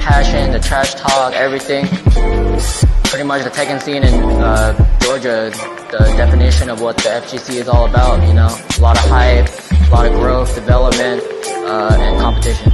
passion, the trash talk, everything. Pretty much the Tekken scene in Georgia, the definition of what the FGC is all about, you know. A lot of hype, a lot of growth, development, and competition.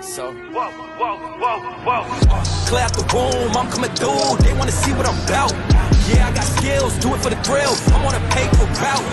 So, whoa. Clear out the room, I'm coming through. They wanna see what I'm about. Yeah, I got skills, do it for the thrill. I'm on a pay for route.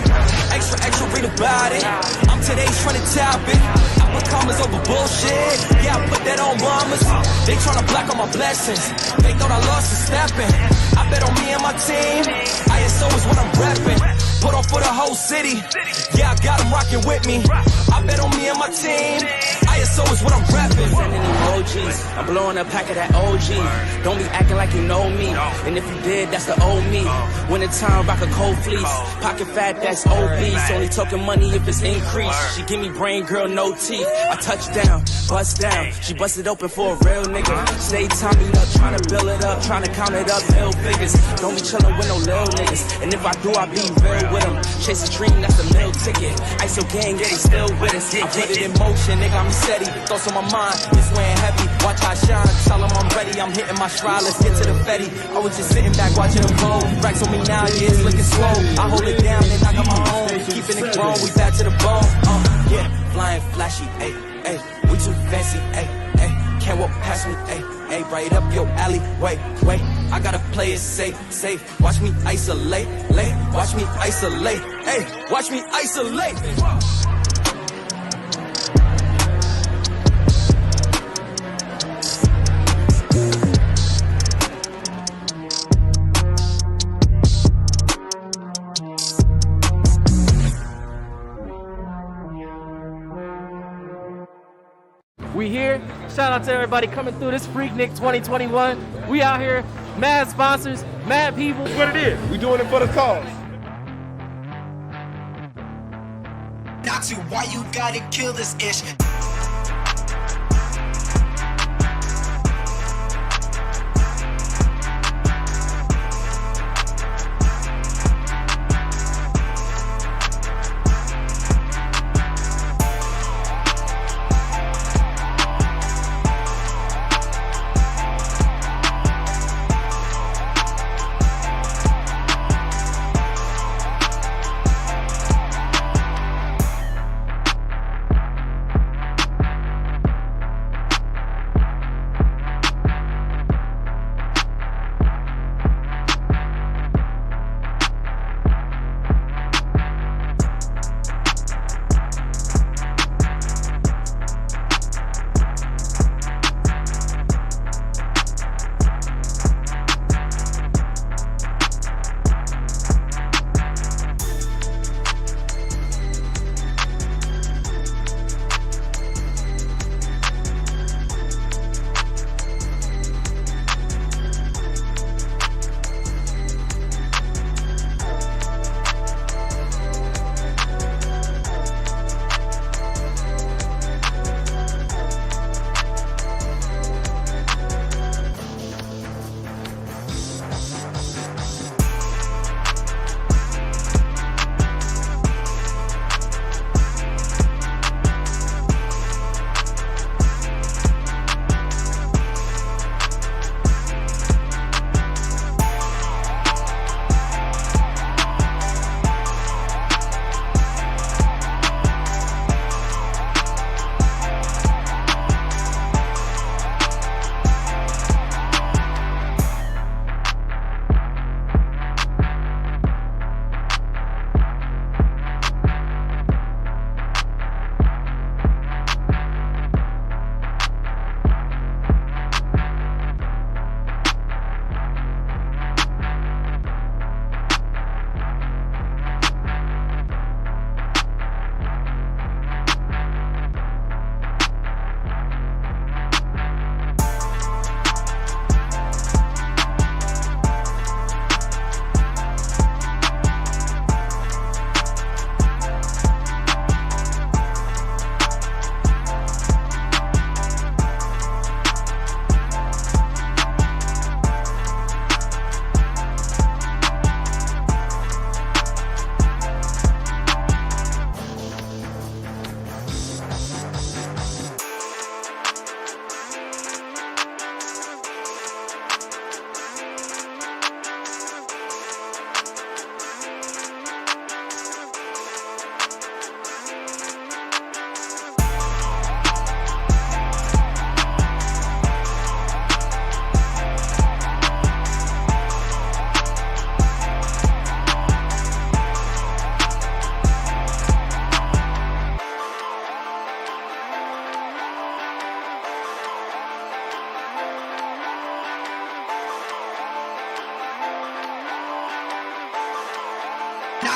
Extra, read about it. I'm today's trying to top it. I put commas over bullshit. Yeah, I put that on mamas. They tryna block all my blessings. They thought I lost a stepping. I bet on me and my team. ISO is what I'm repping. Put on for the whole city. Yeah, I got them rocking with me. I bet on me and my team. ISO is what I'm repping. Sending emojis, I'm blowing a pack of that OG. Don't be acting like you know me. And if you did, that's the old me. Winter time, rock a cold fleece. Pocket fat, that's obese. Only talking money if it's increased. She give me brain, girl, no teeth. I touch down, bust down. She busted open for a real nigga. Stay timing up, trying to build it up, trying to count it up, hill figures. Don't be chillin' with no lil niggas. And if I do, I be real with them. Chase a dream, that's a meal ticket. ISO gang, yeah, they still with us. I put it in motion, nigga, I'm steady. Thoughts on my mind, it's weighing heavy. Watch I shine, tell them I'm ready. I'm hitting my stride, let's get to the Fetty. I was just sitting back watching them roll. Racks on me now, yeah, it's looking slow. I hold it down, then I got my own. Keeping it grown, we back to the bone. Yeah, flying flashy, ayy, ayy. We too fancy, ayy, ayy. Can't walk past me, ayy, ayy. Right up your alley, wait. I gotta play it safe. Watch me isolate, watch me isolate, ayy. Watch me isolate. We here. Shout out to everybody coming through this Freaknik 2021. We out here, mad sponsors, mad people. That's what it is. We doing it for the cause. Not to why you gotta kill this ish.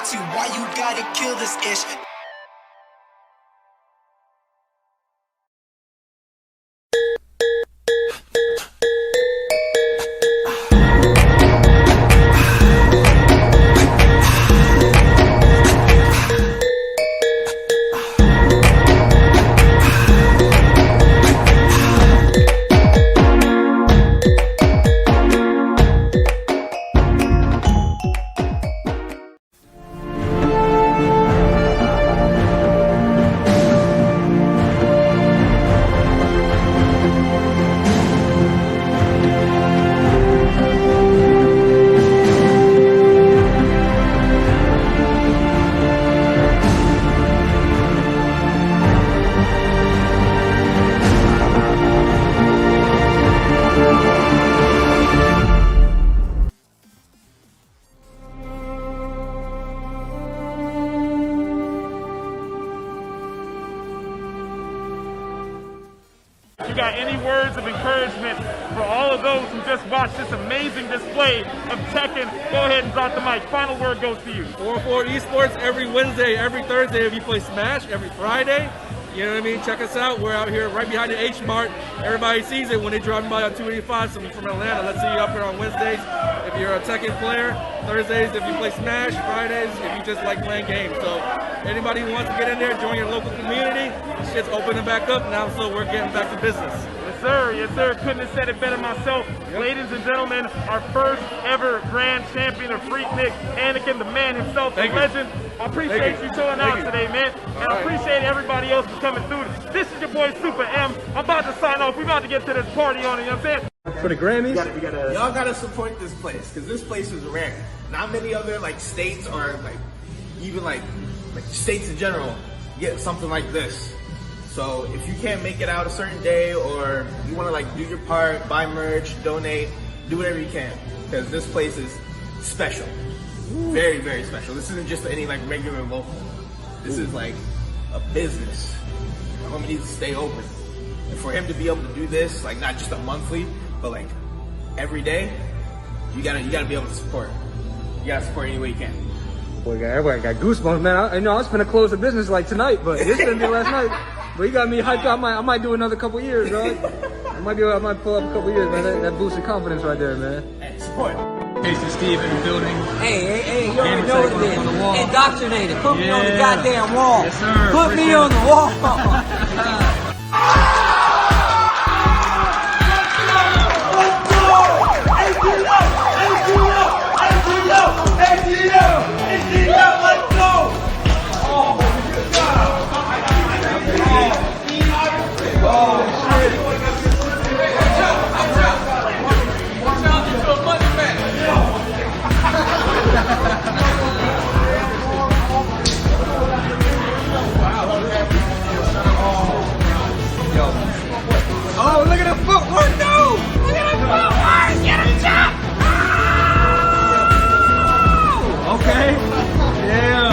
Nazi, why you gotta kill this ish? You got any words of encouragement for all of those who just watched this amazing display of Tekken? Go ahead and drop the mic. Final word goes to you. 404 Esports every Wednesday, every Thursday if you play Smash, every Friday. You know what I mean? Check us out. We're out here right behind the H Mart. Everybody sees it when they drive by on 285. So from Atlanta, let's see you up here on Wednesdays if you're a Tekken player. Thursdays if you play Smash. Fridays if you just like playing games. So anybody who wants to get in there, join your local community. Shit's opening back up now, so we're getting back to business. Yes, sir. Yes, sir. Couldn't have said it better myself. Yep. Ladies and gentlemen, our first ever grand champion of Freaknik, Anakin, the man himself, the legend. I appreciate you showing out today, man. And I appreciate everybody else for coming through. This is your boy Super M. I'm about to sign off. We're about to get to this party on it, you know what I'm saying? For the Grammys? Y'all gotta support this place, because this place is rare. Not many other like states or like even like states in general get something like this. So if you can't make it out a certain day, or you want to like do your part, buy merch, donate, do whatever you can, because this place is special. Very, very special. This isn't just any like regular local. This is like a business. The homie needs to stay open. And for him to be able to do this, like not just a monthly, but like every day, you gotta be able to support. You gotta support any way you can. Boy, everybody got goosebumps, man. I was finna close the business like tonight, but this didn't be last night. But you got me hyped up. I might do another couple years, bro. I might pull up a couple years, man. That boosted confidence right there, man. Hey, support. Casey Steve in the building. Hey, you already know what it is. Indoctrinated. Put me on the goddamn wall. Yes, sir. Put me on the wall. Oh, look at the footwork, dude! Look at the footwork! Get him, chop! Oh! Okay. Yeah.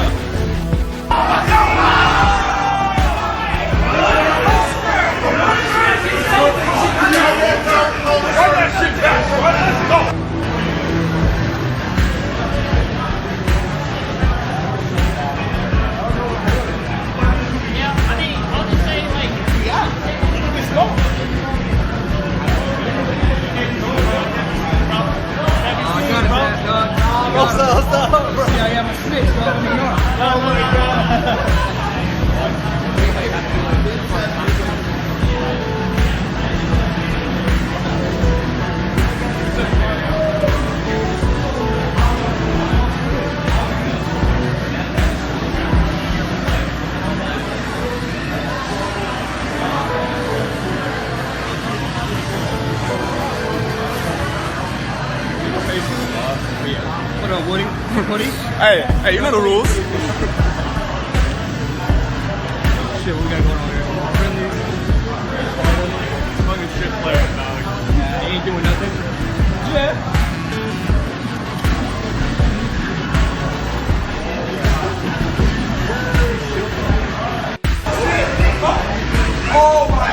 What's up, bro? Yeah, I am a snitch, bro. Oh my God. What up, Woody? Woody? Hey, you know the rules. Shit, what we got going on here? Friendlies? Fucking shit player, dog. They ain't doing nothing? Yeah. Oh my God!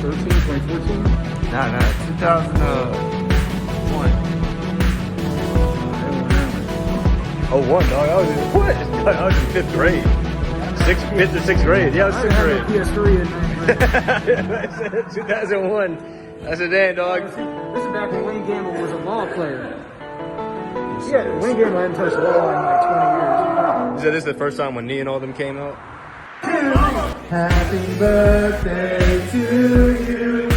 2013, 2014? Nah, 2001. Oh, one, dog. I was in what? I was in 5th grade. 5th or 6th grade. Yeah, I was 6th grade. PS3 in 2001. I said, damn, dog. This is back when Wayne Gamble was a ball player. Yeah, Wayne Gamble hadn't touched the ball in like 20 years. You said this is the first time when Nee and all them came out? Happy birthday to you.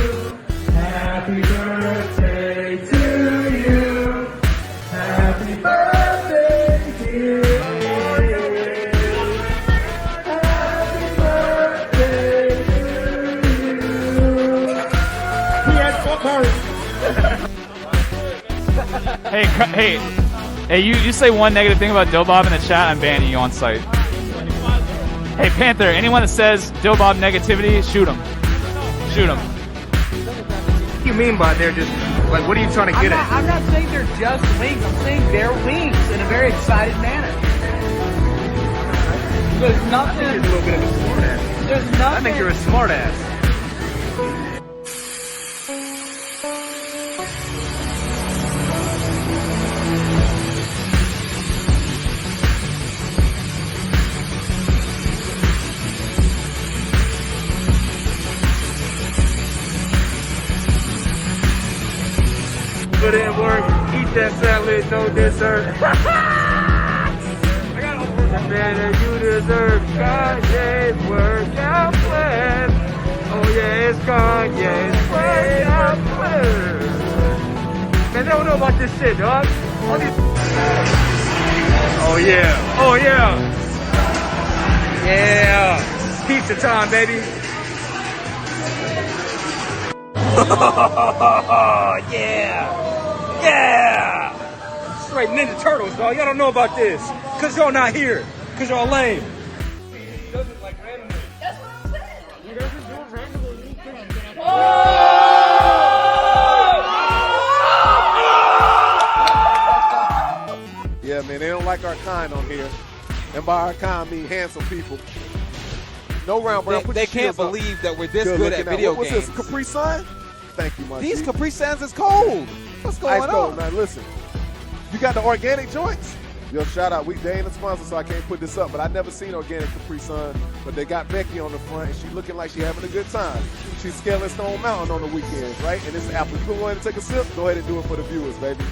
Happy birthday to you. Happy birthday, dear. Happy birthday to you. He had 4 cards. Hey, you say one negative thing about Dill Bob in the chat, I'm banning you on site. Hey, Panther, anyone that says Dill Bob negativity, shoot him. Shoot him. What do you mean by they're just, like, what are you trying to get at? I'm not saying they're just wings. I'm saying they're wings in a very excited manner. There's nothing. You're a little bit of a smart ass. There's nothing. I think you're a smart ass. Put in work, eat that salad, no dessert. Man, that you deserve Kanye's workout plan. Oh yeah, it's Kanye's workout plan. Man, they don't know about this shit, dog. Oh yeah, oh yeah. Yeah, pizza time, baby. Yeah. Yeah! Straight Ninja Turtles, dog. Y'all don't know about this. Cause y'all not here. Cause y'all lame. That's what I'm saying. You guys are doing randomly. Yeah, man, they don't like our kind on here. And by our kind, I mean handsome people. No round, Brown. They can't believe that we're this good at video games. What's this, Capri Sun? Thank you, my These Capri Suns is cold. What's going Ice cold, man. Listen, you got the organic joints? Yo, shout out. They ain't a sponsor, so I can't put this up, but I never seen organic Capri Sun. But they got Becky on the front, and she looking like she having a good time. She's scaling Stone Mountain on the weekends, right? And this is apple. You go ahead and take a sip? Go ahead and do it for the viewers, baby.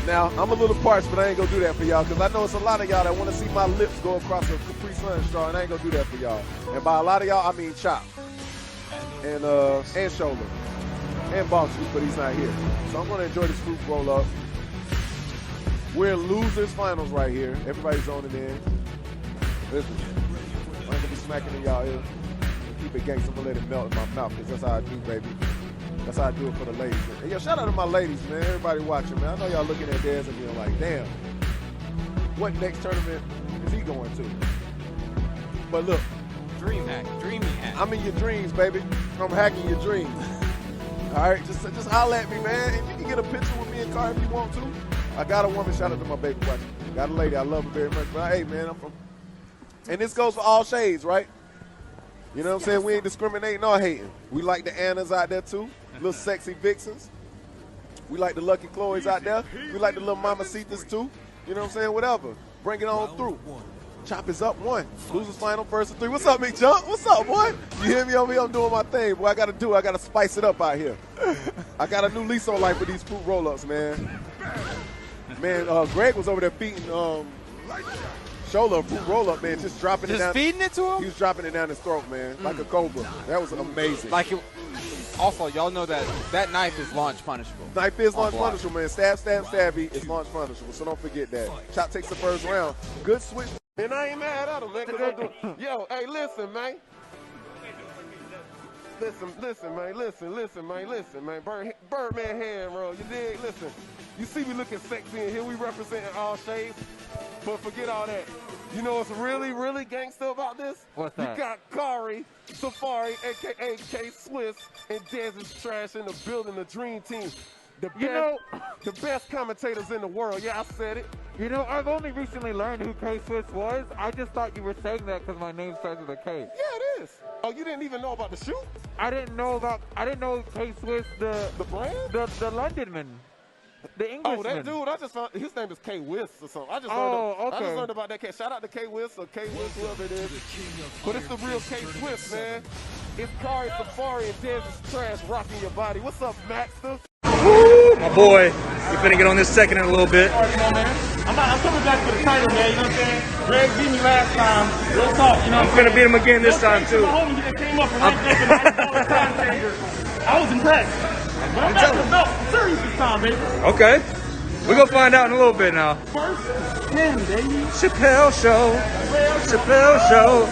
Now, I'm a little parched, but I ain't gonna do that for y'all, because I know it's a lot of y'all that want to see my lips go across a Capri Sun straw, and I ain't gonna do that for y'all. And by a lot of y'all, I mean Chop. And Shoulder. And Boss Juice, but he's not here. So I'm gonna enjoy this fruit roll up. We're in losers finals right here. Everybody's zoning in. Listen, I ain't gonna be smacking in y'all ear. Keep it gangsta, I'm gonna let it melt in my mouth, because that's how I do, baby. That's how I do it for the ladies. And yo, shout out to my ladies, man. Everybody watching, man. I know y'all looking at theirs and being like, damn, what next tournament is he going to? But look. Dream hack, dreamy hack. I'm in your dreams, baby. I'm hacking your dreams. All right, just holler at me, man. And you can get a picture with me and Car if you want to. I got a woman. Shout out to my baby watching. Got a lady. I love her very much. But hey, man, I'm from. And this goes for all shades, right? You know what I'm saying? We ain't discriminating or hating. We like the Annas out there too. Little sexy vixens. We like the Lucky Chloes out there. We like the little Mamacitas too. You know what I'm saying? Whatever. Bring it on through. Chop is up 1. Losers final, first of 3. What's up, Big Jump? What's up, boy? You hear me over here? I'm doing my thing. Boy, I got to spice it up out here. I got a new lease on life with these fruit roll-ups, man. Man, Greg was over there beating Shola a fruit roll-up, man, just dropping it down. Just feeding it to him? He was dropping it down his throat, man, like a cobra. That was amazing. Also, y'all know that knife is launch punishable. Knife is launch punishable, man. Stab, stabby is launch punishable, so don't forget that. Chop takes the first round. Good switch. And I ain't mad at him, man, because I'm doing. Yo, hey, listen, man. Listen, man. Birdman hand roll, you dig? Listen, you see me looking sexy in here. We representing all shades, but forget all that. You know what's really, really gangster about this? What's that? You got Kari, Safari, a.k.a. K-Swiss, and Dez's Trash in the building, the dream team. The best commentators in the world. Yeah, I said it. You know, I've only recently learned who K-Swiss was. I just thought you were saying that because my name starts with a K. Yeah, it is. Oh, you didn't even know about the shoe? I didn't know K-Swiss, the brand? The Londonman. The Englishman. Oh, that dude, I just found, his name is K-Wiss or something. I just learned about that cat. Shout out to K-Wiss or K-Wiss, whoever it is. But it's the real K-Swiss, man. It's Kari Safari and Dez's trash rocking your body. What's up, Maxter? My boy, we finna get on this second in a little bit. I'm coming back for the title, man. You know what I'm saying? Greg beat me last time. Real talk, you know what I'm saying? I'm finna beat him again this time, too. My homie just came up and ranked up in the $100 time changer. I was impressed. But I'm back to the belt serious this time, baby. Okay. We're gonna find out in a little bit now. First 10, baby. Chappelle Show. Chappelle Show.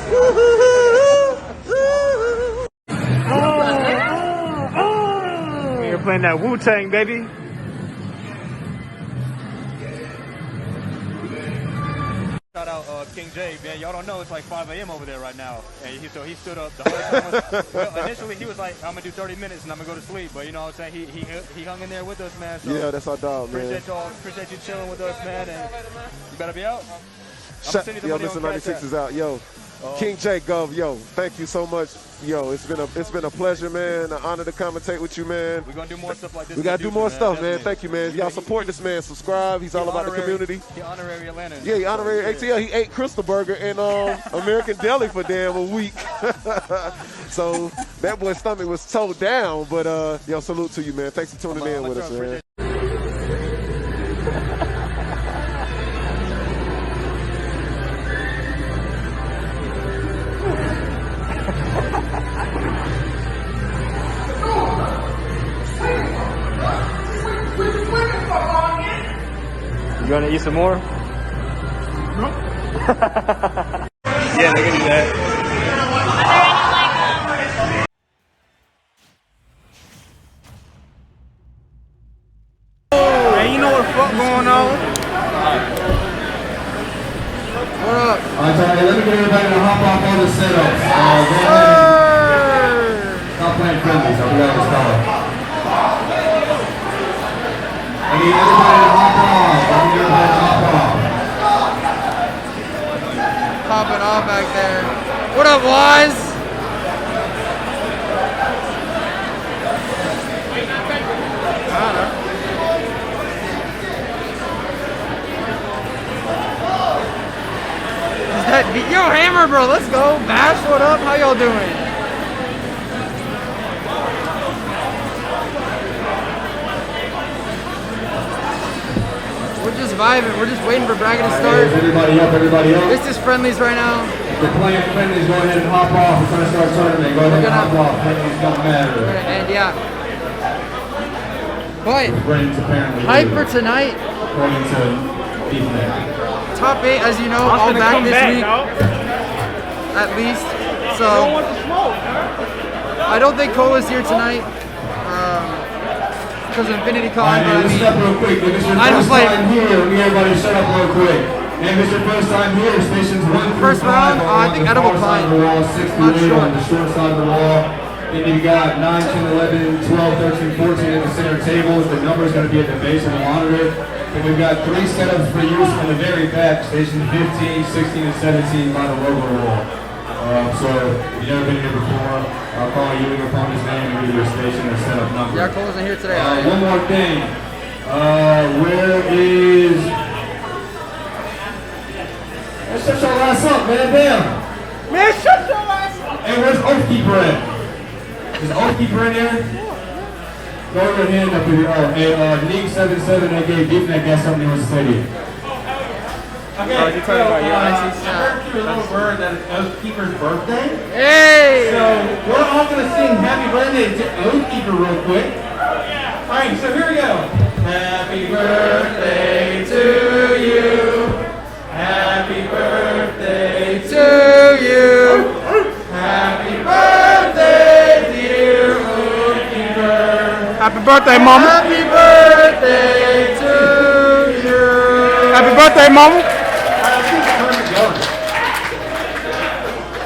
You're playing that Wu-Tang, baby. Shout out King J, man. Y'all don't know it's like 5 a.m. over there right now. And he stood up the whole time. Well, initially he was like, I'm gonna do 30 minutes and I'm gonna go to sleep. But you know what I'm saying? He hung in there with us, man. So yeah, that's our dog, man. Appreciate you chilling with us, man. And you better be out. Yo, Mr. 96 is out. Yo, King J Gov, yo, thank you so much. Yo, it's been a pleasure, man. An honor to commentate with you, man. We're gonna do more stuff like this. We gotta do more stuff, man. Thank you, man. Y'all support this man. Subscribe. He's all about the community. He honorary Atlanta. Yeah, he honorary ATL. He ate Crystal Burger and American Deli for damn a week. So that boy's stomach was towed down. But yo, salute to you, man. Thanks for tuning in with us, man. You want to eat some more? No. Yeah, they can do that. Hey, you know what the fuck going on? What up? Alright, let me get everybody to hop off all the setups. Stop playing friendlies. I'll be out of the start. I need everybody to hop off. Popping off back there. What up, Wise? I don't know. Is that yo, Hammer, bro? Let's go. Bash, what up? How y'all doing? We're just vibing. We're just waiting for bracket to start. Everybody up, everybody up. This is friendlies right now. If you're playing friendlies, go ahead and hop off. We're trying to start tournament. Go ahead and hop off. Friendlies don't matter. And yeah. But Friends apparently hype for tonight. According to Ethan. Top 8, as you know, all back this week. At least. So I don't think Cola's here tonight. Because of Infinity Con, but I mean, step real quick. If it's your I first just like time here, let me everybody shut up real quick. And if it's your first time here, stations 1 through 5 first round, I think Edible side of Pine. the wall, 6 through 8 on the short side of the wall. Then you got 9, 10, 11, 12, 13, 14 in the center tables. The number is going to be at the base of the monitor. And we've got 3 setups for use in the very back, station 15, 16, and 17 by the logo wall. So if you've never been here before, I'll call you your opponent's name and give you a station or setup number. Yeah, Cole isn't here today. One more thing. Where is... Let's shut your ass up, man. Damn. Man, shut your ass up. Hey, where's Oathkeeper at? Is Oathkeeper in here? Throw your hand up in here. Oh, hey, Neek77, they gave Deep Neck got something he wants to say to you. Okay, you're talking about your ICs? I heard through a little bird that it's Oathkeeper's birthday. Hey! So we're all going to sing happy birthday to Oathkeeper real quick. All right, so here we go. Happy birthday to you. Happy birthday to you. Happy birthday, dear Oathkeeper. Happy birthday, Mama. Happy birthday to you. Happy birthday, Mama.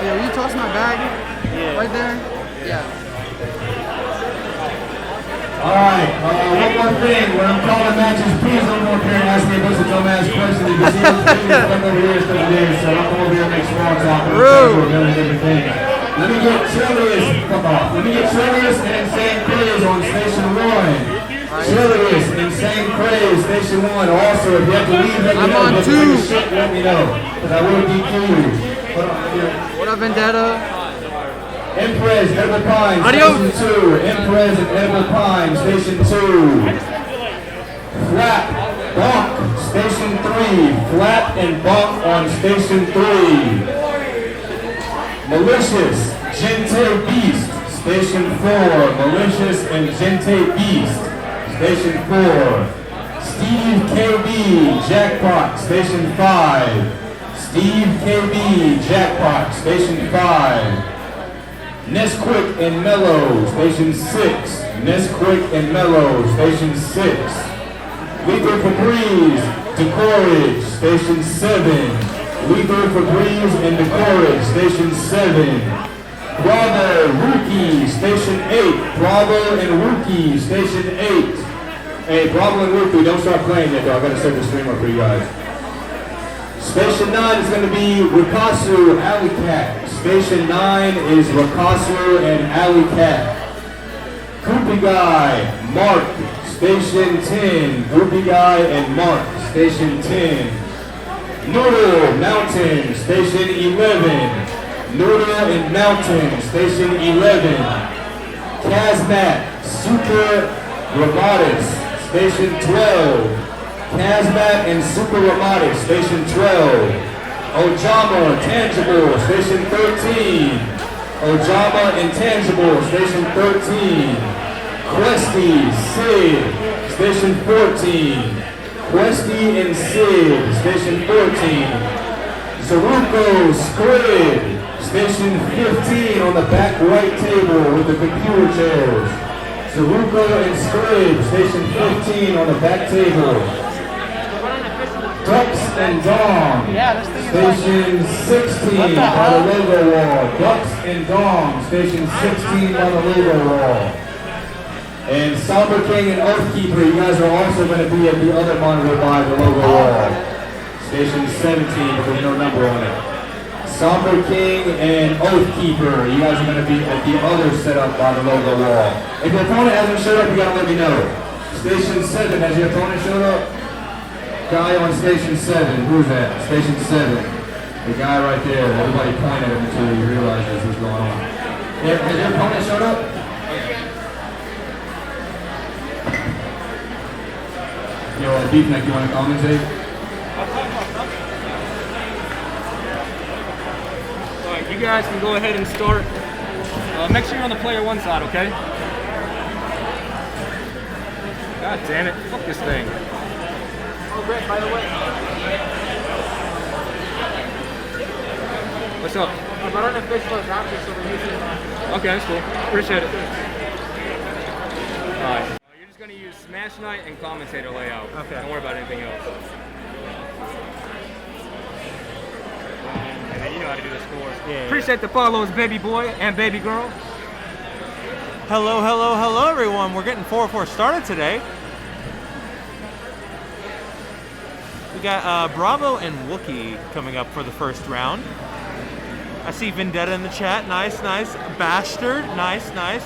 Yeah, will you toss my bag? Yeah. Right there? Yeah. Alright, one more thing. When I'm calling matches, please don't come up here and ask me a bunch of dumbass questions because he was stuck over here instead of there, so don't come over here and make small talk. Rude. Different things. Let me get Trillius. Fuck off. Let me get Trillius and Insane Craze on Station 1. Trillius, Insane Craze, Station 1. Also, if you have to leave, let me know. I'm on If you take a shit, let me know. Because I will DQ you. Hold on. What up, Vendetta? Empress, Edible Pine, Adios. Station 2. Empress and Edible Pine, Station 2. Flap, Bonk, Station 3. Flap and Bonk on Station 3. Malicious, Gente Beast, Station 4. Malicious and Gente Beast, Station 4. Steve KB, Jackpot, Station 5. Steve KB, Jackpot, Station 5. Nesquik and Mellow, Station 6. Nesquik and Mellow, Station 6. Lethal Febreze, Decorage, Station 7. Lethal Febreze and Decorage, Station 7. Bravo, Rookie, Station 8. Bravo and Rookie, Station 8. Hey, Bravo and Rookie, don't start playing yet though. I gotta set the stream up for you guys. Station 9 is gonna be Rikasu, Alley Cat. Station 9 is Rikasu and Alley Cat. Goopy Guy, Mark, Station 10. Goopy Guy and Mark, Station 10. Noodle, Mountain, Station 11. Noodle and Mountain, Station 11. Kazmat, Super Ramatis, Station 12. Kazmat and Super Ramatis, Station 12. Ojama, Tangible, Station 13. Ojama Intangible, Station 13. Questy, Sid, Station 14. Questy and Sid, Station 14. Zaruko, Squid, Station 15 on the back right table with the computer chairs. Zaruko and Squid, Station 15 on the back table. Ducks and Dom, Station 16 by the logo wall. Ducks and Dom, Station 16 by the logo wall. And Somber King and Oathkeeper, you guys are also going to be at the other monitor by the logo wall. Station 17, but there's no number on it. Somber King and Oathkeeper, you guys are going to be at the other setup by the logo wall. If your opponent hasn't showed up, you got to let me know. Station 7, has your opponent showed up? Guy on Station 7, who's that? Station 7. The guy right there, everybody point at him until you realize this is going on. Has your opponent showed up? Yo, Deep Neck, you want to commentate? Alright, you guys can go ahead and start. Make sure you're on the player 1 side, okay? God damn it, fuck this thing. Oh, Greg, by the way. What's up? I'm unofficial adopter, so we're using Okay, that's cool. Appreciate it. Alright. You're just going to use Smash Night and Commentator layout. Okay. Don't worry about anything else. And then you know how to do the scores. Yeah. Appreciate the follows, baby boy and baby girl. Hello, hello, hello, everyone. We're getting 4-4 started today. We got Bravo and Wookie coming up for the first round. I see Vendetta in the chat. Nice, nice. Bastard. Nice, nice.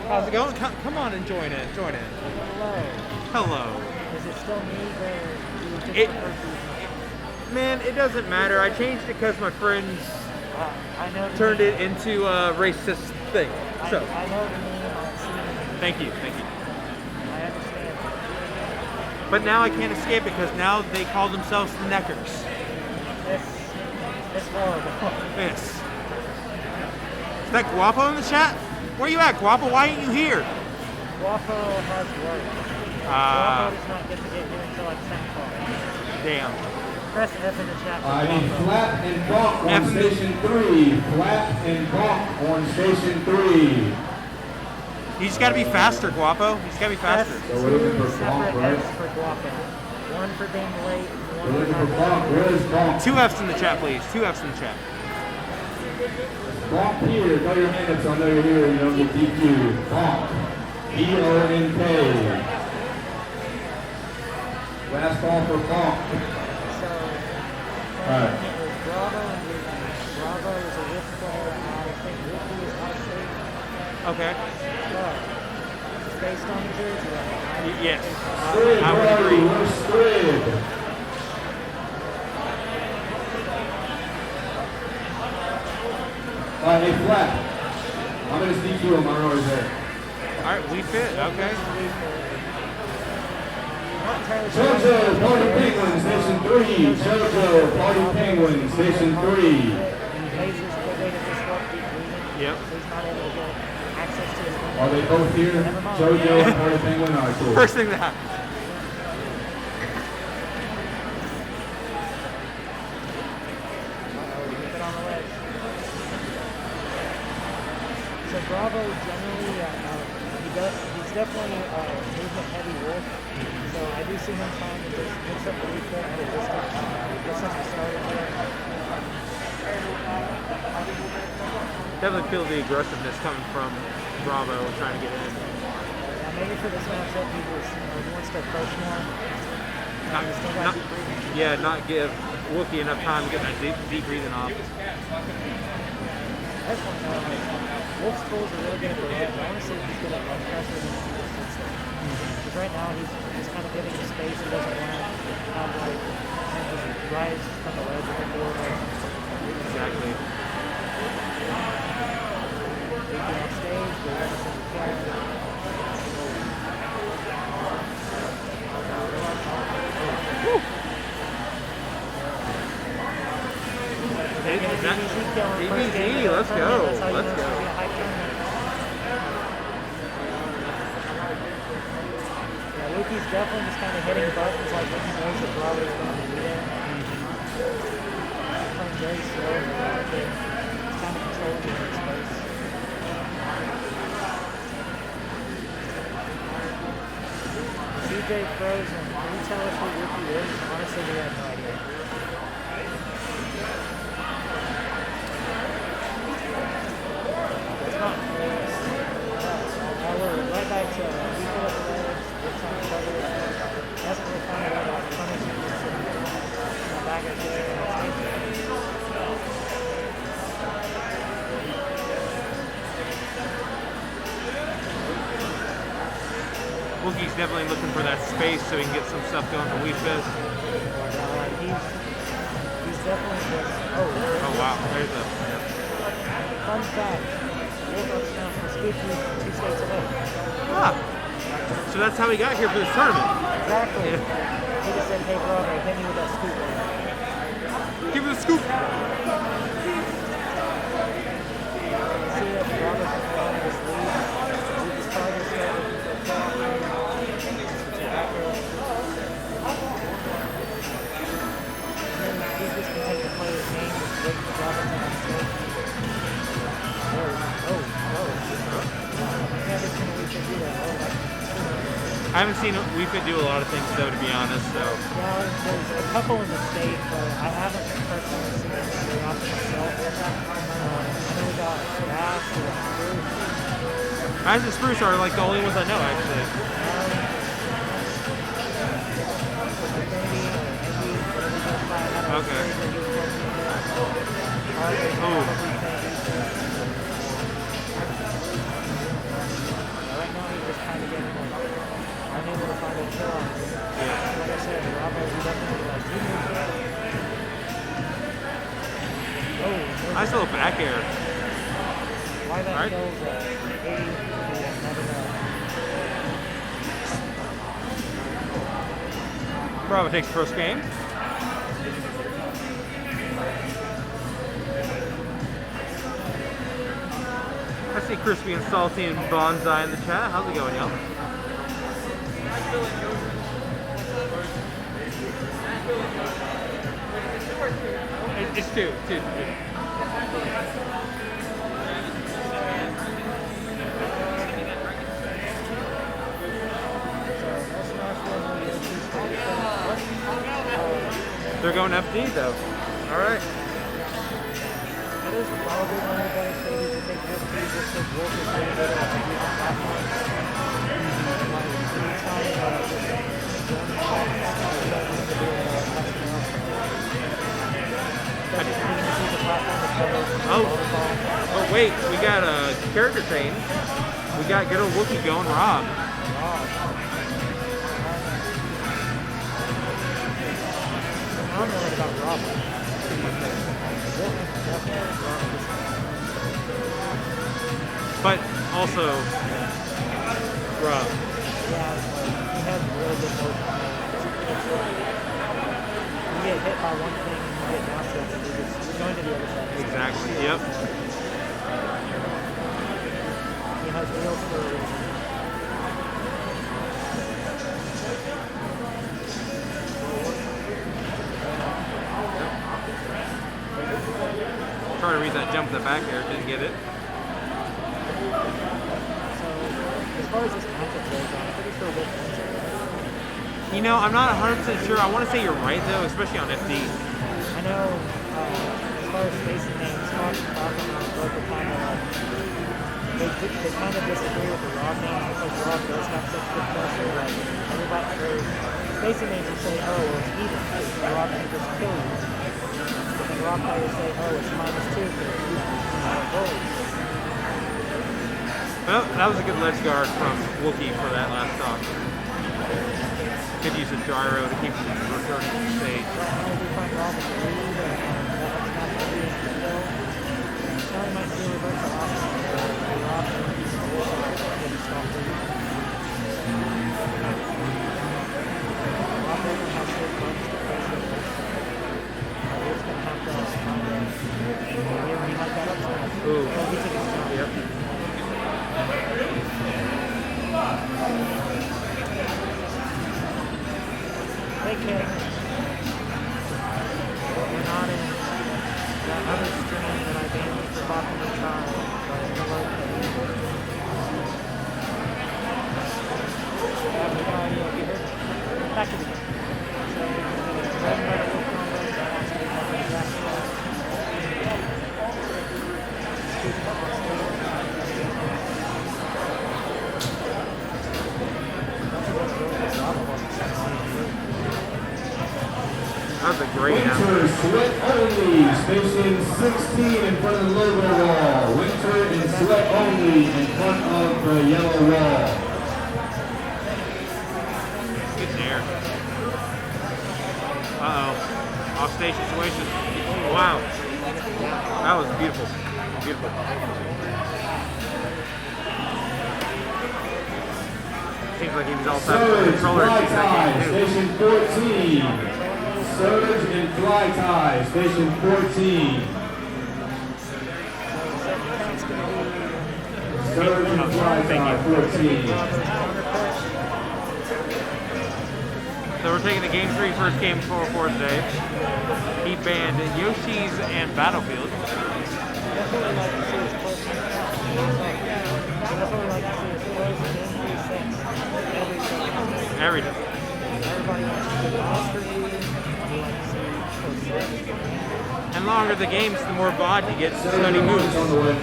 How's it going? Come on and join in. Join in. Hello. Is it still me Man, it doesn't matter. I changed it because my friends turned it into a racist thing. So. I know the name. Thank you. Thank you. I understand. But now I can't escape it because now they call themselves the Neckers. It's horrible. Yes. Is that Guapo in the chat? Where you at, Guapo? Why ain't you here? Guapo has work. Guapo does not get to get here until like 10 o'clock. Damn. Press F in the chat. I need Flap and Bonk on Station 3. Flap and Bonk on Station 3. You just gotta be faster, Guapo. You just gotta be faster. So we're looking for Bonk, right? For Guapo. One for being late and one We're looking for Bonk. Where is Bonk? 2 F's in the chat, please. 2 F's in the chat. Bonk here. Throw your hand up so I know you're here and you don't get DQ. Bonk. B-O-N-K. Last ball for Bonk. Alright. Bravo and Bravo is a whiff player, I think Wookie is out of state. Okay. But based on the jersey, Yes. I would agree. Hey, flat. I'm going to sneak you on my rollers there. All right, we fit. Okay. JoJo Party Penguins, Station 3. JoJo Party Penguins, Station 3. Yep. Are they both here? JoJo and Party Penguin? All right, cool. First thing that happened. So Bravo generally, he's definitely a movement heavy wolf. So I do see him trying to just mix up the weak foot at a distance. That's something he started there. Definitely feel the aggressiveness coming from Bravo trying to get in. Now maybe for this matchup, he wants to approach more. Not give Wookie enough time to get that deep breathing off. That's one Wolf's pulls are really good at the ledge. I want to see if he's good at leg pressure than distance. Because right now he's kind of giving him space. He doesn't want to have like just rise from the ledge and go over. Exactly. Big on stage, go everything you can. DBZ, let's go. Let's go. Yeah, Luki's definitely just kind of hitting buttons like when he knows that Bravo is going to be there. He's playing very slow and delicate. He's kind of controlling his space. CJ Frozen, can you tell us who Luki is? Honestly, we have no idea. We're right back to we put up the legs, we're trying to cover it. That's what we're finding out about punishing just sitting back at the Wookie's definitely looking for that space so he can get some stuff going to Wii Fist. He's definitely just, oh wow, there's a fun fact. So that's how he got here for this tournament. Exactly. He just said, hey, bro, hit me with that scoop. Give me the scoop. See that Robert's on his lead. He just targets it. And then he's just going to take the player's game, just wait for Robert to have scope. I haven't seen Wii Fit do a lot of things though, to be honest. So yeah, there's a couple in the state, but I haven't personally seen them very often myself. I know we got Bass and Spruce. Bass and Spruce are like the only ones I know actually. Okay. Oh. Right now he's just kind of getting unable to find a kill on him. Like I said, Bravo, he definitely like, he moved it. Oh, nice little back air. Why that kills 80, you never know. Bravo takes first game. I see Crispy and Salty and Bonsai in the chat. How's it going, y'all? It's two. They're going FD though. All right. That is probably one of the better stages to take this to, just because Wolf is really good at using platforms. Oh, Oh wait, we got a character change. We got good old Wookiee going, Rob. I'm worried about Rob. But also, Rob. Yeah, he has really good motion. You get hit by one thing and you get down to it, you're going to the other side. Exactly, yep. He has wheels for a reason. Trying to read that jump in the back there, didn't get it. So, as far as this matchup goes, I'm pretty sure which one's it. You know, I'm not 100% sure. I want to say you're right, though, especially on FD. I know, as far as spacing names, Fox and Falcon and Roper kind of, they kind of disagree with the Rob names because Rob does have such good pressure. Like, everybody, their spacing names will say, oh, well, it's even, the Rob can just kill you. But then Rob players say, oh, it's -2 because it's even goals. Well, that was a good ledge guard from Wookiee for that last stock. Could use a gyro to keep him from returning to the stage. Ooh. Yep. Hey, King. We're not in that other stream that I banned you for talking to Child, but in the local. Yeah, we got audio here. Back to the game. So, red and red wolf combo, that wants to be one of the exact shots. That was a great Winter Sweat Only, station 16 in front of the logo wall. Winter and Sweat Only in front of the yellow wall. Good there. Uh-oh. Off-stage situation. Wow. That was beautiful. Beautiful. Seems like he was all set for the controller. Station 14. Surge and Fly Tie, Station 14. Surge and Fly Tie, 14. So we're taking the Game 3 first game 4-4 today. He banned Yoshi's and Battlefield. Everything. And longer the games, the more VOD you get to study moves. On the way.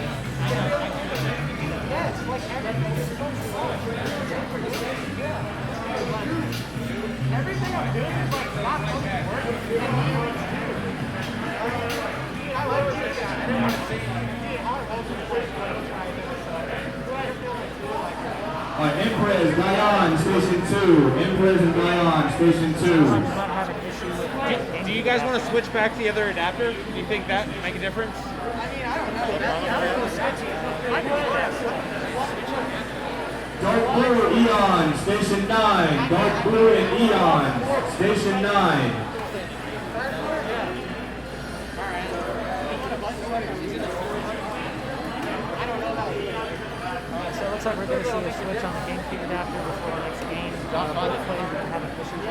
Empress, Guyon, Station 2. Empress and Guyon, Station 2. Do you guys want to switch back to the other adapter? Do you think that would make a difference? Dark Blue, Eon, Station 9. Dark Blue and Eon, Station 9. So it looks like we're going to see a switch on the GameCube adapter before the next game. Both players are going to have officials on.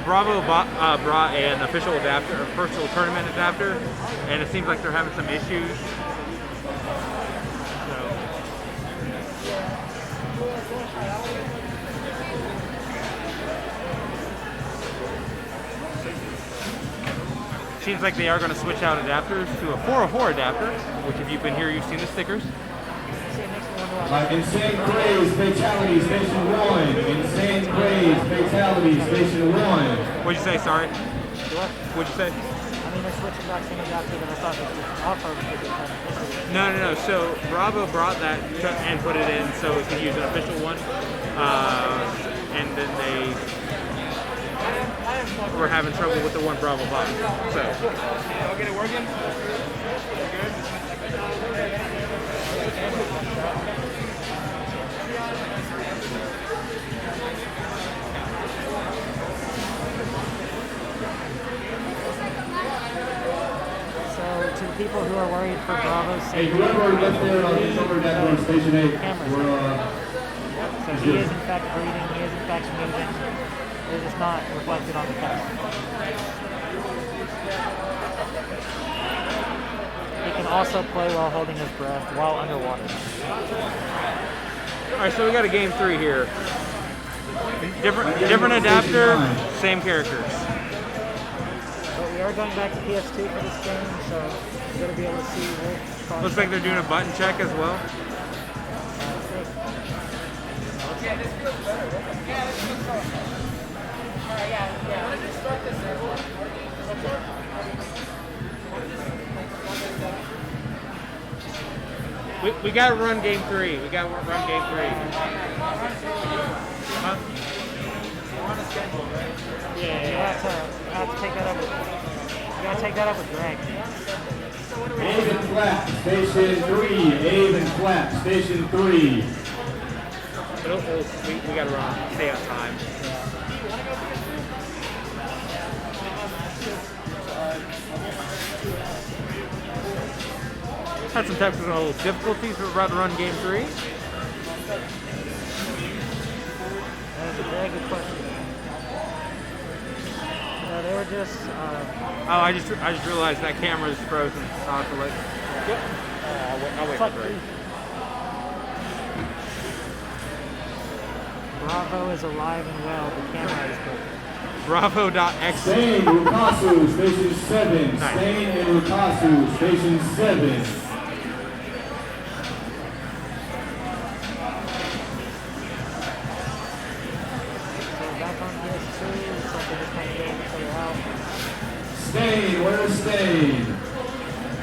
Bravo brought an official adapter, a personal tournament adapter, and it seems like they're having some issues. Seems like they are going to switch out adapters to a 404 adapter, which if you've been here, you've seen the stickers. Insane Craze, Fatality, Station 1. Insane Craze, Fatality, Station 1. What'd you say, sorry? What'd you say? I mean, switching back to adaptive, and I thought that the off-road was good initially. No. So Bravo brought that and put it in so it could use an official one. And then they were having trouble with the one Bravo bought. So. Y'all get it working? To the people who are worried for Bravo's Hey, safety, whoever left there on Station 8, so he is in fact breathing, he is in fact moving. It is not reflected on the camera. He can also play while holding his breath while underwater. All right, so we got a game 3 here. Different adapter, same characters. But we are going back to PS2 for this game, so we're going to be able to see what... Looks like they're doing a button check as well. We got to run game 3. We got to run game 3. Huh? Yeah. You have to take that up with... You gotta take that up with Greg. Abe and Flap, Station 3. Abe and Flap, Station 3. We gotta run. Stay on time. Had some technical difficulties with about to run game 3. That is a very good question. They were just. I just realized that camera is frozen. I'll have to let. Yep. I'll wait for break. Bravo is alive and well. The camera is broken. Bravo.x. Spain, Rukasu, Station 7. Nice. Spain and Rukasu, Station 7. Stain, where's Stain?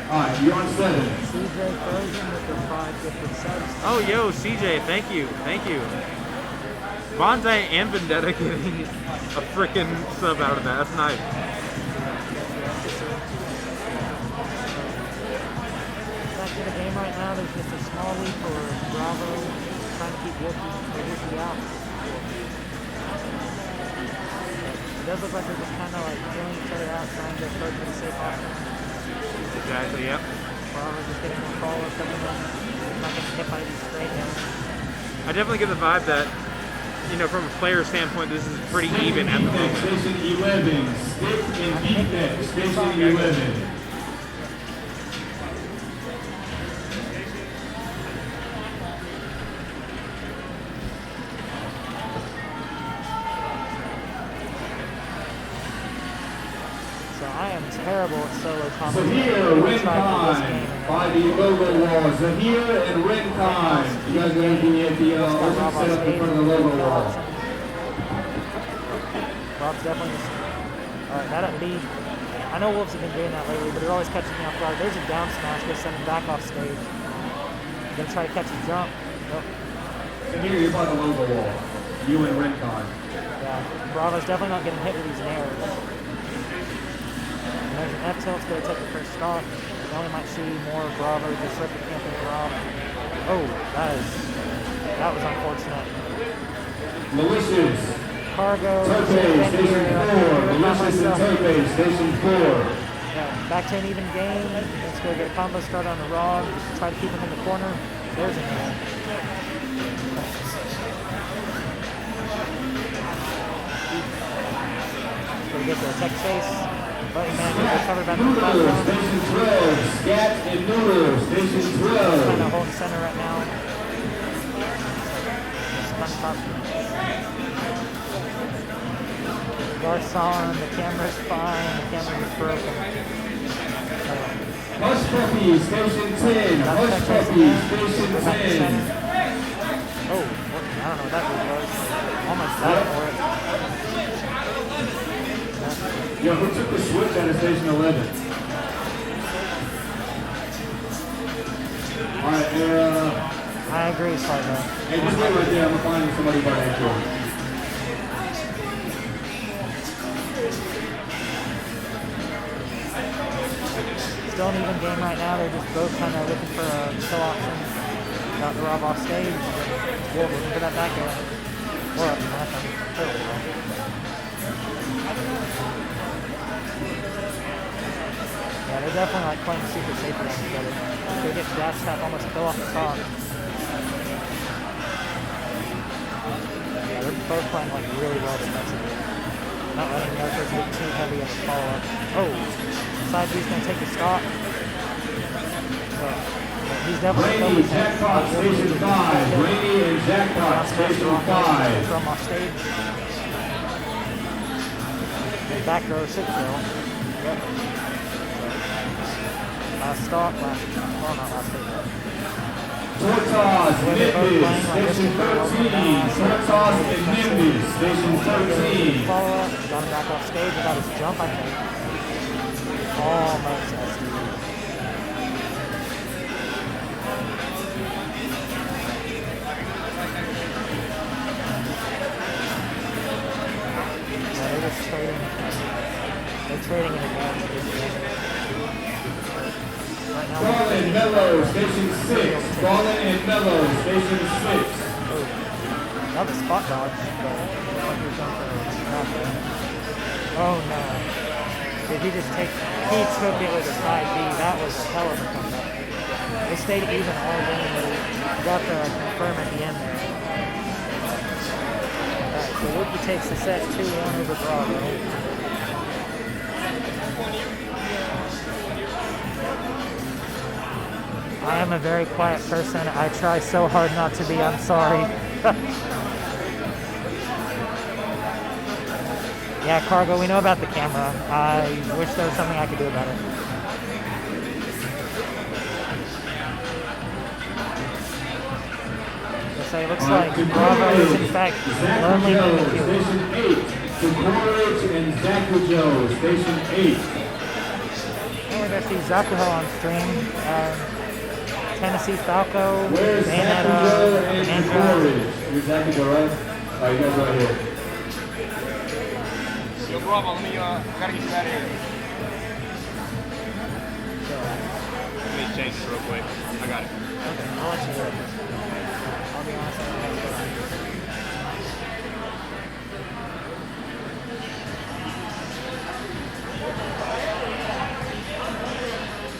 Alright, you're on 7. CJ Frozen with the 5 different subs. Oh, yo, CJ, thank you. Bonsai and Vendetta getting a freaking sub out of that. That's nice. Back to the game right now, there's just a small lead for Bravo trying to keep Wookie out. It does look like they're just kind of like feeling each other out, trying to approach with a safe option. Exactly, yep. Bravo's just getting more follow-up coming in. Not getting hit by these straight down. I definitely get the vibe that, from a player standpoint, this is pretty even at the moment. Station 11. Stick and defense. Station 11. Terrible at solo combat. Zahir, Rincon, by the logo wall. Zahir and Rincon. You guys are going to be at the open setup in front of the logo wall. Rob's definitely... Alright, that lead. I know Wolves have been doing that lately, but it always catches me off guard. There's a down smash, gonna send him back off stage. Gonna try to catch a jump. Nope. Zahir, you're by the logo wall. You and Rincon. Yeah, Bravo's definitely not getting hit with these nairs. There's an F-tilt's going to take the first stock. Now we might see more Bravo just circuit camping Rob. Oh, that was unfortunate. Malicious. Cargo. Tope, Station 4. Malicious and Tope, Station 4. Yeah, back to an even game. Let's go get a combo start on the Rob. Just try to keep him in the corner. There's a man. Gonna get the tech chase. But man, recovered back to the platform. Station 12, Scat and Noodle, Station 12. Trying to hold center right now. Garcon, the camera's fine, the camera's broken. Hush Puppy, Station 10. Hush Puppy, Station 10. Oh, I don't know what that was. Almost died for it. Yo, who took the switch out of Station 11? agree, Fargo. Hey, just wait right there. I'm finding somebody by that door. Still an even game right now. They're just both kind of looking for a kill option. Got the Rob off stage. Wolf looking for that back air. Or up and left. Yeah, they're definitely like playing super safe with each other. They get gas tap almost kill off the top. Yeah, they're both playing like really well defensively. Not letting the others get too heavy of a follow-up. Oh, side B's gonna take a stop. He's definitely Rainy, Jackpot, Station 5. Rainy and Jackpot, Station 5. From off stage. Back row, 6 row. Yep. Last stop, well, not last stage. Tortoise, Nimbus, Station 13. Tortoise and Nimbus, Station 13. Follow up, got him back off stage without his jump, I think. Almost SD. They're just trading. They're trading in advance. Right now, Ballin, Mellow, Station 6. Ballin and Mellow, Station 6. Not the spot dodge, but looks like he was going for a snap there. Oh no. Did he just take, he took it with a side B. That was a hell of a comeback. They stayed even all game. They got the confirm at the end there. Alright, so Wookie takes the set 2-1 over Bravo. I am a very quiet person. I try so hard not to be. I'm sorry. Yeah, Cargo, we know about the camera. I wish there was something I could do about it. So it looks like Bravo is in fact lonely moving Station 8. Sequoia and Zakujo, Station 8. And we're going to see Zakuho on stream. Tennessee Falco, Where's Bayonetta, and Sequoia? You're Zakujo, right? Alright, you guys right here. Yo, Bravo, let me, gotta get you out of here. Let me change this real quick. I got it. Okay, I'll let you do it. I'll be honest, I don't know.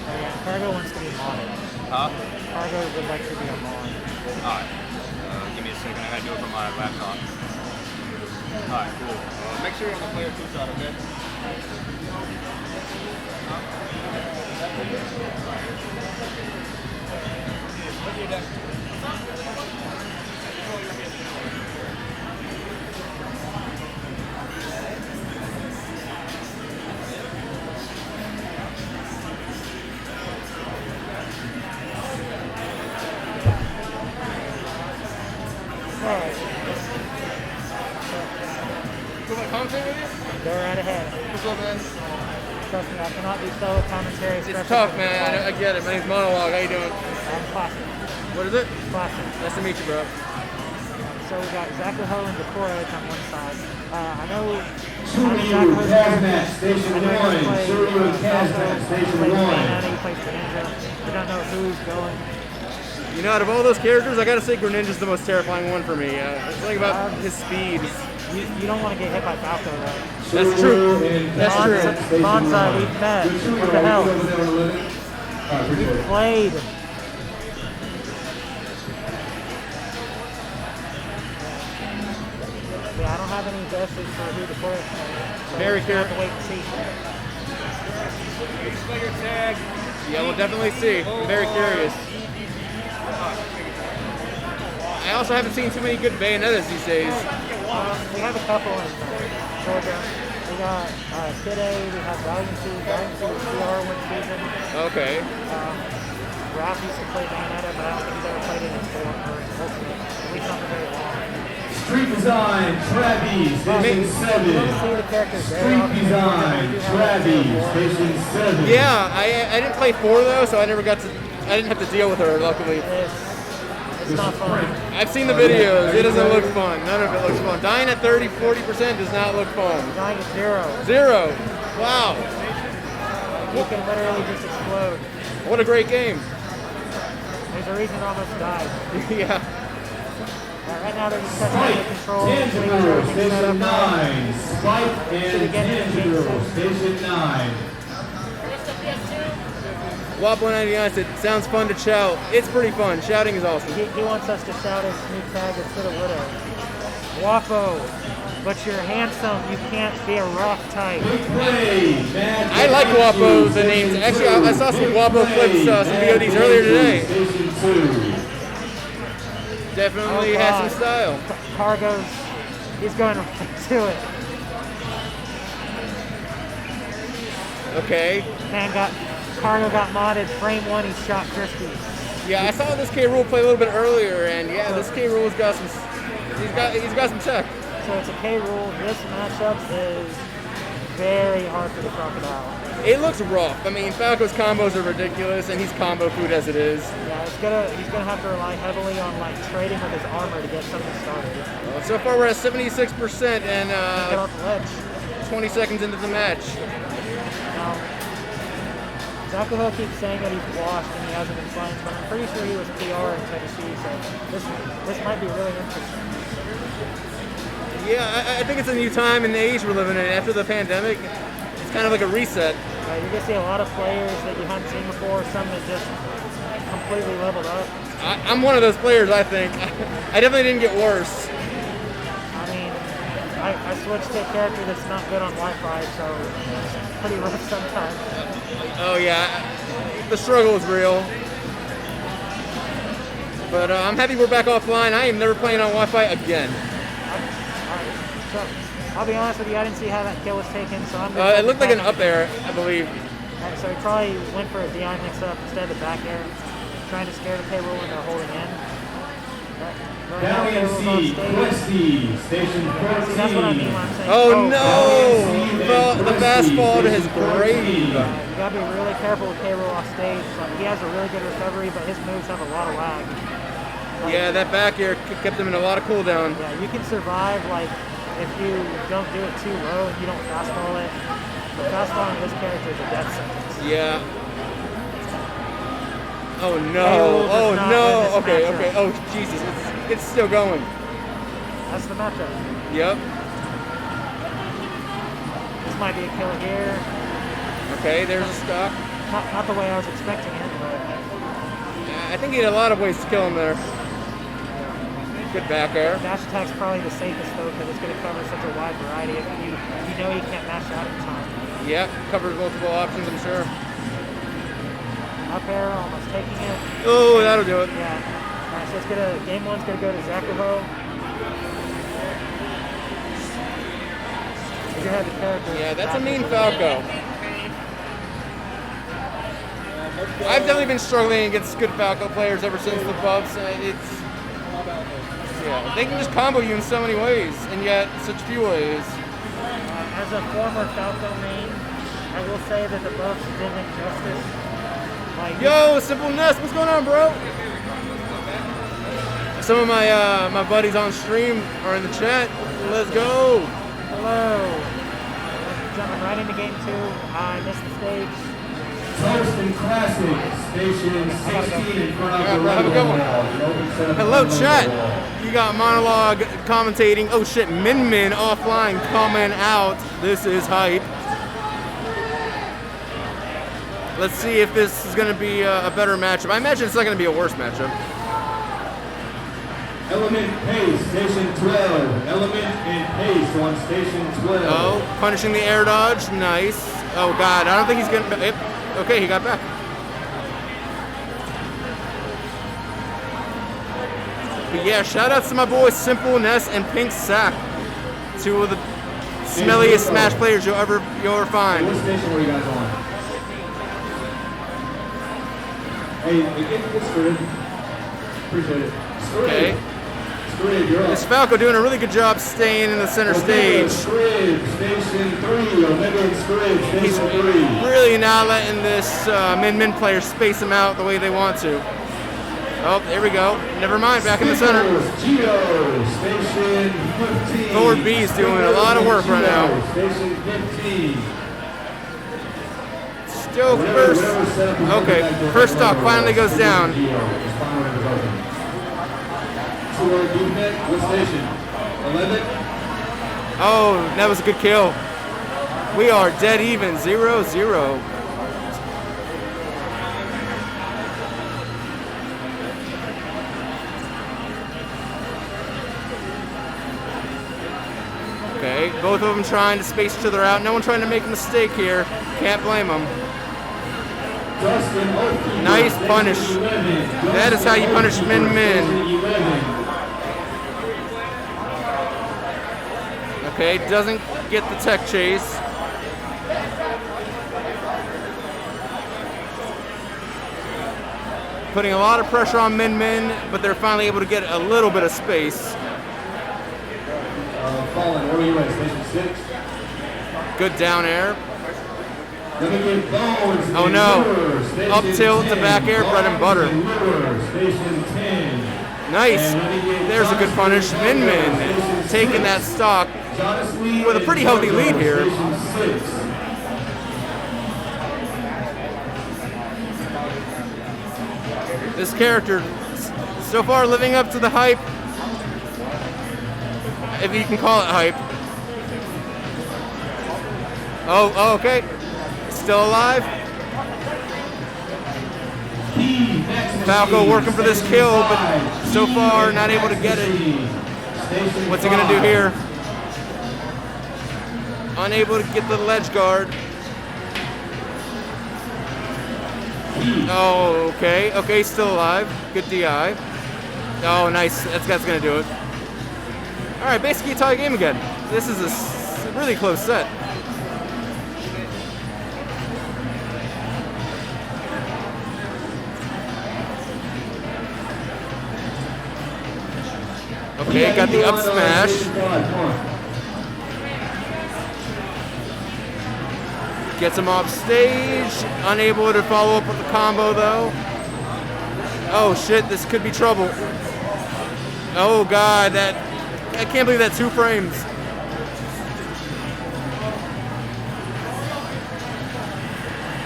Oh yeah, Cargo wants to be modded. Huh? Cargo would like to be a mod. Alright. Give me a second. I gotta do it from my laptop. Alright, cool. Make sure you're on the player 2 side, okay? Alright. Go right ahead. What's up, man? Trust me, I cannot do solo commentary. It's tough, man. I get it. My name's Monologue. How you doing? I'm Classic. What is it? Classic. Nice to meet you, bro. So we got Zakuho and Decoros on one side. I know Suryu, Kazmat, Station 1. Suryu, Kazmat, Station 1. He plays Greninja. We don't know who's going. You know, out of all those characters, I gotta say Greninja's the most terrifying one for me. Something about his speed. You don't want to get hit by Falco, though. That's true. That's true. Bonsai, we've met. What the hell? We played. Yeah, I don't have any guesses for who the first is. So Very we'll have to wait and see. Display your tag. Yeah, we'll definitely see. I'm very curious. I also haven't seen too many good Bayonettas these days. We have a couple in Georgia. We got Kid A, we have Valiancy was PR one season. Okay. Ralph used to play Bayonetta, but I don't think he's ever played it in sport or in Ultimate. At least not for very long. Street Design, Travis, Station 7. Street Design, Travis, Station 7. Yeah, I didn't play 4 though, so I didn't have to deal with her, luckily. It's It's not fun. I've seen the videos. It doesn't look fun. None of it looks fun. Dying at 30, 40% does not look fun. Dying at 0. 0. Wow. You can literally just explode. What a great game. There's a reason it almost died. Yeah. Right now they're just testing the controls. Tangible, Station 9. Spike and Tangible, Station 9. WAP199 said, sounds fun to shout. It's pretty fun. Shouting is awesome. He wants us to shout his new tag instead of Widow. Wapo, but you're handsome. You can't be a rock type. I like Wapo, the names. Actually, I saw some Wapo clips, some VODs earlier today. Definitely has some style. Cargo's, he's going to do it. Okay. Cargo got modded. Frame 1, he shot Crispy. Yeah, I saw this K. Rool play a little bit earlier, and yeah, this K. Rool's got some. He's got some tech. So it's a K. Rool. This matchup is very hard for the Crocodile. It looks rough. I mean, Falco's combos are ridiculous, and he's combo food as it is. Yeah, he's gonna have to rely heavily on like trading with his armor to get something started. Well, so far we're at 76% and Get off the ledge. 20 seconds into the match. Now, Zakuho keeps saying that he's washed and he hasn't been playing, but I'm pretty sure he was PR in Tennessee, so this might be really interesting. Yeah, I think it's a new time and age we're living in. After the pandemic, it's kind of like a reset. You're going to see a lot of players that you haven't seen before, some that just completely leveled up. I'm one of those players, I think. I definitely didn't get worse. I mean, I switched to a character that's not good on Wi-Fi, so it's pretty rough sometimes. Oh yeah, the struggle is real. But I'm happy we're back offline. I am never playing on Wi-Fi again. So, I'll be honest with you, I didn't see how that kill was taken, so I'm It looked like an up air, I believe. So he probably went for a DI mix-up instead of the back air, trying to scare the K. Rool when they're holding in. Valiant C, Questy, Station 14. That's what I mean when I'm saying, oh no! The fastball to his grave. You gotta be really careful with K. Rool off stage. Like, he has a really good recovery, but his moves have a lot of lag. Yeah, that back air kept him in a lot of cooldown. Yeah, you can survive like if you don't do it too low and you don't fastball it. But fastballing this character is a death sentence. Yeah. Oh no! Oh no! Okay, okay. Oh Jesus! It's still going. That's the matchup. Yep. This might be a kill here. Okay, there's a stock. Not the way I was expecting it, but I think he had a lot of ways to kill him there. Good back air. Dash attack's probably the safest though, because it's going to cover such a wide variety. If you know you can't mash out at the time. Yep, covers multiple options, I'm sure. Up air, almost taking it. Oh, that'll do it. Yeah. Alright, so game one's gonna go to Zakuho. He's gonna have the character. Yeah, that's a mean Falco. I've definitely been struggling against good Falco players ever since the buffs. Yeah, they can just combo you in so many ways, and yet such few ways. As a former Falco main, I will say that the buffs did injustice. Yo, Simple Nest, what's going on, bro? Some of my buddies on stream are in the chat. Let's go. Hello. Jumping right into game 2. I missed the stage. Toasting Classic, Station 16 in front of the have a good one. Hello, chat. You got Monologue commentating. Oh shit, Min Min offline coming out. This is hype. Let's see if this is going to be a better matchup. I imagine it's not going to be a worse matchup. Element Pace, Station 12. Element and Pace on Station 12. Oh, punishing the air dodge. Nice. Oh, God. I don't think he's going to... Okay, he got back. But yeah, shout outs to my boys Simple Ness and Pink Sack. Two of the smelliest Smash players you'll ever find. What station were you guys on? Hey, get screwed. Appreciate it. Okay. This Falco doing a really good job staying in the center stage. Station 3, Omega and Scrib, He's really not letting this Min player space him out the way they want to. Oh, there we go. Never mind, back in the center. Forward B is doing a lot of work right now. Still first. Okay, first stock finally goes down. Oh, that was a good kill. We are dead even, 0-0. Okay, both of them trying to space each other out. No one trying to make a mistake here. Can't blame them. Nice punish. That is how you punish Min. Okay, doesn't get the tech chase. Putting a lot of pressure on Min, but they're finally able to get a little bit of space. Good down air. Oh no. Up tilt to back air, bread and butter. Nice. There's a good punish. Min taking that stock with a pretty healthy lead here. This character so far living up to the hype, if you can call it hype. Oh, okay. Still alive. Falco working for this kill, but so far not able to get it. What's he gonna do here? Unable to get the ledge guard. Oh, okay. Okay, still alive. Good DI. Oh, nice. That's gonna do it. All right, basically a tie game again. This is a really close set. Okay, got the up smash. Gets him off stage. Unable to follow up with the combo though. Oh shit, this could be trouble. Oh god, I can't believe that 2 frames.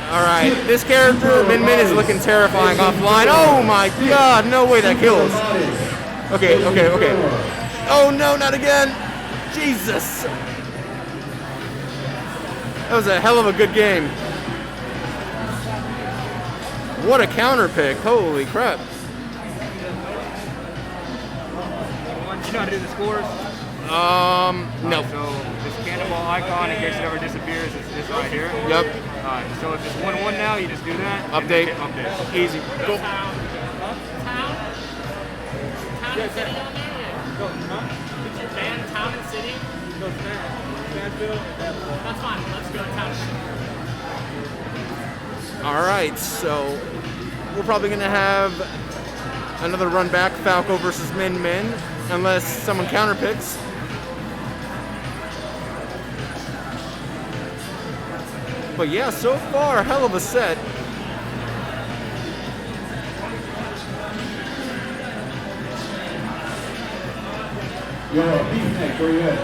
Alright, this character, Min is looking terrifying offline. Oh my god, no way that kills. Okay. Oh no, not again. Jesus. That was a hell of a good game. What a counter pick. Holy crap. You know how to do the scores? No. So this cannonball icon, in case it ever disappears, is this right here. Yep. Alright, so if it's 1-1 now, you just do that. Update. Update. Easy. Go. Town and city on there? Yeah. Did you ban town and city? That's fine. Let's go town and city. All right, so we're probably gonna have another run back, Falco versus Min, unless someone counterpicks. But yeah, so far, hell of a set. Yo, Beefneck, where you at?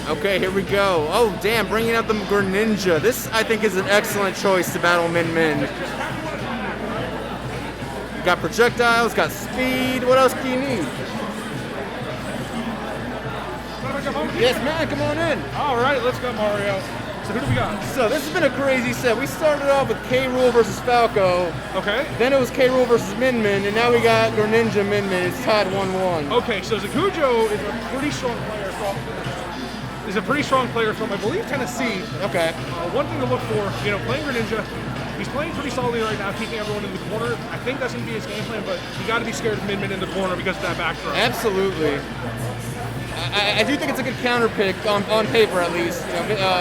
Okay, here we go. Oh, damn, bringing out the Greninja. This, I think, is an excellent choice to battle Min. Got projectiles, got speed. What else do you need? Yes, man, come on in. All right, let's go, Mario. So who do we got? So this has been a crazy set. We started off with K-Rool versus Falco. Okay. Then it was K-Rool versus Min, and now we got Greninja Min. It's tied 1-1. Okay, so Zakujo is a pretty strong player from, I believe, Tennessee. Okay. One thing to look for, playing Greninja, he's playing pretty solidly right now, keeping everyone in the corner. I think that's going to be his game plan, but you got to be scared of Min in the corner because of that back throw. Absolutely. I do think it's a good counter pick on paper, at least.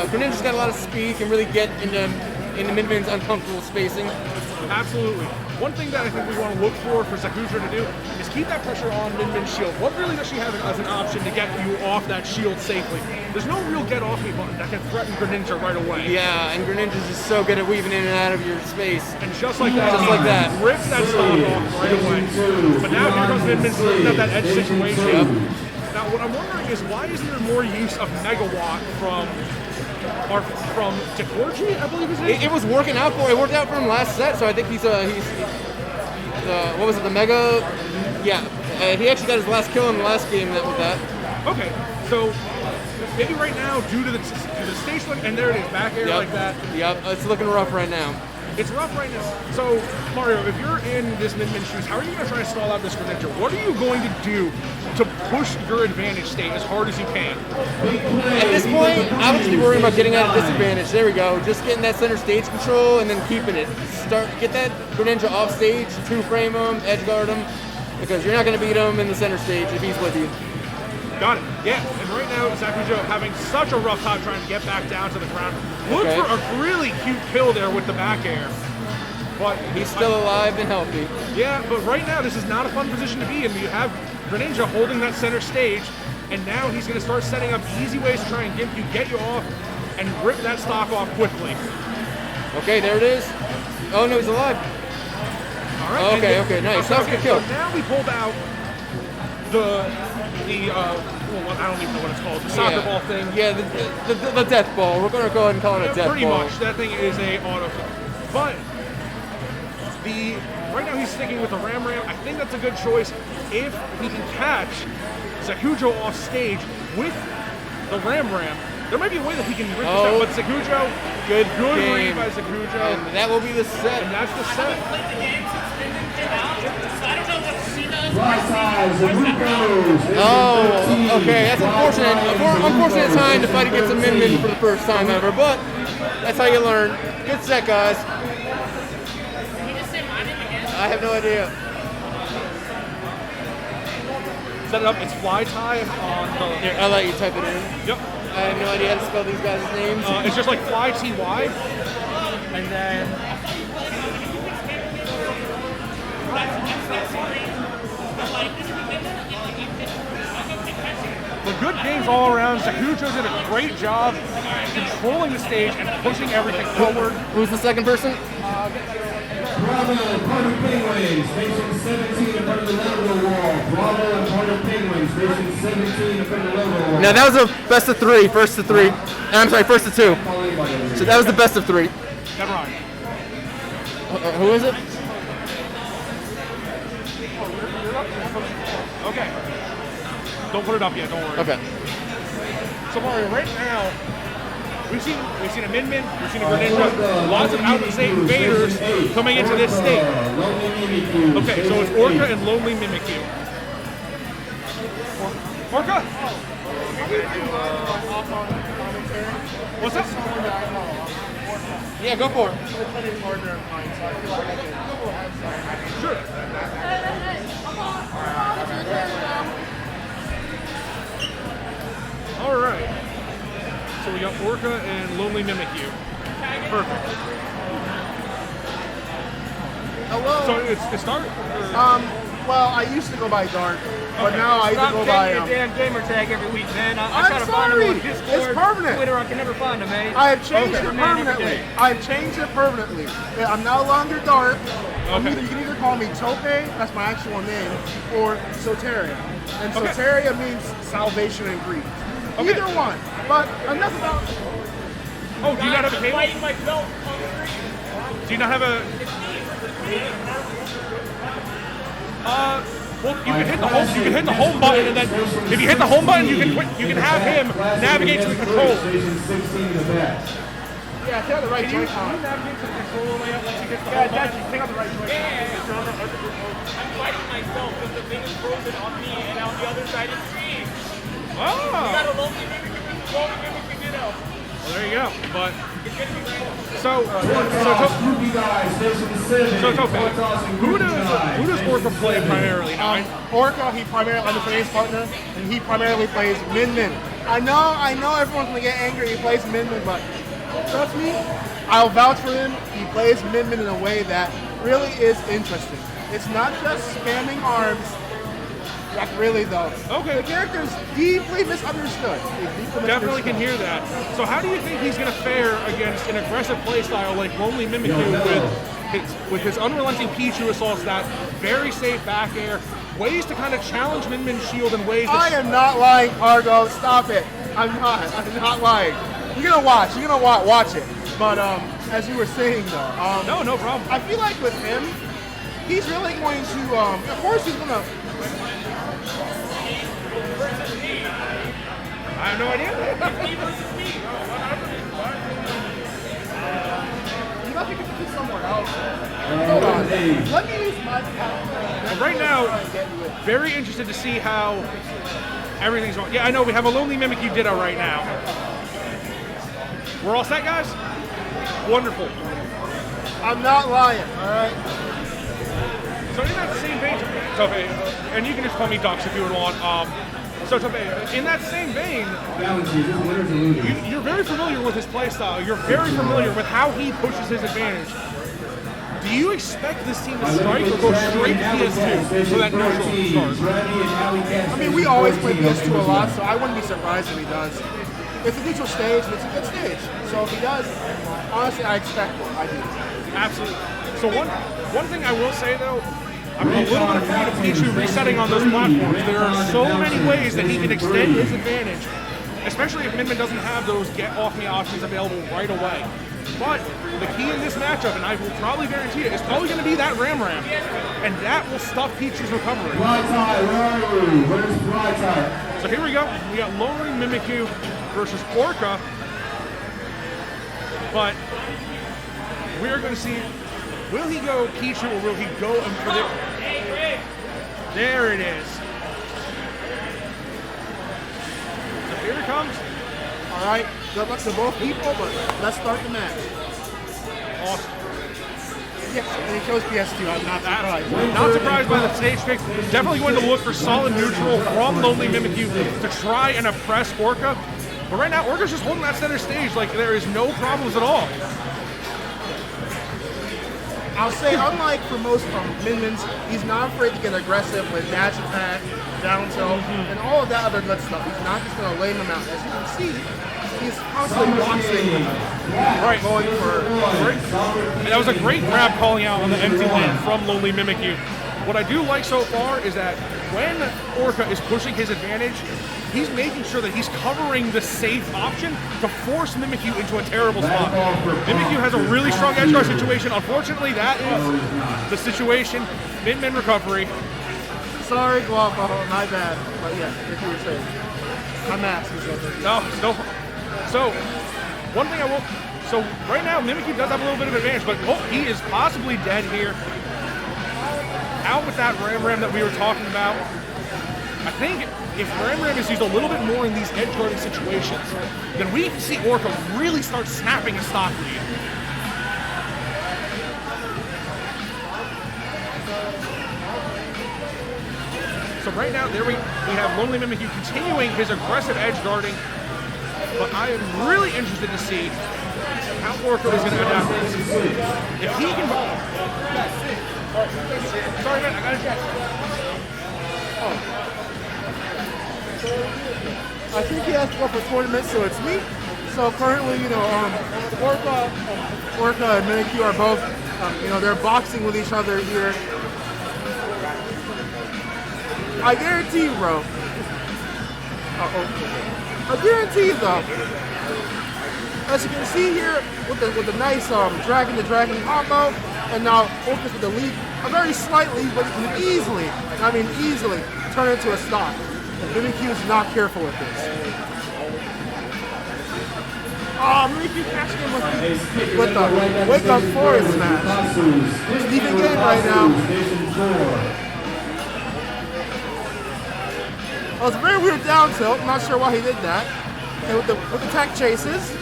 Greninja's got a lot of speed, can really get into Min-Min's uncomfortable spacing. Absolutely. one thing that I think we want to look for Zakuja to do is keep that pressure on Min Min's shield. What really does she have as an option to get you off that shield safely? There's no real get off me button that can threaten Greninja right away. Yeah, and Greninja's just so good at weaving in and out of your space. And just like that, rips that stock off right away. But now here comes Min Min setting up that edge situation. Yep. Now what I'm wondering is why isn't there more use of Megawatt from Takorji, I believe his name? It was working out for. It worked out for him last set, so I think he's what was it? The Mega. Yeah, he actually got his last kill in the last game with that. Okay, so maybe right now due to the stage look, and there it is, back air like that. Yep, it's looking rough right now. It's rough right now. So Mario, if you're in this Min Min shoes, how are you going to try to stall out this Greninja? What are you going to do to push your advantage state as hard as you can? At this point, I would just be worrying about getting at a disadvantage. There we go. Just getting that center stage control and then keeping it. Get that Greninja off stage, two frame him, edge guard him, because you're not going to beat him in the center stage if he's with you. Got it. Yeah, and right now Zakuja having such a rough time trying to get back down to the ground. Look for a really cute kill there with the back air. But he's still alive and healthy. Yeah, but right now this is not a fun position to be in. You have Greninja holding that center stage, and now he's going to start setting up easy ways to try and get you off and rip that stock off quickly. Okay, there it is. Oh no, he's alive. All right. Okay, nice. That was a good kill. So now we pulled out well, I don't even know what it's called, the soccer ball thing. Yeah, the death ball. We're going to go ahead and call it a death ball. Pretty much. That thing is a auto. But right now he's sticking with the Ram. I think that's a good choice if he can catch Zakujo off stage with the Ram. There might be a way that he can rip this out, but Zakujo, good read by Zakujo. And that will be the set. And that's the set. Oh, okay, that's unfortunate. Unfortunate time to fight against a Min Min for the first time ever, but that's how you learn. Good set, guys. I have no idea. Set it up, it's fly tie on the... Here, I'll let you type it in. Yep. I have no idea how to spell these guys' names. It's just like fly TY, and then... The good games all around. Zakujo did a great job controlling the stage and pushing everything forward. Who's the second person? Bravo, Party Penguins, station 17 in front of the logo wall. Bravo and Party Penguins, station 17 in front of the logo wall. Now that was a best of three, first to three. I'm sorry, first to two. So that was the best of three. Never mind. Who is it? Okay. Don't put it up yet, don't worry. Okay. So Mario, right now, we've seen a Min Min, we've seen a Greninja, lots of out-of-state invaders coming into this state. Okay, so it's Orca and Lonely Mimikyu. Orca? What's that? Yeah, go for it. Sure. All right. So we got Orca and Lonely Mimikyu. Perfect. Hello. So it's Dark? Well, I used to go by Dark, but now I either go by. Stop getting your damn gamer tag every week, man. I I'm try to find sorry. him on Discord, It's permanent. Twitter. I can never find him, man. I have changed it Man, every permanently. day. I've changed it permanently. I'm no longer Dark. Okay. You can either call me Tope, that's my actual name, or Soteria. And Okay. Soteria means salvation in Greek. Okay. Either one. But enough about. Oh, do you not have a cable? Do you not have a... Well, you can hit the home. You can hit the home button, and then if you hit the home button, you can have him navigate to the controls. Yeah, take out the right joint. Can you navigate to the control layout once you get the Yeah, home button? take out the right joint. I'm fighting myself because the thing is frozen on me, and on the other side is free. Oh. You got a lonely mimicry ditto. Well, there you go. But so who does Orca play primarily? Orca, he primarily, I'm the finance partner, and he primarily plays Min Min. I know everyone's gonna get angry he plays Min Min, but trust me, I'll vouch for him. He plays Min Min in a way that really is interesting. It's not just spamming arms. Like really though. Okay. The character's deeply misunderstood. Definitely can hear that. So how do you think he's going to fare against an aggressive playstyle like Lonely Mimikyu with his unrelenting Pichu assaults, that very safe back air, ways to kind of challenge Min-Min's shield in ways that... I am not lying, Cargo. Stop it. I'm not lying. You're gonna watch. You're gonna watch it. But as you were saying though, no problem. I feel like with him, he's really going to. Of course, he's gonna. I have no idea. You know, you can put somewhere else. Hold on. Let me use my power. But right now, very interested to see how everything's going. Yeah, I know we have a Lonely Mimikyu Ditto right now. We're all set, guys? Wonderful. I'm not lying, all right? So in that same vein, Tope, and you can just call me Dux if you would want. So Tope, in that same vein, you're very familiar with his playstyle. You're very familiar with how he pushes his advantage. Do you expect this team to strike or go straight to PS2 for that neutral start? I mean, we always play PS2 a lot, so I wouldn't be surprised if he does. It's a neutral stage, and it's a good stage. So if he does, honestly, I expect it. I do. Absolutely. So one thing I will say, though, I'm a little bit afraid of Pichu resetting on those platforms. There are so many ways that he can extend his advantage, especially if Min-Min doesn't have those get-off-me options available right away. But the key in this matchup, and I will probably guarantee it, is probably going to be that Ram, and that will stop Pichu's recovery. So here we go. We got Lonely Mimikyu versus Orca, but we're going to see, will he go Pichu or will he go and predict? There it is. So here it comes. All right, good luck to both people, but let's start the match. Awesome. Yes, and he chose PS2. I'm not surprised. Not surprised by the stage pick. Definitely going to look for solid neutral from Lonely Mimikyu to try and oppress Orca. But right now, Orca's just holding that center stage like there is no problems at all. I'll say, unlike for most Min-Mins, he's not afraid to get aggressive with dash attack, down tilt, and all of that other good stuff. He's not just going to lay them out. As you can see, he's constantly boxing, right, going for. And that was a great grab calling out on the empty land from Lonely Mimikyu. What I do like so far is that when Orca is pushing his advantage, he's making sure that he's covering the safe option to force Mimikyu into a terrible spot. Mimikyu has a really strong edge guard situation. Unfortunately, that is the situation. Min-Min recovery. Sorry, Guapo, my bad. But yeah, if you were saying. My mask is over. No. So, one thing I will... So, right now, Mimikyu does have a little bit of advantage, but he is possibly dead here. Out with that Ram that we were talking about. I think if Ram is used a little bit more in these edge guarding situations, then we can see Orca really start snapping a stock lead. So right now, there we have Lonely Mimikyu continuing his aggressive edge guarding, but I am really interested to see how Orca is going to adapt this. If he can... Sorry, man, I got to check. I think he asked for tournament, so it's me. So currently, Orca and Mimikyu are both, they're boxing with each other here. I guarantee you, bro. I guarantee you, though. As you can see here, with the nice dragon to dragon combo, and now Orca's with the lead, a very slightly, but can easily turn into a stock. Mimikyu is not careful with this. Mimikyu catching him with the wake up forward smash. It's an even game right now. Oh, it's a very weird down tilt. I'm not sure why he did that. And with the tech chases.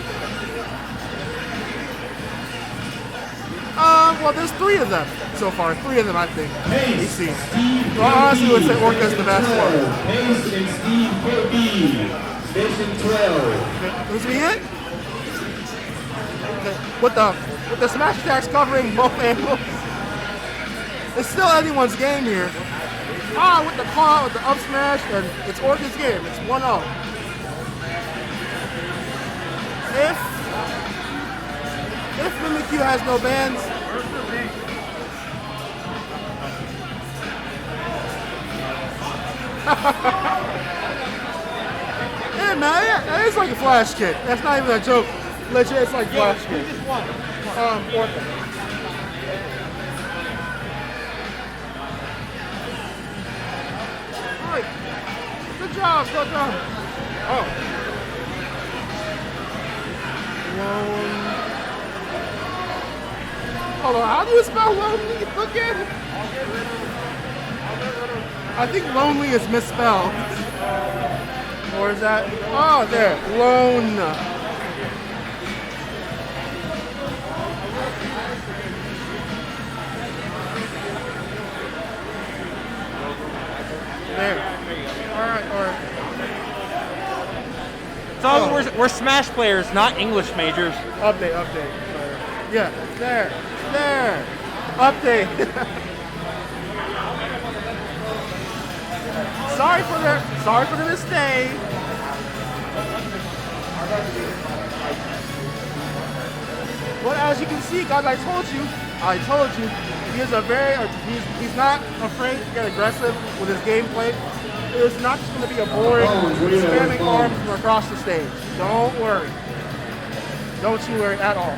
Well, there's 3 of them so far. 3 of them, I think. We've seen. So I honestly would say Orca's the best one. Pace and Steve KB, Station 12. This be it? With the smash attacks covering both angles. it's still anyone's game here. With the call out with the up smash, and it's Orca's game. It's 1-0. If Mimikyu has no bans, yeah, man, yeah, it's like a flash kick. That's not even a joke. Legit, it's like flash kick. Who just won? Orca. Alright. Good job, good job. Oh. Hold on, how do you spell lonely again? I think lonely is misspelled. Or is that? Oh, there. Lone. There. Alright. So we're Smash players, not English majors. Update. Yeah, there. Update. Sorry for the mistake. But as you can see, guys, I told you, he is he's not afraid to get aggressive with his gameplay. It's not just going to be a boring spamming arms from across the stage. Don't worry. Don't you worry at all.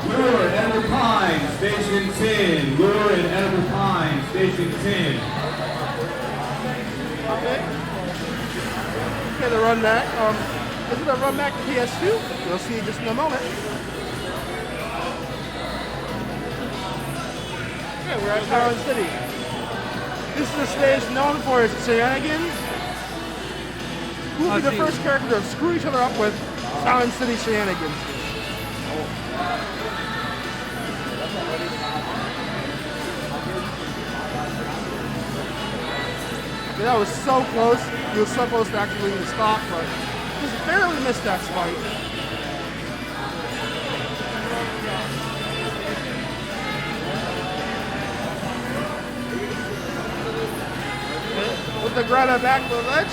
Lure and Edible Pine, Station 10. Lure and Edible Pine, Station 10. Okay, the run back. Is it a run back to PS2? We'll see just in a moment. Okay, we're at Town City. This is a stage known for its shenanigans. Who will be the first character to screw each other up with Town City shenanigans? Okay, that was so close. He was so close to actually leaving the stock, but just barely missed that spike. With the grab back to the ledge,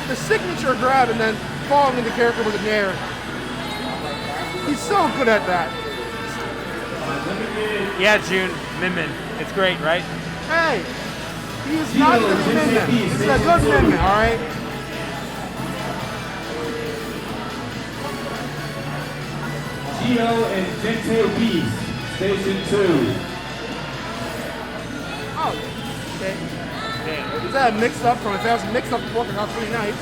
the signature grab and then falling into character with an air. He's so good at that. Yeah, June, Min. It's great, right? Hey, he's not a good Min. He's a good Min, all right? Gio and Gente Beast, Station 2. Oh, okay. Damn. Is that a mix-up from if that was a mix-up from working out pretty nice?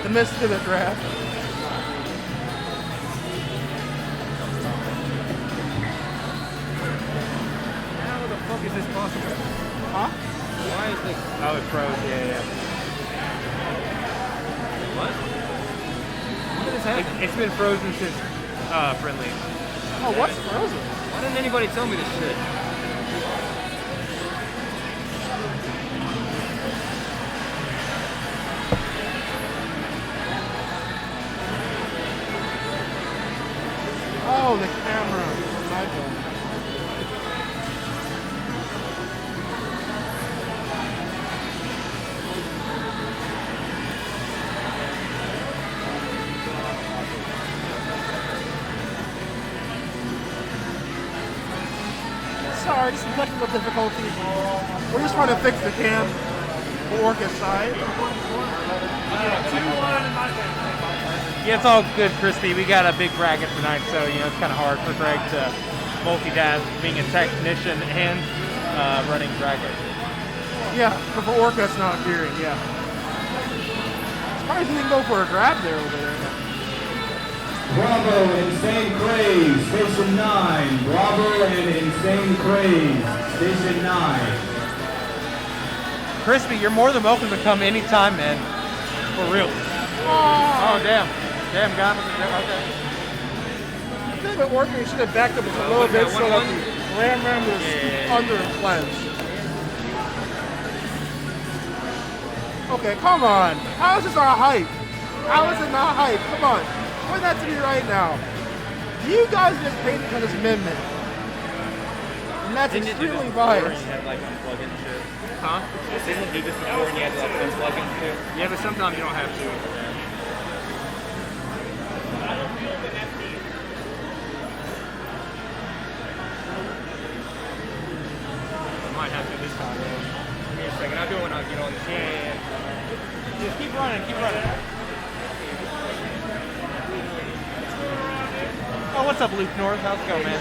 The missed pivot grab. How the fuck is this possible? Huh? Why is this? Oh, it froze. Yeah. What? What is happening? It's been frozen since friendly. Oh, what's frozen? Why didn't anybody tell me this shit? Oh, the camera. My bad. Sorry, some technical difficulties. We're just trying to fix the cam for Orca's side. Yeah, it's all good, Crispy. We got a big bracket tonight, so it's kind of hard for Greg to multitask being a technician and running bracket. Yeah, but for Orca, it's not appearing. Yeah. Surprised he didn't go for a grab there over there. Bravo, Insane Craze, Station 9. Bravo and Insane Craze, Station 9. Crispy, you're more than welcome to come anytime, man. For real. Oh, damn. Damn, guy. Okay. I think with Orca, he should have backed up just a little bit so that the Ram was under cleanse. Okay, come on. How is this not hype? How is it not hype? Come on. Point that to me right now. You guys just paid because it's Min-Min. And that's extremely biased. Huh? Didn't do this before and you had to like unplug it and shit? Yeah, but sometimes you don't have to. I might have to this time, though. Give me a second. I'll do it when I get on this. Yeah. Just keep running, keep running. Oh, what's up, Luke North? How's it going, man?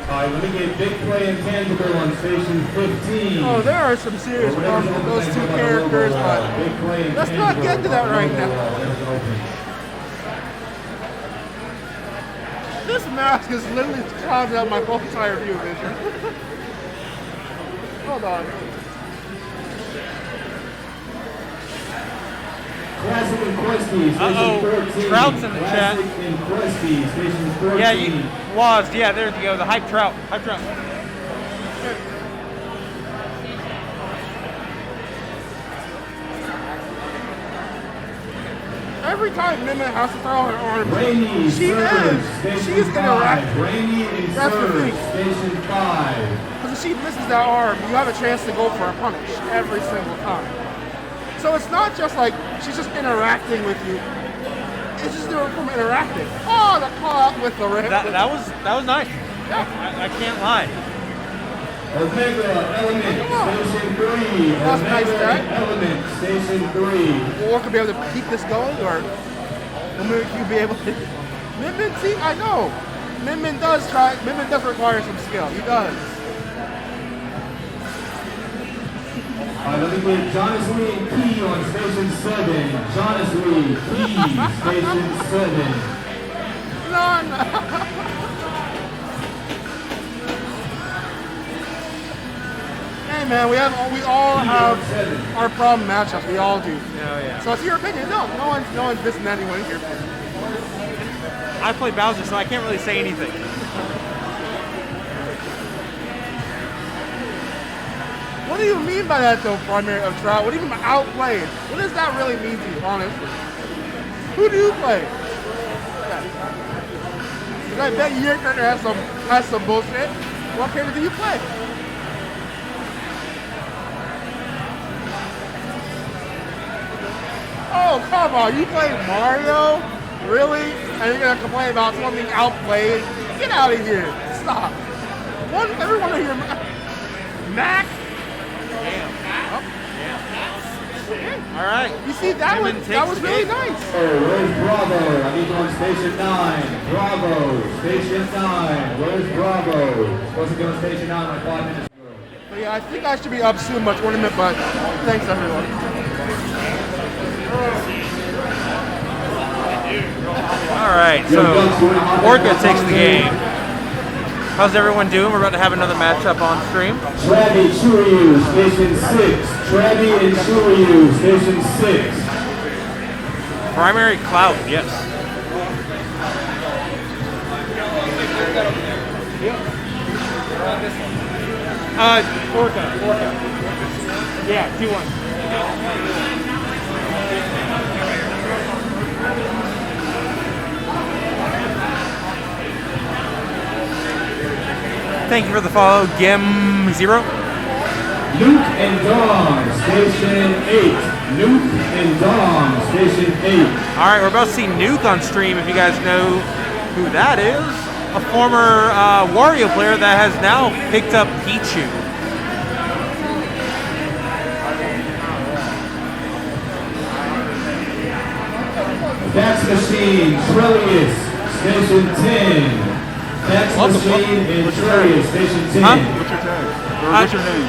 Alright, let me get big play and tangible on station 15. Oh, there are some serious problems with those two characters, but let's not get to that right now. This mask is literally clouding out my whole entire view vision. Hold on. Classic and Questy, station 14. Trout's in the chat. Classic and Questy, station 14. Yeah, yeah, there you go. The hype trout. Hype trout. Every time Min-Min has to throw her arm, Rainy, she's interacting. Rainy and That's the thing. station 5. Because if she misses that arm, you have a chance to go for a punish every single time. So it's not just like she's just interacting with you. It's just from interacting. Oh, the call out with the red. That was nice. Yeah. I can't lie. Omega Element, station 3. That's nice, Omega Dad. Element, station 3. Or could be able to keep this going, or you be able to. Min-Min, see, I know. Min-Min does require some skill. He does. Let me get Jonas Lee and Key on station 7. Jonas Lee, Key, station 7. None. Hey man, we all have our problem matchups. We all do. Yeah. So it's your opinion. No one's dissing anyone here. I play Bowser, so I can't really say anything. What do you mean by that though, primary of Trout? What do you mean by outplayed? What does that really mean to you, honestly? Who do you play? Because I bet your character has some bullshit. What character do you play? Oh, come on, you play Mario? Really? And you're gonna complain about someone being outplayed? Get out of here. Stop. Everyone of your Mac? All right. You see, that was really nice. Where's Bravo? I need you on station 9. Bravo, station 9. Where's Bravo? Supposed to be on station 9 like 5 minutes ago. But yeah, I think I should be up soon my tournament, but thanks everyone. All right, so Orca takes the game. How's everyone doing? We're about to have another matchup on stream. Travi Churyu, station 6. Travi and Churyu, station 6. Primary Cloud, yes. Orca. Yeah, 2-1. Thank you for the follow, Gem0. Nuke and Dom, station 8. Nuke and Dom, station 8. All right, we're about to see Nuke on stream. If you guys know who that is, a former Wario player that has now picked up Pichu. Fax Machine, Trillius, station 10. Fax Machine and Trillius, station 10. Huh? What's your tag? What's your name?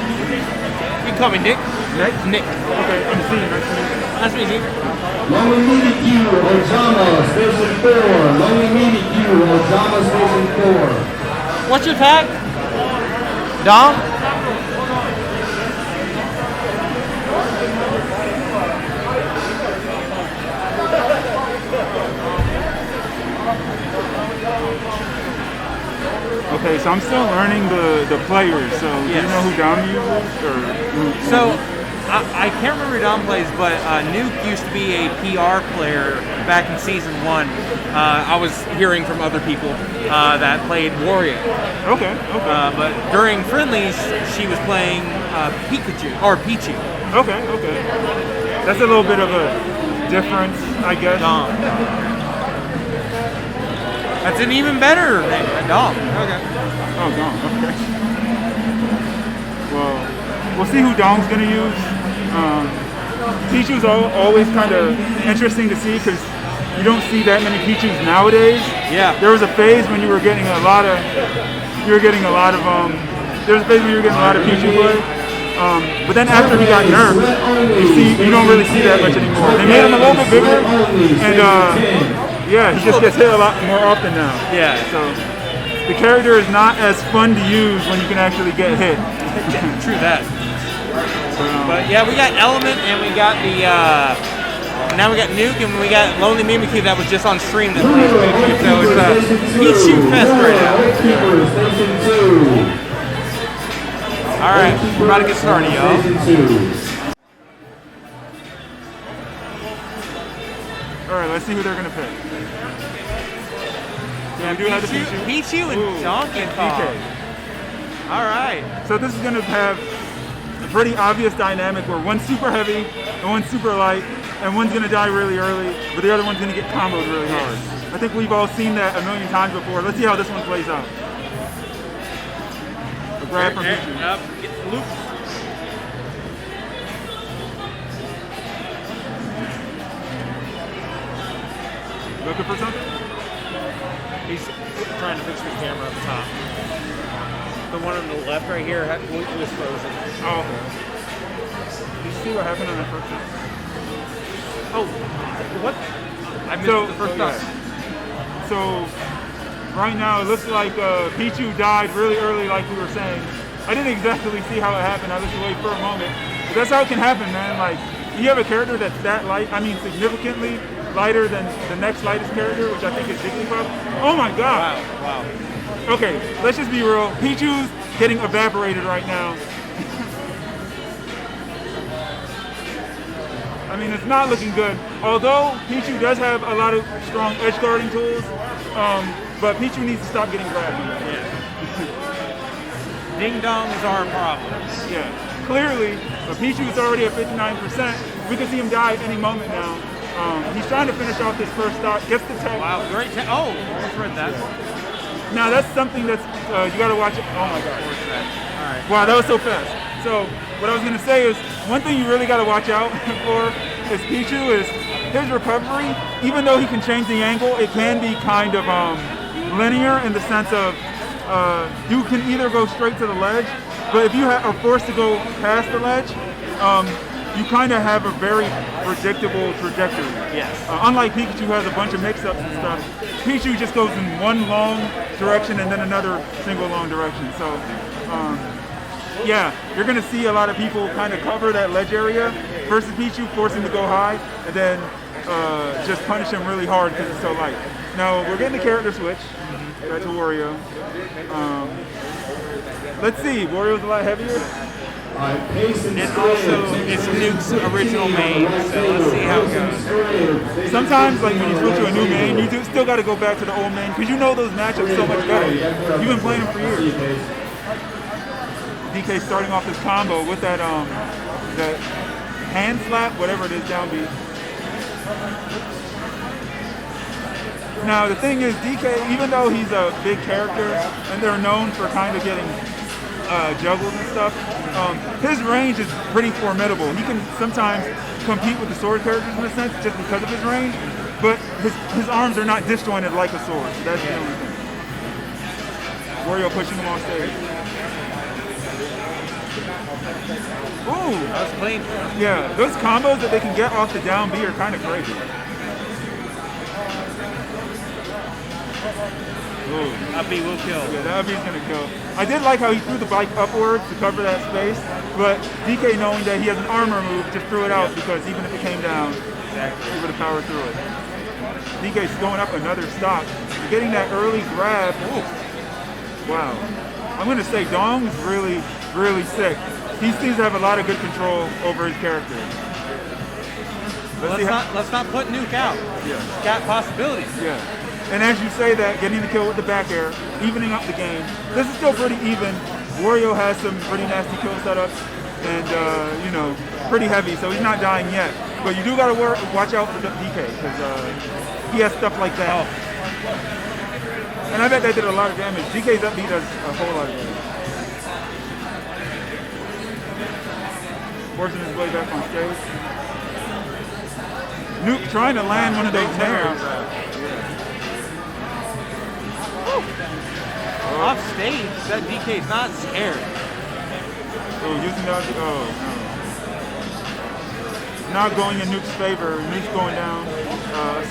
You can call me Nick. Nick? Okay, I'm Z. Nice to meet you. Lonely Mimikyu, Ojama, station 4. Lonely Mimikyu, Ojama, station 4. What's your tag? Dom? Okay, so I'm still learning the players. So do you know who Dom uses or who? So I can't remember who Dom plays, but Nuke used to be a PR player back in season 1. I was hearing from other people that played Wario. Okay. But during friendlies, she was playing Pikachu or Pichu. Okay. That's a little bit of a difference, I guess. Dom. That's an even better name, Dom. Okay. Oh, Dom. Okay. Well, we'll see who Dom's gonna use. Pichu's always kind of interesting to see because you don't see that many Pichus nowadays. Yeah. There was a phase when you were getting a lot of Pichu play. But then after he got nerfed, you don't really see that much anymore. They made him a little bit bigger, and he just gets hit a lot more often now. Yeah. So the character is not as fun to use when you can actually get hit. True that. But yeah, we got Element and we got the now we got Nuke and we got Lonely Mimikyu that was just on stream that plays Pichu. So it's a Pichu fest right now. Alright, we're about to get started, y'all. Alright, let's see who they're gonna pick. Yeah, we do have the Pichu and Donkey Kong. Alright. So this is gonna have a pretty obvious dynamic where one's super heavy and one's super light, and one's gonna die really early, but the other one's gonna get comboed really hard. I think we've all seen that a million times before. Let's see how this one plays out. A grab from Pichu. Up, get the loop. Looking for something? He's trying to fix his camera up top. The one on the left right here was frozen. Oh, okay. Did you see what happened on that first time? Oh, what? I missed the first time. So, right now it looks like Pichu died really early, like we were saying. I didn't exactly see how it happened. I just waited for a moment. But that's how it can happen, man. Like, you have a character that's that light, significantly lighter than the next lightest character, which I think is Jigglypuff. Oh my god! Wow. Okay, let's just be real. Pichu's getting evaporated right now. I mean, it's not looking good. Although Pichu does have a lot of strong edge guarding tools, but Pichu needs to stop getting grabbed. Yeah. Ding dong is our problem. Yeah. Clearly, Pichu is already at 59%. We can see him die any moment now. He's trying to finish off this first stock. Gets the tech. Wow, great tech. Oh, almost read that. Now that's something that's you got to watch it. Oh my god. All right. Wow, that was so fast. So what I was gonna say is one thing you really got to watch out for is Pichu is his recovery. Even though he can change the angle, it can be kind of linear in the sense of you can either go straight to the ledge, but if you are forced to go past the ledge, you kind of have a very predictable trajectory. Yes. Unlike Pikachu, who has a bunch of mix-ups and stuff, Pichu just goes in one long direction and then another single long direction. So, yeah, you're going to see a lot of people kind of cover that ledge area versus Pichu, force him to go high, and then just punish him really hard because it's so light. Now, we're getting the character switch back to Wario. Let's see, Wario's a lot heavier. And also, it's Nuke's original main, so let's see how it goes. Sometimes, like when you switch to a new main, you still got to go back to the old main because you know those matchups so much better. You've been playing them for years. DK starting off this combo with that that hand slap, whatever it is, down B. Now the thing is, DK, even though he's a big character and they're known for kind of getting juggles and stuff, his range is pretty formidable. He can sometimes compete with the sword characters in a sense just because of his range, but his arms are not disjointed like a sword. So that's the only thing. Wario pushing him on stage. Ooh! That was clean. Yeah, those combos that they can get off the down B are kind of crazy. Ooh. Up B will kill. Yeah, that up B's gonna kill. I did like how he threw the bike upwards to cover that space, but DK, knowing that he has an armor move, just threw it out because even if it came down, he would have powered through it. DK's going up another stock. Getting that early grab. Ooh. Wow. I'm going to say Dong's really, really sick. He seems to have a lot of good control over his character. Let's not put Nuke out. Yeah. He's got possibilities. Yeah. And as you say that, getting the kill with the back air, evening up the game. This is still pretty even. Wario has some pretty nasty kill setups and, you know, pretty heavy, so he's not dying yet. But you do got to watch out for DK because he has stuff like that. Oh. And I bet that did a lot of damage. DK's up B does a whole lot of damage. Forcing his way back on stage. Nuke trying to land one of those nairs. Off stage, that DK's not scared. Oh, using that. Oh, no. Not going in Nuke's favor. Nuke's going down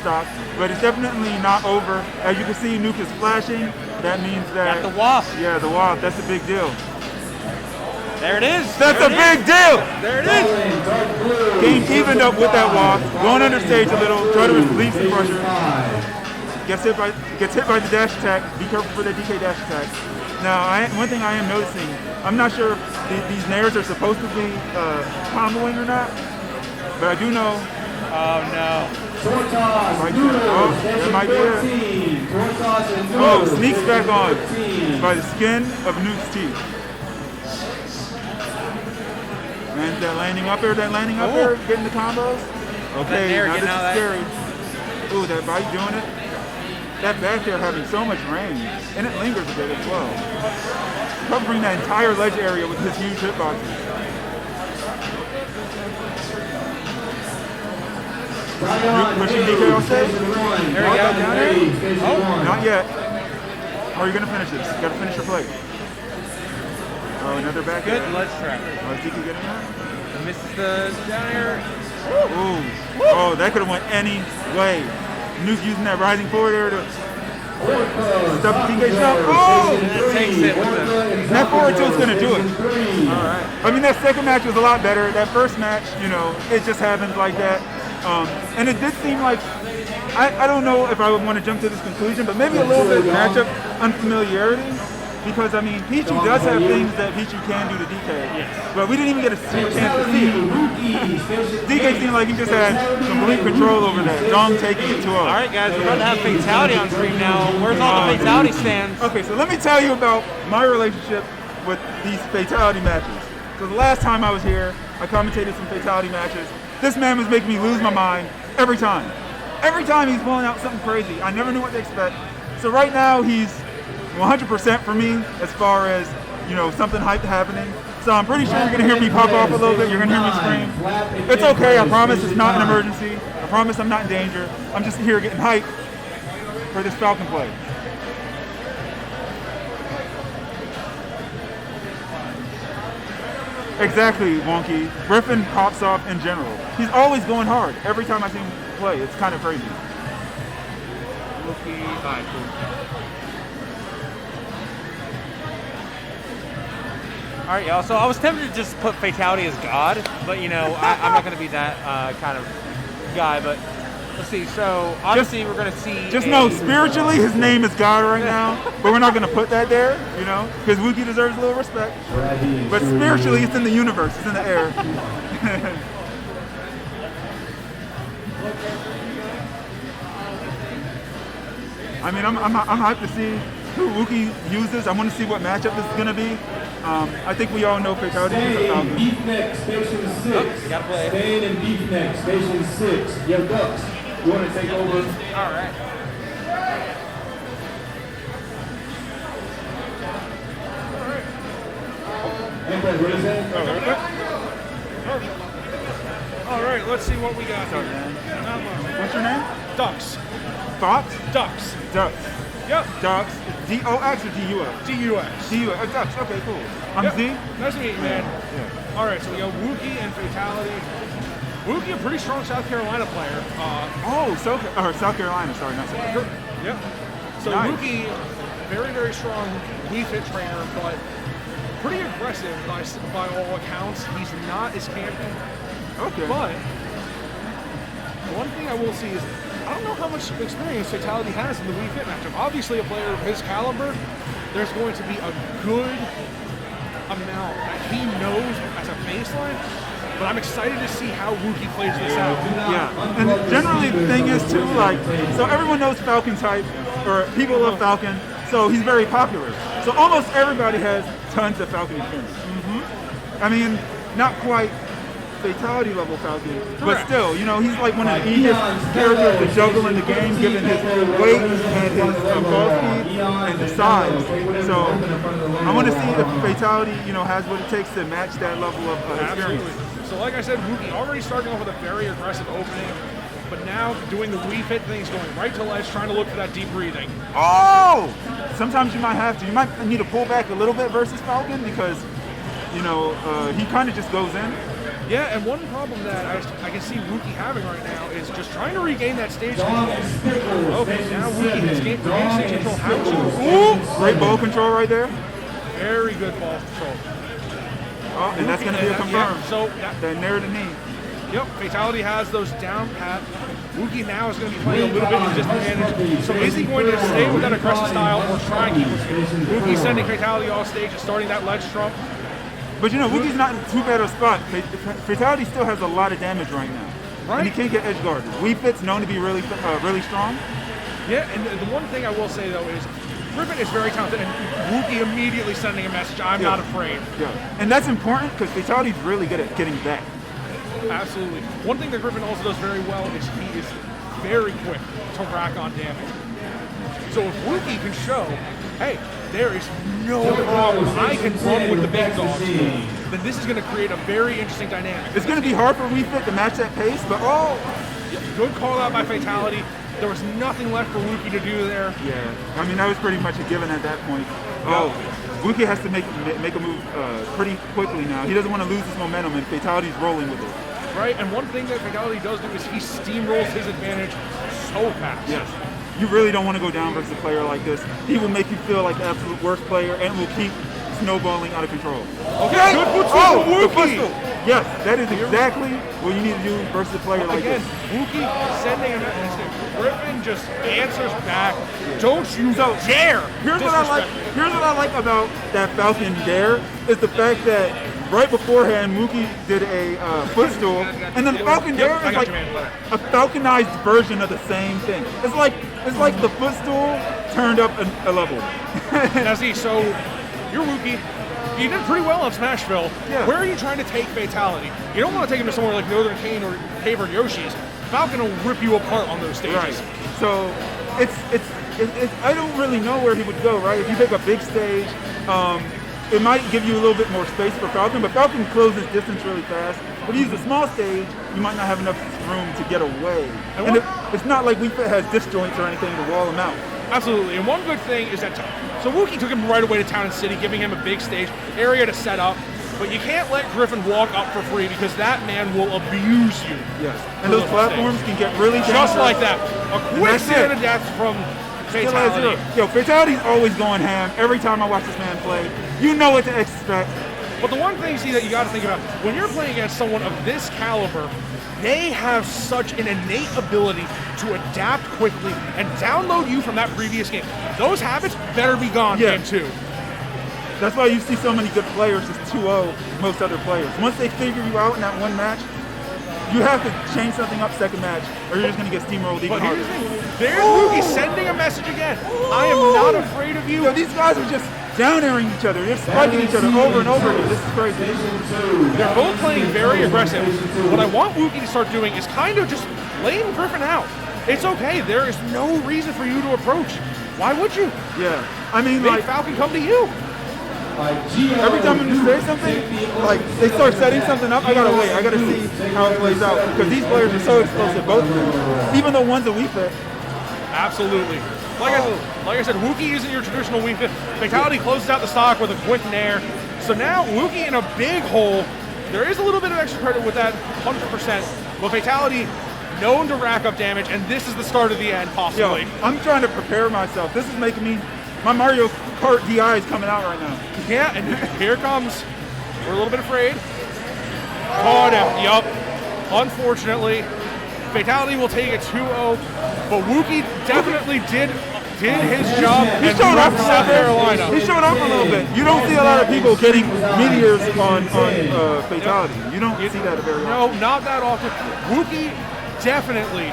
stock. But it's definitely not over. As you can see, Nuke is flashing. That means that. Got the wasp. Yeah, the wasp. That's a big deal. There it is. That's a big deal. There it is. Game evened up with that walk. Going under stage a little. Try to relieve some pressure. Gets hit by the dash attack. Be careful for the DK dash attack. Now, one thing I am noticing, I'm not sure if these nairs are supposed to be comboing or not, but I do know. Oh no. That might be it. Oh, sneaks back on by the skin of Nuke's teeth. And that landing up air, getting the combos. Okay, now this is scary. Ooh, that bite doing it. That back air having so much range, and it lingers a bit as well. Covering that entire ledge area with his huge hitboxes. Pushing DK off stage. There we go. Oh, not yet. How are you going to finish this? You got to finish your plate. Oh, another back air. Good ledge trap. Oh, is DK getting that? Misses the down air. Ooh. Oh, that could have went any way. Nuke using that rising forward air to stop the DK shot. Oh! That takes it with the... That forward two is going to do it. All right. I mean, that second match was a lot better. That first match, you know, it just happens like that. And it did seem like, I don't know if I would want to jump to this conclusion, but maybe a little bit matchup unfamiliarity. Because, I mean, Pichu does have things that Pichu can do to DK, but we didn't even get a chance to see it. DK seemed like he just had complete control over that. Dong taking it to him. All right, guys, we're about to have Fatality on stream now. Where's all the Fatality stands? Okay, so let me tell you about my relationship with these Fatality matches. So the last time I was here, I commentated some Fatality matches. This man was making me lose my mind every time. Every time he's pulling out something crazy. I never knew what to expect. So right now he's 100% for me as far as, you know, something hype happening. So I'm pretty sure you're going to hear me pop off a little bit. You're going to hear me scream. It's okay. I promise it's not an emergency. I promise I'm not in danger. I'm just here getting hype for this Falcon play. Exactly, Wonky. Griffin pops off in general. He's always going hard. Every time I see him play, it's kind of crazy. Rookie. All right, cool. All right, y'all. So I was tempted to just put Fatality as God, but you know, I'm not going to be that kind of guy. But let's see. So obviously, we're going to see. Just know, spiritually, his name is God right now, but we're not going to put that there, you know, because Wookie deserves a little respect. But spiritually, it's in the universe. It's in the air. I mean, I'm hyped to see who Wookie uses. I want to see what matchup this is going to be. I think we all know Fatality is a Falcon. Beef neck, station 6. Staying in beef neck, station 6. Yo, Ducks, you want to take over? All right. All right, let's see what we got here. What's your name? Ducks. Fox? Ducks. Ducks. Yep. Ducks. D-O-X or D-U-X? D-U-X. D-U-X. Ducks. Okay, cool. I'm Z. Nice to meet you, man. Yeah. All right, so we got Wookie and Fatality. Wookie, a pretty strong South Carolina player. South Carolina. Sorry, not South Carolina. Yep. So Nice. Wookie, very, very strong Wii Fit trainer, but pretty aggressive by all accounts. He's not as campy. Okay. But one thing I will see is I don't know how much experience Fatality has in the Wii Fit matchup. Obviously, a player of his caliber, there's going to be a good amount that he knows as a baseline, but I'm excited to see how Wookie plays this out. Yeah, and generally the thing is too, like, so everyone knows Falcon type, or people love Falcon, so he's very popular. So almost everybody has tons of Falcon experience. I mean, not quite fatality level Falcon, but still, you know, he's like one of the easiest characters to juggle in the game, given his weight and his ball speed and the size. So I want to see if fatality, you know, has what it takes to match that level of experience. Absolutely. So like I said, Wookie already starting off with a very aggressive opening, but now doing the Wii Fit things, going right to ledge, trying to look for that deep breathing. Oh! Sometimes you might have to. You might need to pull back a little bit versus Falcon because, you know, he kind of just goes in. Yeah, and one problem that I can see Wookie having right now is just trying to regain that stage control. Okay, now Wookie has gained stage control. How to? Great ball control right there. Very good ball control. Oh, and that's going to be a confirm. Yeah, so that near the knee. Yep, fatality has those down pat. Wookie now is going to be playing a little bit of disadvantage. So is he going to stay with that aggressive style or try and keep it? Wookie sending fatality off stage and starting that ledge trump. But you know, Wookie's not in too bad a spot. Fatality still has a lot of damage right now. Right. And he can't get edge guarded. Wii Fit's known to be really strong. Yeah, and the one thing I will say though is Griffin is very talented, and Wookie immediately sending a message, I'm not afraid. Yeah, and that's important because Fatality's really good at getting back. Absolutely. One thing that Griffin also does very well is he is very quick to rack on damage. So if Wookie can show, hey, there is no problem, I can run with the big dogs, then this is going to create a very interesting dynamic. It's going to be hard for Wii Fit to match that pace, but good call out by Fatality. There was nothing left for Wookie to do there. Yeah, I mean, that was pretty much a given at that point. Wookie has to make a move pretty quickly now. He doesn't want to lose his momentum, and Fatality's rolling with it. Right, and one thing that Fatality does do is he steamrolls his advantage so fast. Yes. You really don't want to go down versus a player like this. He will make you feel like the absolute worst player and will keep snowballing out of control. Okay, good footstool from Wookie. Yes, that is exactly what you need to do versus a player like this. Wookie sending a message. Griffin just answers back. Don't you dare! Here's what I like about that Falcon dare is the fact that right beforehand Wookie did a footstool, and then Falcon dare is like a falconized version of the same thing. It's like the footstool turned up a level. Now see, so you're Wookie. You did pretty well on Smashville. Yeah. Where are you trying to take Fatality? You don't want to take him to somewhere like Northern Kane or Favored Yoshi's. Falcon will rip you apart on those stages. Right. So it's I don't really know where he would go, right? If you pick a big stage, it might give you a little bit more space for Falcon, but Falcon closes distance really fast. If you use a small stage, you might not have enough room to get away. And it's not like Wii Fit has disjoints or anything to wall him out. Absolutely, and one good thing is that, so Wookie took him right away to Town and City, giving him a big stage, area to set up, but you can't let Griffin walk up for free because that man will abuse you. Yes, and those platforms can get really dangerous. Just like that. A quick zero to death from Fatality. Yo, Fatality's always going ham. Every time I watch this man play, you know what to expect. But the one thing, see, that you got to think about, when you're playing against someone of this caliber, they have such an innate ability to adapt quickly and download you from that previous game. Those habits better be gone game two. That's why you see so many good players just 2-0 most other players. Once they figure you out in that one match, you have to change something up second match, or you're just going to get steamrolled even harder. There's Wookie sending a message again. I am not afraid of you. Yo, these guys are just down-airing each other. They're spiking each other over and over again. This is crazy. They're both playing very aggressive. What I want Wookie to start doing is kind of just laying Griffin out. It's okay. There is no reason for you to approach. Why would you? Yeah. I mean, make Falcon come to you. Every time I'm going to say something, like they start setting something up, I gotta wait. I gotta see how it plays out because these players are so explosive, both of them. Even the ones that Wii Fit. Absolutely. Like I said, Wookie isn't your traditional Wii Fit. Fatality closes out the stock with a quick nair. So now Wookie in a big hole. There is a little bit of extra credit with that 100%. But Fatality known to rack up damage, and this is the start of the end, possibly. Yo, I'm trying to prepare myself. This is making me. My Mario Kart DI is coming out right now. Yeah, and here comes. We're a little bit afraid. Caught him. Yup. Unfortunately, Fatality will take a 2-0, but Wookie definitely did did his job. He's showing off a little South bit. Carolina. He's showing off a little bit. You don't see a lot of people getting meteors on fatality. You don't see that very often. No, not that often. Wookie definitely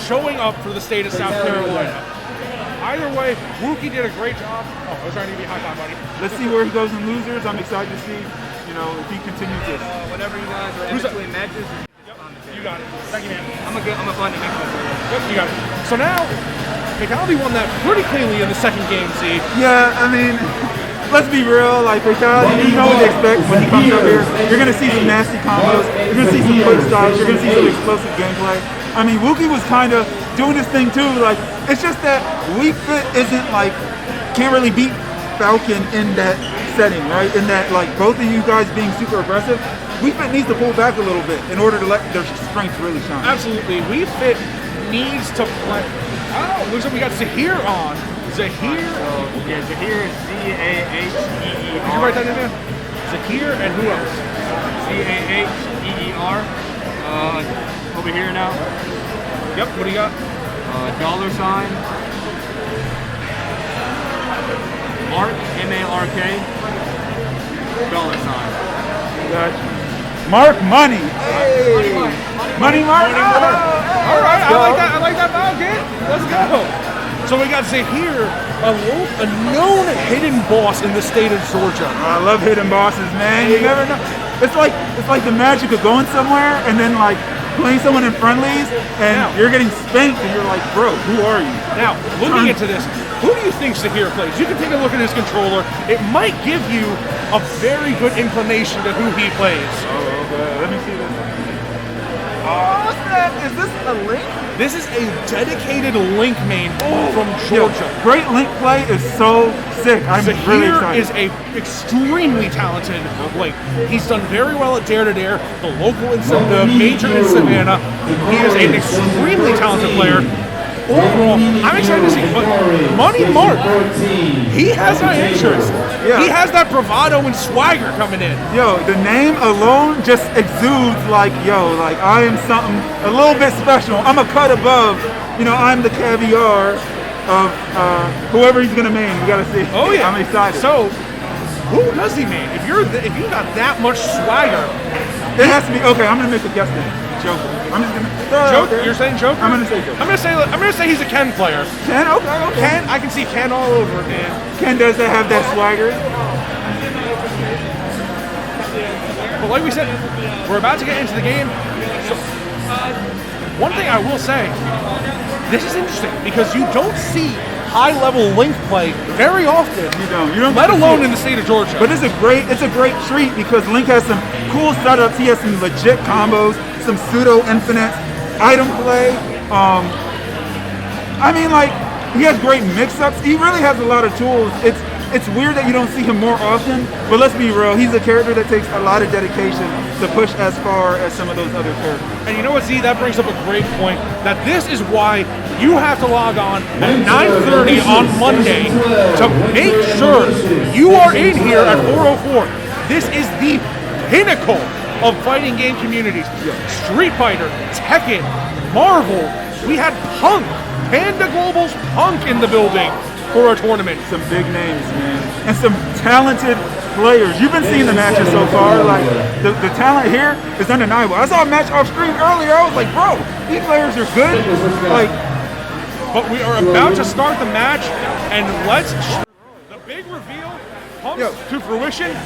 showing up for the state of South Carolina. Either way, Wookie did a great job. Oh, I was trying to give you a high five, buddy. Let's see where he goes in losers. I'm excited to see, if he continues this. Whatever you guys are in between matches. You got it. Thank you, man. I'm gonna find the next one. Yep, you got it. So now, Fatality won that pretty cleanly in the second game, Z. Yeah, I mean, let's be real. Like Fatality, you know what to expect when he comes up here. You're gonna see some nasty combos. You're gonna see some quick stops. You're gonna see some explosive gameplay. I mean, Wookie was kind of doing this thing too. Like, it's just that Weak Fit isn't like, can't really beat Falcon in that setting, right? In that, like, both of you guys being super aggressive, Weak Fit needs to pull back a little bit in order to let their strengths really shine. Absolutely. Weak Fit needs to play. Oh, looks like we got Zahir on. Zahir. Yeah, Zahir is Z-A-H-E-E-R. Did you write that in there? Zahir and who else? Z-A-H-E-E-R. Over here now. Yep, what do you got? $sign. Mark, M-A-R-K. $sign. Gotcha. Mark Money. Hey. Money Mark. All right, I like that vibe, kid. Let's go. So we got Zahir, a known hidden boss in the state of Georgia. I love hidden bosses, man. You never know. It's like the magic of going somewhere and then like playing someone in friendlies and you're getting spanked and you're like, bro, who are you? Now, looking into this, who do you think Zahir plays? You can take a look at his controller. It might give you a very good inclination to who he plays. Oh, okay. Let me see this. Oh, snap. Is this a Link? This is a dedicated Link main from Georgia. Yo, great Link play is so sick. I'm really excited. Is a extremely talented Link. He's done very well at Dare to Dare, the local in the major in Savannah. He is an extremely talented player. Overall, I'm excited to see. But Money Mark, he has that interest. Yeah. He has that bravado and swagger coming in. Yo, the name alone just exudes like, like I am something a little bit special. I'm a cut above. I'm the caviar of whoever he's gonna main. We gotta see. Oh yeah, I'm excited. So, who does he main? If you got that much swagger, it has to be. Okay, I'm gonna make a guess then. Joker. I'm just gonna. Joker? You're saying Joker? I'm gonna say Joker. I'm gonna say he's a Ken player. Ken? Okay. Ken, I can see Ken all over it, man. Ken does have that swagger. But like we said, we're about to get into the game. So, one thing I will say, this is interesting because you don't see high-level Link play very often. You don't. Let alone in the state of Georgia. But it's a great treat because Link has some cool setups. He has some legit combos, some pseudo infinite item play. I mean, like, he has great mix-ups. He really has a lot of tools. It's weird that you don't see him more often, but let's be real. He's a character that takes a lot of dedication to push as far as some of those other characters. And you know what, Z? That brings up a great point. That this is why you have to log on at 9:30 on Monday to make sure you are in here at 4:04. This is the pinnacle of fighting game communities. Street Fighter, Tekken, Marvel. We had Punk, Panda Global's Punk in the building for our tournament. Some big names, man. And some talented players. You've been seeing the matches so far. Like, the talent here is undeniable. I saw a match off screen earlier. I was like, bro, these players are good. Like, but we are about to start the match, and the big reveal comes to fruition.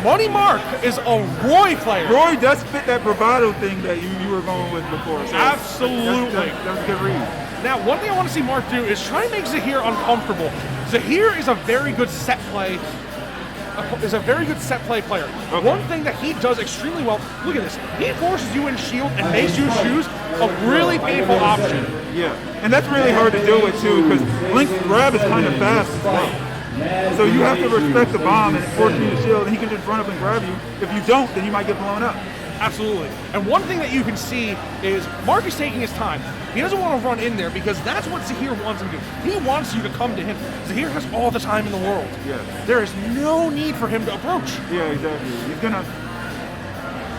Money Mark is a Roy player. Roy does fit that bravado thing that you were going with before. So absolutely. That's a good read. Now, one thing I want to see Mark do is try and make Zahir uncomfortable. Zahir is a very good set play. Player. Okay. One thing that he does extremely well, look at this. He forces you in shield and makes you choose a really painful option. Yeah, and that's really hard to deal with too, because Link's grab is kind of fast. So you have to respect the bomb and force you to shield, and he can just run up and grab you. If you don't, then you might get blown up. Absolutely. And one thing that you can see is Mark is taking his time. He doesn't want to run in there because that's what Zahir wants him to do. He wants you to come to him. Zahir has all the time in the world. Yeah. There is no need for him to approach. Yeah, exactly. He's gonna...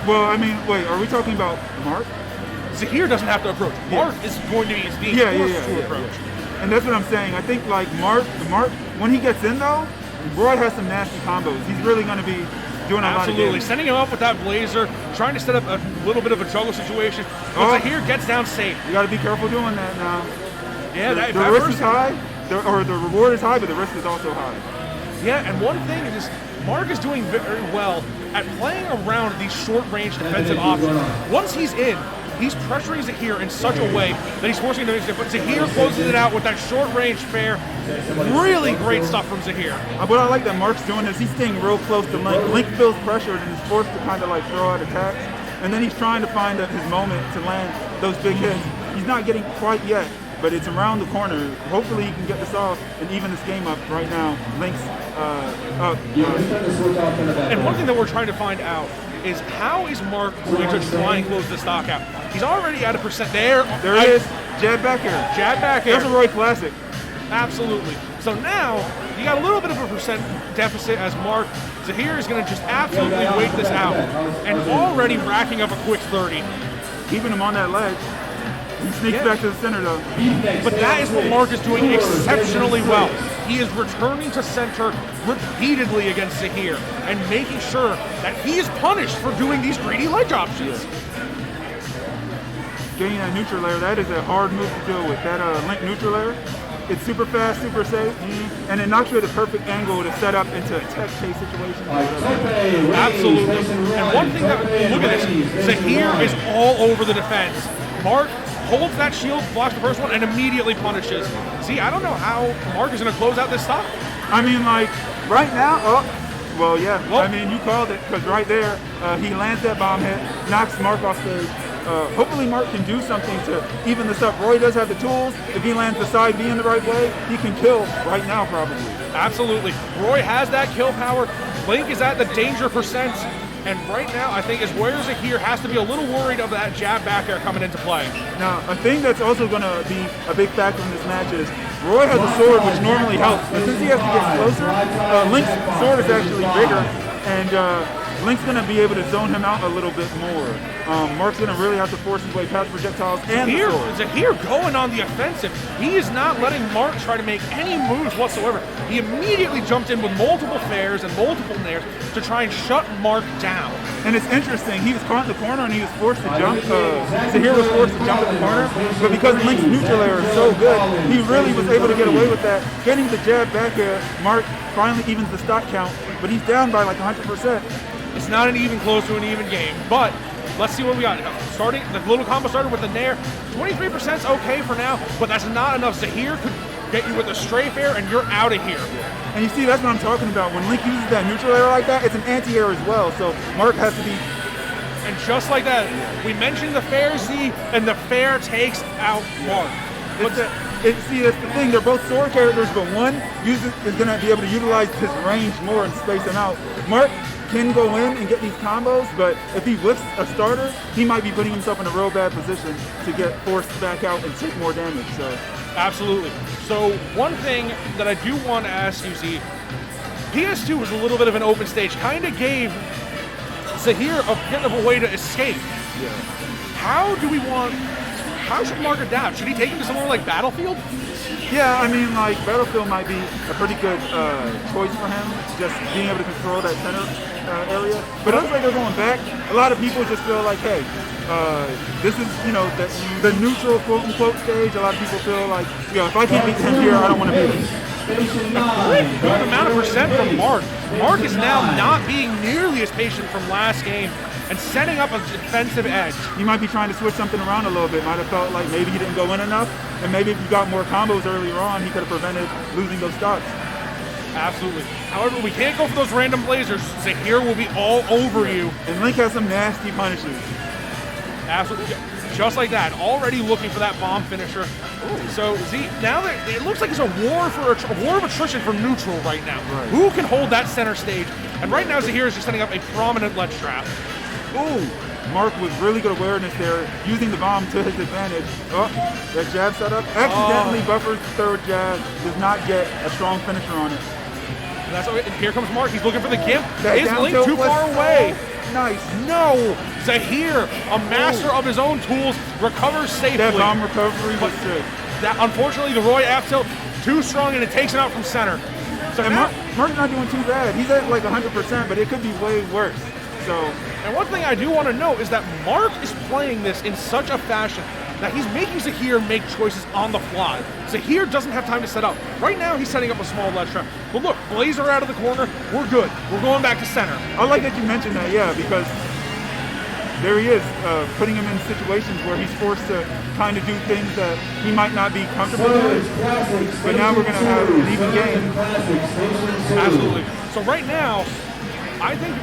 Well, I mean, wait, are we talking about Mark? Zahir doesn't have to approach. Mark is going to be being forced to approach. And that's what I'm saying. I think like Mark, when he gets in though, Roy has some nasty combos. He's really going to be doing a lot of Absolutely. damage. Setting him up with that blazer, trying to set up a little bit of a juggle situation. But Zahir gets down safe. You got to be careful doing that now. Yeah, the risk is high, or the reward is high, but the risk is also high. Yeah, and one thing is, Mark is doing very well at playing around these short-range defensive options. Once he's in, he's pressuring Zahir in such a way that he's forcing him to. But Zahir closes it out with that short-range fair. Really great stuff from Zahir. What I like that Mark's doing is he's staying real close to Link. Link feels pressured and is forced to kind of like throw out attacks. And then he's trying to find his moment to land those big hits. He's not getting quite yet, but it's around the corner. Hopefully he can get this off and even this game up right now. Link's up. And one thing that we're trying to find out is how is Mark going to try and close the stock out? He's already at a percent there. There it is. Jab back air. Jab back air. That's a Roy classic. Absolutely. So now you got a little bit of a percent deficit as Mark Zahir is going to just absolutely wait this out and already racking up a quick 30. Keeping him on that ledge. He sneaks back to the center though. But that is what Mark is doing exceptionally well. He is returning to center repeatedly against Zahir and making sure that he is punished for doing these greedy ledge options. Getting that neutral layer, that is a hard move to deal with. That Link neutral layer, it's super fast, super safe, and it knocks you at a perfect angle to set up into a tech chase situation. Absolutely. And one thing that, look at this, Zahir is all over the defense. Mark holds that shield, blocks the first one, and immediately punishes. See, I don't know how Mark is going to close out this stock. I mean, like, right now, well, yeah. I mean, you called it, because right there, he lands that bomb hit, knocks Mark off stage. Hopefully Mark can do something to even this up. Roy does have the tools. If he lands the side B in the right way, he can kill right now, probably. Absolutely. Roy has that kill power. Link is at the danger percent. And right now, I think is where Zahir has to be a little worried of that jab back air coming into play. Now, a thing that's also going to be a big factor in this match is Roy has a sword, which normally helps. But since he has to get closer, Link's sword is actually bigger. And Link's going to be able to zone him out a little bit more. Mark's going to really have to force his way past projectiles and the sword. Zahir going on the offensive. He is not letting Mark try to make any moves whatsoever. He immediately jumped in with multiple fairs and multiple nairs to try and shut Mark down. And it's interesting, he was caught in the corner and he was forced to jump. Zahir was forced to jump in the corner, but because Link's neutral layer is so good, he really was able to get away with that. Getting the jab back air, Mark finally evens the stock count, but he's down by like 100%. It's not an even close to an even game, but let's see what we got. Starting, the little combo started with the nair. 23% is okay for now, but that's not enough. Zahir could get you with a stray fair and you're out of here. And you see, that's what I'm talking about. When Link uses that neutral air like that, it's an anti-air as well, so Mark has to be... And just like that, we mentioned the fair Z, and the fair takes out Mark. See, that's the thing. They're both sword characters, but one is going to be able to utilize his range more and space them out. Mark can go in and get these combos, but if he whips a starter, he might be putting himself in a real bad position to get forced back out and take more damage. So, absolutely. So one thing that I do want to ask you, Z, PS2 was a little bit of an open stage, kind of gave Zahir a bit of a way to escape. Yeah. How should Mark adapt? Should he take him to somewhere like Battlefield? Yeah, I mean, like, Battlefield might be a pretty good choice for him, just being able to control that center area. But it looks like they're going back. A lot of people just feel like, hey, this is, the neutral quote-unquote stage. A lot of people feel like, if I can't beat him here, I don't want to beat him. Good amount of percent from Mark. Mark is now not being nearly as patient from last game and setting up a defensive edge. He might be trying to switch something around a little bit. Might have felt like maybe he didn't go in enough, and maybe if you got more combos earlier on, he could have prevented losing those stocks. Absolutely. However, we can't go for those random blazers. Zahir will be all over you. And Link has some nasty punishes. Absolutely. Just like that. Already looking for that bomb finisher. So, Z, now that it looks like it's a war of attrition from neutral right now. Right. Who can hold that center stage? And right now, Zahir is just setting up a prominent ledge trap. Ooh, Mark with really good awareness there, using the bomb to his advantage. Oh, that jab setup accidentally buffers the third jab, does not get a strong finisher on it. That's okay. Here comes Mark. He's looking for the gimp. That Is Link too far away? Nice. No. Zahir, a master of his own tools, recovers safely. That bomb recovery was sick. That, unfortunately, the Roy F tilt too strong, and it takes it out from center. So And now, Mark's not doing too bad. He's at like 100%, but it could be way worse. So, and one thing I do want to note is that Mark is playing this in such a fashion that he's making Zahir make choices on the fly. Zahir doesn't have time to set up. Right now, he's setting up a small ledge trap. But look, Blazer out of the corner. We're good. We're going back to center. I like that you mentioned that, yeah, because there he is, putting him in situations where he's forced to kind of do things that he might not be comfortable doing. But now we're going to have an even game. Absolutely. So right now, I think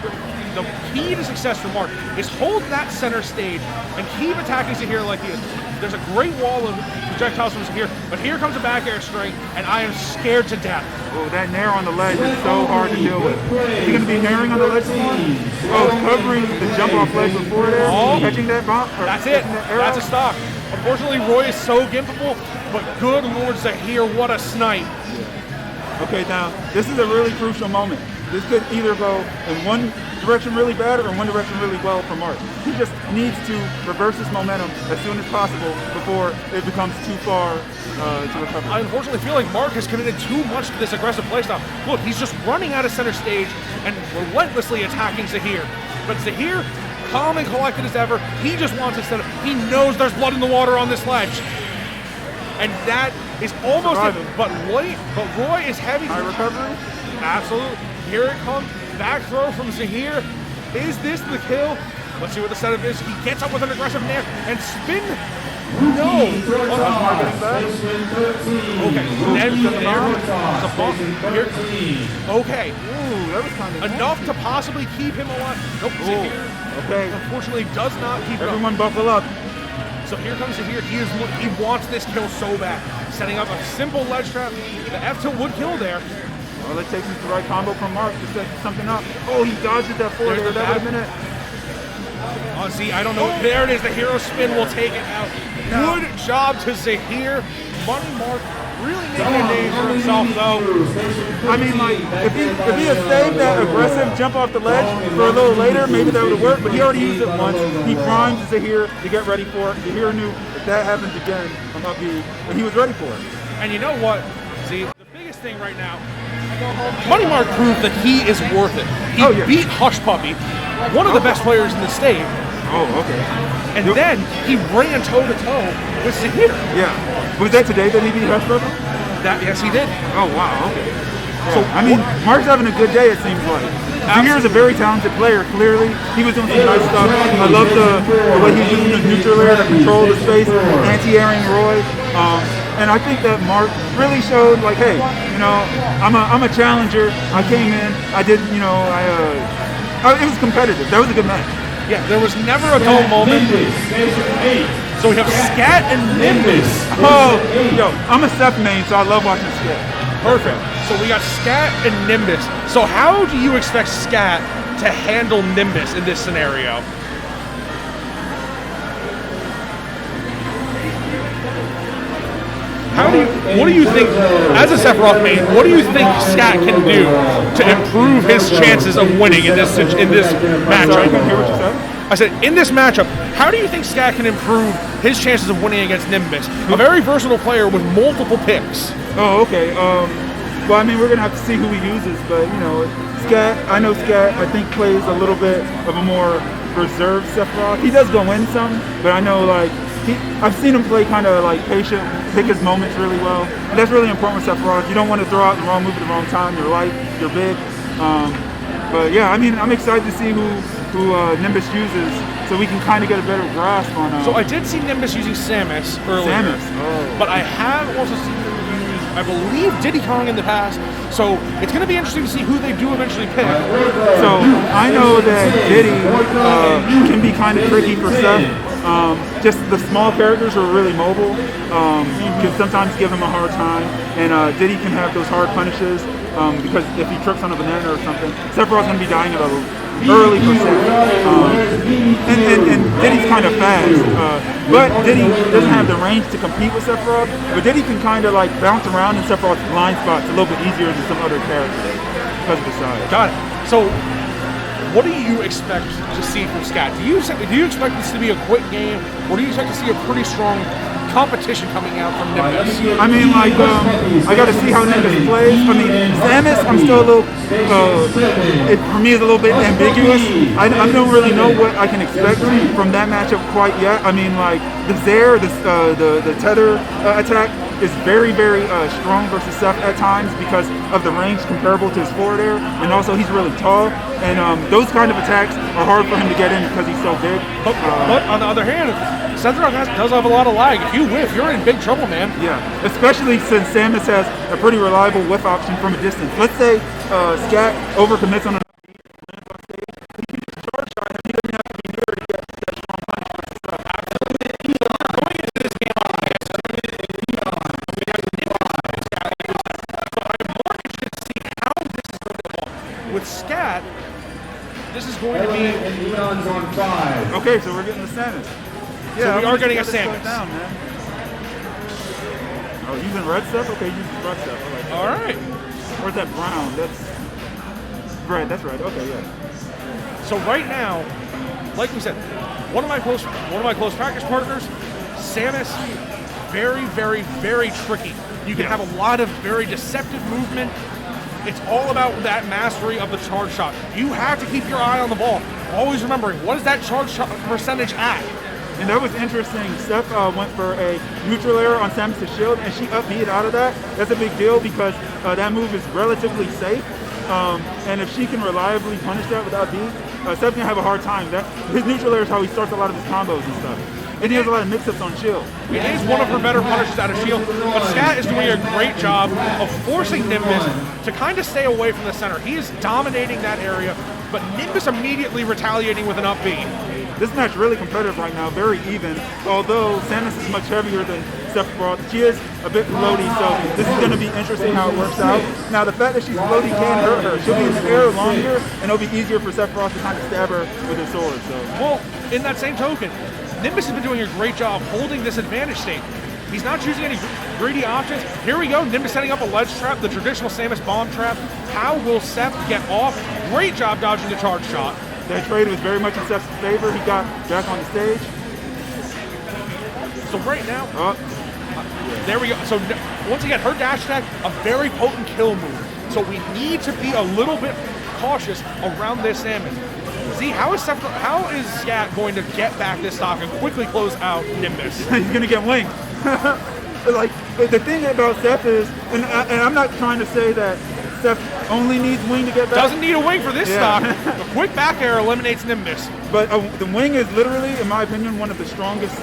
the key to success for Mark is hold that center stage and keep attacking Zahir like he is. There's a great wall of projectiles from Zahir, but here comes a back air string, and I am scared to death. Oh, that nair on the ledge is so hard to deal with. Is he going to be nairing on the ledge more? Oh, covering the jump off ledge before there, catching that bomb. That's it. That's a stock. Unfortunately, Roy is so gimpable, but good Lord Zahir, what a snipe. Okay, now, this is a really crucial moment. This could either go in one direction really bad or in one direction really well for Mark. He just needs to reverse his momentum as soon as possible before it becomes too far to recover. I unfortunately feel like Mark has committed too much to this aggressive playstyle. Look, he's just running out of center stage and relentlessly attacking Zahir. But Zahir, calm and collected as ever, he just wants to set up. He knows there's blood in the water on this ledge. And that is almost it. But Roy is heavy. High recovery? Absolutely. Here it comes. Back throw from Zahir. Is this the kill? Let's see what the setup is. He gets up with an aggressive nair and spin. No. Okay. Then the bump. Here. Okay. Ooh, that was kind of enough to possibly keep him alive. Nope. Zahir, okay, unfortunately, does not keep everyone buckle up. So here comes Zahir. He wants this kill so bad. Setting up a simple ledge trap. The F tilt would kill there. All it takes is the right combo from Mark to set something up. Oh, he dodged that forward there. That would have been it. Oh, see, I don't know. There it is. The hero spin will take it out. Good job to Zahir. Money Mark really making a name for himself, though. I mean, like, if he had saved that aggressive jump off the ledge for a little later, maybe that would have worked, but he already used it once. He primed Zahir to get ready for it. Zahir knew if that happens again, I'm up B, and he was ready for it. And you know what, Z? The biggest thing right now, Money Mark proved that he is worth it. He beat Hush Puppy, one of the best players in the state. Oh, okay. And then he ran toe-to-toe with Zahir. Yeah. Was that today that he beat Hush Puppy? Yes, he did. Oh, wow, okay. So, I mean, Mark's having a good day, it seems like. Zahir is a very talented player, clearly. He was doing some nice stuff. I love the way he's using the neutral air to control the space, anti-airing Roy. And I think that Mark really showed, like, hey, you know, I'm a challenger. I came in, I did, you know, it was competitive. That was a good match. Yeah, there was never a dull moment. So we have Scat and Nimbus. Oh, yo, I'm a Seth main, so I love watching Scat. Perfect. So we got Scat and Nimbus. So how do you expect Scat to handle Nimbus in this scenario? What do you think, as a Sephiroth main, what do you think Scat can do to improve his chances of winning in this matchup? Sorry, I couldn't hear what you said. I said, in this matchup, how do you think Scat can improve his chances of winning against Nimbus? A very versatile player with multiple picks. Oh, okay. Well, I mean, we're going to have to see who he uses, but, you know, Scat, I know Scat, I think, plays a little bit of a more reserved Sephiroth. He does go in some, but I know, like, I've seen him play kind of like patient, pick his moments really well. And that's really important with Sephiroth. You don't want to throw out the wrong move at the wrong time. You're light, you're big. But yeah, I mean, I'm excited to see who Nimbus uses, so we can kind of get a better grasp on. So I did see Nimbus using Samus earlier. Samus, oh. But I have also seen him use, I believe, Diddy Kong in the past. So it's going to be interesting to see who they do eventually pick. So I know that Diddy can be kind of tricky for Seth. Just the small characters who are really mobile can sometimes give him a hard time, and Diddy can have those hard punishes because if he trips on a banana or something, Sephiroth's going to be dying at an early percent. And Diddy's kind of fast, but Diddy doesn't have the range to compete with Sephiroth, but Diddy can kind of like bounce around in Sephiroth's blind spots a little bit easier than some other characters because of the size. Got it. So what do you expect to see from Scat? Do you expect this to be a quick game, or do you expect to see a pretty strong competition coming out from Nimbus. I mean, like, I got to see how Nimbus plays. I mean, Samus, I'm still a little, for me, it's a little bit ambiguous. I don't really know what I can expect from that matchup quite yet. I mean, like, the Zaire, the tether attack is very, very strong versus Seth at times because of the range comparable to his forward air, and also he's really tall, and those kind of attacks are hard for him to get in because he's so big. But on the other hand, Sephiroth does have a lot of lag. If you whiff, you're in big trouble, man. Yeah, especially since Samus has a pretty reliable whiff option from a distance. Let's say Scat overcommits on an lands on stage. He can just charge shot him. He doesn't have to be near to get that strong punch versus stuff. Absolutely. Going into this game, so I'm more interested to see how this is going to evolve. With Scat, this is going to be... Okay, so we're getting the Samus. Yeah, so we are getting a Samus. Down, man. Oh, using red stuff? Okay, using red stuff. I like that. All right. Where's that brown? That's red. That's red. Okay, yeah. So right now, like we said, one of my close practice partners, Samus, very, very, very tricky. You can have a lot of very deceptive movement. It's all about that mastery of the charge shot. You have to keep your eye on the ball. Always remembering, what is that charge shot percentage at? And that was interesting. Steph went for a neutral air on Samus' shield, and she up-B'd out of that. That's a big deal because that move is relatively safe. And if she can reliably punish that without B, Steph's going to have a hard time. His neutral air is how he starts a lot of his combos and stuff. And he has a lot of mix-ups on shield. It is one of her better punishes out of shield, but Scat is doing a great job of forcing Nimbus to kind of stay away from the center. He is dominating that area, but Nimbus immediately retaliating with an up-B. This match really competitive right now, very even. Although Samus is much heavier than Sephiroth, she is a bit floaty, so this is going to be interesting how it works out. Now, the fact that she's floaty can hurt her. She'll be in the air longer, and it'll be easier for Sephiroth to kind of stab her with his sword. So, well, in that same token, Nimbus has been doing a great job holding this advantage state. He's not choosing any greedy options. Here we go, Nimbus setting up a ledge trap, the traditional Samus bomb trap. How will Seth get off? Great job dodging the charge shot. That trade was very much in Seth's favor. He got Jack on the stage. So right now, there we go. So once again, her dash attack, a very potent kill move. So we need to be a little bit cautious around this Samus. See, how is Scat going to get back this stock and quickly close out Nimbus? He's going to get winged. Like, the thing about Seth is, and I'm not trying to say that Seth only needs wing to get back. Doesn't need a wing for this stock. A quick back air eliminates Nimbus. But the wing is literally, in my opinion, one of the strongest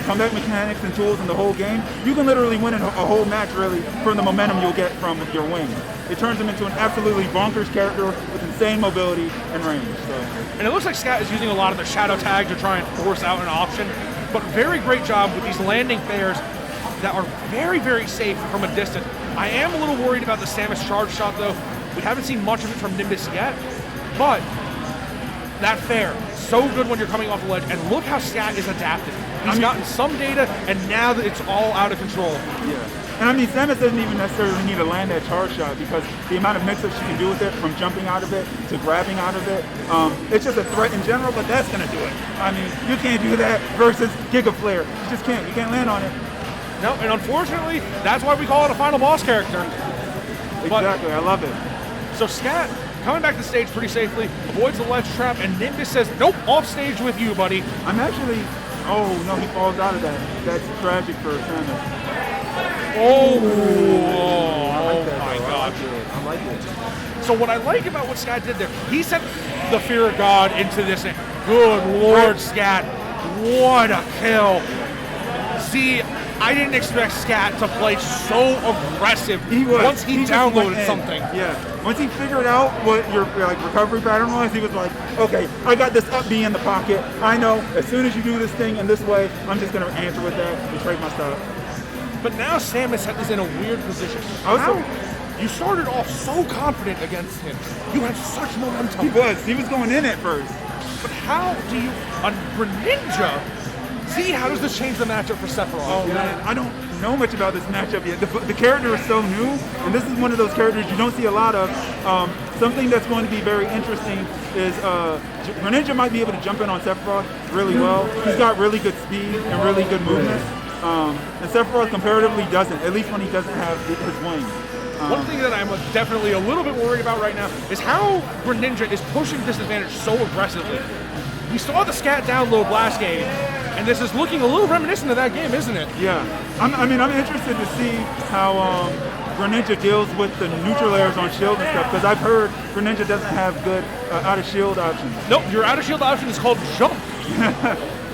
comeback mechanics and tools in the whole game. You can literally win a whole match, really, from the momentum you'll get from your wing. It turns him into an absolutely bonkers character with insane mobility and range. So. And it looks like Scat is using a lot of the shadow tag to try and force out an option. But very great job with these landing fairs that are very, very safe from a distance. I am a little worried about the Samus charge shot, though. We haven't seen much of it from Nimbus yet, but that fair, so good when you're coming off the ledge. And look how Scat is adapted. He's gotten some data, and now that it's all out of control. Yeah. And I mean, Samus doesn't even necessarily need to land that charge shot because the amount of mix-ups she can do with it, from jumping out of it to grabbing out of it, it's just a threat in general, but that's going to do it. I mean, you can't do that versus Giga Flare. You just can't. You can't land on it. No, and unfortunately, that's why we call it a final boss character. Exactly, I love it. So Scat, coming back to the stage pretty safely, avoids the ledge trap, and Nimbus says, nope, off stage with you, buddy. I'm actually, oh no, he falls out of that. That's tragic for Samus. Oh my God. I like it. So what I like about what Scat did there, he sent the fear of God into this. Good Lord, Scat. What a kill. See, I didn't expect Scat to play so aggressive once he downloaded something. Yeah. Once he figured out what your recovery pattern was, he was like, okay, I got this up B in the pocket. I know as soon as you do this thing in this way, I'm just going to answer with that and trade my stuff. But now Samus is in a weird position. You started off so confident against him. You had such momentum. He was going in at first. But how do you, on Greninja, see, how does this change the matchup for Sephiroth? Oh man, I don't know much about this matchup yet. The character is so new, and this is one of those characters you don't see a lot of. Something that's going to be very interesting is Greninja might be able to jump in on Sephiroth really well. He's got really good speed and really good movement. And Sephiroth comparatively doesn't, at least when he doesn't have his wings. One thing that I'm definitely a little bit worried about right now is how Greninja is pushing disadvantage so aggressively. We saw the scat download last game, and this is looking a little reminiscent of that game, isn't it? Yeah. I'm interested to see how Greninja deals with the neutral airs on shield and stuff, because I've heard Greninja doesn't have good out-of-shield options. Nope, your out-of-shield option is called jump.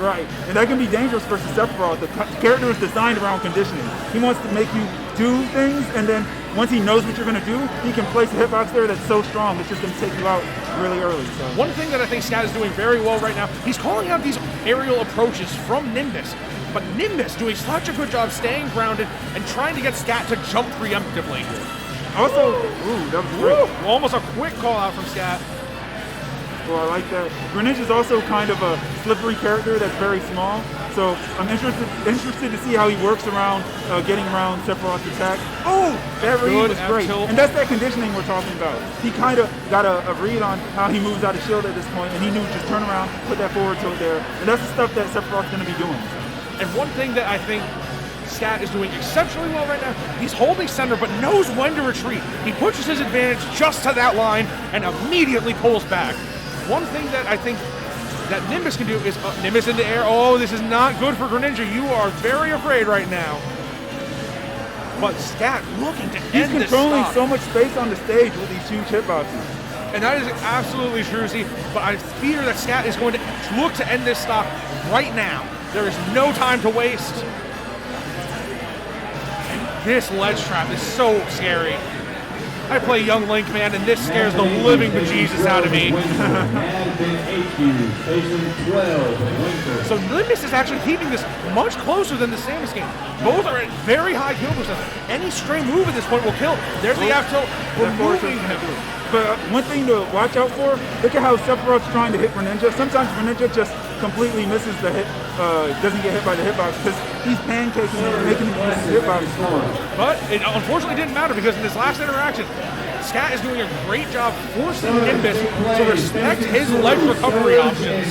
Right, and that can be dangerous versus Sephiroth. The character is designed around conditioning. He wants to make you do things, and then once he knows what you're going to do, he can place a hitbox there that's so strong it's just going to take you out really early. So. One thing that I think Scat is doing very well right now, he's calling out these aerial approaches from Nimbus, but Nimbus doing such a good job staying grounded and trying to get Scat to jump preemptively. Also, ooh, that was great. Almost a quick call out from Scat. Well, I like that. Greninja's also kind of a slippery character that's very small, so I'm interested to see how he works around getting around Sephiroth's attack. Oh, that read was great. And that's that conditioning we're talking about. He kind of got a read on how he moves out of shield at this point, and he knew just turn around, put that forward tilt there, and that's the stuff that Sephiroth's going to be doing. And one thing that I think Scat is doing exceptionally well right now, he's holding center but knows when to retreat. He pushes his advantage just to that line and immediately pulls back. One thing that I think that Nimbus can do is Nimbus in the air. Oh, this is not good for Greninja. You are very afraid right now. But Scat looking to end this He's controlling so much space on the stage with these huge hitboxes. And that is absolutely true, see. But I fear that Scat is going to look to end this stock right now. There is no time to waste. And this ledge trap is so scary. I play Young Link, man, and this scares the living bejesus out of me. So Nimbus is actually keeping this much closer than the Samus game. Both are at very high kill percentage. Any stray move at this point will kill. There's the F tilt removing him. But one thing to watch out for, look at how Sephiroth's trying to hit Greninja. Sometimes Greninja just completely misses the hit, doesn't get hit by the hitbox because he's pancaking and making him use his hitbox for him. But it unfortunately didn't matter because in this last interaction, Scat is doing a great job forcing Nimbus to respect his ledge recovery options.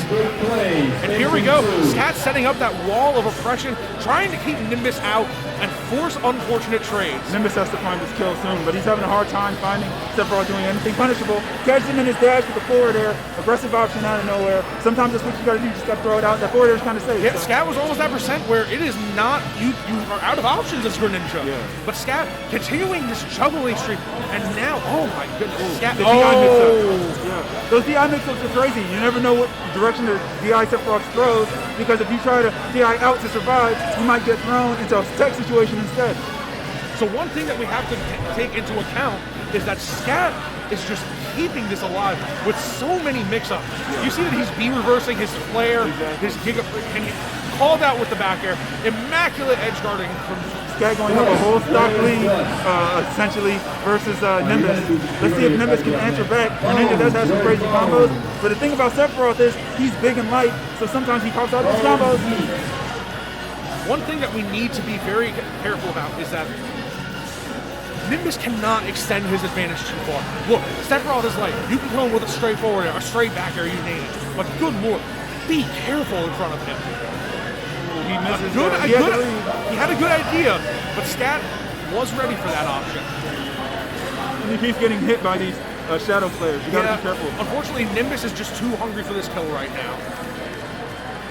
And here we go. Scat setting up that wall of oppression, trying to keep Nimbus out and force unfortunate trades. Nimbus has to find his kill soon, but he's having a hard time finding Sephiroth doing anything punishable. Catches him in his dash with the forward air, aggressive option out of nowhere. Sometimes that's what you gotta do, you just gotta throw it out. That forward air is kind of safe. Yeah, so. Scat was almost that percent where it is not, you are out of options as Greninja. Yeah. But Scat continuing this juggling streak, and now, oh my goodness, Scat, yeah. Those DI mix-ups are crazy. You never know what direction the DI Sephiroth throws, because if you try to DI out to survive, you might get thrown into a tech situation instead. So one thing that we have to take into account is that Scat is just keeping this alive with so many mix-ups. Yeah. You see that he's B-reversing his flare, his Giga, and he called out with the back air. Immaculate edge guarding from Scat going up a whole stock lead, essentially, versus Nimbus. Let's see if Nimbus can answer back. Greninja does have some crazy combos, but the thing about Sephiroth is he's big and light, so sometimes he pops out his combos. One thing that we need to be very careful about is that Nimbus cannot extend his advantage too far. Look, Sephiroth is like, you can come with a straight forward air, a straight back air, you name it. But good lord, be careful in front of him. He misses he had a good idea, but Scat was ready for that option. And he keeps getting hit by these shadow flares. You gotta be careful. Unfortunately, Nimbus is just too hungry for this kill right now.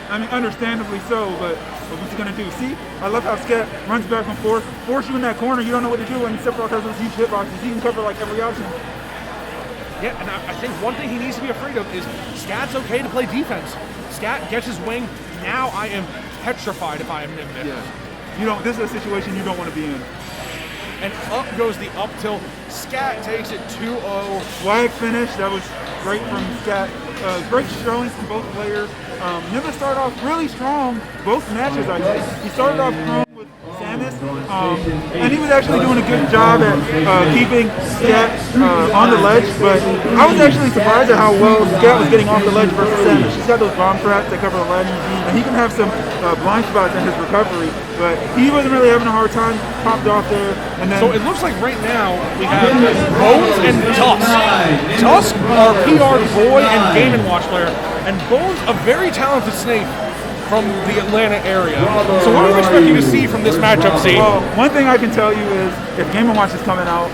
I mean, understandably so, but what's he gonna do? See, I love how Scat runs back and forth, force you in that corner, you don't know what to do, and Sephiroth has those huge hitboxes. He can cover like every option. Yeah, and I think one thing he needs to be afraid of is Scat's okay to play defense. Scat gets his wing, now I am petrified if I am Nimbus. Yeah. This is a situation you don't want to be in. And up goes the up tilt. Scat takes it 2-0. Swag finish, that was great from Scat. Great showings from both players. Nimbus started off really strong, both matches I think. He started off strong with Samus, and he was actually doing a good job at keeping Scat on the ledge, but I was actually surprised at how well Scat was getting off the ledge versus Samus. She's got those bomb traps that cover the ledge, and he can have some blind spots in his recovery, but he wasn't really having a hard time, popped off there. And then, so it looks like right now we have Bones and Tusk. Tusk, our PR Boy and Game & Watch player, and Bones, a very talented Snake. from the Atlanta area. So what are you expecting to see from this matchup, Z? Well, one thing I can tell you is if Game & Watch is coming out,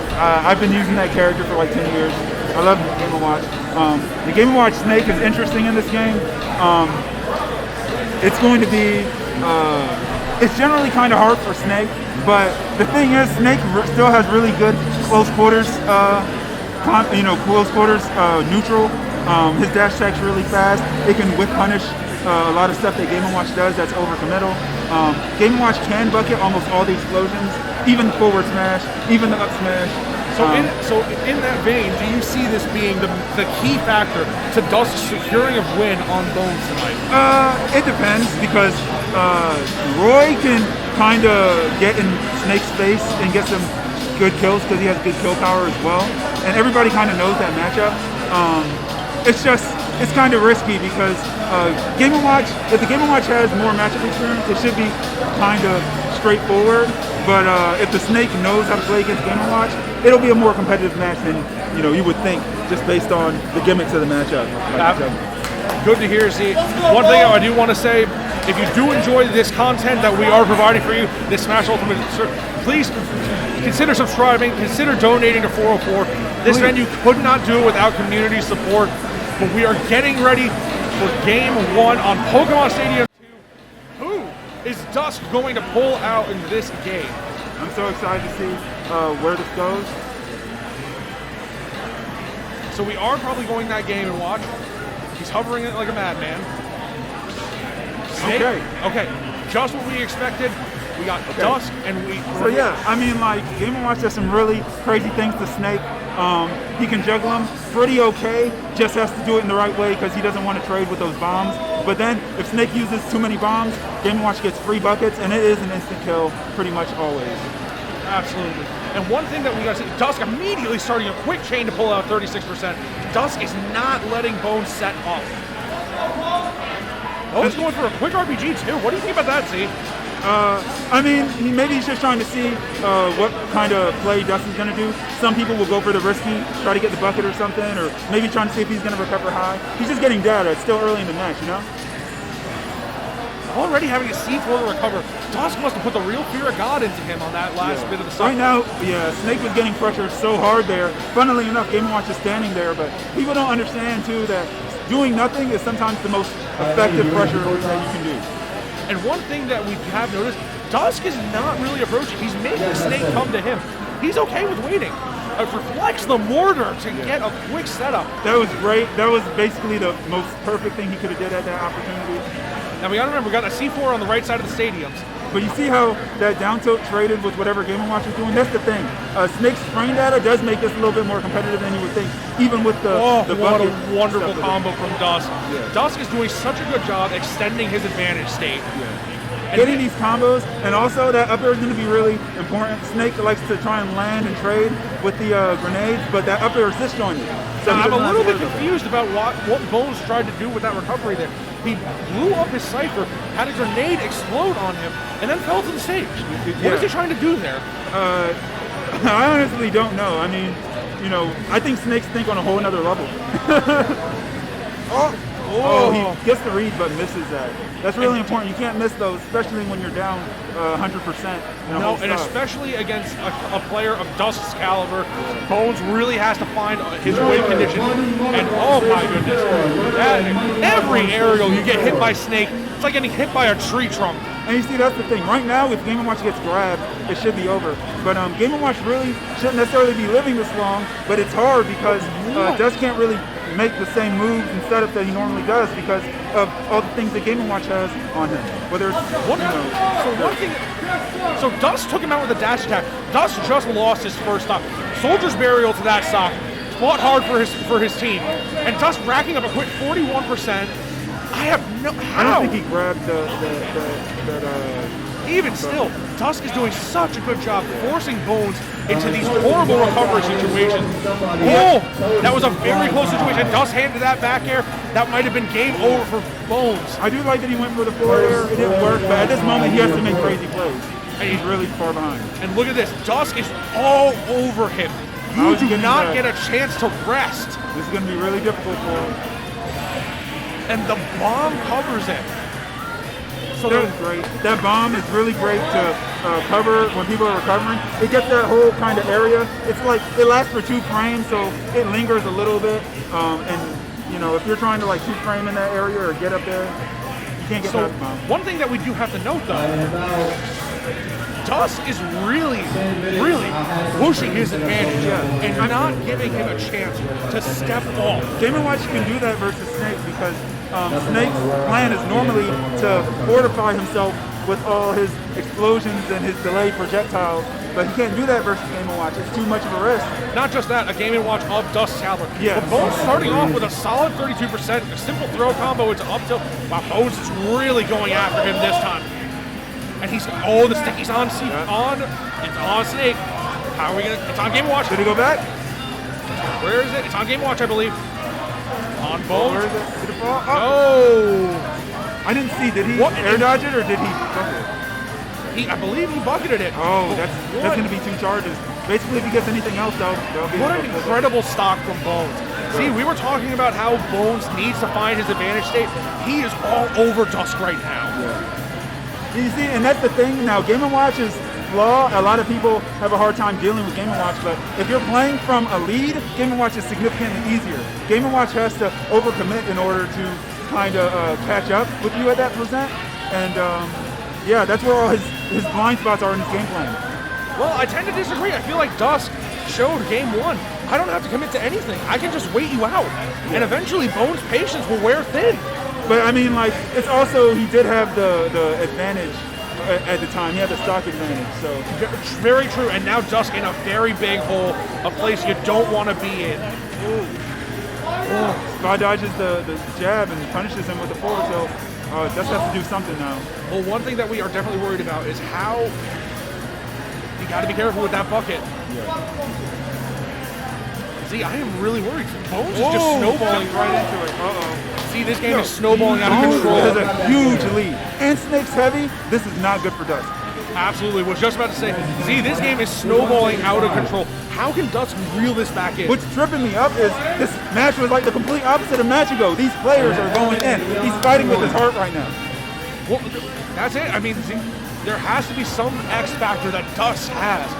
I've been using that character for like 10 years. I love Game & Watch. The Game & Watch Snake is interesting in this game. It's going to be, it's generally kind of hard for Snake, but the thing is Snake still has really good close quarters, neutral. His dash attack's really fast. It can whip punish a lot of stuff that Game & Watch does that's overcommittal. Game & Watch can bucket almost all the explosions, even the forward smash, even the up smash. So in that vein, do you see this being the key factor to Dusk securing a win on Bones tonight? It depends because Roy can kind of get in Snake's face and get some good kills because he has good kill power as well. And everybody kind of knows that matchup. It's kind of risky because Game & Watch, if the Game & Watch has more matchup experience, it should be kind of straightforward. But if the Snake knows how to play against Game & Watch, it'll be a more competitive match than you would think, just based on the gimmicks of the matchup. Good to hear, Z. One thing I do want to say, if you do enjoy this content that we are providing for you, this Smash Ultimate, please consider subscribing, consider donating to 404. This venue could not do it without community support, but we are getting ready for Game 1 on Pokemon Stadium 2. Who is Dusk going to pull out in this game? I'm so excited to see where this goes. So we are probably going that Game and Watch. He's hovering it like a madman. Okay. Just what we expected. We got Dusk and we... So yeah, I mean like Game & Watch does some really crazy things to Snake. He can juggle them pretty okay, just has to do it in the right way because he doesn't want to trade with those bombs. But then if Snake uses too many bombs, Game & Watch gets free buckets and it is an instant kill pretty much always. Absolutely. And one thing that we got to see, Dusk immediately starting a quick chain to pull out 36%. Dusk is not letting Bones set off. Bones going for a quick RPG too. What do you think about that, Z? I mean, maybe he's just trying to see what kind of play Dustin's going to do. Some people will go for the risky, try to get the bucket or something, or maybe trying to see if he's going to recover high. He's just getting data. It's still early in the match, Already having a C4 to recover. Dusk must have put the real fear of God into him on that last bit of the side. Right now, Snake was getting pressured so hard there. Funnily enough, Game & Watch is standing there, but people don't understand, too, that doing nothing is sometimes the most effective pressure that you can do. And one thing that we have noticed, Dusk is not really approaching. He's making Snake come to him. He's okay with waiting. Reflects the mortar to get a quick setup. That was great. That was basically the most perfect thing he could have did at that opportunity. Now we gotta remember, we got a C4 on the right side of the stadiums. But you see how that down tilt traded with whatever Game & Watch is doing? That's the thing. Snake's frame data does make this a little bit more competitive than you would think, even with the what a wonderful combo from Dusk. Yeah. Dusk is doing such a good job extending his advantage state. Yeah. Getting these combos, and also that up air is going to be really important. Snake likes to try and land and trade with the grenades, but that up air is disjointed. So I'm a little bit confused about what Bones tried to do with that recovery there. He blew up his Cypher, had a grenade explode on him, and then fell to the stage. What is he trying to do there? I honestly don't know. I mean, I think Snakes think on a whole nother level. He gets the read but misses that. That's really important. You can't miss those, especially when you're down 100%. No, and especially against a player of Dusk's caliber. Bones really has to find his win condition. And oh my goodness, every aerial you get hit by Snake, it's like getting hit by a tree trunk. And you see, that's the thing. Right now, if Game & Watch gets grabbed, it should be over. But Game & Watch really shouldn't necessarily be living this long, but it's hard because Dusk can't really make the same moves and setup that he normally does because of all the things that Game & Watch has on him. Whether it's, So Dusk took him out with a dash attack. Dusk just lost his first stock. Soldier's Burial to that stock. Fought hard for his team. And Dusk racking up a quick 41%. I don't think he grabbed Even still, Dusk is doing such a good job forcing Bones into these horrible recovery situations. Oh, that was a very close situation. Dusk handed that back air. That might have been game over for Bones. I do like that he went for the forward air. It didn't work, but at this moment he has to make crazy plays. And he's really far behind. And look at this. Dusk is all over him. You do not get a chance to rest. This is going to be really difficult for him. And the bomb covers it. also that is great. That bomb is really great to cover when people are recovering. It gets that whole kind of area. It's like it lasts for 2 frames, so it lingers a little bit. And you know, if you're trying to like 2 frame in that area or get up there, you can't get past the bomb. One thing that we do have to note though, Dusk is really pushing his advantage and not giving him a chance to step off. Game & Watch can do that versus Snake because Snake's plan is normally to fortify himself with all his explosions and his delayed projectiles, but he can't do that versus Game & Watch. It's too much of a risk. Not just that, a Game & Watch of Dusk's caliber. Yeah. But Bones starting off with a solid 32%, a simple throw combo into up tilt. Wow, Bones is really going after him this time. And he's, the sticky's on, it's on Snake. How are we gonna, it's on Game & Watch. Did he go back? Where is it? It's on Game & Watch, I believe. On Bones. Where is it? Did it fall? Oh! I didn't see, did he air dodge it or did he bucket it? I believe he bucketed it. Oh, that's gonna be 2 charges. Basically, if he gets anything else, that'll be what an incredible stock from Bones. See, we were talking about how Bones needs to find his advantage state. He is all over Dusk right now. Yeah. You see, and that's the thing now, Game & Watch is flaw. A lot of people have a hard time dealing with Game & Watch, but if you're playing from a lead, Game & Watch is significantly easier. Game & Watch has to overcommit in order to kind of catch up with you at that percent, and yeah, that's where all his blind spots are in his game plan. Well, I tend to disagree. I feel like Dusk showed game 1. I don't have to commit to anything. I can just wait you out, and eventually Bones' patience will wear thin. But I mean, like, it's also, he did have the advantage at the time. He had the stock advantage, so. Very true, and now Dusk in a very big hole, a place you don't want to be in. Spy dodges the jab and punishes him with the forward tilt. Dusk has to do something now. Well, one thing that we are definitely worried about is how you got to be careful with that bucket. See, I am really worried. Bones is just snowballing right into it. See, this game is snowballing out of control. There's a huge lead. And Snake's heavy. This is not good for Dusk. Absolutely. Was just about to say, see, this game is snowballing out of control. How can Dusk reel this back in? What's tripping me up is this match was like the complete opposite of match ago. These players are going in. He's fighting with his heart right now. Well, that's it. I mean, see, there has to be some X factor that Dusk has.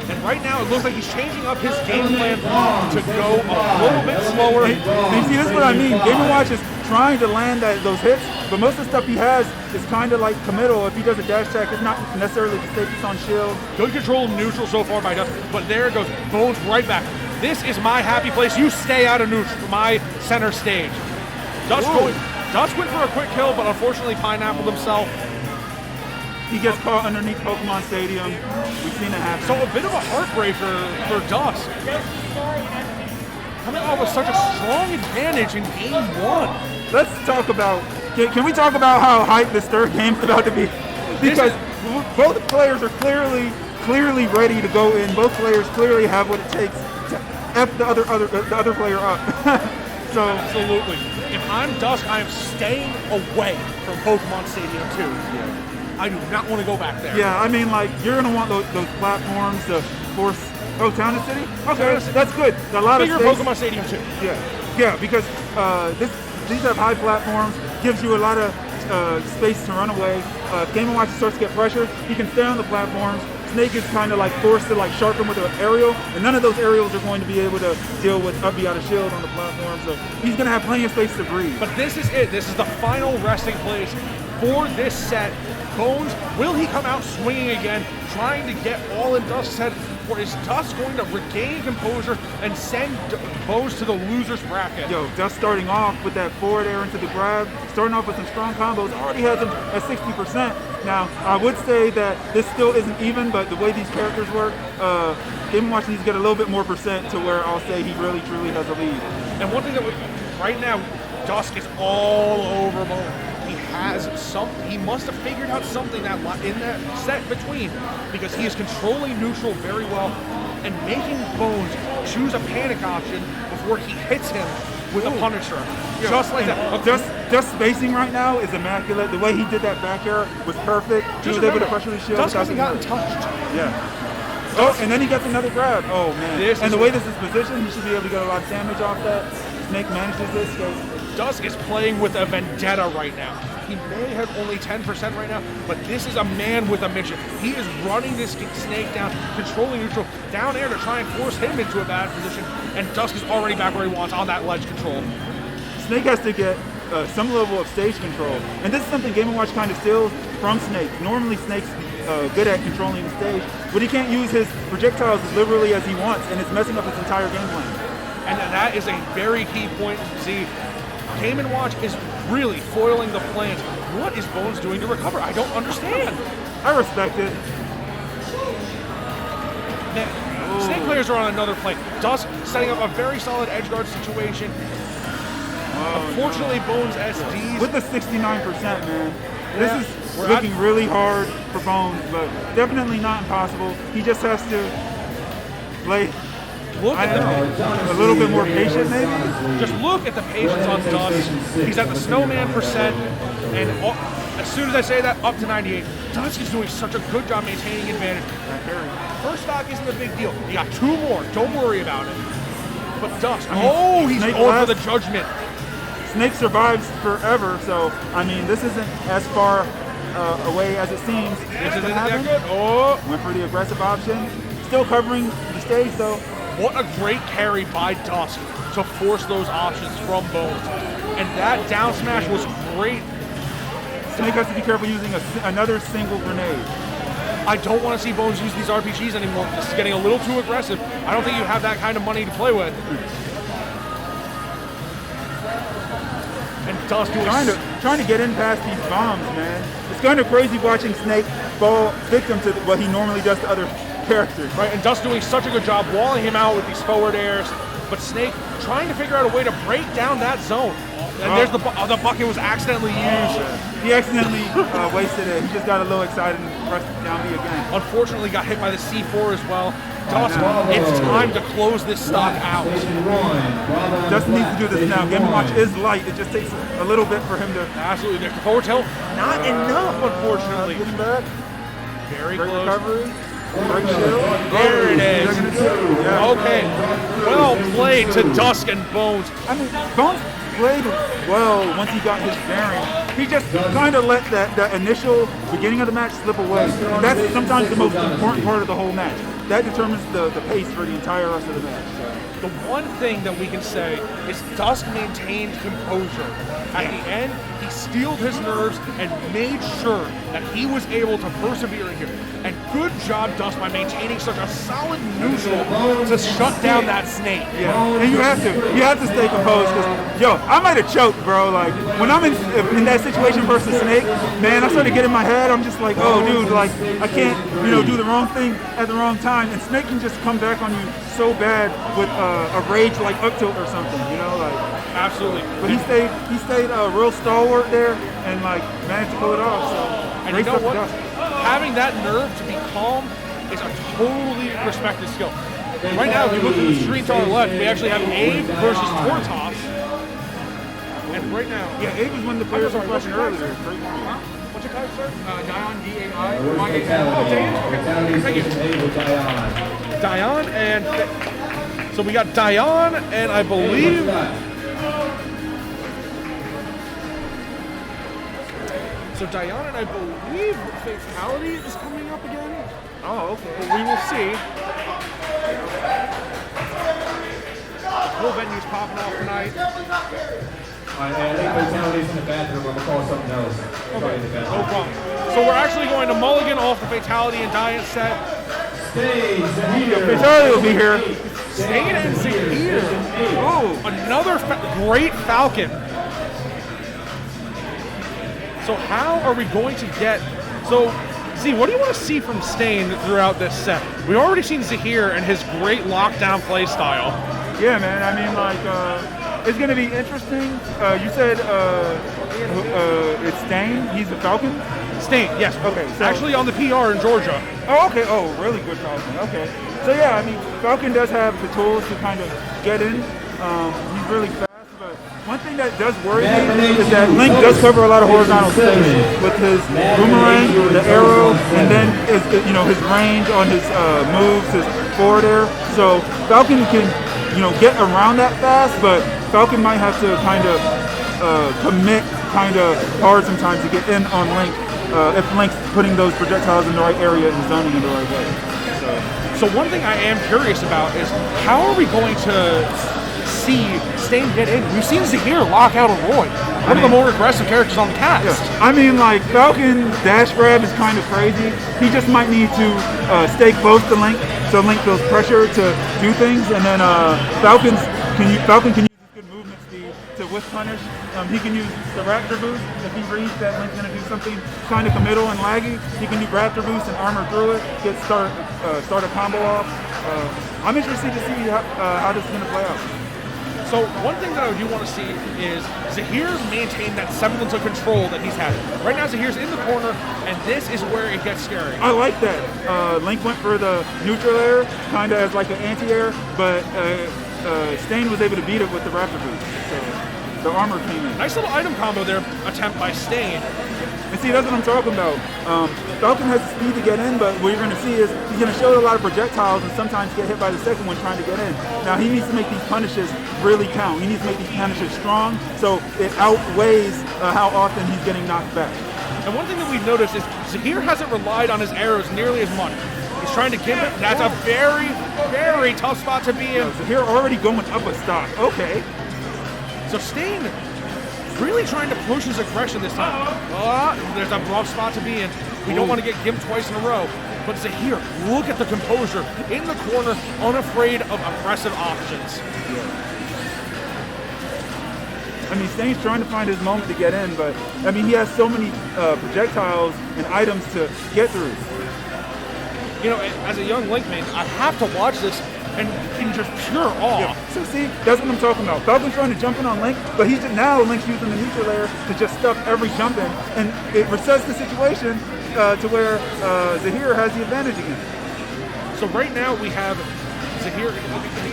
And right now, it looks like he's changing up his game plan to go a little bit slower. And see, this is what I mean. Game & Watch is trying to land those hits, but most of the stuff he has is kind of like committal. If he does a dash attack, it's not necessarily the safest on shield. Good control neutral so far by Dusk, but there it goes. Bones right back. This is my happy place. You stay out of neutral, my center stage. Dusk went for a quick kill, but unfortunately pineappled himself. He gets caught underneath Pokemon Stadium. We've seen it happen. So a bit of a heartbreaker for Dusk. Coming off with such a strong advantage in game 1. Let's talk about, can we talk about how hyped this third game's about to be? Because both players are clearly ready to go in. Both players clearly have what it takes to F the other player up. So absolutely. If I'm Dusk, I am staying away from Pokemon Stadium 2. Yeah. I do not want to go back there. Yeah, I mean, like, you're going to want those platforms to force... Oh, Town and City? Okay, that's good. A lot Bigger of space. Pokemon Stadium 2. Yeah, because these have high platforms, gives you a lot of space to run away. If Game & Watch starts to get pressure, he can stay on the platforms. Snake is kind of like forced to like sharpen with an aerial, and none of those aerials are going to be able to deal with be out of shield on the platform, so he's going to have plenty of space to breathe. But this is it. This is the final resting place for this set. Bones, will he come out swinging again, trying to get all in Dusk's head, or is Dusk going to regain composure and send Bones to the loser's bracket? Yo, Dusk starting off with that forward air into the grab, starting off with some strong combos, already has him at 60%. Now, I would say that this still isn't even, but the way these characters work, Game & Watch needs to get a little bit more percent to where I'll say he really, truly has a lead. And one thing that right now, Dusk is all over Bones. He must have figured out something that in that set between, because he is controlling neutral very well and making Bones choose a panic option before he hits him with a Punisher. Yeah. Just like that. Just spacing right now is immaculate. The way he did that back air was perfect. He was able to pressure the shield. Dusk hasn't gotten touched. Yeah. Oh, and then he gets another grab. Oh, man. And the way this is positioned, he should be able to get a lot of damage off that. Snake manages this. Dusk is playing with a vendetta right now. He may have only 10% right now, but this is a man with a mission. He is running this Snake down, controlling neutral, down air to try and force him into a bad position, and Dusk is already back where he wants on that ledge control. Snake has to get some level of stage control, and this is something Game & Watch kind of steals from Snake. Normally Snake's good at controlling the stage, but he can't use his projectiles as liberally as he wants, and it's messing up his entire game plan. And that is a very key point to see. Game & Watch is really foiling the plans. What is Bones doing to recover? I don't understand. I respect it. Now, Snake players are on another plane. Dusk setting up a very solid edge guard situation. Unfortunately, Bones SDs. With the 69%, man. This is looking really hard for Bones, but definitely not impossible. He just has to play a little bit more patient, maybe? Just look at the patience on Dusk. He's at the snowman percent, and as soon as I say that, up to 98. Dusk is doing such a good job maintaining advantage. First stock isn't a big deal. You got 2 more. Don't worry about it. But Dusk, he's going for the judgment. Snake survives forever, so, I mean, this isn't as far away as it seems. This isn't that good. Went for the aggressive option. Still covering the stage, though. What a great carry by Dusk to force those options from Bones. And that down smash was great. Snake has to be careful using another single grenade. I don't want to see Bones use these RPGs anymore. This is getting a little too aggressive. I don't think you have that kind of money to play with. And Dusk trying to get in past these bombs, man. It's kind of crazy watching Snake fall victim to what he normally does to other characters. Right, and Dusk doing such a good job walling him out with these forward airs, but Snake trying to figure out a way to break down that zone. And there's the bucket was accidentally used. He accidentally wasted it. He just got a little excited and pressed down B again. Unfortunately got hit by the C4 as well. Dusk, it's time to close this stock out. Dustin needs to do this now. Game & Watch is light. It just takes a little bit for him to... Absolutely. There's the forward tilt. Not enough, unfortunately. Getting back. Very Great close. recovery. There it is. Okay. Well played to Dusk and Bones. I mean, Bones played well once he got his bearing. He just kind of let that initial beginning of the match slip away. That's sometimes the most important part of the whole match. That determines the pace for the entire rest of the match. The one thing that we can say is Dusk maintained composure. At the end, he steeled his nerves and made sure that he was able to persevere in here. And good job, Dusk, by maintaining such a solid neutral to shut down that Snake. Yeah, and you have to stay composed because, yo, I might have choked, bro. Like, when I'm in that situation versus Snake, man, I started getting in my head. I'm just like, oh, dude, like, I can't, do the wrong thing at the wrong time. And Snake can just come back on you so bad with a rage like up tilt or something, like. Absolutely. But he stayed real stalwart there and like managed to pull it off. So, and you know what? Having that nerve to be calm is a totally respected skill. Right now, if you look at the stream to our left, we actually have Abe versus Tortos. And right now, Abe was one of the players I was watching earlier. What's your card, sir? Dion, D-A-I. Oh, Dion. Thank you. Dion and so we got Dion and I believe. So Dion and I believe Fatality is coming up again. Oh, okay. But we will see. The whole venue's popping off tonight. I think Fatality's in the bathroom. I'm going to call something else. Okay, no problem. So we're actually going to mulligan off the Fatality and Dion set. Fatality will be here. Stain and Zahir. Oh, another great Falcon. So how are we going to get... So, Z, what do you want to see from Stain throughout this set? We've already seen Zahir and his great lockdown play style. Yeah, man. I mean, like, it's going to be interesting. You said it's Stain? He's the Falcon? Stain, yes. Okay. So, actually on the PR in Georgia. Oh, okay. Oh, really good Falcon. Okay. So, yeah, I mean, Falcon does have the tools to kind of get in. He's really fast. One thing that does worry me is that Link does cover a lot of horizontal space with his boomerang, the arrow, and then his range on his moves, his forward air. So Falcon can, get around that fast, but Falcon might have to kind of commit kind of hard sometimes to get in on Link if Link's putting those projectiles in the right area and zoning in the right way. So one thing I am curious about is how are we going to see Stain get in? We've seen Zahir lock out a Roy, one of the more aggressive characters on the cast. Yeah. I mean, like, Falcon dash grab is kind of crazy. He just might need to stay close to Link so Link feels pressure to do things, and then Falcon can use his good movement speed to whiff punish. He can use the Raptor boost if he reads that Link's going to do something kind of committal and laggy. He can do Raptor boost and armor through it, start a combo off. I'm interested to see how this is going to play out. So one thing that I do want to see is Zahir maintain that semblance of control that he's had. Right now Zahir's in the corner, and this is where it gets scary. I like that. Link went for the neutral air, kind of as like an anti-air, but Stain was able to beat it with the Raptor boost. So the armor came in. Nice little item combo there, attempt by Stain. And see, that's what I'm talking about. Falcon has the speed to get in, but what you're going to see is he's going to show a lot of projectiles and sometimes get hit by the second one trying to get in. Now, he needs to make these punishes really count. He needs to make these punishes strong so it outweighs how often he's getting knocked back. And one thing that we've noticed is Zahir hasn't relied on his arrows nearly as much. He's trying to give it. That's a very, very tough spot to be in. Zahir already going up a stock. Okay. So Stain really trying to push his aggression this time. There's a rough spot to be in. We don't want to get gimped twice in a row. But Zahir, look at the composure in the corner, unafraid of aggressive options. I mean, Stain's trying to find his moment to get in, but I mean, he has so many projectiles and items to get through. You know, as a young Link main, I have to watch this and in just pure awe. Yeah. So see, that's what I'm talking about. Falcon's trying to jump in on Link, but now Link's using the neutral layer to just stuff every jump in, and it resets the situation to where Zahir has the advantage again. So right now we have Zahir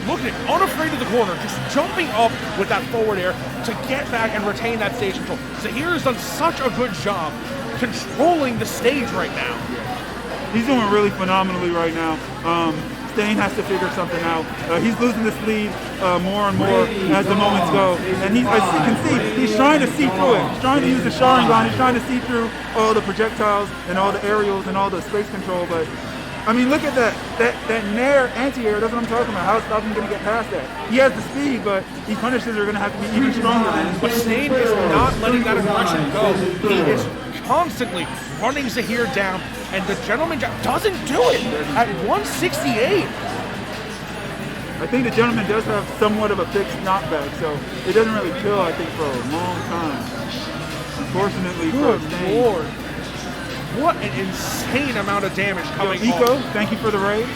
looking at unafraid of the corner, just jumping up with that forward air to get back and retain that stage control. Zahir has done such a good job controlling the stage right now. He's doing really phenomenally right now. Stain has to figure something out. He's losing this lead more and more as the moments go. And as you can see, he's trying to see through it. He's trying to use the Sharingan. He's trying to see through all the projectiles and all the aerials and all the space control. But, I mean, look at that Nair anti-air. That's what I'm talking about. How is Falcon going to get past that? He has the speed, but these punishes are going to have to be even stronger. But Stain is not letting that aggression go. He is constantly running Zahir down, and the Gentleman doesn't do it at 168. I think the Gentleman does have somewhat of a fixed knockback, so it doesn't really kill, I think, for a long time. Unfortunately for Stain. Lord. What an insane amount of damage coming off. Eco, thank you for the raid.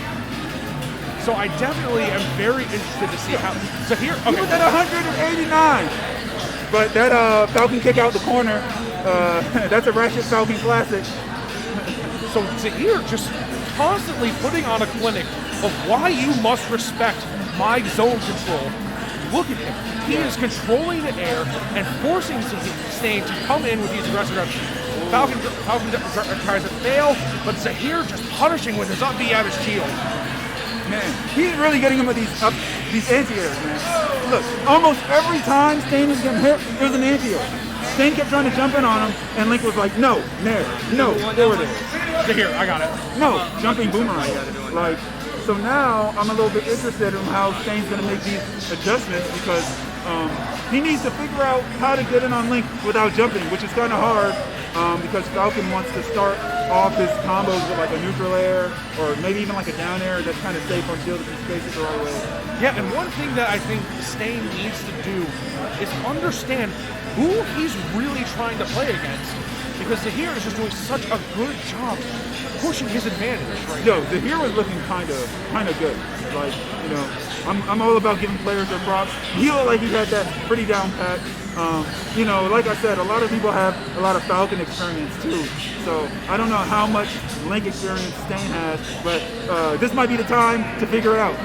So I definitely am very interested to see how Zahir. He was at 189, but that Falcon kick out the corner. That's a Ratchet Falcon classic. So Zahir just constantly putting on a clinic of why you must respect my zone control. Look at him. He is controlling the air and forcing Stain to come in with these aggressive reps. Falcon tries to fail, but Zahir just punishing with his up B out of his shield. Man, he's really getting him with these anti-airs, man. Look, almost every time Stain was getting hit, it was an anti-air. Stain kept trying to jump in on him, and Link was like, no, Nair, no, forward air. Zahir, I got it. No, jumping boomerang. Like, so now I'm a little bit interested in how Stain's going to make these adjustments because he needs to figure out how to get in on Link without jumping, which is kind of hard because Falcon wants to start off his combos with like a neutral air or maybe even like a down air that's kind of safe on shield if he spaces the right way. Yeah, and one thing that I think Stain needs to do is understand who he's really trying to play against. Because Zahir is just doing such a good job pushing his advantage right now. Zahir was looking kind of good. Like, you know, I'm all about giving players their props. He looked like he had that pretty down pat. You know, like I said, a lot of people have a lot of Falcon experience too. So I don't know how much Link experience Stain has, but this might be the time to figure it out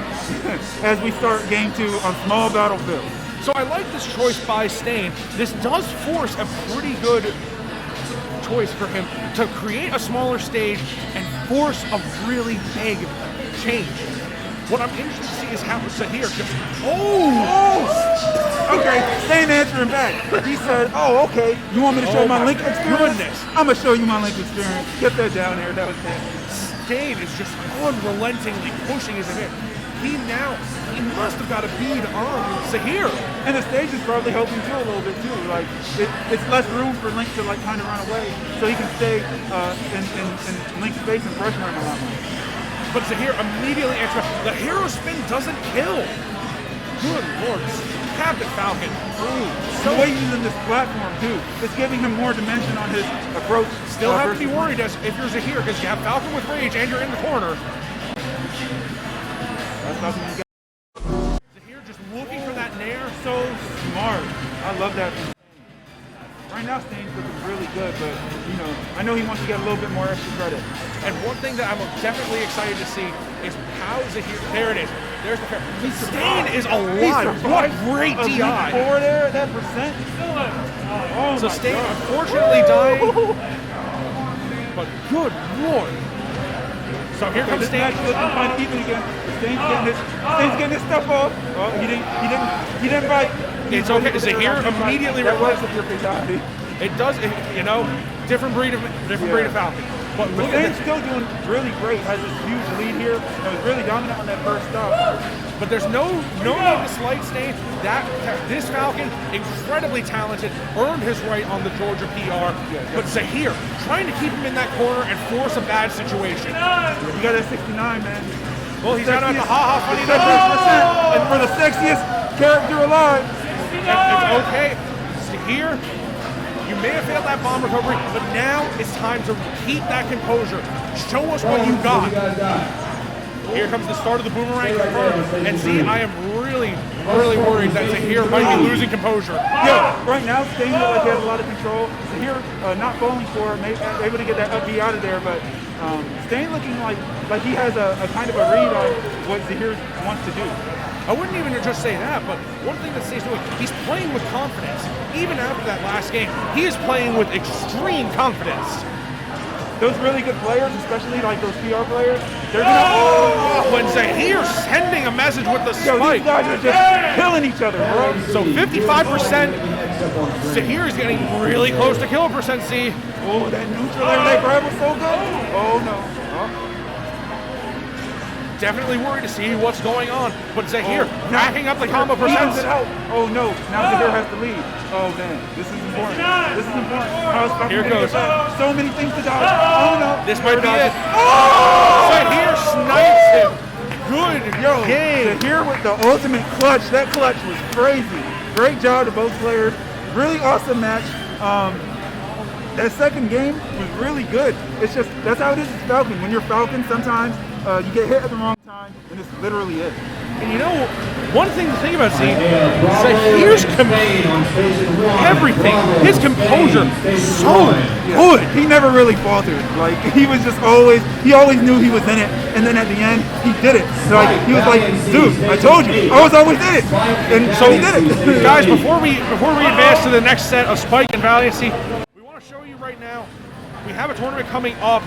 as we start game 2 on small battlefield. So I like this choice by Stain. This does force a pretty good choice for him to create a smaller stage and force a really big change. What I'm interested to see is how Zahir just... Okay, Stain answering back. He said, "Oh, okay. You want me to show you my link experience? Goodness. I'm gonna show you my link experience. Get that down there. That was it." Stain is just unrelentingly pushing his hit. He must have got a bead on Zahir. And the stage is probably helping too a little bit too. Like it's less room for Link to like kind of run away, so he can stay in Link's space and pressure him a lot more. But Zahir immediately answers. The hero spin doesn't kill. Good lord, Captain Falcon. Ooh, The way he's using this platform too, it's giving him more dimension on his approach. Still have to be worried as if you're Zahir because you have Falcon with rage and you're in the corner. That's nothing you got. Zahir just looking for that nair. So smart. I love that. Right now, Stain's looking really good, but you know, I know he wants to get a little bit more extra credit. And one thing that I'm definitely excited to see is how Zahir. There it is. There's the pair. Stain is alive. What great DI. Four there, that percent. Oh so Stain unfortunately dying. But good lord. So here comes Stain. Match looking kind of even again. Stain's getting his stuff off. Oh, he didn't bite. It's okay. Zahir immediately that works with your fatality. It does. Different breed of Falcon. But Stain's still doing really great. Has this huge lead here. And was really dominant on that first stop. But there's no need to slight Stain. This Falcon, incredibly talented, earned his right on the Georgia PR. But Zahir trying to keep him in that corner and force a bad situation. You got that 69, man. Well, he's out at the ha-ha funny. And for the sexiest character alive. It's okay. Zahir, you may have failed that bomb recovery, but now it's time to keep that composure. Show us what you got. Here comes the start of the boomerang confirmed. And see, I am really worried that Zahir might be losing composure. Yeah, right now, Stain looked like he has a lot of control. Zahir not falling for it, able to get that up B out of there, but Stain looking like he has a kind of a read on what Zahir wants to do. I wouldn't even just say that, but one thing that Stain's doing, he's playing with confidence. Even after that last game, he is playing with extreme confidence. Those really good players, especially like those PR players, they're gonna. When Zahir sending a message with the spike. These guys are just killing each other, bro. So 55%. Zahir is getting really close to kill percent. See. Oh, that neutral air that grab was so good. Oh no. Definitely worried to see what's going on, but Zahir racking up the combo percent. Oh no, now Zahir has to lead. Oh man, this is important. This is important. Here goes. So many things to dodge. Oh no. This might be it. Oh! Zahir snipes him. Good game. Zahir with the ultimate clutch. That clutch was crazy. Great job to both players. Really awesome match. That second game was really good. It's just, that's how it is with Falcon. When you're Falcon, sometimes you get hit at the wrong time, and it's literally it. And you know, one thing to think about, see, Zahir's everything, his composure, so good. He never really faltered. Like, he was just he always knew he was in it, and then at the end, he did it. So, like, he was like, dude, I told you, I was always in it. And so he did it. Guys, before we advance to the next set of Spike and Valiancy, show you right now, we have a tournament coming up,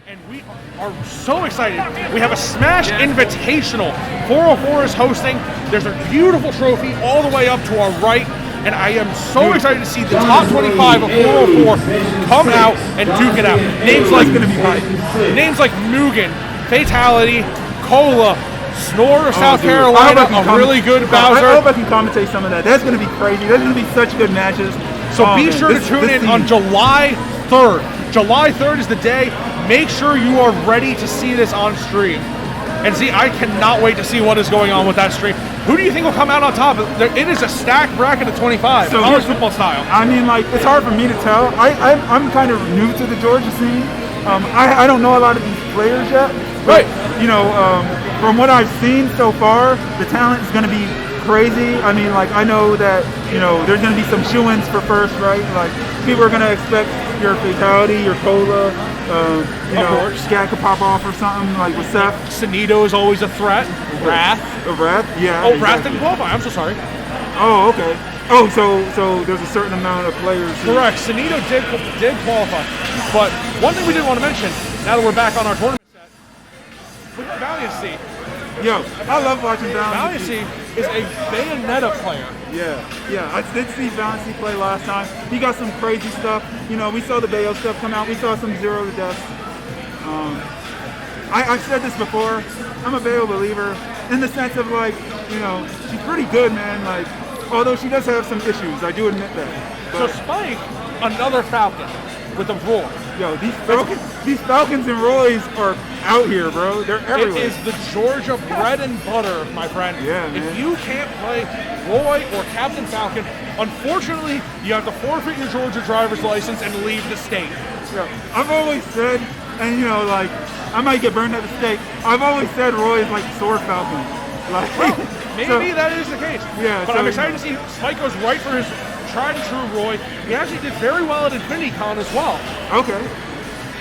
and we are so excited. We have a Smash Invitational. 404 is hosting. There's a beautiful trophy all the way up to our right, and I am so excited to see the top 25 of 404 come out and duke it out. Names like Mugen, Fatality, Cola, Snore of South Carolina, a really good Bowser. I hope I can commentate some of that. That's going to be crazy. There's going to be such good matches. So be sure to tune in on July 3rd. July 3rd is the day. Make sure you are ready to see this on stream. And see, I cannot wait to see what is going on with that stream. Who do you think will come out on top? It is a stacked bracket of 25, college football style. I mean, like, it's hard for me to tell. I'm kind of new to the Georgia scene. I don't know a lot of these players yet. But, you know, from what I've seen so far, the talent is going to be crazy. I mean, like, I know that, you know, there's going to be some shoo-ins for first, right? Like, people are going to expect your Fatality, your Cola, you know, Scat could pop off or something, like with Seth. Sanito is always a threat. Wrath. Wrath, yeah. Oh, exactly. Wrath didn't qualify, I'm so sorry. Oh, okay. Oh, so there's a certain amount of players. Correct, Sanito did qualify. But one thing we didn't want to mention, now that we're back on our tournament set, with Valiancy, Yo, I love watching Valiancy. Valiancy is a Bayonetta player. Yeah, I did see Valiancy play last time. He got some crazy stuff. You know, we saw the Bayo stuff come out. We saw some zero to deaths. I've said this before. I'm a Bayo believer in the sense of like, you know, she's pretty good, man. Like, although she does have some issues, I do admit that. So Spike, another Falcon with a Roy. Yo, these Falcons and Roys are out here, bro. They're everywhere. It is the Georgia bread and butter, my friend. Yeah, man. If you can't play Roy or Captain Falcon, unfortunately, you have to forfeit your Georgia driver's license and leave the state. Yo, I've always said, and you know, like, I might get burned at the stake. I've always said Roy is like the Sword Falcon. Like, Maybe that is the case. Yeah, but so, I'm excited to see Spike goes right for his tried and true Roy. He actually did very well at InfinityCon as well. Okay.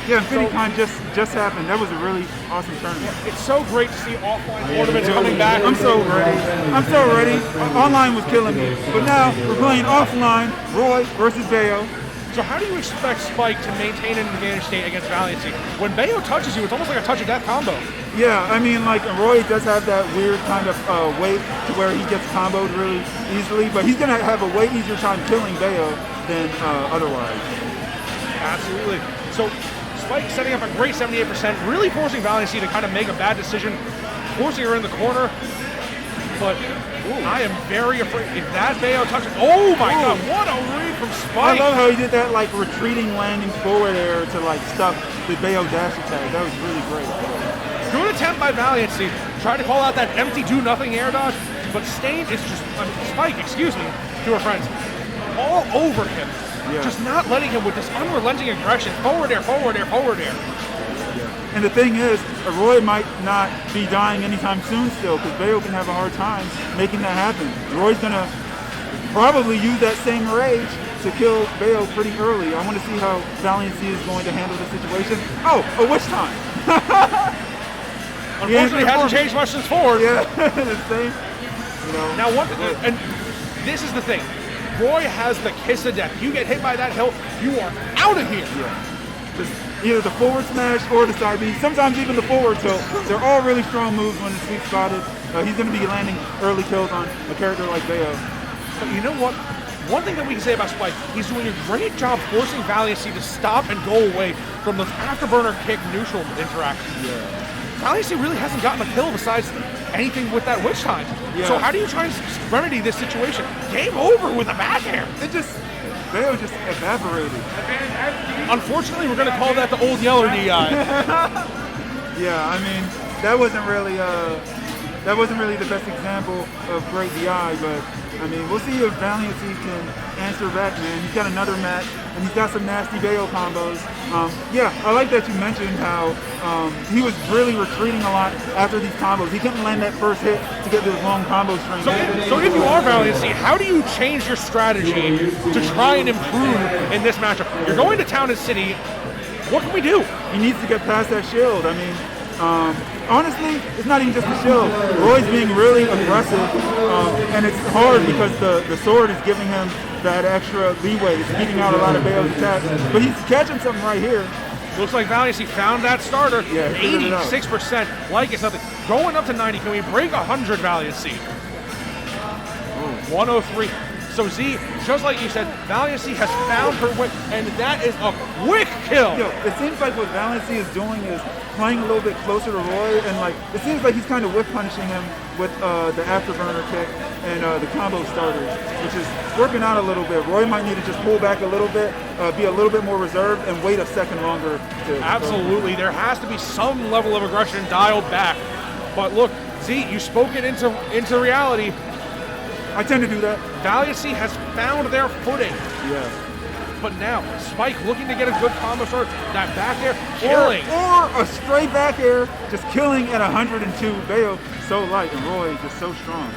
Yeah, InfinityCon just happened. That was a really awesome tournament. It's so great to see offline tournaments coming back. I'm so ready. Online was killing me. But now we're playing offline, Roy versus Bayo. So how do you expect Spike to maintain an advantage state against Valiancy? When Bayo touches you, it's almost like a touch of death combo. Yeah, I mean, like, Roy does have that weird kind of weight to where he gets comboed really easily, but he's going to have a way easier time killing Bayo than otherwise. Absolutely. So Spike setting up a great 78%, really forcing Valiancy to kind of make a bad decision, forcing her in the corner. But I am very afraid. If that Bayo touches, oh my God, what a read from Spike. I love how he did that, like, retreating landing forward air to, like, stop the Bayo dash attack. That was really great. Good attempt by Valiancy. Tried to call out that empty do-nothing air dodge, but Stain is just, Spike, excuse me, to her friends, all over him. Yeah. Just not letting him with this unrelenting aggression. Forward air, forward air, forward air. Yeah. And the thing is, Roy might not be dying anytime soon still, because Bayo can have a hard time making that happen. Roy's going to probably use that same rage to kill Bayo pretty early. I want to see how Valiancy is going to handle the situation. Oh, a witch time. Unfortunately, it hasn't changed much since forward. Yeah, the same. You know. Now, and this is the thing. Roy has the kiss of death. You get hit by that hill, you are out of here. Yeah. Either the forward smash or the side B. Sometimes even the forward tilt. They're all really strong moves when it's sweet spotted. He's going to be landing early kills on a character like Bayo. But you know what? One thing that we can say about Spike, he's doing a great job forcing Valiancy to stop and go away from those afterburner kick neutral interactions. Yeah. Valiancy really hasn't gotten a kill besides anything with that witch time. Yeah. So how do you try and remedy this situation? Game over with a back air. Bayo just evaporated. Unfortunately, we're going to call that the old Yeller DI. Yeah, I mean, that wasn't really the best example of great DI, but I mean, we'll see if Valiancy can answer back, man. He's got another match, and he's got some nasty Bayo combos. Yeah, I like that you mentioned how he was really retreating a lot after these combos. He couldn't land that first hit to get this long combo string. So if you are Valiancy, how do you change your strategy to try and improve in this matchup? You're going to Town and City. What can we do? He needs to get past that shield. I mean, honestly, it's not even just the shield. Roy's being really aggressive, and it's hard because the sword is giving him that extra leeway. It's beating out a lot of Bayo's attacks, but he's catching something right here. Looks like Valiancy found that starter. Yeah, 86%, like it's nothing. Going up to 90, can we break 100 Valiancy? 103. So Z, just like you said, Valiancy has found her way, and that is a quick kill. Yo, it seems like what Valiancy is doing is playing a little bit closer to Roy, and like it seems like he's kind of whip punishing him with the afterburner kick and the combo starters, which is working out a little bit. Roy might need to just pull back a little bit, be a little bit more reserved, and wait a second longer. Absolutely, there has to be some level of aggression dialed back. But look, Z, you spoke it into reality. I tend to do that. Valiancy has found their footing. Yeah. But now, Spike looking to get a good combo start. That back air, killing. Or a straight back air, just killing at 102. Bayo, so light, and Roy just so strong.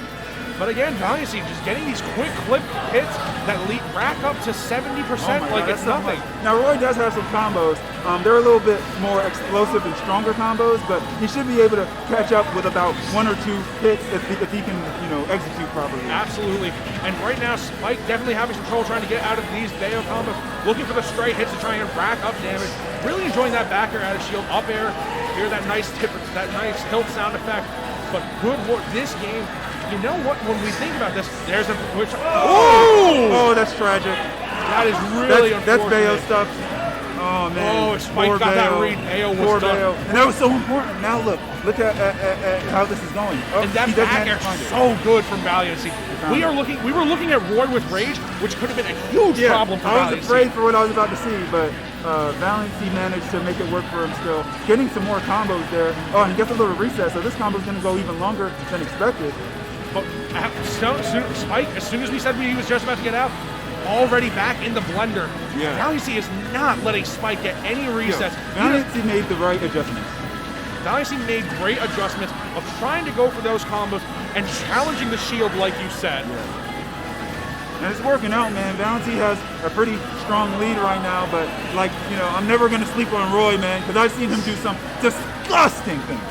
But again, Valiancy just getting these quick clip hits that rack up to 70% like it's nothing. Now, Roy does have some combos. They're a little bit more explosive and stronger combos, but he should be able to catch up with about 1 or 2 hits if he can, execute properly. Absolutely. And right now, Spike definitely having some trouble trying to get out of these Bayo combos, looking for the straight hits to try and rack up damage. Really enjoying that back air out of shield, up air. Hear that nice tilt sound effect. But good work. This game, you know what? When we think about this, there's a which. Oh, that's tragic. That is really that's Bayo unfortunate. stuff. Oh man. Oh, Spike got that read. Bayo was Poor done. Bayo. And that was so important. Now look at how this is going. Oh, And that he doesn't back air have to find it. so good from Valiancy. We were looking at Roy with rage, which could have been a huge problem for I was Valiancy. afraid for what I was about to see, but Valiancy managed to make it work for him still. Getting some more combos there. Oh, and he gets a little reset, so this combo is going to go even longer than expected. But Spike, as soon as we said he was just about to get out, already back in the blender. Yeah. Valiancy is not letting Spike get any resets. Valiancy made the right adjustments. Valiancy made great adjustments of trying to go for those combos and challenging the shield like you said. And it's working out, man. Valiancy has a pretty strong lead right now, but I'm never going to sleep on Roy, man, because I've seen him do some disgusting things.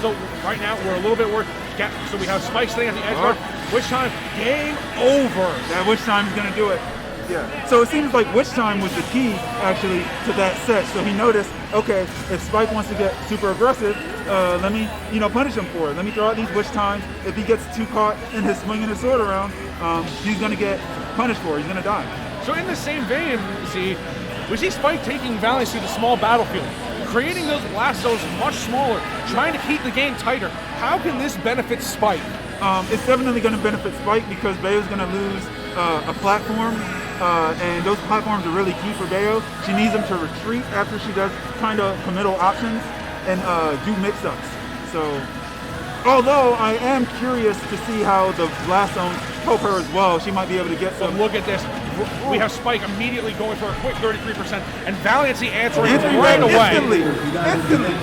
So right now we're a little bit worried. So we have Spike sitting at the edge guard. Witch Time, game over. That Witch Time is going to do it. Yeah. So it seems like Witch Time was the key, actually, to that set. So he noticed, okay, if Spike wants to get super aggressive, let me, punish him for it. Let me throw out these Witch Times. If he gets too caught in his swinging his sword around, he's going to get punished for it. He's going to die. So in the same vein, we see Spike taking Valiancy to the small battlefield, creating those blast zones much smaller, trying to keep the game tighter. How can this benefit Spike? It's definitely going to benefit Spike because Bayo's going to lose a platform, and those platforms are really key for Bayo. She needs him to retreat after she does kind of committal options and do mix-ups. So, although I am curious to see how the blast zones help her as well. She might be able to get some. Look at this. We have Spike immediately going for a quick 33%, and Valiancy answering right away. Instantly.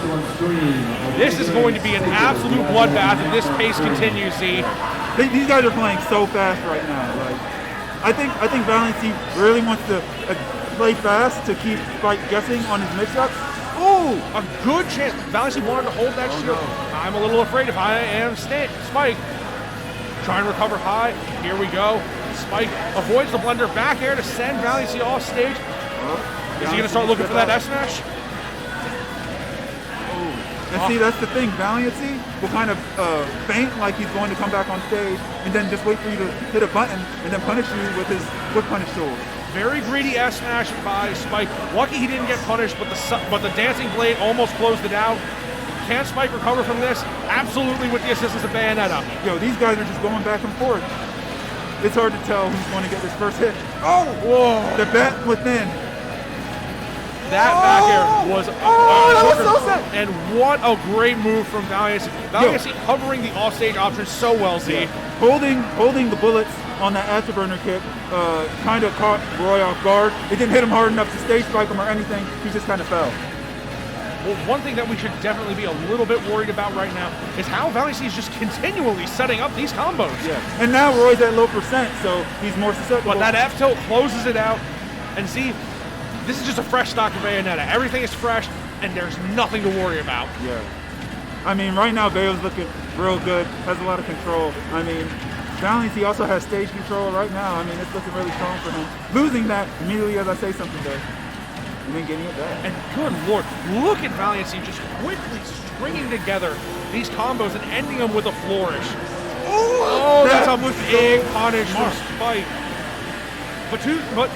This is going to be an absolute bloodbath if this pace continues, Z. These guys are playing so fast right now. I think Valiancy really wants to play fast to keep Spike guessing on his mix-ups. Oh, a good chance. Valiancy wanted to hold that shield. I'm a little afraid if I am Spike. Try and recover high. Here we go. Spike avoids the blender. Back air to send Valiancy off stage. Is he going to start looking for that S-Smash? And see, that's the thing. Valiancy will kind of feint like he's going to come back on stage and then just wait for you to hit a button and then punish you with his quick punish tool. Very greedy S-Smash by Spike. Lucky he didn't get punished, but the Dancing Blade almost closed it out. Can Spike recover from this? Absolutely, with the assistance of Bayonetta. Yo, these guys are just going back and forth. It's hard to tell who's going to get this first hit. Oh! Whoa! The bat within. That back air was that was so sad. And what a great move from Valiancy. Valiancy covering the offstage option so well, Z. Yeah. Holding the bullets on that afterburner kick kind of caught Roy off guard. It didn't hit him hard enough to stage spike him or anything. He just kind of fell. Well, one thing that we should definitely be a little bit worried about right now is how Valiancy is just continually setting up these combos. Yeah. And now Roy's at low percent, so he's more susceptible. But that F-tilt closes it out. And see, this is just a fresh stock of Bayonetta. Everything is fresh, and there's nothing to worry about. Yeah. I mean, right now, Bayo's looking real good, has a lot of control. I mean, Valiancy also has stage control right now. I mean, it's looking really strong for him. Losing that immediately as I say something there. And then getting it back. And good lord, look at Valiancy just quickly stringing together these combos and ending them with a flourish. Oh, that's a big punish from Spike. But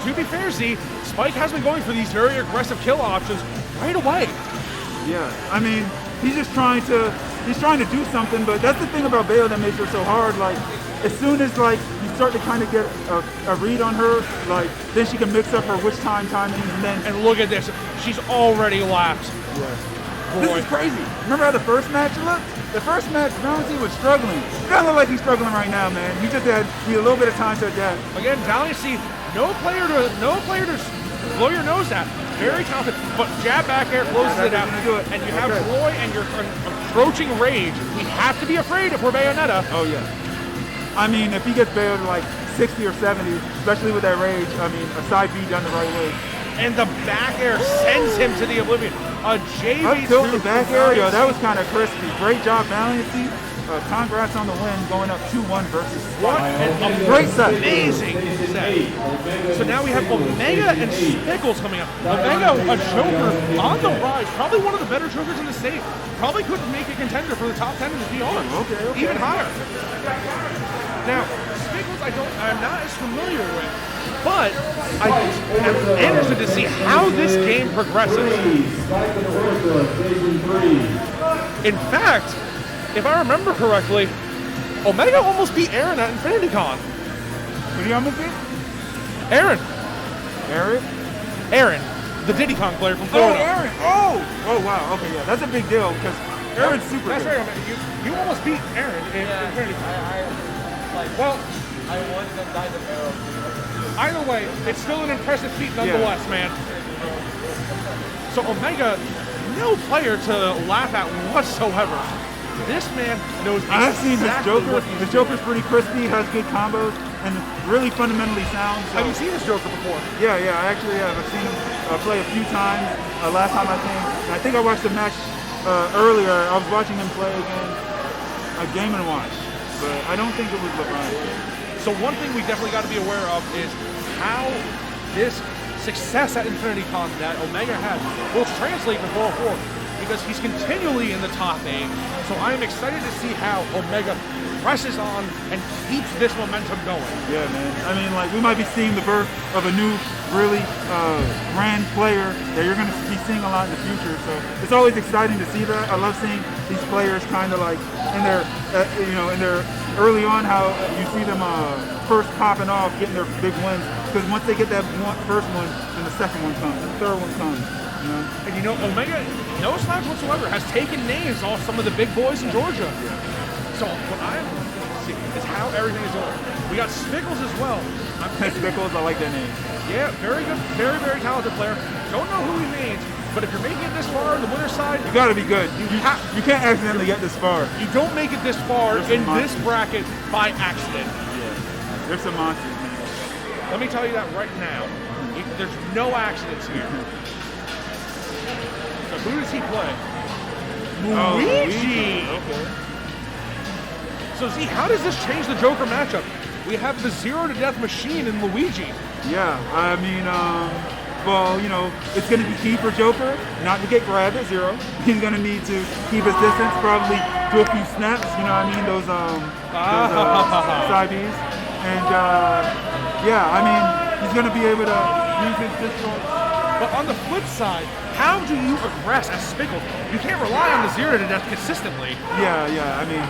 to be fair, Z, Spike has been going for these very aggressive kill options right away. Yeah, I mean, he's trying to do something, but that's the thing about Bayo that makes her so hard. Like, as soon as you start to kind of get a read on her, then she can mix up her witch timings and then. And look at this, she's already lapped. Yeah. This is crazy. Remember how the first match looked? The first match, Valiancy was struggling. It doesn't look like he's struggling right now, man. He just need a little bit of time to adapt. Again, Valiancy, no player to blow your nose at. Very confident, but jab back air closes it out. And you have Roy and your approaching rage. We have to be afraid if we're Bayonetta. Oh yeah. I mean, if he gets Bayo to 60 or 70, especially with that rage, I mean, a side B done the right way. And the back air sends him to the oblivion. A JV tilt the back air, yo, that was kind of crispy. Great job, Valiancy. congrats on the win, going up 2-1 versus What Spike. an Great set. amazing set. So now we have Omega and Spickles coming up. Omega, a Joker on the rise, probably one of the better Jokers in the state. Probably could make a contender for the top 10 in the DR. Okay. Even higher. Now, Spickles I'm not as familiar with, but I am interested to see how this game progresses. In fact, if I remember correctly, Omega almost beat Aaron at InfinityCon. Who do you almost beat? Aaron. Aaron, the Diddy Kong player from Oh, Florida. Aaron. Oh, wow. Okay, yeah, that's a big deal because Aaron's super That's good. right, Omega. You almost beat Aaron in InfinityCon. Well, I won the Diamond Arrow. either way, it's still an impressive feat nonetheless, man. So Omega, no player to laugh at whatsoever. This man knows exactly I've seen this Joker. what he's The Joker's pretty crispy, has good combos, and really fundamentally sound. So. Have you seen this Joker before? Yeah, I actually have. I've seen him play a few times. Last time I came, I think I watched the match earlier. I was watching him play against a Game & Watch, but I don't think it was LeBron. So one thing we definitely got to be aware of is how this success at InfinityCon that Omega had will translate to 404 because he's continually in the top 8. So I am excited to see how Omega presses on and keeps this momentum going. Yeah, man. I mean, like, we might be seeing the birth of a new, really grand player that you're going to be seeing a lot in the future. So it's always exciting to see that. I love seeing these players kind of like in their, in their early on, how you see them first popping off, getting their big wins. Because once they get that first one, then the second one comes, and the third one comes. And Omega, no slouch whatsoever, has taken names off some of the big boys in Georgia. So what I'm see is how everything is going. We got Spickles as well. Spickles, I like that name. Yeah, very good, very, very talented player. Don't know who he means, but if you're making it this far on the winner's side, you got to be good. You can't accidentally get this far. You don't make it this far in this bracket by accident. Yeah, there's some monsters, man. Let me tell you that right now. There's no accidents here. So who does he play? Luigi. Okay. So Z, how does this change the Joker matchup? We have the 0 to death machine in Luigi. Yeah, I mean, well, it's going to be key for Joker not to get grabbed at 0. He's going to need to keep his distance, probably do a few snaps, those side Bs. And, yeah, I mean, he's going to be able to use his distance. But on the flip side, how do you aggress as Spickles? You can't rely on the 0 to death consistently. Yeah, I mean,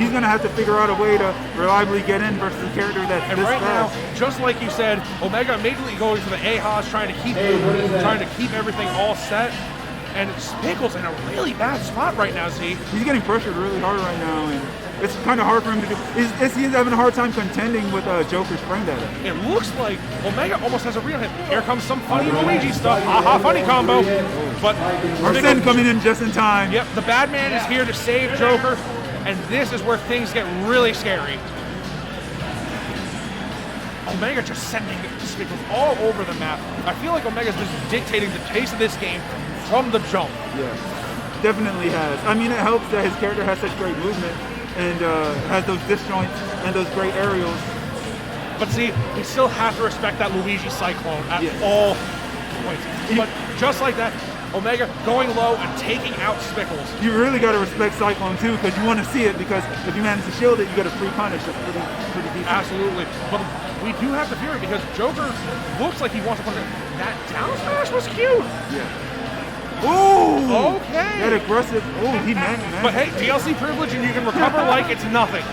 he's going to have to figure out a way to reliably get in versus a character that's and this right fast. now, just like you said, Omega immediately going for the AHAs, trying to keep everything all set. And Spickles in a really bad spot right now, Z. He's getting pressured really hard right now, and it's kind of hard for him to do. He's having a hard time contending with Joker's frame data. It looks like Omega almost has a real hit. Here comes some funny Luigi stuff. Aha, funny combo. But Arsene coming in just in time. Yep, the bad man is here to save Joker, and this is where things get really scary. Omega just sending Spickles all over the map. I feel like Omega's just dictating the pace of this game from the jump. Yeah, definitely has. I mean, it helps that his character has such great movement and has those disjoints and those great aerials. But see, we still have to respect that Luigi Cyclone at all points. But just like that, Omega going low and taking out Spickles. You really got to respect Cyclone too, because you want to see it, because if you manage to shield it, you get a free punish. That's pretty decent. Absolutely. But we do have to fear it, because Joker looks like he wants to punish it. That down smash was cute. Yeah. Ooh! Okay. That aggressive. Oh, he managed. But hey, DLC privilege and you can recover like it's nothing.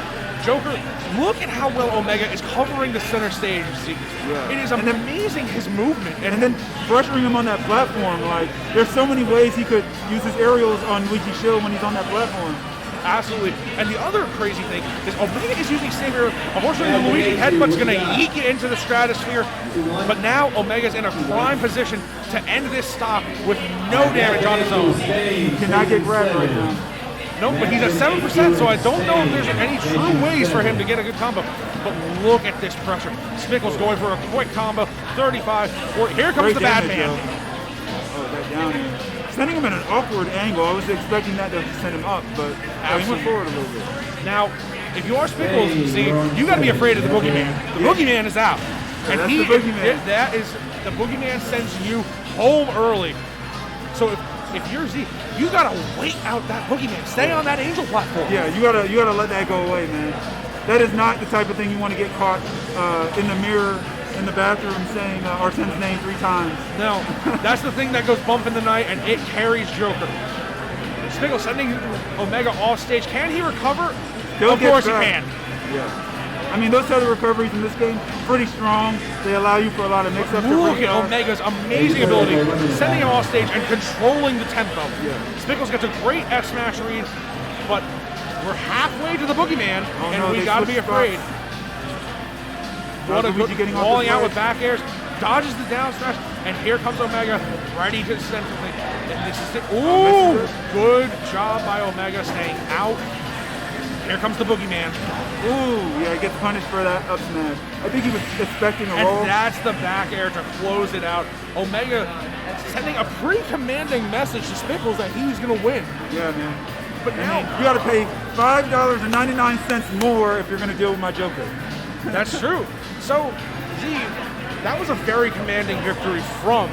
Joker, look at how well Omega is covering the center stage. Yeah. It is amazing his movement. And then pressuring him on that platform. Like, there's so many ways he could use his aerials on Luigi's shield when he's on that platform. Absolutely. And the other crazy thing is Omega is using safe air. Unfortunately, the Luigi headbutt's going to yeet it into the stratosphere. But now Omega's in a prime position to end this stop with no damage on his own. He cannot get grabbed right now. Nope, but he's at 7%, so I don't know if there's any true ways for him to get a good combo. But look at this pressure. Spickles going for a quick combo, 35. Here comes Great the bad damage, man. Oh, that down air. sending him at an awkward angle. I was expecting that to send him up, but he went forward a little bit. Now, if you are Spickles, see, you got to be afraid of the boogeyman. The boogeyman is out. And that's the boogeyman. The boogeyman sends you home early. So if you're Z, you got to wait out that boogeyman. Stay on that angel platform. Yeah, you gotta let that go away, man. That is not the type of thing you want to get caught in the mirror in the bathroom saying Arsene's name 3 times. No, that's the thing that goes bump in the night, and it carries Joker. Spickle sending Omega off stage. Can he recover? Of course he can. Yeah. I mean, those type of recoveries in this game, pretty strong. They allow you for a lot of mix-ups. Look at Omega's amazing ability, sending him off stage and controlling the tempo. Yeah. Spickles gets a great F smash read, but we're halfway to the boogeyman, and we got to be afraid. What a good falling out with back airs, dodges the down smash, and here comes Omega, ready to send something. And this is it. Ooh, good job by Omega staying out. Here comes the boogeyman. Ooh, yeah, he gets punished for that up smash. I think he was expecting a roll. And that's the back air to close it out. Omega sending a pretty commanding message to Spickles that he was going to win. Yeah, man. But now you got to pay $5.99 more if you're going to deal with my Joker. That's true. So, Z, that was a very commanding victory from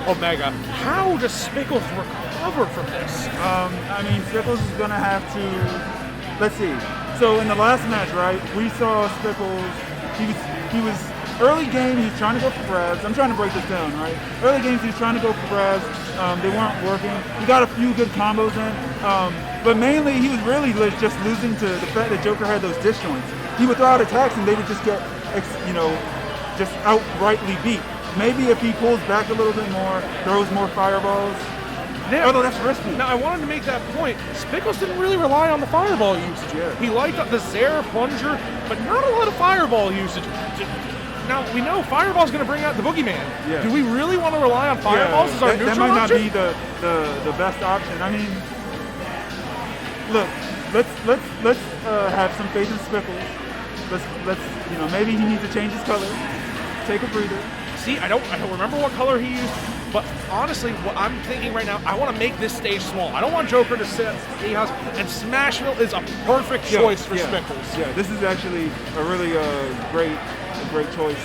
Omega. How does Spickles recover from this? I mean, Spickles is going to have to... Let's see. So in the last match, right, we saw Spickles, he was early game, he was trying to go for grabs. I'm trying to break this down, right? Early games, he was trying to go for grabs. They weren't working. He got a few good combos in. But mainly, he was really just losing to the fact that Joker had those disjoints. He would throw out attacks and they would just get, just outrightly beat. Maybe if he pulls back a little bit more, throws more fireballs. Now, although that's risky. Now, I wanted to make that point. Spickles didn't really rely on the fireball usage. Yeah. He liked the Zare plunger, but not a lot of fireball usage. Now, we know fireball's going to bring out the boogeyman. Yeah. Do we really want to rely on fireballs as our neutral That might not option? be the best option. I mean, look, let's have some faith in Spickles. Let's maybe he needs to change his color. Take a breather. See, I don't remember what color he used, but honestly, what I'm thinking right now, I want to make this stage small. I don't want Joker to sit House, and Smashville is a perfect choice for Spickles. Yeah, this is actually a really great choice.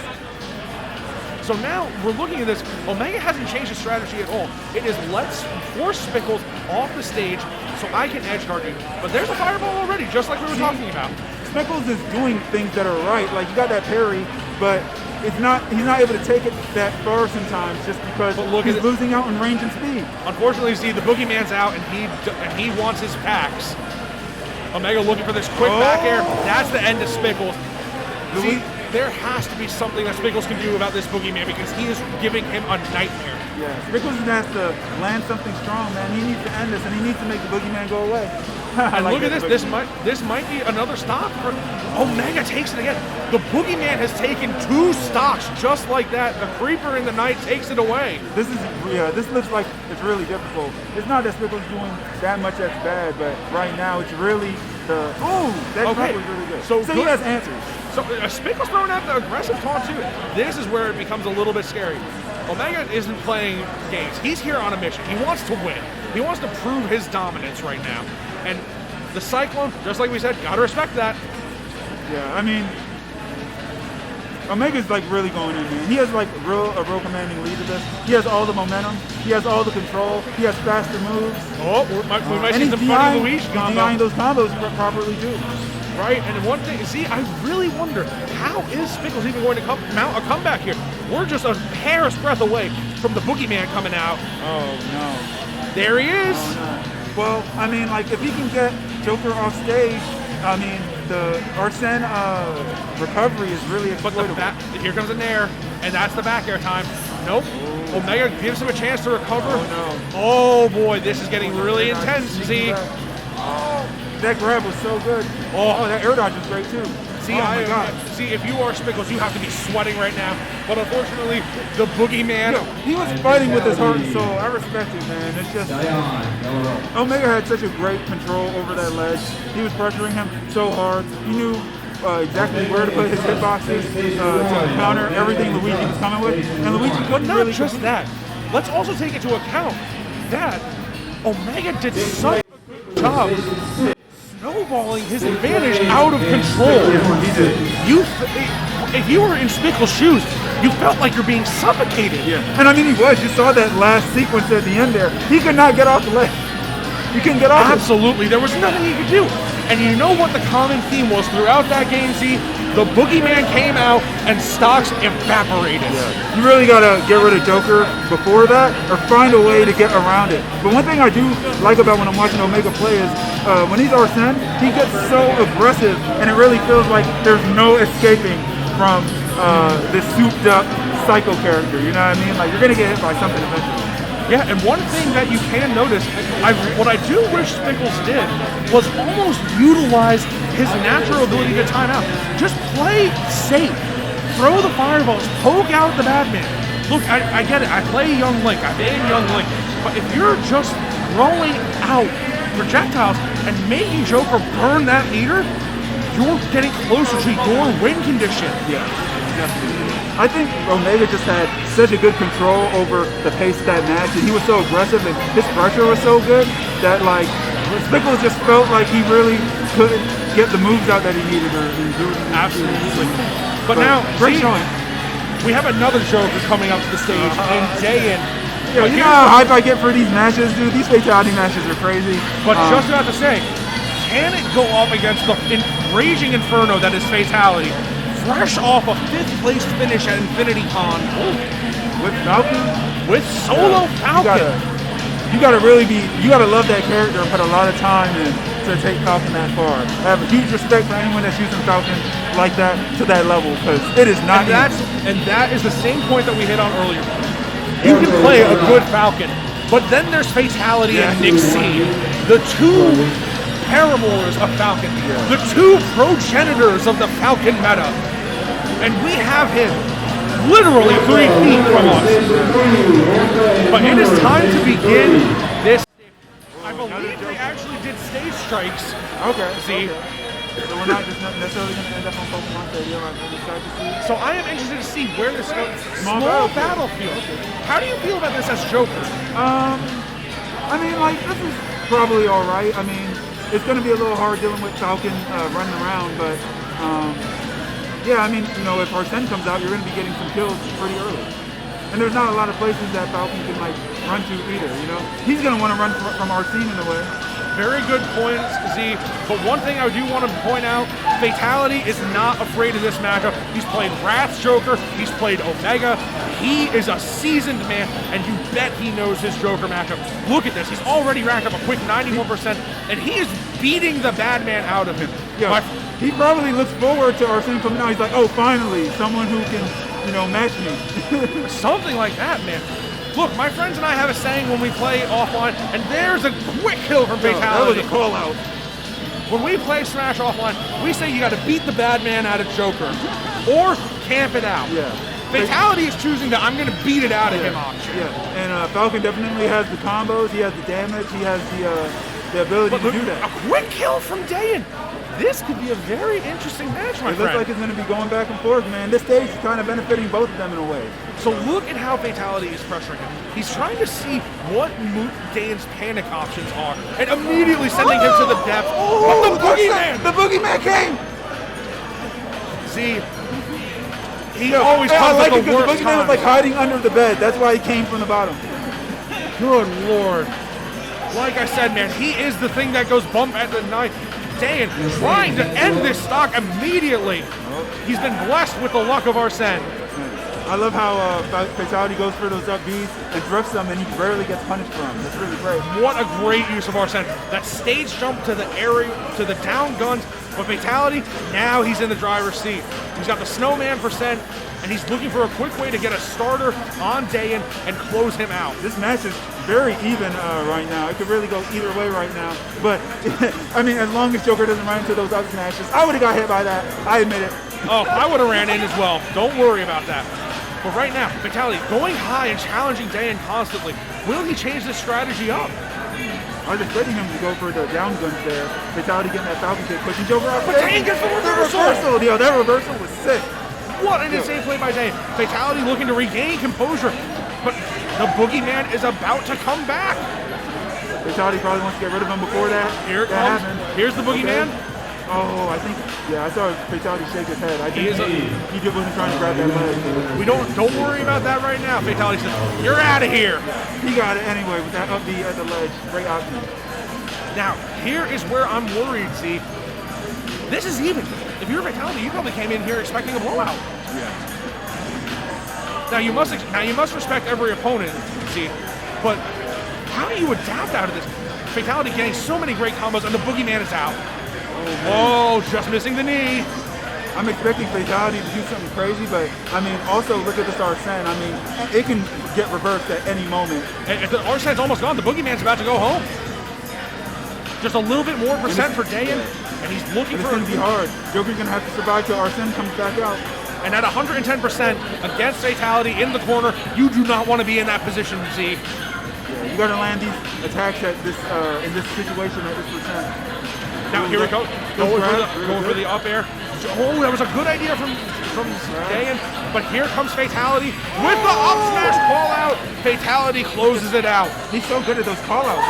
So now we're looking at this. Omega hasn't changed his strategy at all. It is let's force Spickles off the stage so I can edge guard you. But there's a fireball already, just like we were talking about. Spickles is doing things that are right. Like, you got that parry, but he's not able to take it that far sometimes just because he's losing out in range and speed. Unfortunately, see, the boogeyman's out and he wants his packs. Omega looking for this quick back air. That's the end of Spickles. See, there has to be something that Spickles can do about this boogeyman because he is giving him a nightmare. Yeah, Spickles has to land something strong, man. He needs to end this, and he needs to make the boogeyman go away. And look at this. This might be another stock. Omega takes it again. The boogeyman has taken 2 stocks just like that. The creeper in the night takes it away. This looks like it's really difficult. It's not that Spickles doing that much that's bad, but right now it's really that drop was really good. So he has answers. So Spickles throwing out the aggressive taunt too. This is where it becomes a little bit scary. Omega isn't playing games. He's here on a mission. He wants to win. He wants to prove his dominance right now. And the Cyclone, just like we said, gotta respect that. Yeah, I mean, Omega's like really going in, man. He has like a real commanding lead to this. He has all the momentum. He has all the control. He has faster moves. Oh, we might see some funny Luigi combo. He's those combos properly too. Right, and one thing, see, I really wonder, how is Spickles even going to mount a comeback here? We're just a hair's breadth away from the boogeyman coming out. Oh, no. There he is. Oh, no. Well, I mean, like, if he can get Joker off stage, I mean, the Arsene recovery is really exploitable. But here comes an air, and that's the back air time. Nope. Ooh. Omega gives him a chance to recover. Oh, no. Oh, boy, this is getting really intense, Z. That grab was so good. Oh, that air dodge was great too. See, see, if you are Spickles, you have to be sweating right now. But unfortunately, the boogeyman. He was fighting with his heart and soul. I respect it, man. It's just Omega had such a great control over that ledge. He was pressuring him so hard. He knew exactly where to put his hitboxes to counter everything Luigi was coming with, and Luigi couldn't not really. Just that. Let's also take into account that Omega did such a good job snowballing his advantage out of control. If you were in Spickle's shoes, you felt like you're being suffocated. Yeah, and I mean he was. You saw that last sequence at the end there. He could not get off the ledge. He couldn't get off. Absolutely, there was nothing he could do. And you know what the common theme was throughout that game, Z? The boogeyman came out and stocks evaporated. Yeah. You really gotta get rid of Joker before that, or find a way to get around it. But one thing I do like about when I'm watching Omega play is when he's Arsene, he gets so aggressive, and it really feels like there's no escaping from this souped-up psycho character. You know what I mean? Like you're gonna get hit by something eventually. Yeah, and one thing that you can notice, what I do wish Spickles did was almost utilize his natural ability to time out. Just play safe. Throw the fireballs, poke out the bad man. Look, I get it. I play Young Link. I made Young Link. But if you're just throwing out projectiles and making Joker burn that meter, you're getting closer to your win condition. Yeah, definitely. I think Omega just had such a good control over the pace of that match, and he was so aggressive, and his pressure was so good that like Spickles just felt like he really couldn't get the moves out that he needed to do. Absolutely. But now, great showing. We have another Joker coming up to the stage, and Dayan. Yeah, you know how hype I get for these matches, dude. These fatality matches are crazy. But just about to say, can it go up against the raging inferno that is Fatality? Fresh off a 5th place finish at Infinity Con. With Falcon? With Solo Falcon. You gotta love that character and put a lot of time in to take Falcon that far. I have a huge respect for anyone that's using Falcon like that to that level, because it is not easy. And that is the same point that we hit on earlier. You can play a good Falcon, but then there's Fatality and Nick C, the two paramours of Falcon, the two progenitors of the Falcon meta. And we have him literally 3 feet from us. But it is time to begin this. I believe they actually did stage strikes. Okay. See? Okay. So we're not just necessarily going to end up on Pokemon Stadium. I'm really excited to see. So I am interested to see where this goes. Small battlefield. How do you feel about this as Joker? I mean, like, this is probably all right. I mean, it's going to be a little hard dealing with Falcon running around, but yeah, I mean, you know, if Arsene comes out, you're going to be getting some kills pretty early. And there's not a lot of places that Falcon can, like, run to either, you know? He's going to want to run from Arsene in a way. Very good points, Z. But one thing I do want to point out, Fatality is not afraid of this matchup. He's played Wrath's Joker. He's played Omega. He is a seasoned man, and you bet he knows his Joker matchup. Look at this. He's already racked up a quick 91%, and he is beating the bad man out of him. Yeah, he probably looks forward to Arsene coming out. He's like, oh, finally, someone who can, you know, match me. Something like that, man. Look, my friends and I have a saying when we play offline, and there's a quick kill from Fatality. That was a call out. When we play Smash offline, we say you got to beat the bad man out of Joker, or camp it out. Yeah. Fatality is choosing the I'm going to beat it out of him option. Yeah, and Falcon definitely has the combos, he has the damage, he has the ability to do that. A quick kill from Dayan. This could be a very interesting match, my friend. It looks like it's going to be going back and forth, man. This stage is kind of benefiting both of them in a way. So look at how Fatality is pressuring him. He's trying to see what Dayan's panic options are, and immediately sending him to the depths. Oh, the boogeyman! The boogeyman came! See, he always comes at the worst the boogeyman was like hiding under the bed. That's why he came from the bottom. Good Lord. Like I said, man, he is the thing that goes bump at the night. Dayan trying to end this stock immediately. He's been blessed with the luck of Arsene. I love how Fatality goes for those up Bs and drifts them, and he rarely gets punished for them. That's really great. What a great use of Arsene. That stage jump to the area, to the down guns. But Fatality, now he's in the driver's seat. He's got the snowman for Sen, and he's looking for a quick way to get a starter on Dayan and close him out. This match is very even right now. It could really go either way right now. But, I mean, as long as Joker doesn't run into those up smashes, I would have got hit by that. I admit it. Oh, I would have ran in as well. Don't worry about that. But right now, Fatality going high and challenging Dayan constantly. Will he change this strategy up? I was expecting him to go for the down guns there. Fatality getting that Falcon kick, pushing Joker off. But Dayan gets the reversal! Yo, that reversal was sick. What an insane play by Dayan. Fatality looking to regain composure. But the boogeyman is about to come back. Fatality probably wants to get rid of him before that. Here it that comes. happened. Here's the boogeyman. Oh, I think, yeah, I saw Fatality shake his head. I think he just wasn't trying to grab that leg. We don't worry about that right now. Fatality says, you're out of here. He got it anyway with that up B at the ledge. Great option. Now, here is where I'm worried, see. This is even. If you're Fatality, you probably came in here expecting a blowout. Yeah. Now you must respect every opponent, see, but how do you adapt out of this? Fatality getting so many great combos and the boogeyman is out. Oh, just missing the knee. I'm expecting Fatality to do something crazy, but I mean, also look at this Arsene. I mean, it can get reversed at any moment. And the Arsene's almost gone. The boogeyman's about to go home. Just a little bit more percent for Dayan, and he's looking for. It's going to be hard. Joker's going to have to survive till Arsene comes back out. And at 110% against Fatality in the corner, you do not want to be in that position, see. Yeah, you got to land these attacks at this in this situation at this percent. Now here we go, going for the up air. Oh, that was a good idea from Dayan, but here comes Fatality with the up smash call out. Fatality closes it out. He's so good at those call outs.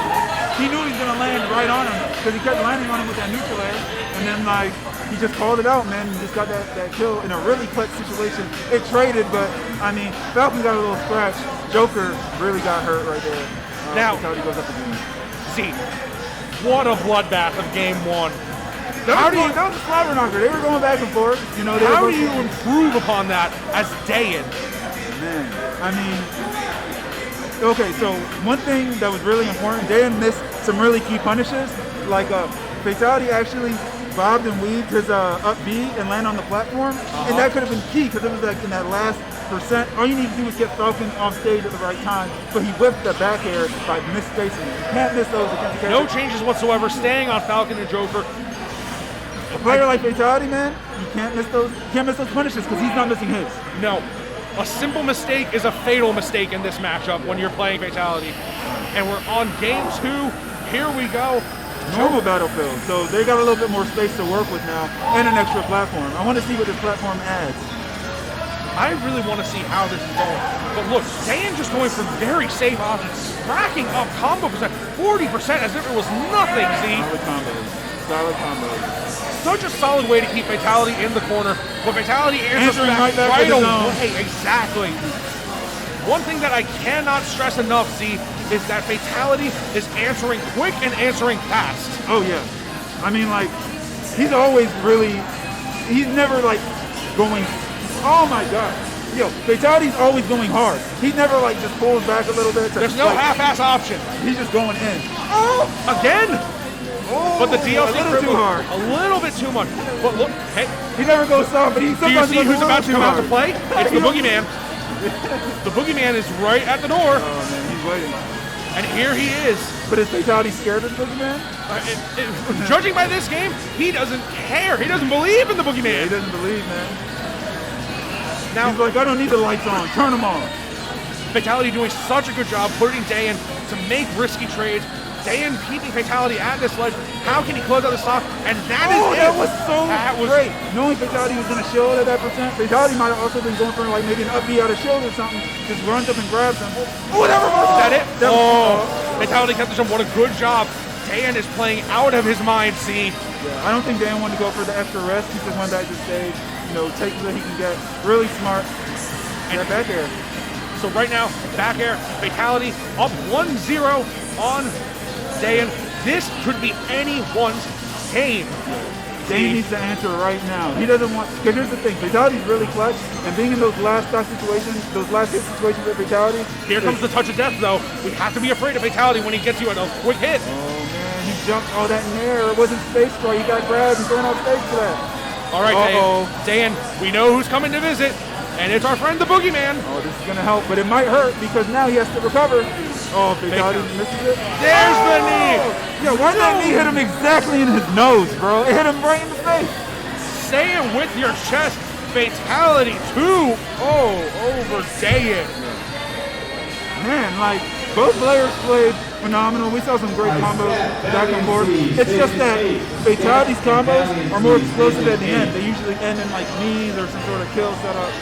He knew he was going to land right on him because he kept landing on him with that neutral air, and then like he just called it out, man. He just got that kill in a really clutch situation. It traded, but I mean, Falcon got a little scratch. Joker really got hurt right there. Now, Fatality goes up again. See, what a bloodbath of game one. That was a slobber knocker. They were going back and forth. You know, how do you improve upon that as Dayan? Man, I mean, okay, so one thing that was really important, Dayan missed some really key punishes. Like Fatality actually bobbed and weaved his up B and land on the platform, and that could have been key because it was like in that last percent. All you need to do is get Falcon off stage at the right time, but he whipped the back air by misspacing. You can't miss those against the No changes whatsoever, staying on Falcon and Joker. A player like Fatality, man, you can't miss those punishes because he's not missing his. No. A simple mistake is a fatal mistake in this matchup when you're playing Fatality. And we're on game 2. Here we go. Normal battlefield, so they got a little bit more space to work with now and an extra platform. I want to see what this platform adds. I really want to see how this is going. But look, Dayan just going for very safe options, racking up combo percent, 40% as if it was nothing, Z. Solid combos. Such a solid way to keep Fatality in the corner, but Fatality answers back right away. Exactly. One thing that I cannot stress enough, Z, is that Fatality is answering quick and answering fast. Oh yeah. I mean, like, he's always he's never like going, oh my god. Yo, Fatality's always going hard. He never like just pulls back a little bit. There's no half-ass option. He's just going in. Oh, again? Oh, but the DLC a little too hard. A little bit too much. But look, hey. He never goes soft, but do you see who's about to come out to play? It's the Boogeyman. The Boogeyman is right at the door. Oh man, he's waiting. And here he is. But is Fatality scared of the Boogeyman? Judging by this game, he doesn't care. He doesn't believe in the Boogeyman. Yeah, he doesn't believe, man. Now he's like, I don't need the lights on. Turn them on. Fatality doing such a good job putting Dayan to make risky trades. Dayan keeping Fatality at this ledge. How can he close out the stock? And that is it. That was so great. Knowing Fatality was going to shield at that percent, Fatality might have also been going for like maybe an up B out of shield or something. Just runs up and grabs him. Oh, that reversal. Is that it? Fatality kept this up. What a good job. Dayan is playing out of his mind, see? Yeah, I don't think Dayan wanted to go for the extra rest. He just went back to stage, take what he can get. Really smart. And that back air. So right now, back air, Fatality up 1-0 on Dayan. This could be anyone's game. Dayan needs to answer right now. He doesn't want, because here's the thing, Fatality's really clutch, and being in those last stock situations, those last hit situations with Fatality. Here comes the touch of death, though. We have to be afraid of Fatality when he gets you at a quick hit. Oh man, he jumped all that in there. It wasn't space for it. He got grabbed and thrown off stage for that. All right, Dayan, we know who's coming to visit, and it's our friend the Boogeyman. Oh, this is gonna help, but it might hurt because now he has to recover. Oh, Fatality misses it. There's the knee. Yeah, why did that knee hit him exactly in his nose, bro? It hit him right in the face. Say it with your chest. Fatality 2-0 over Dayan. Man, like, both players played phenomenal. We saw some great combos back and forth. It's just that Fatality's combos are more explosive at the end. They usually end in like knees or some sort of kill setup.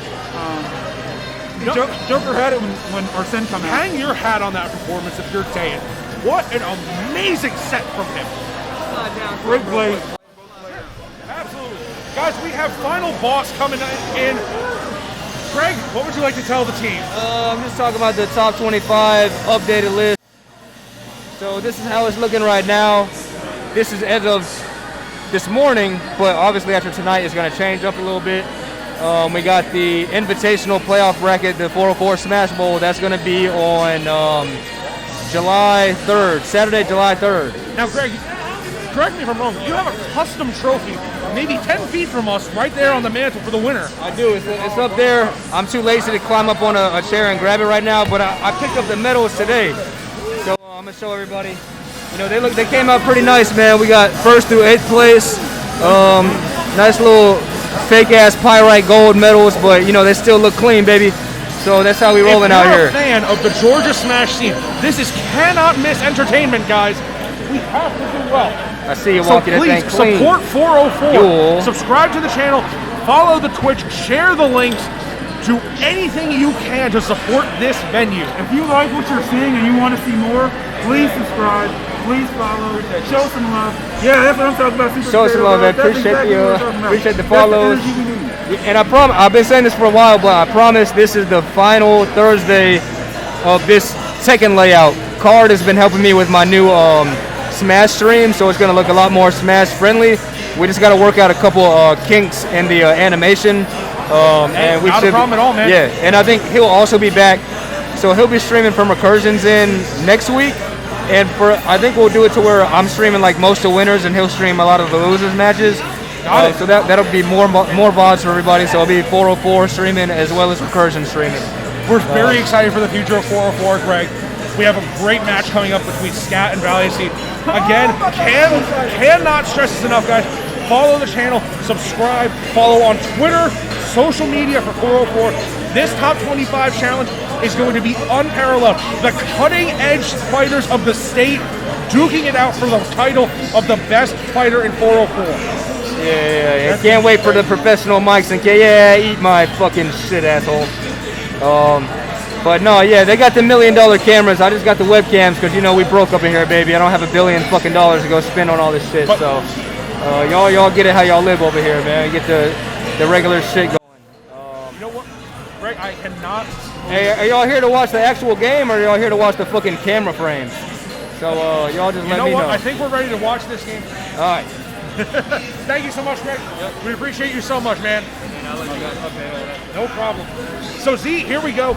Joker had it when Arsene come out. Hang your hat on that performance if you're Dayan. What an amazing set from him. Great play. Absolutely. Guys, we have final boss coming in. Greg, what would you like to tell the team? I'm just talking about the top 25 updated list. So this is how it's looking right now. This is as of this morning, but obviously after tonight it's going to change up a little bit. We got the invitational playoff bracket, the 404 Smash Bowl. That's going to be on July 3rd, Saturday, July 3rd. Now, Greg, correct me if I'm wrong, you have a custom trophy maybe 10 feet from us right there on the mantle for the winner. I do. It's up there. I'm too lazy to climb up on a chair and grab it right now, but I picked up the medals today. So I'm going to show everybody. You know, they came out pretty nice, man. We got 1st through 8th place. Nice little fake-ass pyrite gold medals, but, you know, they still look clean, baby. So that's how we rolling out here. If you're a fan of the Georgia Smash scene, this is cannot miss entertainment, guys. We have to do well. I see you walking that thing clean. Please support 404. Subscribe to the channel, follow the Twitch, share the links, do anything you can to support this venue. If you like what you're seeing and you want to see more, please subscribe, please follow, show some love. Yeah, that's what I'm talking about. Show some love, man. Appreciate the follows. And I promise, I've been saying this for a while, but I promise this is the final Thursday of this Tekken layout. Card has been helping me with my new Smash stream, so it's going to look a lot more Smash friendly. We just got to work out a couple kinks in the animation. And we not a problem at all, man. Yeah, and I think he'll also be back. So he'll be streaming from Recursions in next week. And I think we'll do it to where I'm streaming like most of the winners and he'll stream a lot of the losers matches. So that'll be more VODs for everybody. So it'll be 404 streaming as well as Recursion streaming. We're very excited for the future of 404, Greg. We have a great match coming up between Scat and Valiancy. Again, cannot stress this enough, guys. Follow the channel, subscribe, follow on Twitter, social media for 404. This top 25 challenge is going to be unparalleled. The cutting edge fighters of the state duking it out for the title of the best fighter in 404. Yeah. Can't wait for the professional mics and eat my fucking shit, asshole. But no, yeah, they got the $1 million cameras. I just got the webcams because, you know, we broke up in here, baby. I don't have $1 billion fucking dollars to go spend on all this shit. So y'all get it how y'all live over here, man. Get the regular shit going. You know what, Greg? I cannot. Hey, are y'all here to watch the actual game, or are y'all here to watch the fucking camera frames? So y'all just let me know. I think we're ready to watch this game. All right. Thank you so much, Greg. Yep. We appreciate you so much, man. No problem. So Z, here we go.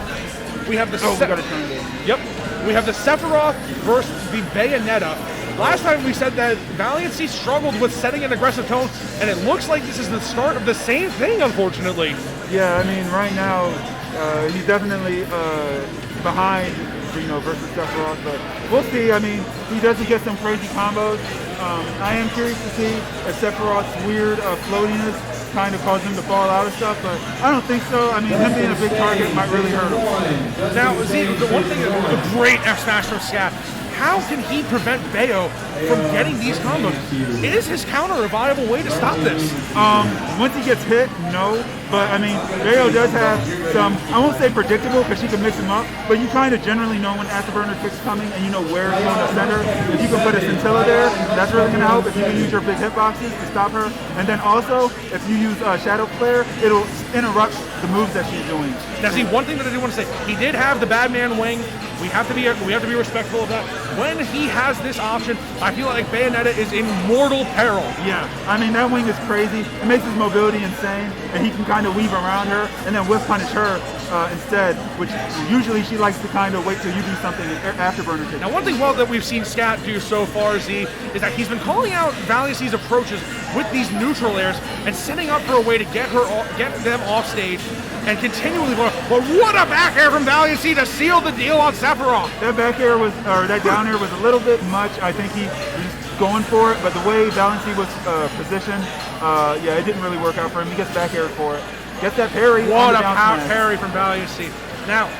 We have the we have the Sephiroth versus the Bayonetta. Last time we said that Valiancy struggled with setting an aggressive tone, and it looks like this is the start of the same thing, unfortunately. Yeah, I mean, right now he's definitely behind, versus Sephiroth, but we'll see. I mean, he doesn't get some crazy combos. I am curious to see if Sephiroth's weird floatiness kind of caused him to fall out of stuff, but I don't think so. I mean, him being a big target might really hurt him. Now, Z, the one thing, a great F smash from Scat. How can he prevent Bayo from getting these combos? Is his counter a viable way to stop this? Once he gets hit, no. But, I mean, Bayo does have some, I won't say predictable because she can mix them up, but you kind of generally know when Afterburner kick's coming and you know where you want to send her. If you can put a Scintilla there, that's really going to help. If you can use your big hitboxes to stop her. And then also, if you use Shadow Flare, it'll interrupt the moves that she's doing. Now, see, one thing that I do want to say, he did have the Badman Wing. We have to be respectful of that. When he has this option, I feel like Bayonetta is in mortal peril. Yeah, I mean, that wing is crazy. It makes his mobility insane, and he can kind of weave around her and then whiff punish her instead, which usually she likes to kind of wait till you do something afterburner kick. Now, one thing that we've seen Scat do so far, Z, is that he's been calling out Valiancy's approaches with these neutral airs and setting up for a way to get them off stage and continually going, well, what a back air from Valiancy to seal the deal on Sephiroth. That back air that down air was a little bit much. I think he was going for it, but the way Valiancy was positioned, it didn't really work out for him. He gets back air for it. Gets that parry. What a parry from Valiancy. Now,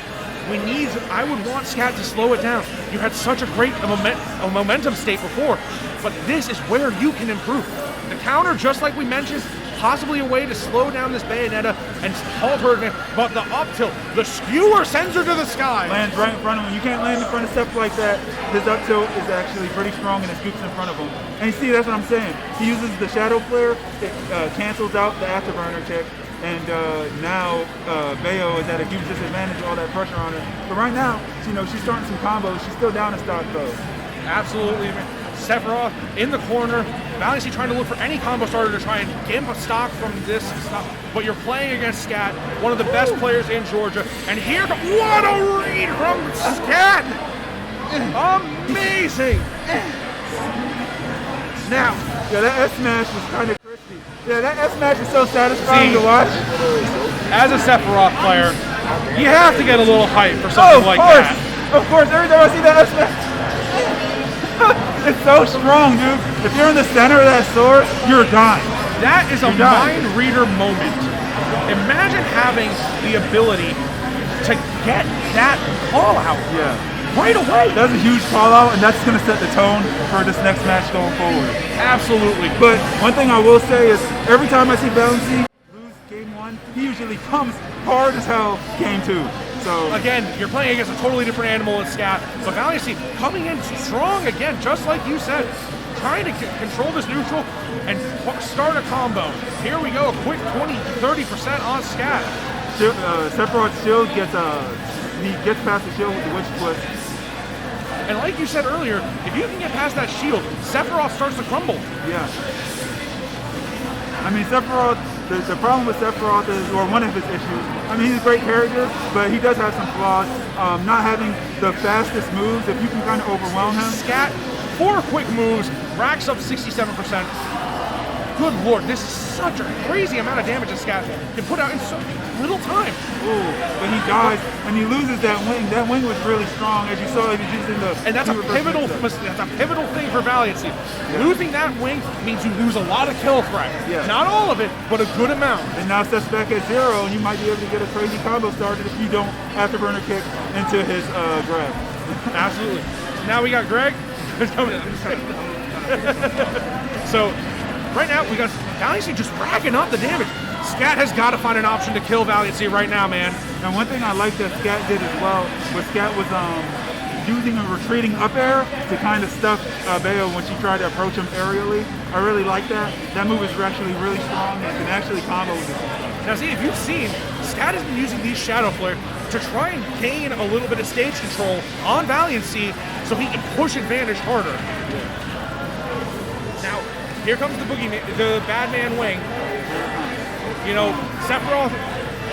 I would want Scat to slow it down. You had such a great momentum state before, but this is where you can improve. The counter, just like we mentioned, possibly a way to slow down this Bayonetta and halt her advance. But the up tilt, the skewer sends her to the sky. Lands right in front of him. You can't land in front of stuff like that. His up tilt is actually pretty strong and it scoops in front of him. And you see, that's what I'm saying. He uses the shadow flare. It cancels out the afterburner kick. And now Bayo is at a huge disadvantage with all that pressure on her. But right now, you know, she's starting some combos. She's still down in stock though. Absolutely. Sephiroth in the corner, Valiancy trying to look for any combo starter to try and gimp a stock from this stuff. But you're playing against Scat, one of the best players in Georgia. And here, what a read from Scat! Amazing! Now, yeah, that S smash was kind of crispy. Yeah, that S smash is so satisfying to watch. As a Sephiroth player, you have to get a little hype for something like that. Of course, every time I see that S smash, it's so strong, dude. If you're in the center of that sword, you're dying. That is a mind reader moment. Imagine having the ability to get that call out right away. That's a huge call out, and that's going to set the tone for this next match going forward. Absolutely. But one thing I will say is, every time I see Valiancy lose game 1, he usually comes hard as hell game 2. So again, you're playing against a totally different animal in Scat, but Valiancy coming in strong again, just like you said, trying to control this neutral and start a combo. Here we go, a quick 20-30% on Scat. Sephiroth's shield gets he gets past the shield with the witch foot. And like you said earlier, if you can get past that shield, Sephiroth starts to crumble. Yeah. I mean, Sephiroth. The problem with Sephiroth is, or one of his issues, I mean, he's a great character, but he does have some flaws. Not having the fastest moves, if you can kind of overwhelm him. Scat, 4 quick moves, racks up 67%. Good lord, this is such a crazy amount of damage that Scat can put out in so little time. Ooh, but he dies, and he loses that wing. That wing was really strong, as you saw. He was using the. And that's a pivotal thing for Valiancy. Yeah. Losing that wing means you lose a lot of kill threat. Yeah. Not all of it, but a good amount. And now sets back at 0, and you might be able to get a crazy combo started if you don't afterburner kick into his grab. Absolutely. Now we got Greg. So right now we got Valiancy just racking up the damage. Scat has got to find an option to kill Valiancy right now, man. And one thing I like that Scat did as well was Scat was using a retreating up air to kind of stuff Bayo when she tried to approach him aerially. I really like that. That move is actually really strong and can actually combo with it. Now see, if you've seen, Scat has been using these Shadow Flare to try and gain a little bit of stage control on Valiancy so he can push advantage harder. Now, here comes the bad man wing. You know, Sephiroth,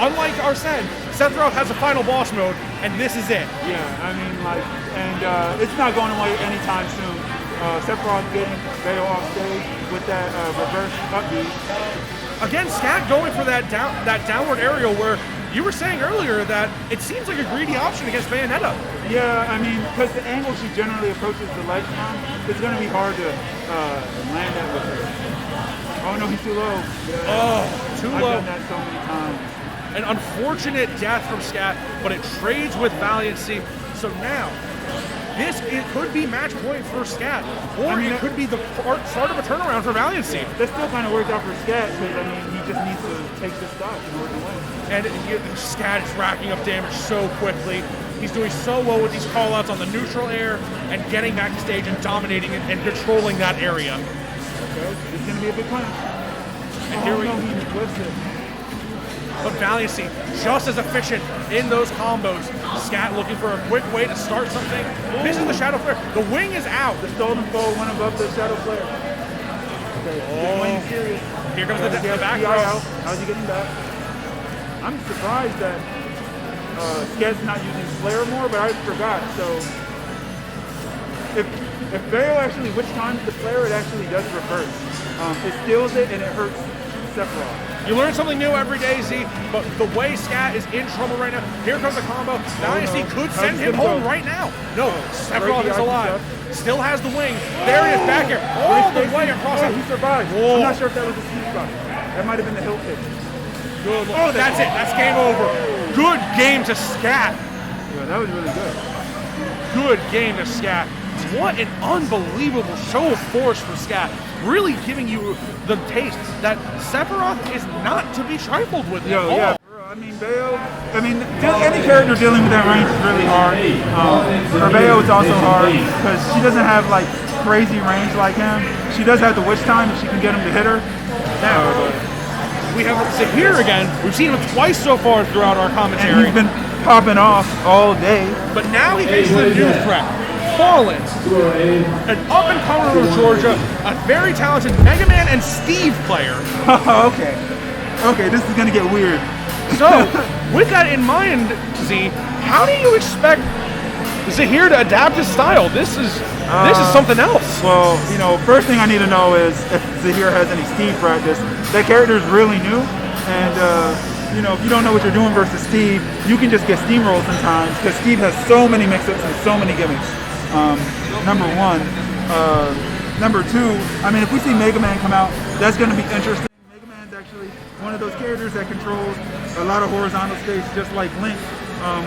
unlike Arsene, Sephiroth has a final boss mode, and this is it. Yeah, I mean, like, and it's not going away anytime soon. Sephiroth getting Bayo off stage with that reverse up B. Again, Scat going for that downward aerial where you were saying earlier that it seems like a greedy option against Bayonetta. Yeah, I mean, because the angle she generally approaches the ledge from, it's going to be hard to land that with her. Oh no, he's too low. Yeah. Oh, too low. I've done that so many times. An unfortunate death from Scat, but it trades with Valiancy. So now, it could be match point for Scat, or it could be the start of a turnaround for Valiancy. That still kind of worked out for Scat, because I mean, he just needs to take the stock in order to win. And Scat is racking up damage so quickly. He's doing so well with these callouts on the neutral air and getting back to stage and dominating it and controlling that area. It's going to be a big punch. And here we go. But Valiancy, just as efficient in those combos. Scat looking for a quick way to start something. This is the Shadow Flare. The wing is out. The stolen foe went above the Shadow Flare. Okay, oh. Serious. Here comes the back row. Out. How's he getting back? I'm surprised that Scat's not using Flare more, but I forgot. So if Bayo actually, which times the Flare, it actually does reverse. It steals it and it hurts Sephiroth. You learn something new every day, Z, but the way Scat is in trouble right now, here comes the combo. Valiancy could send him home right now. No, Sephiroth is alive. Still has the wing. There it is, back here. All the way across. He survived. Whoa. I'm not sure if that was a sweet spot. That might have been the hill kick. Good. Oh, that's it. That's game over. Good game to Scat. Yeah, that was really good. Good game to Scat. what an unbelievable show of force for Scat. Really giving you the taste that Sephiroth is not to be trifled with at all. Yeah. I mean, Bayo, any character dealing with that range is really hard. For Bayo, it's also hard because she doesn't have like crazy range like him. She does have the witch time if she can get him to hit her. Now, we have Zahir again. We've seen him twice so far throughout our commentary. And he's been popping off all day. But now he faces a new threat. Fallen, an up-and-comer from Georgia, a very talented Mega Man and Steve player. Okay, this is gonna get weird. So, with that in mind, Z, how do you expect Zahir to adapt his style? This is something else. Well, first thing I need to know is if Zahir has any Steve practice. That character is really new, and if you don't know what you're doing versus Steve, you can just get steamrolled sometimes because Steve has so many mix-ups and so many gimmicks. Number one. Number two, I mean, if we see Mega Man come out, that's going to be interesting. Mega Man's actually one of those characters that controls a lot of horizontal space, just like Link,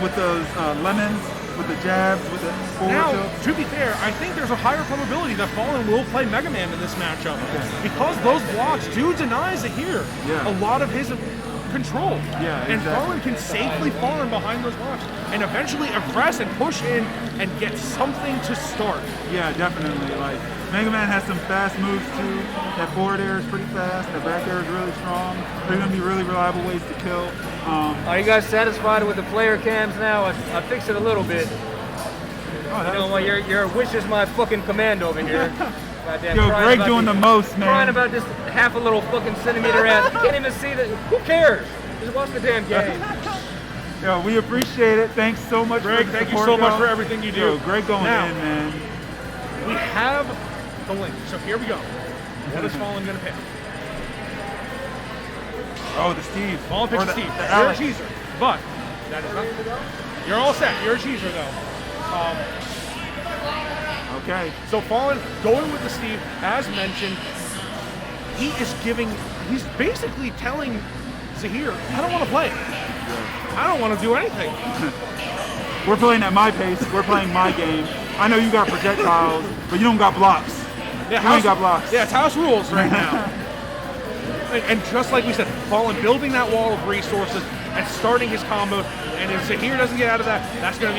with those lemons, with the jabs, with the forward Now, tilt. to be fair, I think there's a higher probability that Fallen will play Mega Man in this matchup because those blocks do deny Zahir a lot of his control. Yeah, and exactly. Fallen can safely farm behind those blocks and eventually aggress and push in and get something to start. Yeah, definitely. Like Mega Man has some fast moves too. That forward air is pretty fast. The back air is really strong. There's gonna be really reliable ways to kill. Are you guys satisfied with the player cams now? I fixed it a little bit. Your wish is my fucking command over here. Goddamn, Yo, Greg doing the most, man. Crying about just half a little fucking centimeter ass. Can't even see that. Who cares? Just watch the damn game. Yo, we appreciate it. Thanks so much, Greg. for the Thank you support, so much y'all. for everything you do. Yo, Greg going Now, in, man. We have the link. So here we go. What is Fallen going to pick? Oh, the Steve. Fallen Or picks the- Steve. the You're a Alex. cheeser. But that is not. You're all set. You're a cheeser, though. Okay. So Fallen going with the Steve, as mentioned, he's basically telling Zahir, I don't want to play. I don't want to do anything. We're playing at my pace. We're playing my game. I know you got projectiles, but you don't got blocks. Yeah, you ain't got blocks. Yeah, it's house rules right now. And just like we said, Fallen building that wall of resources and starting his combo. And if Zahir doesn't get out of that, that's gonna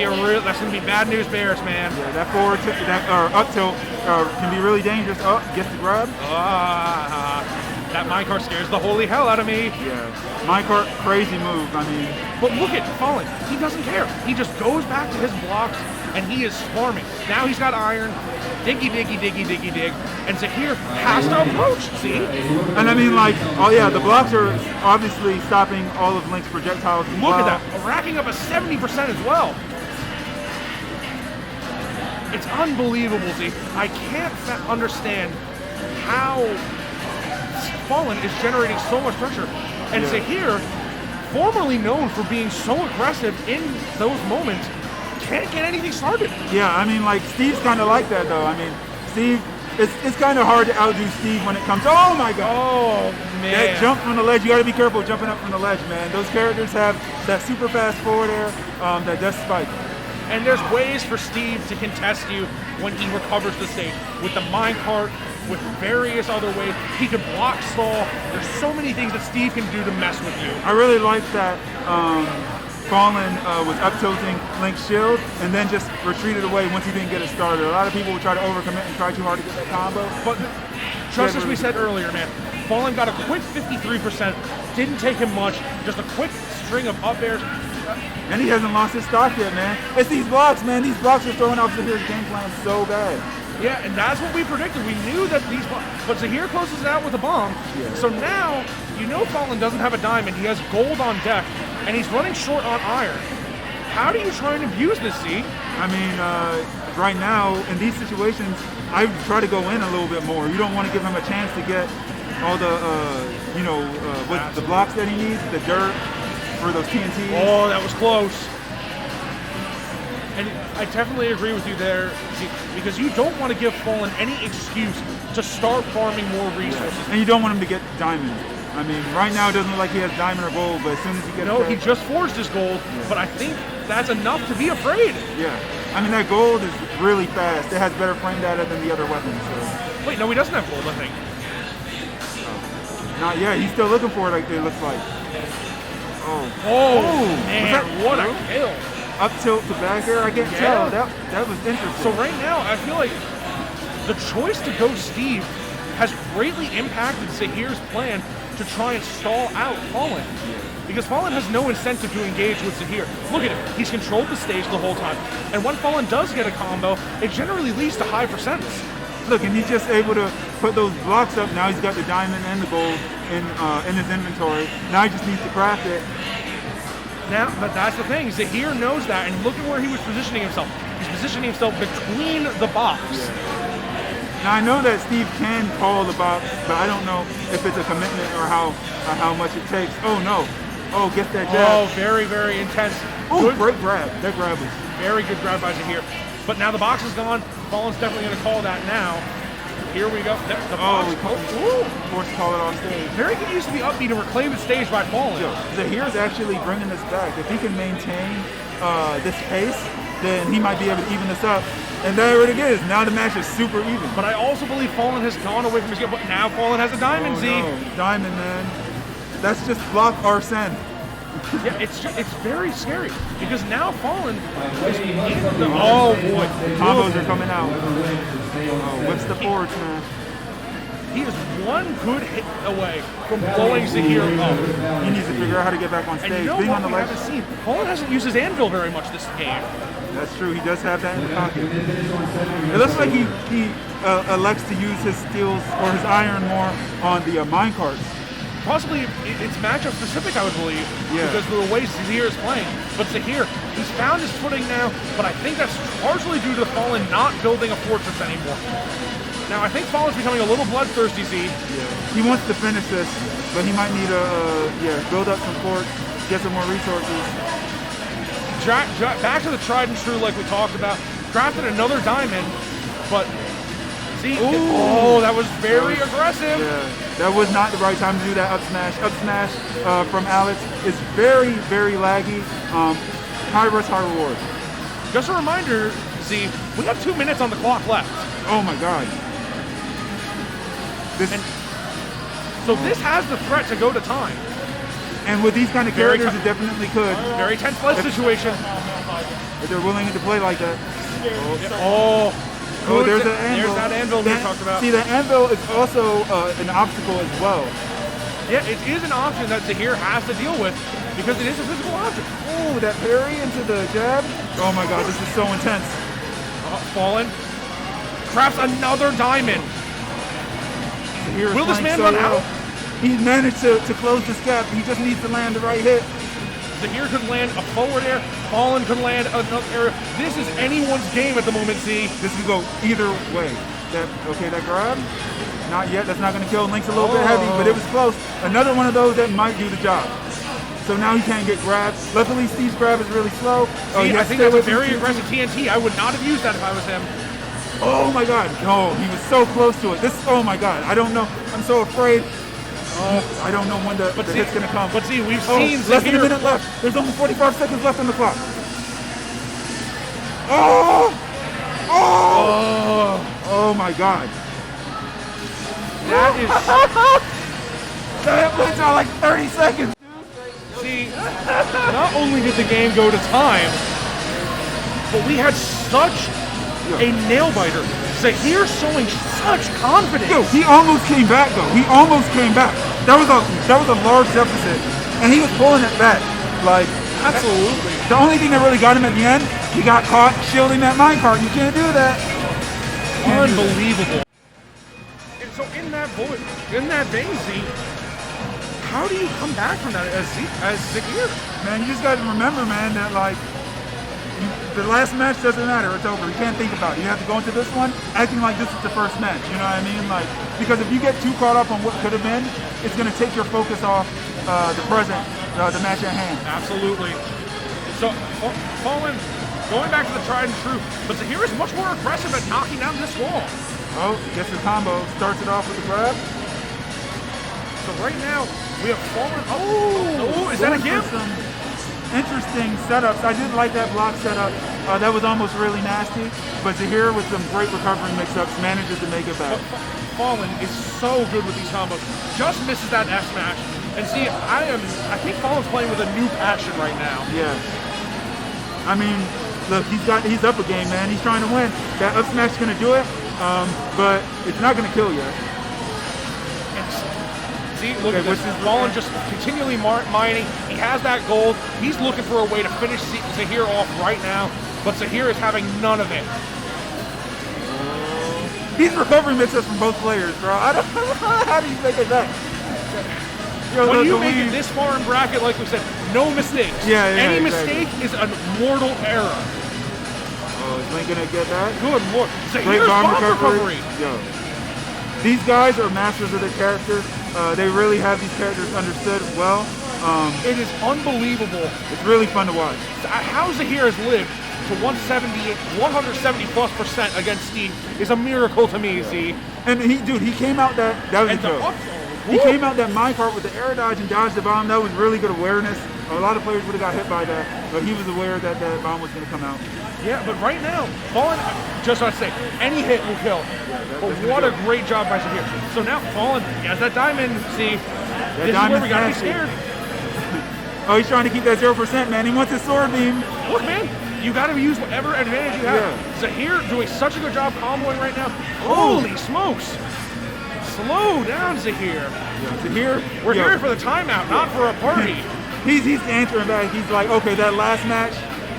be bad news bears, man. Yeah, that forward tilt, that up tilt can be really dangerous. Oh, gets the grab. That minecart scares the holy hell out of me. Yeah, minecart, crazy move. I mean, but look at Fallen. He doesn't care. He just goes back to his blocks and he is farming. Now he's got iron. Diggy, diggy, diggy, diggy, dig. And Zahir has to approach, see? And I mean, like, oh yeah, the blocks are obviously stopping all of Link's projectiles. Look at that, racking up a 70% as well. It's unbelievable, Z. I can't understand how Fallen is generating so much pressure. And Zahir, formerly known for being so aggressive in those moments, can't get anything started. Yeah, I mean, like, Steve's kind of like that, though. I mean, Steve, it's kind of hard to outdo Steve when it comes. Oh my God! Oh man! That jump from the ledge, you got to be careful jumping up from the ledge, man. Those characters have that super fast forward air that does spike. And there's ways for Steve to contest you when he recovers the stage with the minecart, with various other ways. He can block stall. There's so many things that Steve can do to mess with you. I really like that. Fallen was up tilting Link's shield and then just retreated away once he didn't get it started. A lot of people would try to overcommit and try too hard to get that combo. But just as we said earlier, man, Fallen got a quick 53%. Didn't take him much. Just a quick string of up airs. And he hasn't lost his stock yet, man. It's these blocks, man. These blocks are throwing off Zahir's game plan so bad. Yeah, and that's what we predicted. We knew that these, but Zahir closes it out with a bomb. Yeah. So now, you know Fallen doesn't have a diamond. He has gold on deck, and he's running short on iron. How do you try and abuse this, Z? I mean, right now, in these situations, I try to go in a little bit more. You don't want to give him a chance to get all the, what the blocks that he needs, the dirt, for those TNT. Oh, that was close. And I definitely agree with you there, because you don't want to give Fallen any excuse to start farming more resources. And you don't want him to get diamond. I mean, right now it doesn't look like he has diamond or gold, but as soon as he gets he just forged his gold, but I think that's enough to be afraid. Yeah. I mean, that gold is really fast. It has better frame data than the other weapons. So. Wait, no, he doesn't have gold, I think. Not yet. He's still looking for it, like it looks like. Oh, man, what a kill. Up tilt to back air, I can't tell. That was interesting. So right now, I feel like the choice to go Steve has greatly impacted Zahir's plan to try and stall out Fallen. Because Fallen has no incentive to engage with Zahir. Look at him. He's controlled the stage the whole time. And when Fallen does get a combo, it generally leads to high percents. Look, and he's just able to put those blocks up. Now he's got the diamond and the gold in his inventory. Now he just needs to craft it. Now, but that's the thing. Zahir knows that, and look at where he was positioning himself. He's positioning himself between the box. Now I know that Steve can call the box, but I don't know if it's a commitment or how much it takes. Oh no! Oh, get that jab! Oh, very, very intense. Oh, great grab! That grab was very good grab by Zahir. But now the box is gone. Fallen's definitely going to call that now. Here we go. The box. Forced to call it off stage. Very good use of the upbeat to reclaim the stage by Fallen. Zahir's actually bringing this back. If he can maintain this pace, then he might be able to even this up. And there it is. Now the match is super even. But I also believe Fallen has gone away from his game. But now Fallen has a diamond, Z. No. Diamond, man. That's just block Arsene. Yeah, it's very scary because now Fallen is in the... Oh, boy. Combos are coming out. Whips the forward smash. He is one good hit away from blowing Zahir up. He needs to figure out how to get back on stage. And you know Being what on the we haven't seen? Fallen hasn't used his anvil very much this game. That's true. He does have that in the pocket. It looks like he elects to use his steels or his iron more on the minecarts. Possibly it's matchup specific, I would believe, because of the way Zahir is playing. But Zahir, he's found his footing now, but I think that's largely due to Fallen not building a fortress anymore. Now, I think Fallen's becoming a little bloodthirsty, Z. Yeah. He wants to finish this, but he might need to build up some forts, get some more resources. Back to the tried and true like we talked about. Crafted another diamond, but see, that was very aggressive. Yeah, that was not the right time to do that up smash. Up smash from Alex is very, very laggy. High risk, high reward. Just a reminder, Z, we have 2 minutes on the clock left. Oh my God. So this has the threat to go to time. And with these kind of characters, it definitely could. Very tense life situation. If they're willing to play like that. There's an anvil. There's that anvil we talked about. See, the anvil is also an obstacle as well. Yeah, it is an option that Zahir has to deal with because it is a physical object. Oh, that parry into the jab. Oh my God, this is so intense. Fallen. Crafts another diamond. Will this man run out? He managed to close this gap. He just needs to land the right hit. Zahir could land a forward air. Fallen could land another air. This is anyone's game at the moment, Z. This could go either way. That grab? Not yet. That's not going to kill. Link's a little bit heavy, but it was close. Another one of those that might do the job. So now he can't get grabbed. Luckily, Steve's grab is really slow. I think that's a very aggressive TNT. I would not have used that if I was him. Oh my God. No, he was so close to it. Oh my God. I don't know. I'm so afraid. I don't know when the hit's going to come. But see, we've seen less than a minute left. There's only 45 seconds left on the clock. Oh my God. That is... That went out like 30 seconds. See, not only did the game go to time, but we had such a nail-biter. Zahir showing such confidence. Yo, he almost came back though. He almost came back. That was a large deficit, and he was pulling it back. Like absolutely. The only thing that really got him at the end, he got caught shielding that minecart. You can't do that. Unbelievable. And so in that vein, Z, how do you come back from that as Zahir? Man, you just got to remember, man, that like. The last match doesn't matter. It's over. You can't think about it. You have to go into this one acting like this is the first match. You know what I mean? Like, because if you get too caught up on what could have been, it's going to take your focus off the present, the match at hand. Absolutely. So, Fallen, going back to the tried and true, but Zahir is much more aggressive at knocking down this wall. Oh, gets the combo. Starts it off with the grab. So right now, we have Fallen. Oh, is that a gift? Interesting setups. I did like that block setup. that was almost really nasty. But Zahir with some great recovery mix-ups manages to make it back. Fallen is so good with these combos. Just misses that F smash. And see, I think Fallen's playing with a new passion right now. Yeah. I mean, look, he's up a game, man. He's trying to win. That up smash is gonna do it, but it's not gonna kill yet. See, look at this. Fallen just continually mining. He has that gold. He's looking for a way to finish Zahir off right now, but Zahir is having none of it. These recovery mixes from both players, bro. I don't know how do you make it that. When you make it this far in bracket, like we said, no mistakes. Yeah, Any exactly. mistake is a mortal error. Oh, is Link gonna get that? Good lord. Great Zahir's bomb bomb recovery. recovery. Yo. These guys are masters of their character. They really have these characters understood well. It is unbelievable. It's really fun to watch. How Zahir has lived to 170+% against Steve is a miracle to me, Z. And he came out that was a joke. He came out that minecart with the air dodge and dodged the bomb. That was really good awareness. A lot of players would have got hit by that, but he was aware that that bomb was going to come out. Yeah, but right now, Fallen, just want to say, any hit will kill. But what a great job by Zahir. So now Fallen has that diamond, see, this is where we got to be scared. Oh, he's trying to keep that 0%, man. He wants his sword beam. Look, man, you got to use whatever advantage you have. Yeah. Zahir doing such a good job comboing right now. Holy smokes. Slow down, Zahir. Zahir, we're here for the timeout, not for a party. He's answering back. He's like, okay, that last match,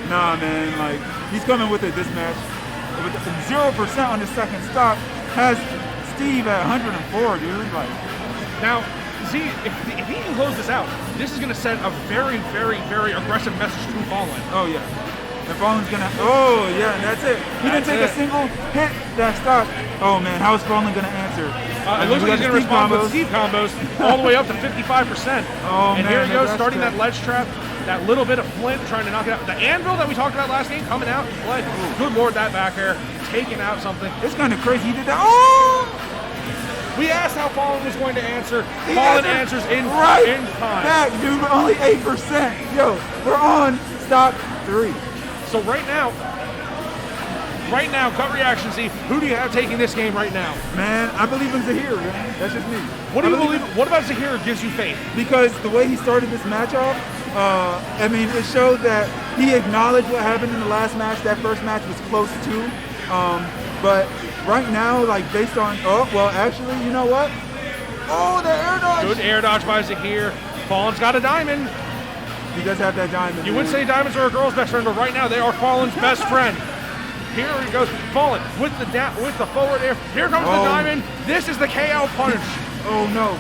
nah, man. Like, he's coming with it this match. With 0% on the second stock has Steve at 104, dude. Like, now, see, if he can close this out, this is going to send a very, very, very aggressive message to Fallen. Oh yeah. And Fallen's gonna. Oh yeah, and that's it. He didn't take a single hit that stock. Oh man, how is Fallen gonna answer? It looks like he's going to respond with Steve combos all the way up to 55%. Oh, and man, here he goes, that starting trap. that ledge trap, that little bit of flint, trying to knock it out. The anvil that we talked about last game coming out. Play. Good lord, that back air, taking out something. It's kind of crazy. He did that. Oh! We asked how Fallen was going to answer. Fallen answers in time. Back, dude, we're only 8%. Yo, we're on stock 3. So right now, gut reaction, see, who do you have taking this game right now? Man, I believe in Zahir, man. That's just me. What do you believe? What about Zahir gives you faith? Because the way he started this match off, I mean, it showed that he acknowledged what happened in the last match. That first match was close too. But right now, like based on, oh, well, actually, you know what? Oh, the air dodge. Good air dodge by Zahir. Fallen's got a diamond. He does have that diamond. You would say diamonds are a girl's best friend, but right now they are Fallen's best friend. Here he goes, Fallen with the forward air. Here comes the diamond. This is the KO punch. Oh no.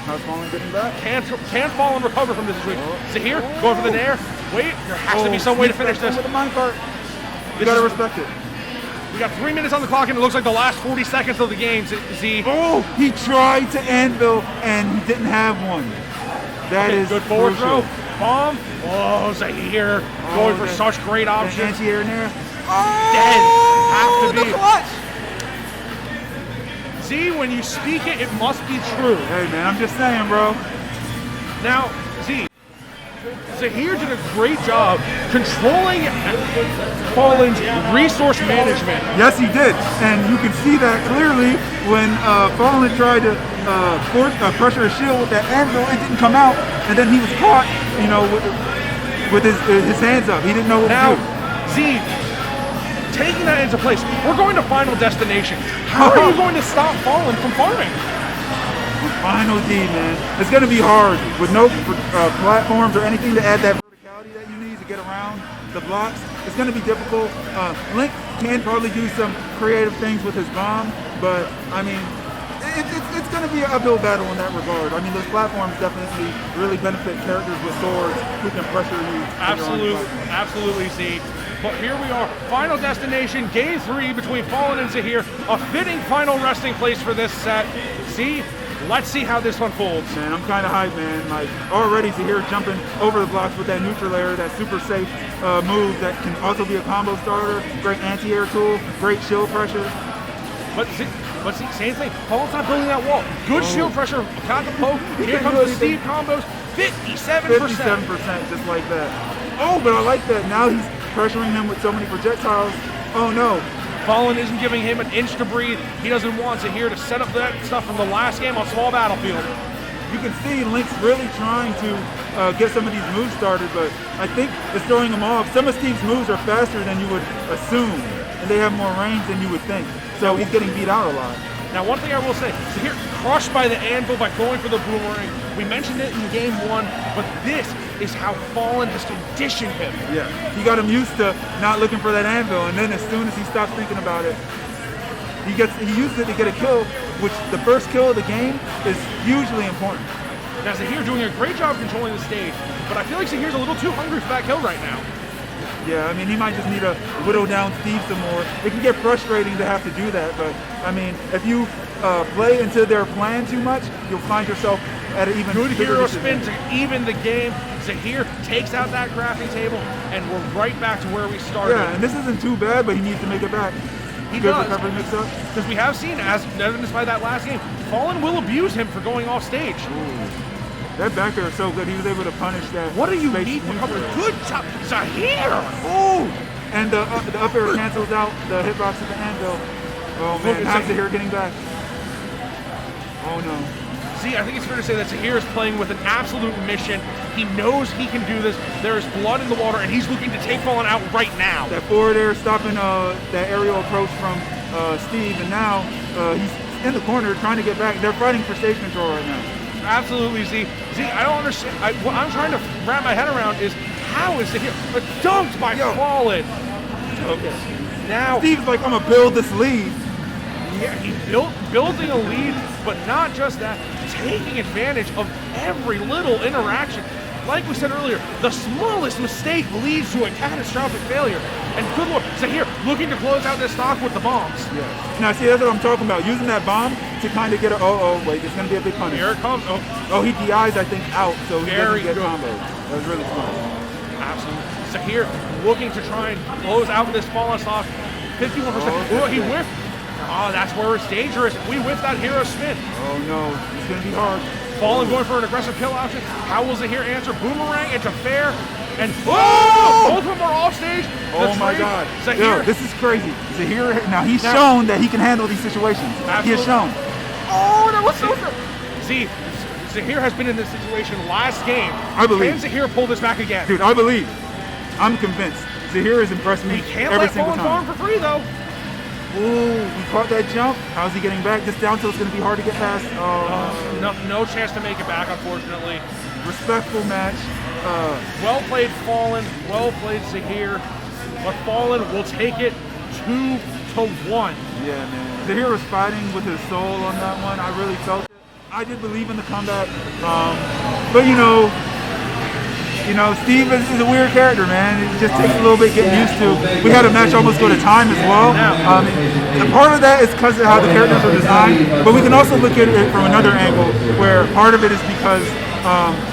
How's Fallen getting back? Can Fallen recover from this week? Zahir going for the nair. Wait, there has to be some way to finish this. With the minecart. You gotta respect it. We got 3 minutes on the clock, and it looks like the last 40 seconds of the game. Z. Oh, he tried to anvil and he didn't have one. That is good forward crucial. throw. Bomb. Oh, Zahir going for such great options. Anti-air nair. Dead. Have to be. The clutch. Z, when you speak it, it must be true. Hey man, I'm just saying, bro. Now, Z, Zahir did a great job controlling Fallen's resource management. Yes, he did, and you can see that clearly when Fallen tried to pressure his shield with that anvil. It didn't come out, and then he was caught, you know, with his hands up. He didn't know what to do. Z, taking that into place, we're going to Final Destination. How are you going to stop Fallen from farming? Final D, man. It's going to be hard with no platforms or anything to add that verticality that you need to get around the blocks. It's going to be difficult. Link can probably do some creative things with his bomb, but I mean, it's going to be an uphill battle in that regard. I mean, those platforms definitely really benefit characters with swords who can pressure you. Absolutely, Z. But here we are, Final Destination, Game 3 between Fallen and Zahir. A fitting final resting place for this set. Z, let's see how this unfolds. Man, I'm kind of hyped, man. Like, already Zahir jumping over the blocks with that neutral air, that super safe move that can also be a combo starter. Great anti-air tool, great shield pressure. But see, same thing. Fallen's not building that wall. Good shield pressure. Got the poke. Here comes the Steve combos. 57%. 57%, just like that. Oh, but I like that. Now he's pressuring him with so many projectiles. Oh no. Fallen isn't giving him an inch to breathe. He doesn't want Zahir to set up that stuff from the last game on Small Battlefield. You can see Link's really trying to get some of these moves started, but I think it's throwing him off. Some of Steve's moves are faster than you would assume, and they have more range than you would think. So he's getting beat out a lot. Now, one thing I will say, Zahir crushed by the anvil by going for the boomerang. We mentioned it in game 1, but this is how Fallen has conditioned him. Yeah, he got him used to not looking for that anvil, and then as soon as he stops thinking about it, he uses it to get a kill, which the first kill of the game is hugely important. Now, Zahir doing a great job controlling the stage, but I feel like Zahir's a little too hungry for that kill right now. Yeah, I mean, he might just need to whittle down Steve some more. It can get frustrating to have to do that, but I mean, if you play into their plan too much, you'll find yourself at an even good bigger hero spin disadvantage. to even the game. Zahir takes out that crafting table, and we're right back to where we started. Yeah, and this isn't too bad, but he needs to make it back. He Good does. recovery mix-up. Because we have seen, as evidenced by that last game, Fallen will abuse him for going off stage. That back air is so good. He was able to punish that. What do you space need for neutral. cover? Good job, Zahir! Ooh! And the up air cancels out the hitbox of the anvil. Oh man, how's Zahir getting back? Oh no. See, I think it's fair to say that Zahir is playing with an absolute mission. He knows he can do this. There is blood in the water, and he's looking to take Fallen out right now. That forward air stopping that aerial approach from Steve, and now he's in the corner trying to get back. They're fighting for stage control right now. Absolutely, Z. I don't understand. What I'm trying to wrap my head around is how is Zahir dunked by Fallen? Okay. Now Steve's like, I'm gonna build this lead. Yeah, he's building a lead, but not just that, taking advantage of every little interaction. Like we said earlier, the smallest mistake leads to a catastrophic failure. And good lord, Zahir looking to close out this stock with the bombs. Yeah. Now see, that's what I'm talking about. Using that bomb to kind of get a, wait, there's gonna be a big punish. Here it comes. Oh, he DIs, I think, out, so he doesn't get good. combos. That was really smart. Absolutely. Zahir looking to try and close out this fallen stock. 51%. Oh, he whiffed. Oh, that's where it's dangerous. We whiffed that hero spin. Oh no, it's gonna be hard. Fallen going for an aggressive kill option. How will Zahir answer? Boomerang into fair. And both of them are off stage. Oh my God. Zahir. Yo, this is crazy. Zahir, now he's shown that he can handle these situations. Absolutely. He has shown. Oh, that was so fair. See, Zahir has been in this situation last game. I believe. Can Zahir pull this back again? Dude, I believe. I'm convinced. Zahir has impressed me every single time. Fallen farm for free though. Ooh, he caught that jump. How's he getting back? This down tilt's going to be hard to get past. No chance to make it back, unfortunately. Respectful match. Well played, Fallen. Well played, Zahir. But Fallen will take it 2-1. Yeah, man. Zahir was fighting with his soul on that one. I really felt it. I did believe in the comeback. But Steve is a weird character, man. It just takes a little bit getting used to. We had a match almost go to time as well. And part of that is because of how the characters are designed, but we can also look at it from another angle, where part of it is because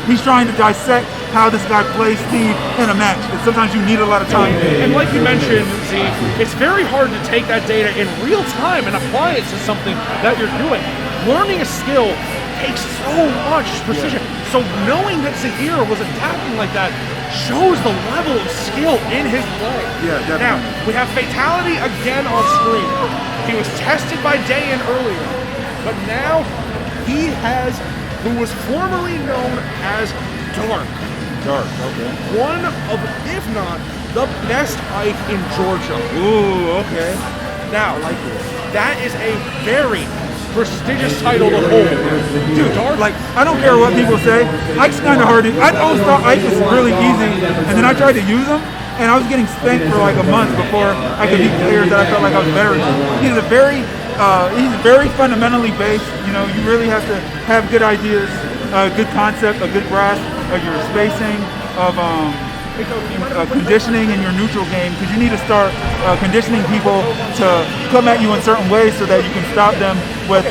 he's trying to dissect how this guy plays Steve in a match. And sometimes you need a lot of time. And like you mentioned, Z, it's very hard to take that data in real time and apply it to something that you're doing. Learning a skill takes so much precision. So knowing that Zahir was attacking like that shows the level of skill in his play. Yeah, definitely. Now, we have Fatality again on screen. He was tested by Dayan earlier, but now he has who was formerly known as Dark. Dark, okay. One of, if not, the best Ike in Georgia. Ooh, okay. Now, I like it. That is a very prestigious title to hold. Dude, like, I don't care what people say. Ike's kind of hard to. I always thought Ike was really easy, and then I tried to use him, and I was getting spanked for like a month before I could beat players that I felt like I was better than. He's very fundamentally based. You know, you really have to have good ideas, good concept, a good grasp of your spacing, of conditioning in your neutral game, because you need to start conditioning people to come at you in certain ways so that you can stop them with,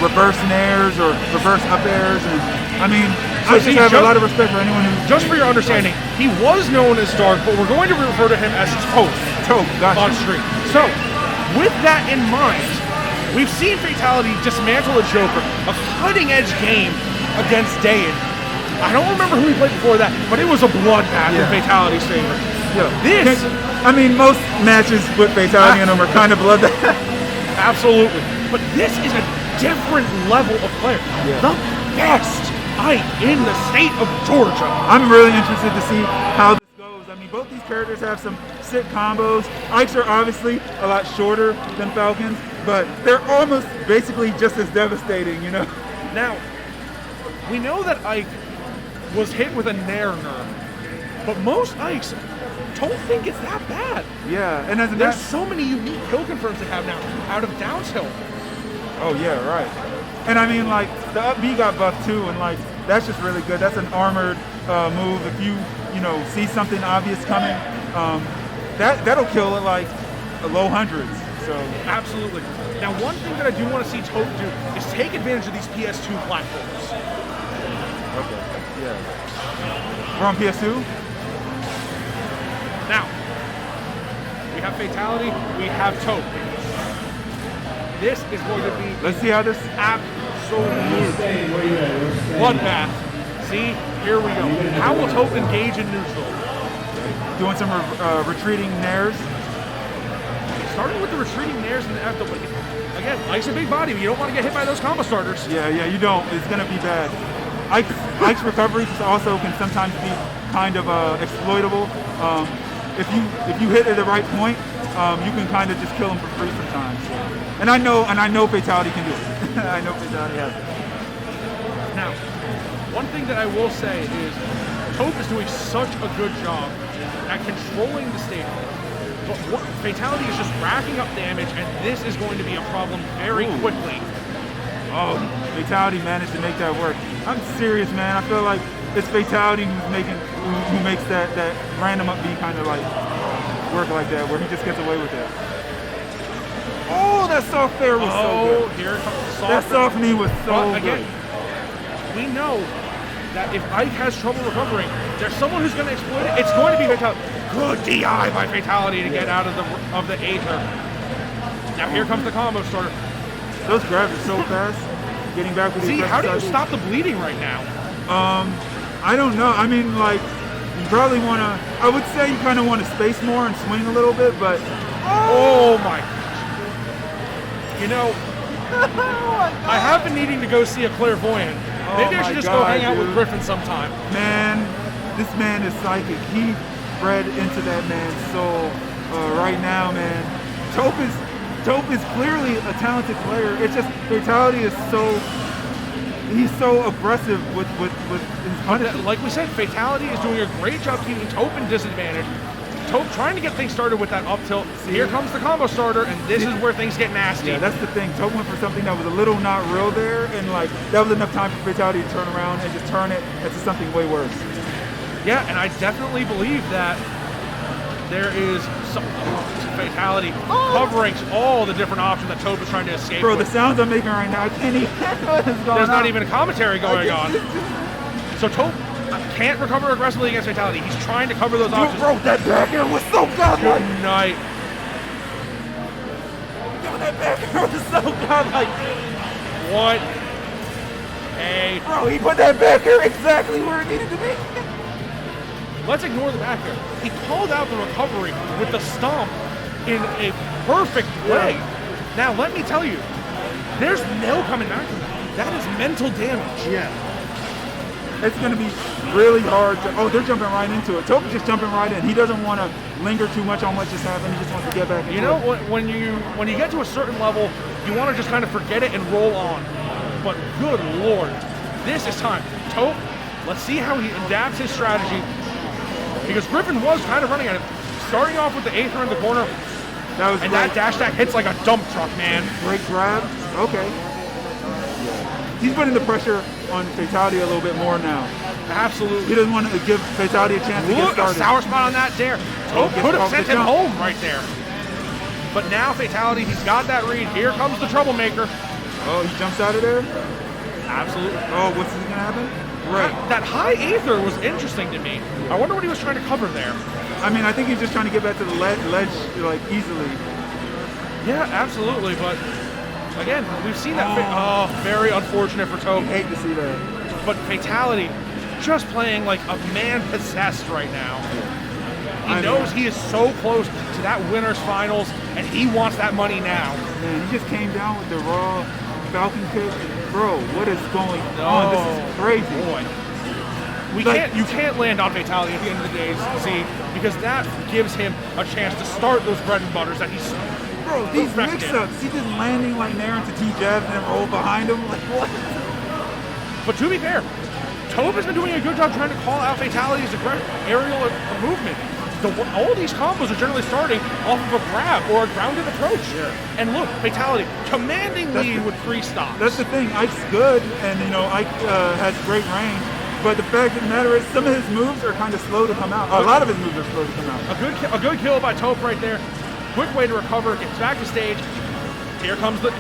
reverse nairs or reverse up airs. And I mean, I just have a lot of respect for anyone who. Just for your understanding, he was known as Dark, but we're going to refer to him as Tope. Gotcha. On stream. So, with that in mind, we've seen Fatality dismantle a Joker, a cutting-edge game against Dayan. I don't remember who he played before that, but it was a bloodbath in Fatality's favor. This, I mean, most matches with Fatality in them are kind of bloodbath. Absolutely. But this is a different level of player. The best Ike in the state of Georgia. I'm really interested to see how this goes. I mean, both these characters have some sick combos. Ikes are obviously a lot shorter than Falcons, but they're almost basically just as devastating, you know? Now, we know that Ike was hit with a Nair nerve, but most Ikes don't think it's that bad. Yeah, and as there's so many unique kill confirms they have now out of Downshill. Oh yeah, right. And I mean, like, the up B got buffed too, and like, that's just really good. That's an armored move. If you know, see something obvious coming, that'll kill at like low hundreds. So absolutely. Now, one thing that I do want to see Tope do is take advantage of these PS2 platforms. Okay. Yeah. We're on PS2. Now, we have Fatality, we have Tope. This is going to be... Let's see how this... Absolute bloodbath. See, here we go. How will Tope engage in neutral? Doing some retreating nairs. Starting with the retreating nairs in the F, but again, Ike's a big body, but you don't want to get hit by those combo starters. Yeah, you don't. It's going to be bad. Ike's recovery also can sometimes be kind of exploitable. If you hit at the right point, you can kind of just kill him for free sometimes. And I know Fatality can do it. I know Fatality has it. Now, one thing that I will say is Tope is doing such a good job at controlling the stage. But Fatality is just racking up damage, and this is going to be a problem very quickly. Oh, Fatality managed to make that work. I'm serious, man. I feel like it's Fatality who makes that random up B kind of like work like that, where he just gets away with it. Oh, that soft fair was so good. Here comes the soft That soft knee was so again, good. We know that if Ike has trouble recovering, there's someone who's going to exploit it. It's going to be Fatality. Good DI by Fatality to get out of the Aether. Now here comes the combo starter. Those grabs are so fast. Getting back with See, how do you stop the bleeding right now? I don't know. I mean, like, you probably want to, I would say you kind of want to space more and swing a little bit, but... Oh my gosh. You know, I have been needing to go see a clairvoyant. Maybe I should just go hang out with Griffin sometime. Man, this man is psychic. He bred into that man's soul right now, man. Tope is clearly a talented player. It's just Fatality is he's so aggressive with his punishment. Like we said, Fatality is doing a great job keeping Tope in disadvantage. Tope trying to get things started with that up tilt. Here comes the combo starter, and this is where things get nasty. Yeah, that's the thing. Tope went for something that was a little not real there, and like that was enough time for Fatality to turn around and just turn it into something way worse. Yeah, and I definitely believe that there is some Fatality covering all the different options that Tope is trying to escape. Bro, with. the sounds I'm making right now, I can't even what is going There's on. not even a commentary going on. So Tope can't recover aggressively against Fatality. He's trying to cover those options. Bro, that back air was so godlike. Good night. Yo, that back air was so godlike. What? Hey. Bro, he put that back air exactly where it needed to be. Let's ignore the back air. He called out the recovery with the stomp in a perfect way. Now, let me tell you, there's no coming back from that. That is mental damage. Yeah. It's going to be really hard to... Oh, they're jumping right into it. Tope's just jumping right in. He doesn't want to linger too much on what just happened. He just wants to get back into You know, it. when you get to a certain level, you want to just kind of forget it and roll on. But good Lord, this is time. Tope, let's see how he adapts his strategy. Because Griffin was kind of running at it. Starting off with the Aether in the corner. That was and great. that dash attack hits like a dump truck, man. Great grab. Okay. He's putting the pressure on Fatality a little bit more now. Absolutely. He doesn't want to give Fatality a chance to get started. A sour spot on that dare. Tope could have sent him home right there. But now Fatality, he's got that read. Here comes the troublemaker. Oh, he jumps out of there? Absolutely. Oh, what's going to happen? Right. That high Aether was interesting to me. I wonder what he was trying to cover there. I mean, I think he's just trying to get back to the ledge like easily. Yeah, absolutely. But again, we've seen that. Very unfortunate for Tope. I hate to see that. But Fatality, just playing like a man possessed right now. He knows he is so close to that winner's finals, and he wants that money now. Man, he just came down with the raw Falcon kick. Bro, what is going on? This is crazy. Boy. You can't land on fatality at the end of the day, see, because that gives him a chance to start those bread and butters that he's. Bro, these mix-ups, he just landing like Nair into T-jabs and then roll behind him. Like, what? But to be fair, Tove has been doing a good job trying to call out fatalities, aerial movement. All these combos are generally starting off of a grab or a grounded approach. Yeah. And look, fatality, commanding lead with 3 stops. That's the thing. Ike's good, and Ike has great range. But the fact of the matter is, some of his moves are kind of slow to come out. A lot of his moves are slow to come out. A good kill by Tove right there. Quick way to recover. Gets back to stage. Here comes the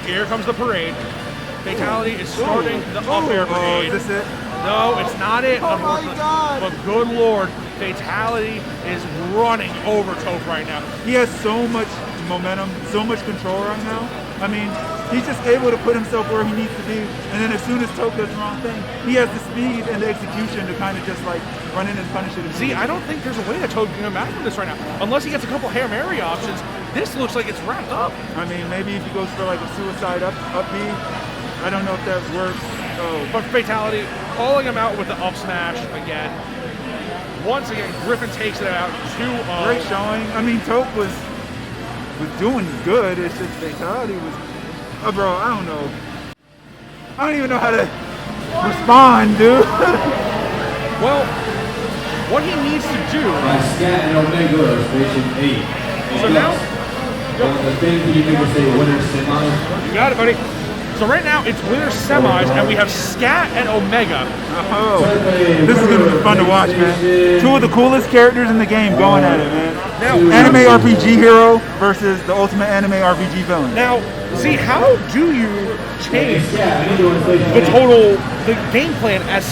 parade. Fatality is starting the up air parade. Is this it? No, it's not it. Oh my God! But good lord, fatality is running over Tove right now. He has so much momentum, so much control right now. I mean, he's just able to put himself where he needs to be, and then as soon as Tove does the wrong thing, he has the speed and the execution to kind of just like run in and punish it. See, I don't think there's a way that Tove can come back from this right now, unless he gets a couple Hail Mary options. This looks like it's wrapped up. I mean, maybe if he goes for like a suicide up B, I don't know if that works. Oh. But fatality, calling him out with the up smash again. Once again, Griffin takes it out 2-0. Great showing. I mean, Tove was doing good. It's just fatality was, bro, I don't know. I don't even know how to respond, dude. Well, what he needs to do. Scat and Omega, station 8. So now, the thing you think is say winner semi. You got it, buddy. So right now it's winner semis, and we have Scat and Omega. Oh, this is gonna be fun to watch, man. 2 of the coolest characters in the game going at it, man. Now, anime RPG hero versus the ultimate anime RPG villain. Now, see, how do you change the game plan as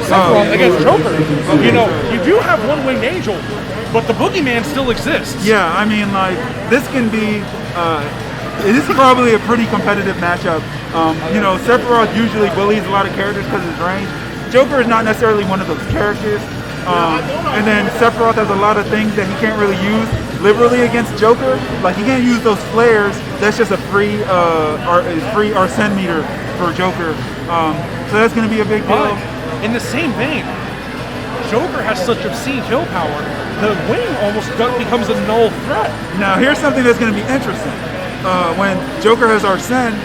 Sephiroth against Joker? You do have one winged angel, but the boogeyman still exists. Yeah, I mean, like this can be. This is probably a pretty competitive matchup. Sephiroth usually bullies a lot of characters because of his range. Joker is not necessarily one of those characters. And then Sephiroth has a lot of things that he can't really use liberally against Joker. Like he can't use those flares. That's just a free Arsene meter for Joker. So that's going to be a big deal. But in the same vein, Joker has such obscene kill power. The wing almost becomes a null threat. Now here's something that's going to be interesting. When Joker has Arsene,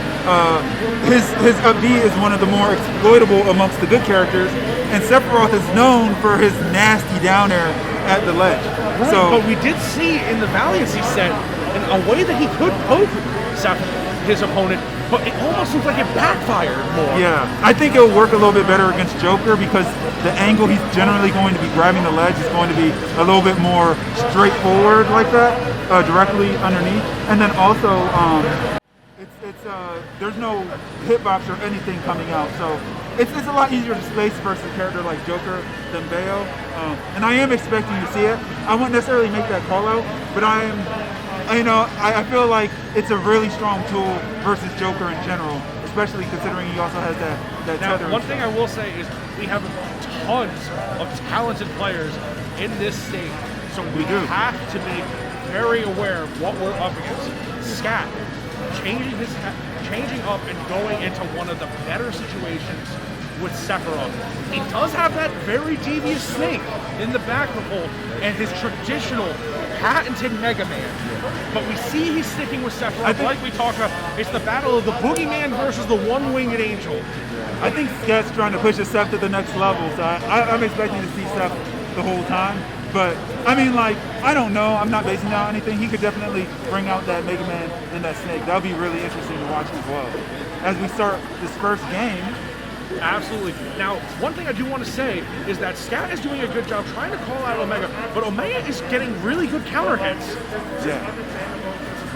his up B is one of the more exploitable amongst the good characters, and Sephiroth is known for his nasty down air at the ledge. Right, so, but we did see in the Valiancy set in a way that he could poke his opponent, but it almost looks like it backfired more. Yeah, I think it'll work a little bit better against Joker because the angle he's generally going to be grabbing the ledge is going to be a little bit more straightforward like that, directly underneath. And then also, there's no hitbox or anything coming out, so it's a lot easier to space versus a character like Joker than Bayo. And I am expecting to see it. I won't necessarily make that call out, but I feel like it's a really strong tool versus Joker in general, especially considering he also has that Now, tether. one thing I will say is we have tons of talented players in this state, so we have to be very aware of what we're up against. Scat changing up and going into one of the better situations with Sephiroth. He does have that very devious snake in the back of the hole and his traditional patented Mega Man. But we see he's sticking with Sephiroth. Like we talked about, it's the battle of the boogeyman versus the one-winged angel. I think Scat's trying to push his Seth to the next level, so I'm expecting to see Seth the whole time. But, I mean, like, I don't know. I'm not basing it on anything. He could definitely bring out that Mega Man and that snake. That would be really interesting to watch as well. As we start this first game. Absolutely. Now, one thing I do want to say is that Scat is doing a good job trying to call out Omega, but Omega is getting really good counter hits. Yeah.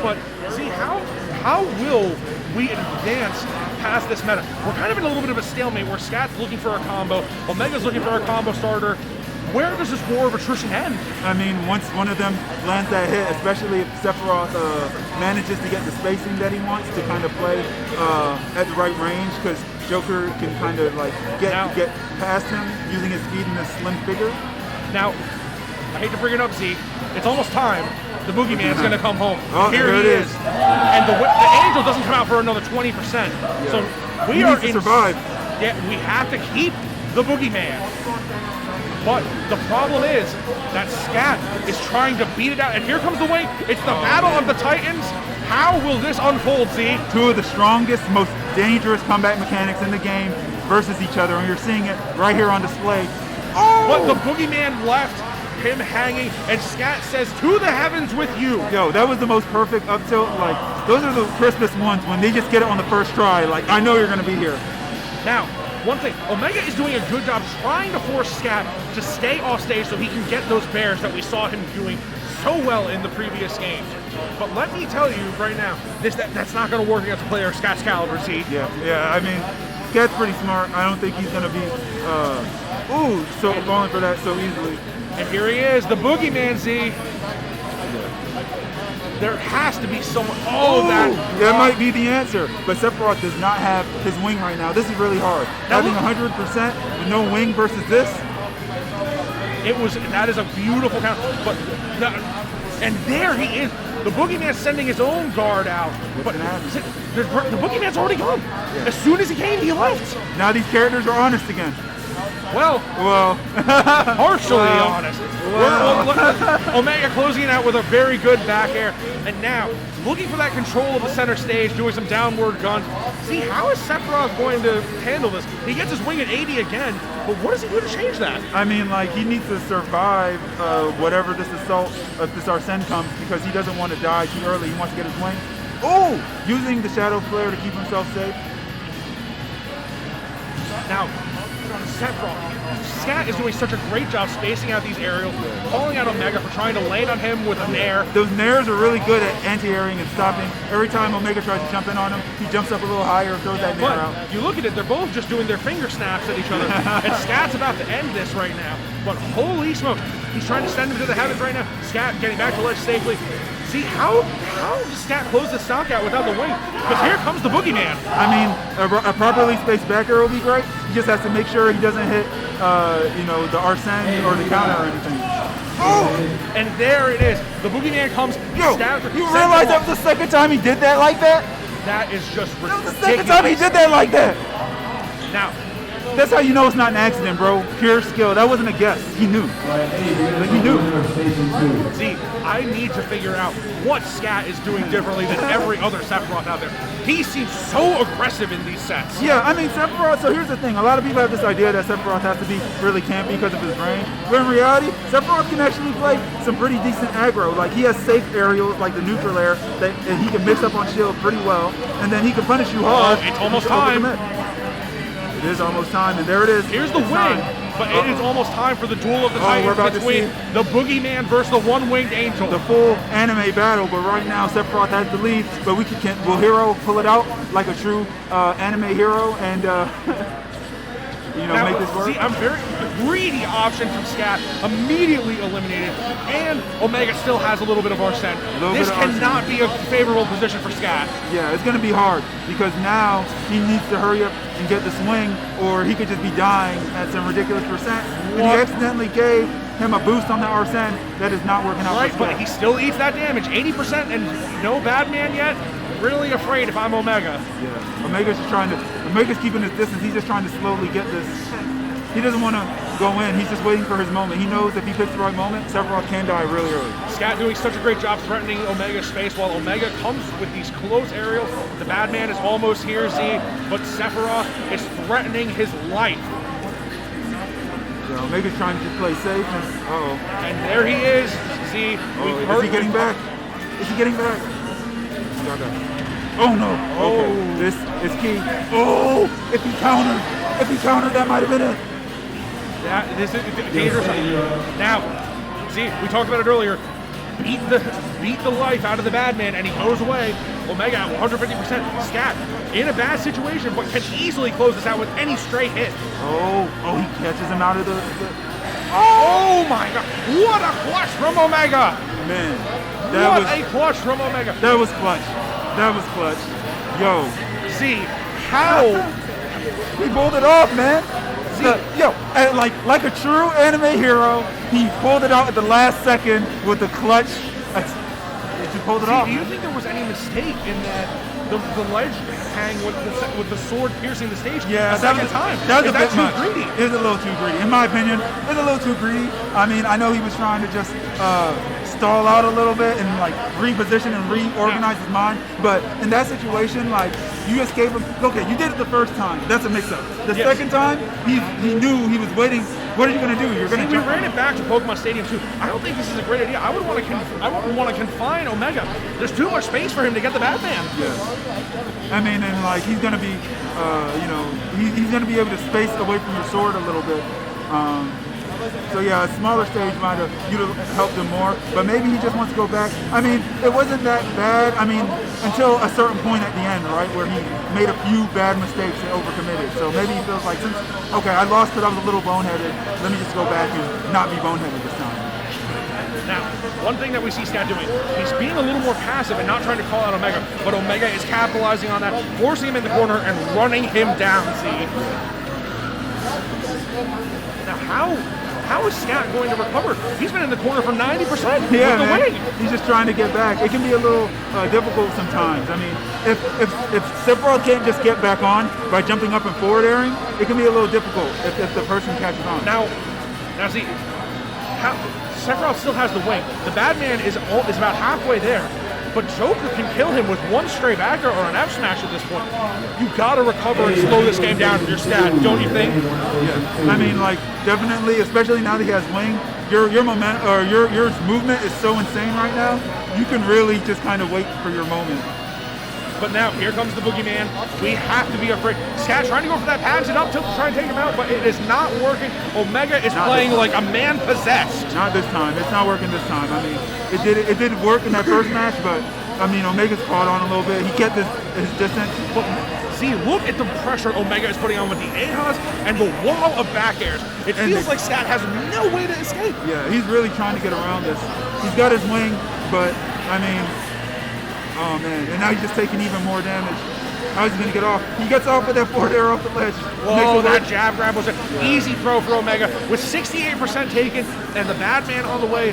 But, see, how will we advance past this meta? We're kind of in a little bit of a stalemate where Scat's looking for a combo, Omega's looking for a combo starter. where does this war of attrition end? I mean, once one of them lands that hit, especially if Sephiroth manages to get the spacing that he wants to kind of play at the right range, because Joker can kind of like get past him using his speed and his slim figure. Now, I hate to bring it up, Z. It's almost time. The Boogeyman's going to come home. Oh, here he is. And the Angel doesn't come out for another 20%. Yeah. So we He are needs to survive. Yeah, we have to keep the Boogeyman. But the problem is that Scat is trying to beat it out. And here comes the wing. It's the battle of the Titans. How will this unfold, Z? Two of the strongest, most dangerous combat mechanics in the game versus each other, and you're seeing it right here on display. But the Boogeyman left him hanging, and Scat says, "To the heavens with you." Yo, that was the most perfect up tilt. Like, those are the Christmas ones when they just get it on the first try. Like, I know you're going to be here. Now, one thing, Omega is doing a good job trying to force Scat to stay off stage so he can get those bears that we saw him doing so well in the previous game. But let me tell you right now, that's not going to work against a player of Scat's caliber, Z. Yeah, I mean, Scat's pretty smart. I don't think he's going to be, falling for that so easily. And here he is, the Boogeyman, Z. There has to be someone. That might be the answer. But Sephiroth does not have his wing right now. This is really hard. Now having 100% with no wing versus this. That is a beautiful count. And there he is. The Boogeyman's sending his own guard out. But the Boogeyman's already gone. Yeah. As soon as he came, he left. Now these characters are honest again. Well, partially honest. Omega closing it out with a very good back air. And now, looking for that control of the center stage, doing some downward guns. See, how is Sephiroth going to handle this? He gets his wing at 80 again, but what does he do to change that? I mean, like, he needs to survive whatever this assault, if this Arsene comes, because he doesn't want to die too early. He wants to get his wing. Using the Shadow Flare to keep himself safe. Now, Scat is doing such a great job spacing out these aerials, calling out Omega for trying to land on him with a nair. Those nairs are really good at anti-airing and stopping. Every time Omega tries to jump in on him, he jumps up a little higher and throws that nair out. You look at it, they're both just doing their finger snaps at each other. And Scat's about to end this right now. But holy smoke, he's trying to send him to the heavens right now. Scat getting back to ledge safely. See, how does Scat close this knockout without the wing? Because here comes the Boogeyman. I mean, a properly spaced back air will be great. He just has to make sure he doesn't hit, the Arsene or the counter or anything. And there it is. The Boogeyman comes. You realize that was the second time he did that like that? That is just ridiculous. That was the second time he did that like that. Now, that's how you know it's not an accident, bro. Pure skill. That wasn't a guess. He knew. He knew. See, I need to figure out what Scat is doing differently than every other Sephiroth out there. He seems so aggressive in these sets. Yeah, I mean, Sephiroth, so here's the thing. A lot of people have this idea that Sephiroth has to be really campy because of his range. But in reality, Sephiroth can actually play some pretty decent aggro. Like, he has safe aerials, like the neutral air, that he can mix up on shield pretty well. And then he can punish you hard. It's almost time. It is almost time, and there it is. Here's the wing, but it is almost time for the duel of the Titans between the Boogeyman versus the one-winged Angel. The full anime battle, but right now Sephiroth has the lead, but will Hero pull it out like a true anime hero and make this work? See, I'm very greedy option from Scat, immediately eliminated, and Omega still has a little bit of Arsene. This cannot be a favorable position for Scat. Yeah, it's going to be hard because now he needs to hurry up and get the swing, or he could just be dying at some ridiculous percent. And he accidentally gave him a boost on the Arsene. That is not working out. Right, but he still eats that damage, 80%, and no bad man yet. Really afraid if I'm Omega. Yeah, Omega's keeping his distance. He's just trying to slowly get this. He doesn't want to go in. He's just waiting for his moment. He knows if he picks the right moment, Sephiroth can die really early. Scat doing such a great job threatening Omega's space while Omega comes with these close aerials. The bad man is almost here, Z, but Sephiroth is threatening his life. Yeah, Omega's trying to play safe. And there he is, Z. Is he getting back? Is he getting back? Oh no! Okay, this is key. If he countered, that might have been it. This is dangerous. Now, see, we talked about it earlier. Beat the life out of the bad man, and he goes away. Omega at 150%. Scat in a bad situation, but can easily close this out with any straight hit. He catches him out of the Oh my God! What a clutch from Omega! Man, What a clutch from Omega! That was clutch. That was clutch. Yo. See how he pulled it off, man. Yo, and like a true anime hero, he pulled it out at the last second with the clutch. He pulled it off. Do you think there was any mistake in that the ledge hang with the sword piercing the stage? Yeah, a second time. That was Is a that bit too much. greedy? It was a little too greedy, in my opinion. It's a little too greedy. I mean, I know he was trying to just stall out a little bit and like reposition and reorganize his mind, but in that situation, like you just gave him. Okay, you did it the first time. That's a mix-up. The second time, he knew he was waiting. What are you going to do? You're going to. We ran it back to Pokemon Stadium too. I don't think this is a great idea. I would want to confine Omega. There's too much space for him to get the Batman. Yeah. I mean, and like he's going to be, he's going to be able to space away from your sword a little bit. So yeah, a smaller stage might have helped him more, but maybe he just wants to go back. I mean, it wasn't that bad. I mean, until a certain point at the end, right, where he made a few bad mistakes and overcommitted. So maybe he feels like, okay, I lost because I was a little boneheaded. Let me just go back and not be boneheaded this time. Now, one thing that we see Scat doing, he's being a little more passive and not trying to call out Omega, but Omega is capitalizing on that, forcing him in the corner and running him down, see? Now, how is Scat going to recover? He's been in the corner for 90% of the way. He's just trying to get back. It can be a little difficult sometimes. I mean, if Sephiroth can't just get back on by jumping up and forward airing, it can be a little difficult if the person catches on. Now see, Sephiroth still has the wing. The Batman is about halfway there. But Joker can kill him with one stray backer or an F smash at this point. You gotta recover and slow this game down with your Scat, don't you think? Yeah. I mean, like definitely, especially now that he has wing. Your moment or your movement is so insane right now. You can really just kind of wait for your moment. But now here comes the boogeyman. We have to be afraid. Scat trying to go for that pads and up tilt to try and take him out, but it is not working. Omega is playing like a man possessed. Not this time. It's not working this time. I mean, it did work in that first match, but I mean, Omega's caught on a little bit. He kept his distance. But see, look at the pressure Omega is putting on with the A-Has and the wall of back airs. It feels like Scat has no way to escape. Yeah, he's really trying to get around this. He's got his wing, but I mean, oh man, and now he's just taking even more damage. How's he gonna get off? He gets off with that forward air off the ledge. Whoa, that jab grab was an easy throw for Omega with 68% taken and the Batman on the way.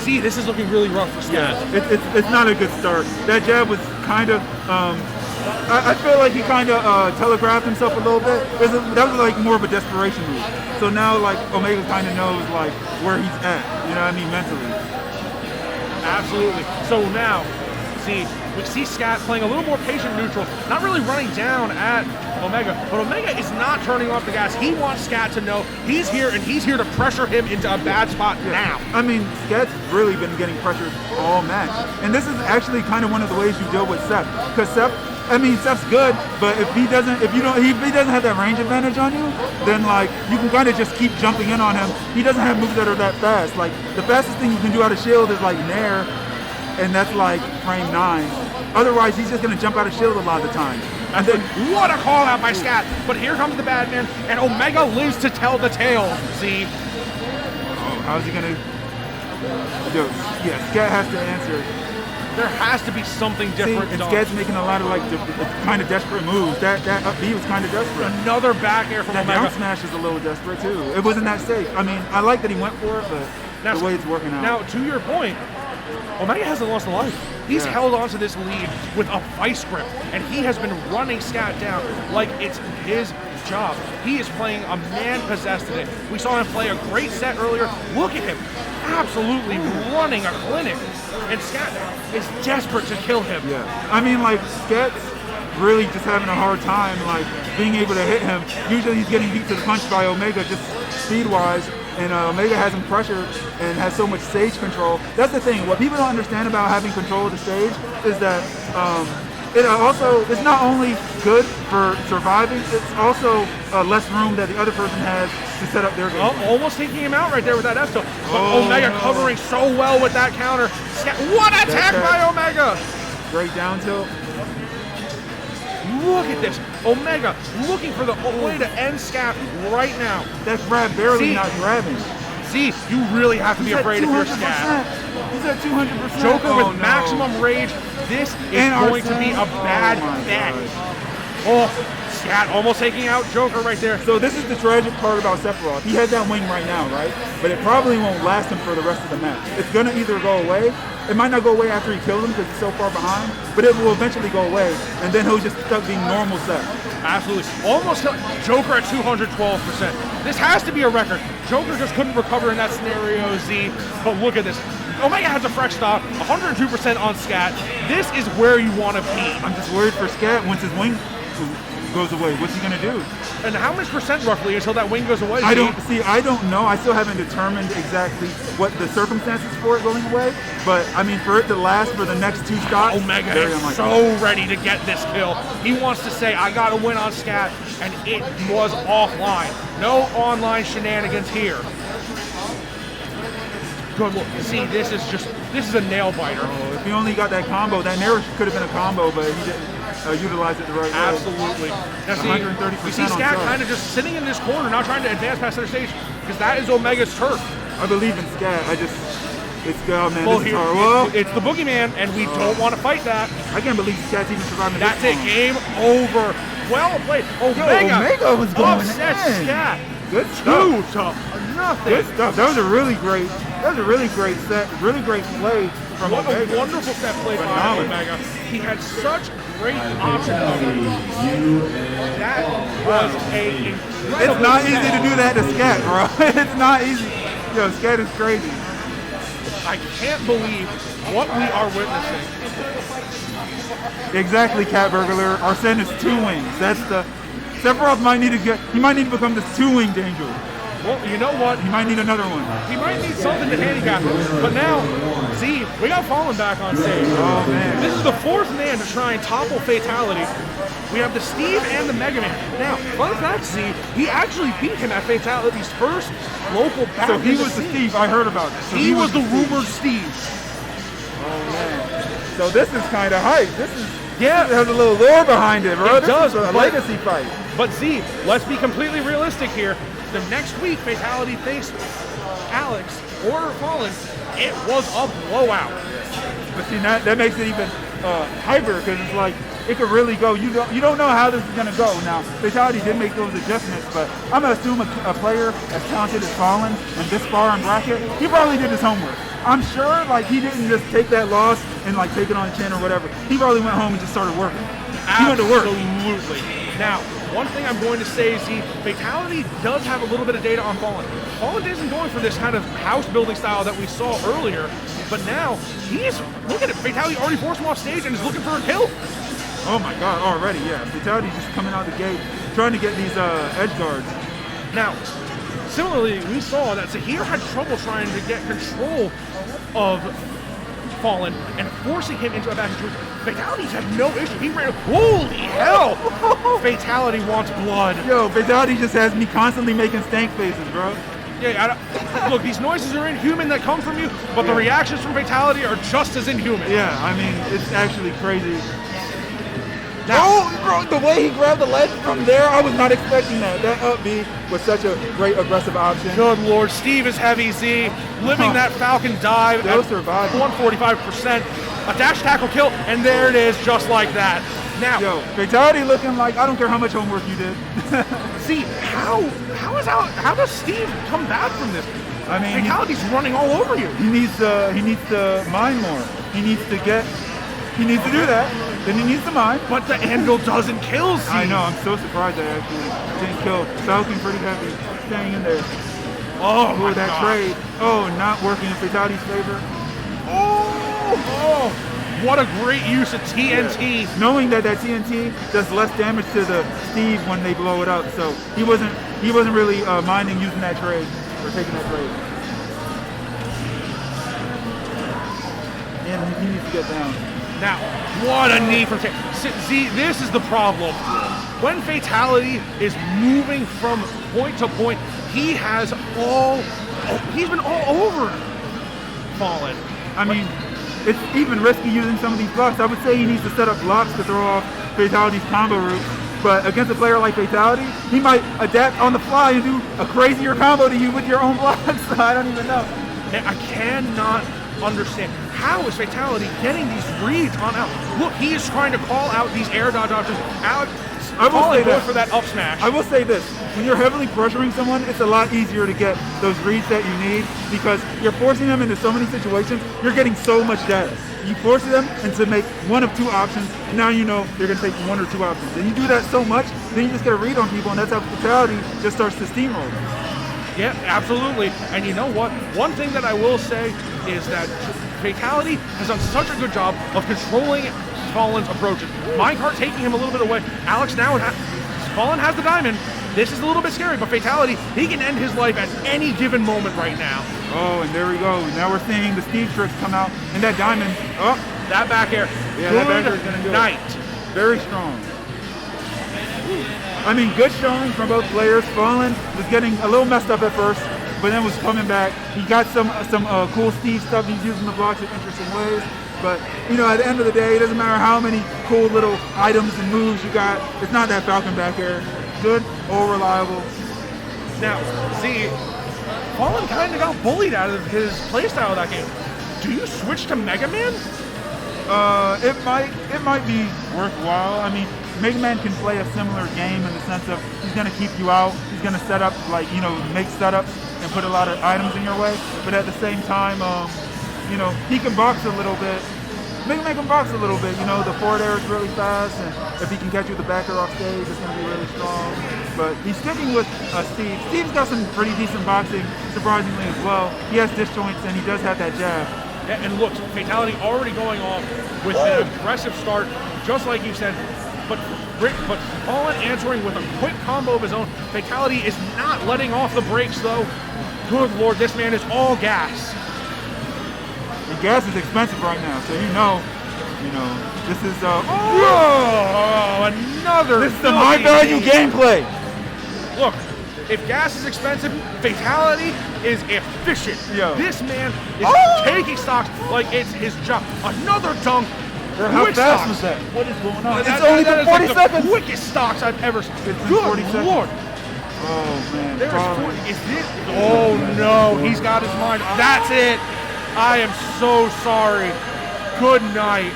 See, this is looking really rough for Scat. Yeah, it's not a good start. That jab was kind of, I feel like he kind of telegraphed himself a little bit. That was like more of a desperation move. So now like Omega kind of knows like where he's at, you know what I mean, mentally. Absolutely. So now, we see Scat playing a little more patient neutral, not really running down at Omega, but Omega is not turning off the gas. He wants Scat to know he's here and he's here to pressure him into a bad spot now. I mean, Scat's really been getting pressured all match. And this is actually kind of one of the ways you deal with Seth. Because Seth's good, but if he doesn't have that range advantage on you, then like you can kind of just keep jumping in on him. He doesn't have moves that are that fast. Like the fastest thing you can do out of shield is like Nair, and that's like frame 9. Otherwise, he's just gonna jump out of shield a lot of the time. And then what a call out by Scat! But here comes the Batman, and Omega lives to tell the tale. See? Oh, how's he gonna? Yeah, Scat has to answer. There has to be something different. And Scat's making a lot of like kind of desperate moves. That up B was kind of desperate. Another back air from that Omega. Down smash is a little desperate too. It wasn't that safe. I mean, I like that he went for it, but now, the way it's working out. Now, to your point, Omega hasn't lost a life. He's held on to this lead with a vice grip, and he has been running Scat down like it's his job. He is playing a man-possessed today. We saw him play a great set earlier. Look at him, absolutely running a clinic. And Scat is desperate to kill him. Yeah, I mean, like, Scat's really just having a hard time, like, being able to hit him. Usually he's getting beat to the punch by Omega, just speed-wise. And Omega has him pressured and has so much stage control. That's the thing. What people don't understand about having control of the stage is that it's not only good for surviving, it's also less room that the other person has to set up their game. Oh, almost taking him out right there with that F tilt. But Omega covering so well with that counter. What attack by Omega! Great down tilt. Look at this. Omega looking for the way to end Scat right now. That grab barely not grabbing. Z, you really have to be afraid of your scat. He's at 200%. Joker with maximum rage. This is going to be a bad bet. Oh, Scat almost taking out Joker right there. So this is the tragic part about Sephiroth. He has that wing right now, right? But it probably won't last him for the rest of the match. It's gonna either go away. It might not go away after he kills him because he's so far behind, but it will eventually go away, and then he'll just start being normal Seth. Absolutely. Almost Joker at 212%. This has to be a record. Joker just couldn't recover in that scenario, Z. But look at this. Omega has a fresh stop, 102% on Scat. This is where you want to be. I'm just worried for Scat once his wing goes away. What's he gonna do? And how much percent roughly until that wing goes away? I don't know. I still haven't determined exactly what the circumstances for it going away. But I mean, for it to last for the next 2 shots, Omega is so ready to get this kill. He wants to say, I got to win on Scat, and it was offline. No online shenanigans here. Good look. See, this is a nail biter. Oh, if he only got that combo, that never could have been a combo, but he didn't utilize it the right way. Absolutely. Now see, 130% you see Scat kind of just sitting in this corner, not trying to advance past center stage, because that is Omega's turf. I believe in Scat. It's oh man, well, this is hard. It's the boogeyman, and we don't want to fight that. I can't believe Scat's even surviving That's this it. Game over. Well played. Omega was going upset in. Scat. Good stuff. 2 to nothing. Good stuff. That was a really great set. Really great play from What Omega. a wonderful set play by Omega. He had such great option coverage. That was a incredible. It's not easy to do that to Scat, bro. It's not easy. Yo, Scat is crazy. I can't believe what we are witnessing. Exactly, Cat Burglar. Arsene is 2 wings. That's the Sephiroth might need to become this 2-wing Danger. Well, you know what? He might need another one. He might need something to handicap him. But now, Z, we got Fallen back on stage. Oh, man. This is the 4th man to try and topple Fatality. We have the Steve and the Mega Man. Now, fun fact, Z, he actually beat him at Fatality's first local battle. So he was the Steve. I heard about it. So he was the rumored Steve. Oh, man. So this is kind of hype. This has a little lore behind it, bro. It does. This is a legacy fight. But Z, let's be completely realistic here. The next week, Fatality faced Alex or Fallen. It was a blowout. But see, that makes it even hyper because it's like it could really go. You don't know how this is gonna go. Now, Fatality did make those adjustments, but I'm gonna assume a player as talented as Fallen and this far in bracket, he probably did his homework. I'm sure like he didn't just take that loss and like take it on the chin or whatever. He probably went home and just started working. He went to work. Absolutely. Now, one thing I'm going to say is Fatality does have a little bit of data on Fallen. Fallen isn't going for this kind of house building style that we saw earlier, but now look at it, Fatality already forced him off stage and is looking for a kill. Oh my god, already, yeah. Fatality just coming out the gate, trying to get these edge guards. Now, similarly, we saw that Zahir had trouble trying to get control of Fallen and forcing him into a bad situation. Fatality's had no issue. He ran. Holy hell! Fatality wants blood. Yo, Fatality just has me constantly making stank faces, bro. Yeah, look, these noises are inhuman that come from you, but the reactions from Fatality are just as inhuman. Yeah, I mean, it's actually crazy. Now, the way he grabbed the ledge from there, I was not expecting that. That up B was such a great aggressive option. Good lord, Steve is heavy Z, living that Falcon dive They'll at survive. 145%. A dash tackle kill, and there it is, just like that. Now, yo, Fatality looking like I don't care how much homework you did. See, how does Steve come back from this? I mean, Fatality's running all over you. He needs to mine more. He needs to do that. Then he needs to mine. But the anvil doesn't kill Z. I know. I'm so surprised that actually didn't kill. Falcon pretty heavy, staying in there. Oh my that God. trade. Oh, not working in Fatality's favor. Oh, what a great use of TNT. Yeah. Knowing that TNT does less damage to the Steve when they blow it up, so he wasn't really minding using that trade or taking that trade. And he needs to get down. Now, what a knee from Z. This is the problem. When Fatality is moving from point to point, he's been all over Fallen. I mean, it's even risky using some of these blocks. I would say he needs to set up blocks to throw off Fatality's combo route. But against a player like Fatality, he might adapt on the fly and do a crazier combo to you with your own blocks. So I don't even know. And I cannot understand how is Fatality getting these reads on out. Look, he is trying to call out these air dodge options. Alex calling for that up smash. I will say this: when you're heavily pressuring someone, it's a lot easier to get those reads that you need because you're forcing them into so many situations. You're getting so much data. You force them into make one of two options, and now you know you're going to take one or two options. And you do that so much, then you just get a read on people, and that's how Fatality just starts to steamroll. Yeah, absolutely. And you know what? One thing that I will say is that Fatality has done such a good job of controlling Fallen's approaches. Minecart taking him a little bit away. Alex now, Fallen has the diamond. This is a little bit scary, but Fatality, he can end his life at any given moment right now. Oh, and there we go. Now we're seeing the Steve tricks come out, and that diamond. Oh, that back air. Yeah, good that back air is going to do night. It. Very strong. I mean, good showing from both players. Fallen was getting a little messed up at first, but then was coming back. He got some cool Steve stuff. He's using the blocks in interesting ways. But, you know, at the end of the day, it doesn't matter how many cool little items and moves you got. It's not that Falcon back air. Good or reliable. Now, see, Fallen kind of got bullied out of his playstyle of that game. Do you switch to Mega Man? It might be worthwhile. I mean, Mega Man can play a similar game in the sense of he's going to keep you out. He's going to set up, like, you know, make setups and put a lot of items in your way. But at the same time, you know, he can box a little bit. Mega Man can box a little bit. You know, the forward air is really fast, and if he can catch you with the back air off stage, it's going to be really strong. But he's sticking with Steve. Steve's got some pretty decent boxing, surprisingly, as well. He has disjoints, and he does have that jab. Yeah, and look, Fatality already going off with an aggressive start, just like you said. But Fallen answering with a quick combo of his own. Fatality is not letting off the brakes, though. Good Lord, this man is all gas. And gas is expensive right now, so you know, this is another. This is some high value gameplay. Look, if gas is expensive, Fatality is efficient. Yo. This man is taking stocks like it's his job. Another dunk. How fast was that? What is going on? It's only been 40 seconds. The quickest stocks I've ever seen. Good 40 seconds. Lord. Oh man. Oh no, he's got his mind. That's it. I am so sorry. Good night.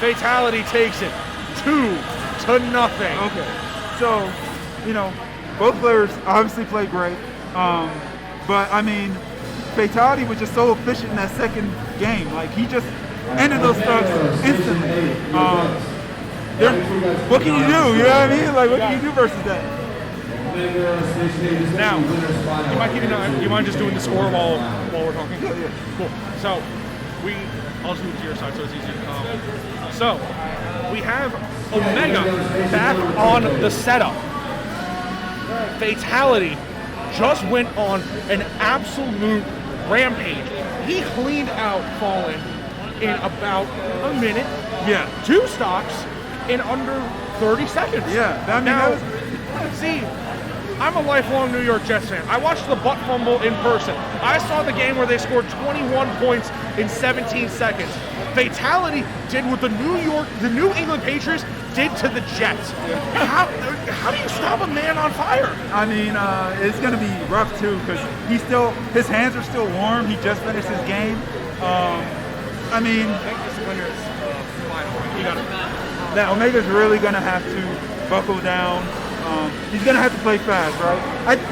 Fatality takes it 2-0. Okay. So, you know, both players obviously played great. But I mean, Fatality was just so efficient in that second game. Like, he just ended those stocks instantly. What can you do? You know what I mean? Like, what can you do versus that? Now, you mind just doing the score while we're talking? Yeah. Cool. So, I'll just move to your side so it's easier. So, we have Omega back on the setup. Fatality just went on an absolute rampage. He cleaned out Fallen in about a minute. Yeah. 2 stocks in under 30 seconds. Yeah. I mean, now, see, I'm a lifelong New York Jets fan. I watched the butt fumble in person. I saw the game where they scored 21 points in 17 seconds. Fatality did what the New England Patriots did to the Jets. How do you stop a man on fire? I mean, it's going to be rough too because his hands are still warm. He just finished his game. I mean, now Omega's really going to have to buckle down. He's going to have to play fast, right?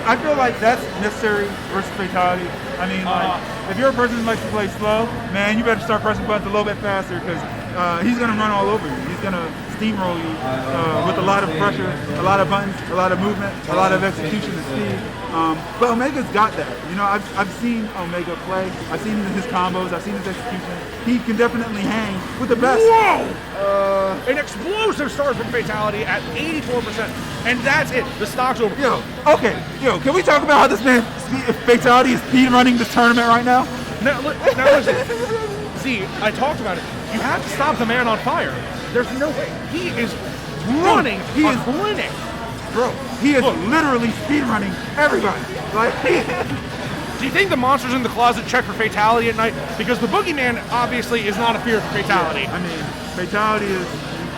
I feel like that's necessary versus Fatality. I mean, like, if you're a person who likes to play slow, man, you better start pressing buttons a little bit faster because he's going to run all over you. He's going to steamroll you with a lot of pressure, a lot of buttons, a lot of movement, a lot of execution and speed. But Omega's got that. You know, I've seen Omega play. I've seen his combos. I've seen his execution. He can definitely hang with the best. Whoa! An explosive start from Fatality at 84%. And that's it. The stock's over. Yo, can we talk about how this man, Fatality, is speed running this tournament right now? Now listen. See, I talked about it. You have to stop the man on fire. There's no way. He is running. He is winning. Bro, he is literally speed running everybody. Like, do you think the monsters in the closet check for Fatality at night? Because the boogeyman obviously is not a fear for Fatality. I mean, Fatality is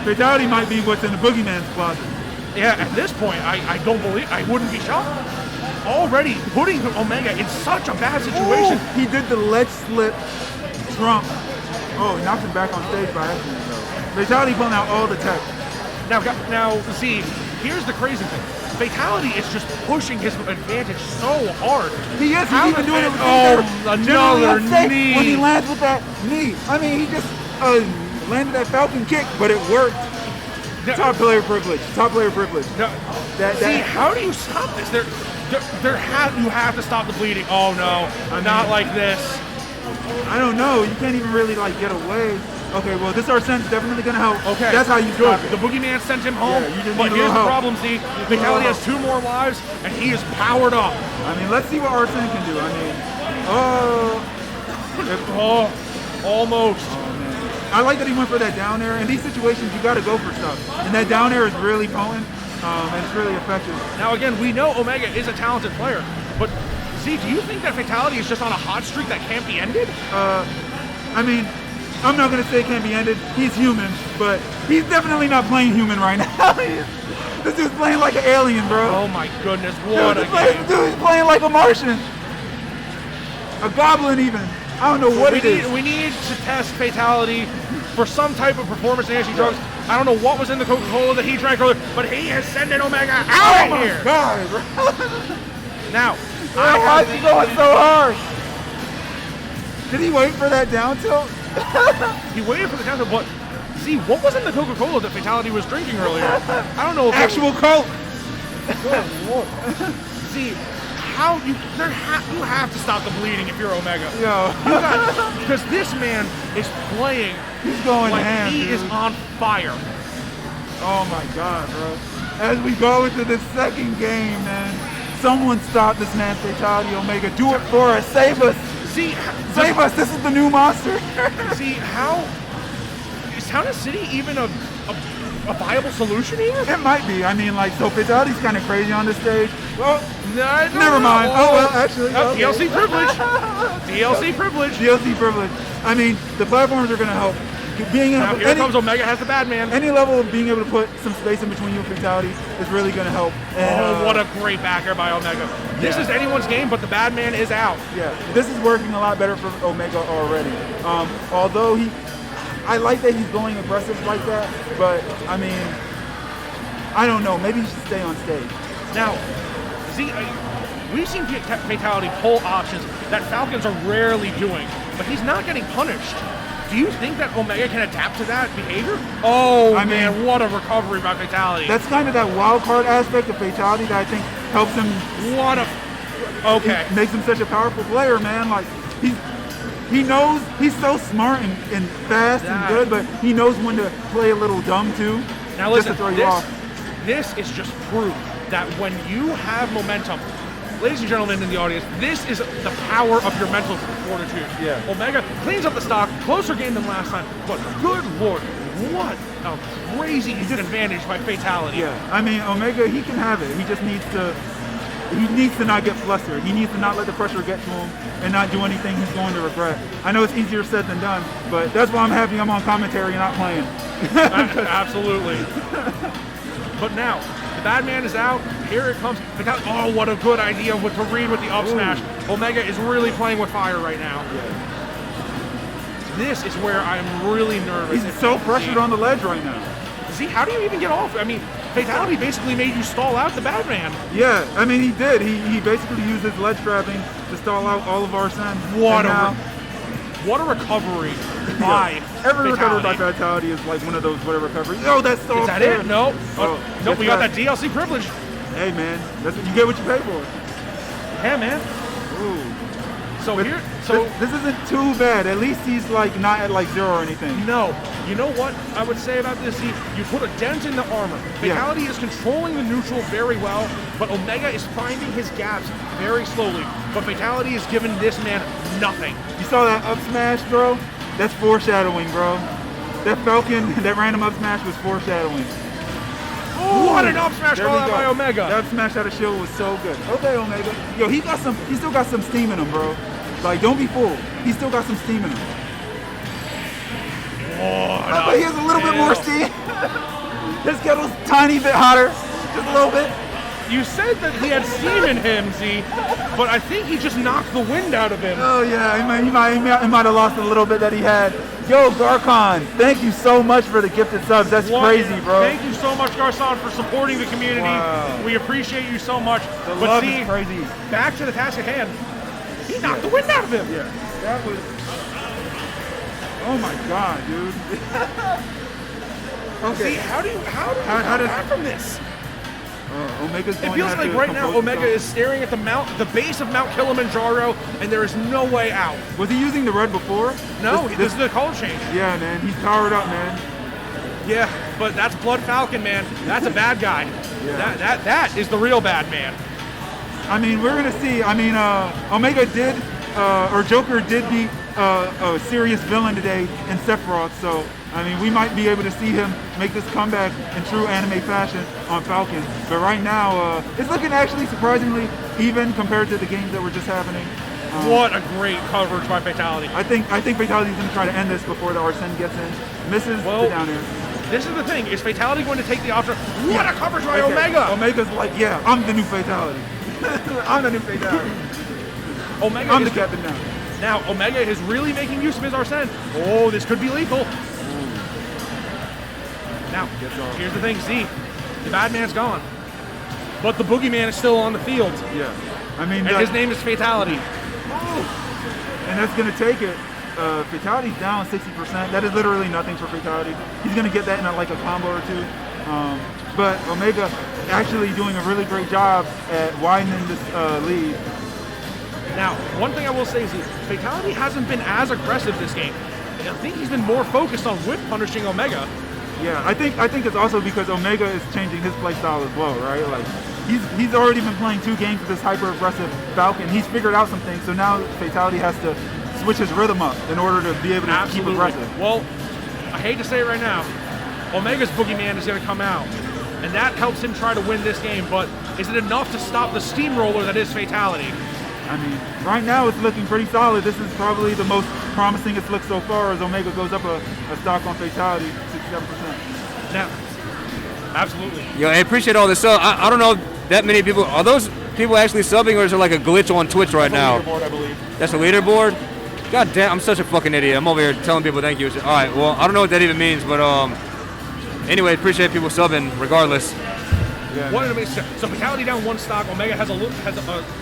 Fatality might be what's in the boogeyman's closet. Yeah, at this point, I don't believe, I wouldn't be shocked. Already putting Omega in such a bad situation. Ooh, he did the ledge slip trump. Oh, he knocked him back on stage by accident, though. Fatality pulling out all the tech. Now, see, here's the crazy thing. Fatality is just pushing his advantage so hard. He is. He's even doing it with another knee. When he lands with that knee. I mean, he just landed that Falcon kick, but it worked. Top player privilege. Top player privilege. See, how do you stop this? You have to stop the bleeding. Oh no, not like this. I don't know. You can't even really like get away. Okay, well, this Arsene is definitely going to help. Okay. That's how you do it. The boogeyman sent him home, Yeah, but here's the problem, see. Fatality has 2 more lives, and he is powered up. I mean, let's see what Arsene can do. I mean, almost. I like that he went for that down air. In these situations, you got to go for stuff. And that down air is really potent, and it's really effective. Now, again, we know Omega is a talented player, but Z, do you think that Fatality is just on a hot streak that can't be ended? I mean, I'm not going to say it can't be ended. He's human, but he's definitely not playing human right now. This dude's playing like an alien, bro. Oh my goodness, what a game. Dude's playing like a Martian. A goblin even. I don't know what it is. We need to test Fatality for some type of performance-enhancing drugs. I don't know what was in the Coca-Cola that he drank earlier, but he is sending Omega out of here. Oh my God, bro. Now, why is he going so hard? Did he wait for that down tilt? He waited for the down tilt, but see, what was in the Coca-Cola that Fatality was drinking earlier? I don't know if actual Coke. Good Lord. See, you have to stop the bleeding if you're Omega. Yo. Because this man is playing. He's going like ham, he dude. is on fire. Oh my God, bro. As we go into the second game, man, someone stop this man, Fatality Omega. Do it for us. Save us. See, save us. This is the new monster. See, is Town of City even a viable solution here? It might be. I mean, like, so Fatality's kind of crazy on this stage. Well, no, never mind. Oh, well, actually. Okay. DLC privilege. DLC privilege. DLC privilege. I mean, the platforms are going to help. Here comes Omega has the bad man. Any level of being able to put some space in between you and Fatality is really going to help. And, what a great back air by Omega. This is anyone's game, but the bad man is out. Yeah, this is working a lot better for Omega already. Although I like that he's going aggressive like that, but I mean, I don't know. Maybe he should stay on stage. Now, we've seen Fatality pull options that Falcons are rarely doing, but he's not getting punished. Do you think that Omega can adapt to that behavior? Oh, man, what a recovery by Fatality. That's kind of that wild card aspect of Fatality that I think helps him. Makes him such a powerful player, man. Like, he knows, he's so smart and fast and good, but he knows when to play a little dumb too. Now listen, just to throw you off. This is just proof that when you have momentum, ladies and gentlemen in the audience, this is the power of your mental fortitude. Yeah. Omega cleans up the stock, closer game than last time, but good Lord, what a crazy advantage by Fatality. Yeah, I mean, Omega, he can have it. He just needs to not get flustered. He needs to not let the pressure get to him and not do anything he's going to regret. I know it's easier said than done, but that's why I'm happy I'm on commentary and not playing. Absolutely. But now, the bad man is out. Here it comes. Oh, what a good idea to read with the up smash. Omega is really playing with fire right now. This is where I'm really nervous. He's so pressured on the ledge right now. See, how do you even get off? I mean, Fatality basically made you stall out the bad man. Yeah, I mean, he did. He basically used his ledge trapping to stall out all of Arsene. What a recovery by Every Fatality. recovery by Fatality is like one of those whatever recoveries. Oh, that's so Is that fair. it? No. Nope, we got that DLC DLC privilege. Hey, man, you get what you pay for. Yeah, man. Ooh. So this isn't too bad. At least he's like not at like 0 or anything. No. You know what I would say about this? See, you put a dent in the armor. Fatality is controlling the neutral very well, but Omega is finding his gaps very slowly. But Fatality is giving this man nothing. You saw that up smash, bro? That's foreshadowing, bro. That Falcon, that random up smash was foreshadowing. Ooh, what an up smash call out by Omega. That up smash out of shield was so good. Okay, Omega. Yo, he still got some steam in him, bro. Like, don't be fooled. He still got some steam in him. But he has a little bit more steam. His kettle's tiny bit hotter, just a little bit. You said that he had steam in him, Z, but I think he just knocked the wind out of him. Oh yeah, he might have lost a little bit that he had. Yo, Garcon, thank you so much for the gifted subs. That's crazy, bro. Thank you so much, Garcon, for supporting the community. Wow. We appreciate you so much. The but love Z, is crazy. Back to the task at hand. He knocked the wind out of him. Yeah, that was. Oh my god, dude. Okay. See, how do you come back from this? Omega's It going feels to have like to right now compose Omega himself. is staring at the base of Mount Kilimanjaro, and there is no way out. Was he using the red before? No, this is the color change. Yeah, man, he's powered up, man. Yeah, but that's Blood Falcon, man. That's a bad guy. Yeah. That is the real bad man. I mean, we're gonna see. I mean, Omega did, or Joker did beat a serious villain today in Sephiroth. So, I mean, we might be able to see him make this comeback in true anime fashion on Falcon. But right now, it's looking actually surprisingly even compared to the games that were just happening. What a great coverage by Fatality. I think Fatality's gonna try to end this before the Arsene gets in. Misses the down air. This is the thing. Is Fatality going to take the option? What a coverage by Omega! Omega's like, yeah, I'm the new Fatality. I'm the new Fatality. Omega I'm is the captain now. Now, Omega is really making use of his Arsene. Oh, this could be lethal. Now, here's the thing, Z. The bad man's gone. But the boogeyman is still on the field. Yeah. I mean, and his name is Fatality. And that's going to take it. Fatality's down 60%. That is literally nothing for Fatality. He's going to get that in like a combo or two. But Omega actually doing a really great job at widening this lead. Now, one thing I will say is Fatality hasn't been as aggressive this game. I think he's been more focused on whip punishing Omega. Yeah, I think it's also because Omega is changing his play style as well, right? Like he's already been playing 2 games with this hyper aggressive Falcon. He's figured out some things, so now Fatality has to switch his rhythm up in order to be able to keep aggressive. Well, I hate to say it right now, Omega's boogeyman is going to come out, and that helps him try to win this game. But is it enough to stop the steamroller that is Fatality? I mean, right now it's looking pretty solid. This is probably the most promising it's looked so far as Omega goes up a stock on Fatality, 67%. Now, absolutely. Yo, I appreciate all this. So I don't know that many people. Are those people actually subbing, or is there like a glitch on Twitch right now? Leaderboard, I believe. That's a leaderboard? God damn, I'm such a fucking idiot. I'm over here telling people thank you. All right, well, I don't know what that even means, but anyway, appreciate people subbing regardless. Yeah, what an amazing. So Fatality down 1 stock. Omega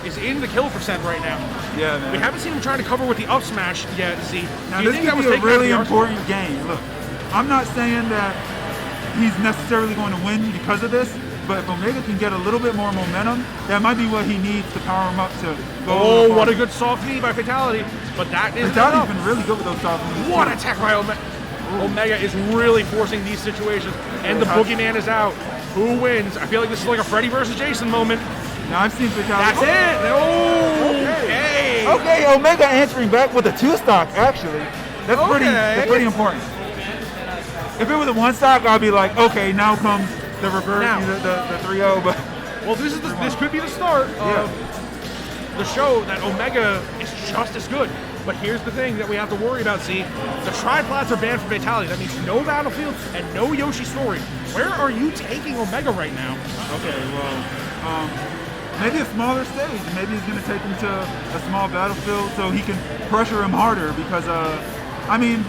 is in the kill percent right now. Yeah, man. We haven't seen him trying to cover with the up smash yet. Z. Now this could be a really important game. Look, I'm not saying that he's necessarily going to win because of this, but if Omega can get a little bit more momentum, that might be what he needs to power him up to go. Oh, what a good soft knee by Fatality. But that is Fatality's been really good with those soft knees. What a tech by Omega. Omega is really forcing these situations, and the boogeyman is out. Who wins? I feel like this is like a Freddy versus Jason moment. Now I've seen Fatality. That's it. Oh, okay, Omega answering back with a 2 stock. Actually, that's pretty important. If it was a 1 stock, I'd be like, okay, now comes the reverse, the 3-0. But well, this could be the start of the show that Omega is just as good. But here's the thing that we have to worry about, Z. The triplats are banned from Fatality. That means no Battlefield and no Yoshi Story. Where are you taking Omega right now? Okay, well, maybe a smaller stage. Maybe he's going to take him to a small Battlefield so he can pressure him harder because, I mean,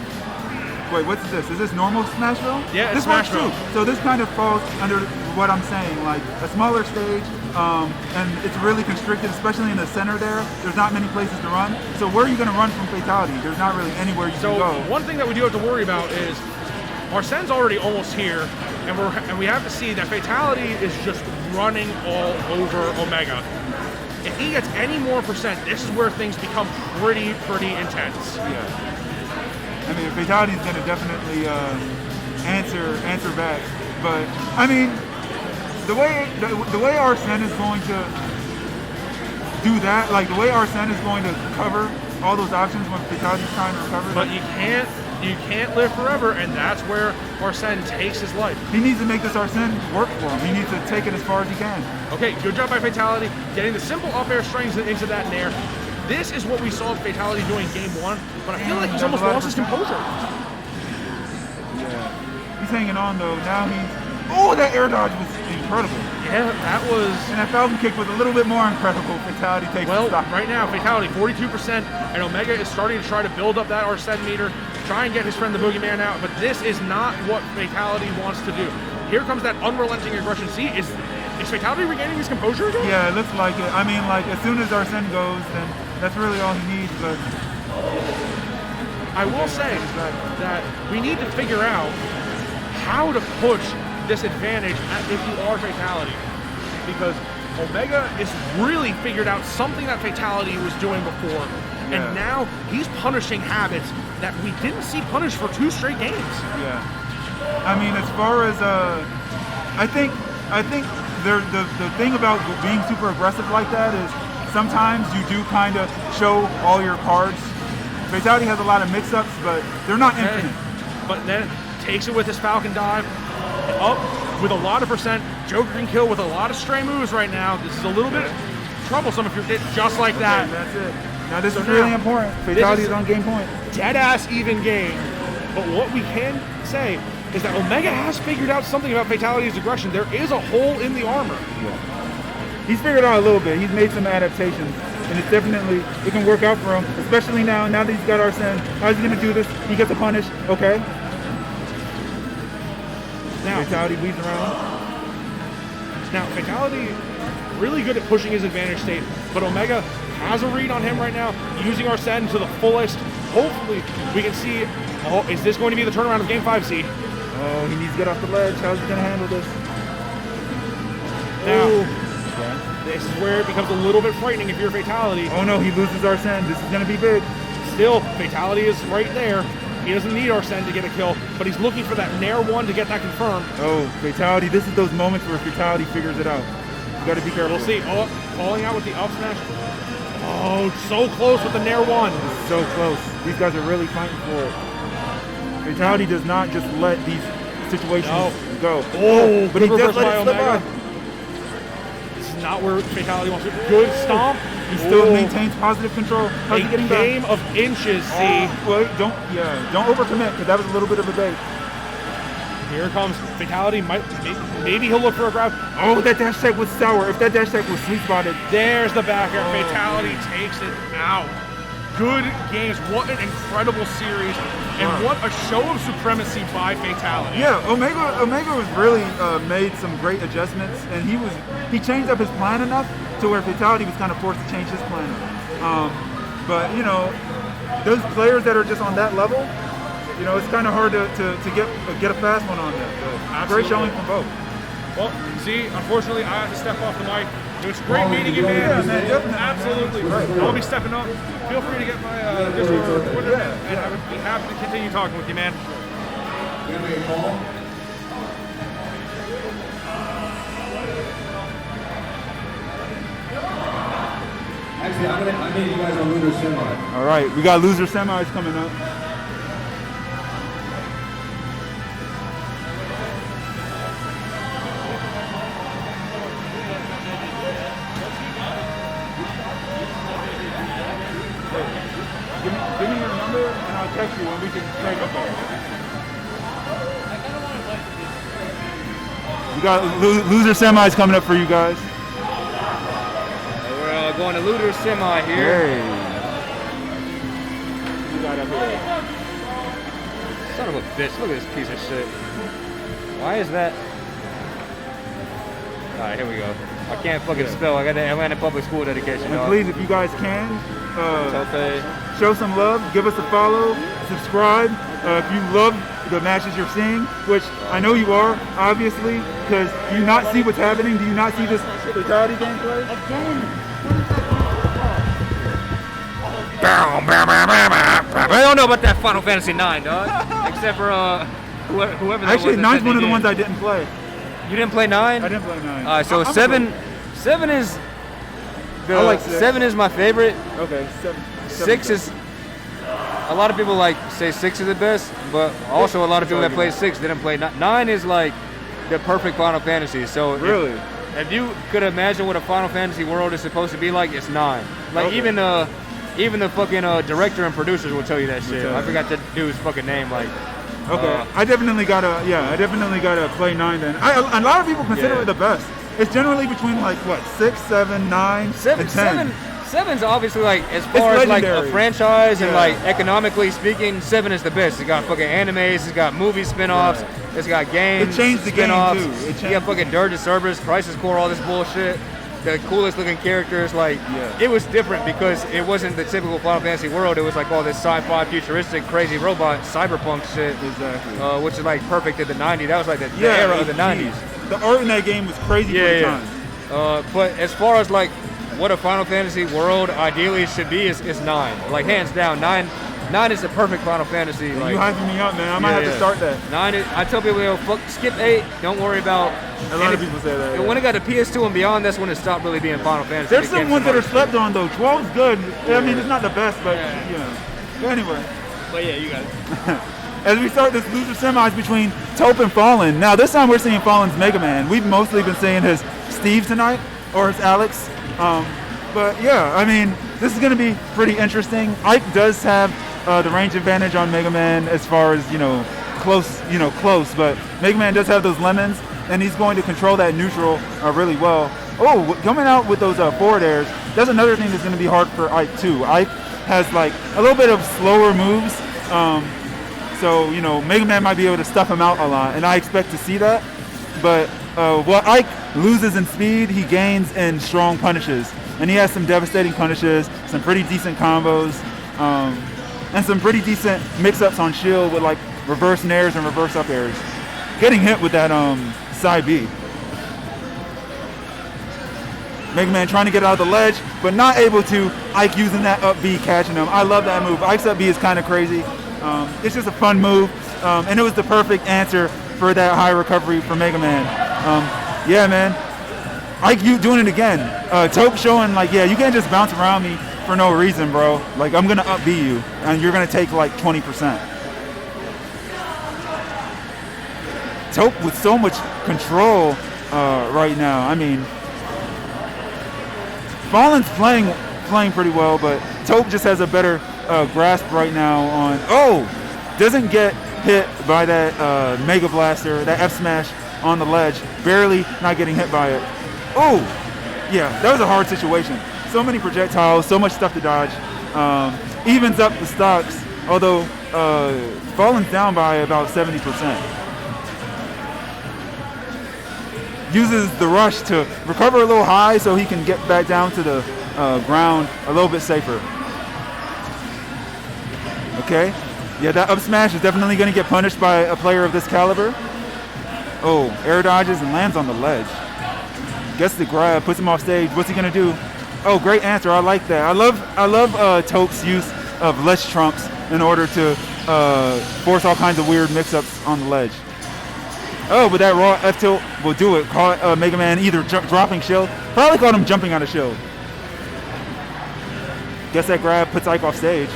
wait, what's this? Is this normal Smashville? Yeah, it's this works Smashville. too. So this kind of falls under what I'm saying, like a smaller stage, and it's really constricted, especially in the center there. There's not many places to run. So where are you going to run from Fatality? There's not really anywhere you can go. So one thing that we do have to worry about is Arsene's already almost here, and we have to see that Fatality is just running all over Omega. If he gets any more percent, this is where things become pretty intense. Yeah. I mean, Fatality's going to definitely answer back. But, I mean, the way Arsene is going to do that, like the way Arsene is going to cover all those options when Fatality's trying to recover. But you can't live forever, and that's where Arsene takes his life. He needs to make this Arsene work for him. He needs to take it as far as he can. Okay, good job by Fatality, getting the simple up air strings into that nair. This is what we saw Fatality doing game 1, but I feel like he's almost lost his composure. He's hanging on though. Now that air dodge was incredible. Yeah, that was. And that Falcon kick was a little bit more incredible. Fatality takes the stock. Right now, Fatality 42%, and Omega is starting to try to build up that Arsene meter, try and get his friend the Boogeyman out, but this is not what Fatality wants to do. Here comes that unrelenting aggression. See, is Fatality regaining his composure again? Yeah, it looks like it. I mean, like, as soon as Arsene goes, then that's really all he needs, but... I will say that we need to figure out how to push this advantage if you are Fatality, because Omega is really figured out something that Fatality was doing before, and now he's punishing habits that we didn't see punished for 2 straight games. Yeah. I mean, as far as I think the thing about being super aggressive like that is sometimes you do kind of show all your cards. Fatality has a lot of mix-ups, but they're not infinite. But then takes it with his Falcon dive, up with a lot of percent. Joker can kill with a lot of stray moves right now. This is a little bit troublesome if you're hit just like that. That's it. Now this is really important. Fatality is on game point. Dead-ass even game. But what we can say is that Omega has figured out something about Fatality's aggression. There is a hole in the armor. Yeah. He's figured out a little bit. He's made some adaptations. And it's definitely, it can work out for him, especially now that he's got Arsene. How's he going to do this? He gets a punish. Okay. Now, Fatality weaves around. Now, Fatality really good at pushing his advantage state, but Omega has a read on him right now, using Arsene to the fullest. Hopefully, we can see, is this going to be the turnaround of Game 5C? Oh, he needs to get off the ledge. How's he going to handle this? Now, this is where it becomes a little bit frightening if you're Fatality. Oh no, he loses Arsene. This is going to be big. Still, Fatality is right there. He doesn't need Arsene to get a kill, but he's looking for that Nair 1 to get that confirmed. Oh, Fatality. This is those moments where Fatality figures it out. You got to be careful. We'll see. Oh, calling out with the up smash. Oh, so close with the Nair 1. It's so close. These guys are really fighting for it. Fatality does not just let these situations go. Oh, but he does let it slip by. Not where Fatality wants to. Good stomp. He still maintains positive control. How's he getting back? Game of inches, see. Wait, don't overcommit, because that was a little bit of a bait. Here comes Fatality. Maybe he'll look for a grab. Oh, that dash tech was sour. If that dash tech was sweet spotted. There's the back air. Fatality takes it out. Good games. What an incredible series. And what a show of supremacy by Fatality. Yeah, Omega was really made some great adjustments, and he changed up his plan enough to where Fatality was kind of forced to change his plan. But you know, those players that are just on that level, you know, it's kind of hard to get a fast one on them. Great showing from both. Well, see, unfortunately, I have to step off the mic. It was great meeting you, man. Absolutely. I'll be stepping up. Feel free to get my Discord or Twitter, and I would be happy to continue talking with you, man. Actually, I made you guys a loser semi. All right, we got loser semis coming up. Give me your number and I'll text you when we can trade up there. We got loser semis coming up for you guys. We're going to loser semi here. Hey. You got up here. Son of a bitch! Look at this piece of shit. Why is that? All right, here we go. I can't fucking spell. I got the Atlanta Public School dedication. And please, if you guys can, show some love, give us a follow, subscribe. If you love the matches you're seeing, which I know you are, obviously, because do you not see what's happening? Do you not see this Fatality gameplay? I don't know about that Final Fantasy 9, dog. Except for whoever. Actually, 9's one of the ones I didn't play. You didn't play 9? I didn't play 9. All right, so 7 is I like 6. 7 is my favorite. Okay, 7. 6 is a lot of people say 6 is the best, but also a lot of people that play 6 didn't play 9. 9 is like the perfect Final Fantasy. So really, if you could imagine what a Final Fantasy world is supposed to be like, it's 9. Like even the fucking director and producers will tell you that shit. I forgot the dude's fucking name. Like Okay, I definitely gotta play 9 then. A lot of people consider it the best. It's generally between like what 6, 7, 9, and 10. Seven's obviously like as far as like a franchise and like economically speaking, 7 is the best. It's got fucking animes, it's got movie spin-offs, it's got games. It changed the spin-offs. game too. You got fucking Dirge Cerberus, Crisis Core, all this bullshit. The coolest looking characters, like it was different because it wasn't the typical Final Fantasy world. It was like all this sci-fi, futuristic, crazy robot, cyberpunk shit. Exactly. Which is like perfect in the '90s. That was like the era of the '90s. The art in that game was crazy for the time. But as far as like what a Final Fantasy world ideally should be is 9. Like hands down, 9 is the perfect Final Fantasy. Like, you hyping me up, man. I might have to start that. 9 is, I tell people, yo, skip 8. Don't worry about. A lot of people say that. When it got to PS2 and beyond, that's when it stopped really being Final Fantasy. There's some ones that are slept on though. 12's good. I mean, it's not the best, but you know. But anyway. But yeah, you got it. As we start this loser semis between Taupe and Fallen. Now this time we're seeing Fallen's Mega Man. We've mostly been seeing his Steve tonight, or his Alex. But yeah, I mean, this is going to be pretty interesting. Ike does have the range advantage on Mega Man as far as close. But Mega Man does have those lemons, and he's going to control that neutral really well. Oh, coming out with those forward airs. That's another thing that's going to be hard for Ike too. Ike has like a little bit of slower moves. So, Mega Man might be able to stuff him out a lot, and I expect to see that. But what Ike loses in speed, he gains in strong punishes. And he has some devastating punishes, some pretty decent combos, and some pretty decent mix-ups on shield with like reverse nairs and reverse up airs. Getting hit with that side B. Mega Man trying to get out of the ledge, but not able to. Ike using that up B, catching him. I love that move. Ike's up B is kind of crazy. It's just a fun move, and it was the perfect answer for that high recovery for Mega Man. Yeah, man. Ike, you doing it again. Taupe showing like, yeah, you can't just bounce around me for no reason, bro. Like, I'm going to up B you, and you're going to take like 20%. Taupe with so much control right now. I mean, Fallen's playing pretty well, but Taupe just has a better grasp right now on. Doesn't get hit by that Mega Blaster, that F Smash on the ledge. Barely not getting hit by it. Oh, yeah, that was a hard situation. So many projectiles, so much stuff to dodge. Evens up the stocks, although Fallen's down by about 70%. Uses the rush to recover a little high so he can get back down to the ground a little bit safer. Okay, yeah, that up smash is definitely going to get punished by a player of this caliber. Oh, air dodges and lands on the ledge. Gets the grab, puts him off stage. What's he gonna do? Oh, great answer. I like that. I love Taupe's use of ledge trumps in order to force all kinds of weird mix-ups on the ledge. Oh, but that raw F tilt will do it. Caught Mega Man either dropping shield. Probably caught him jumping out of shield. Gets that grab, puts Ike off stage.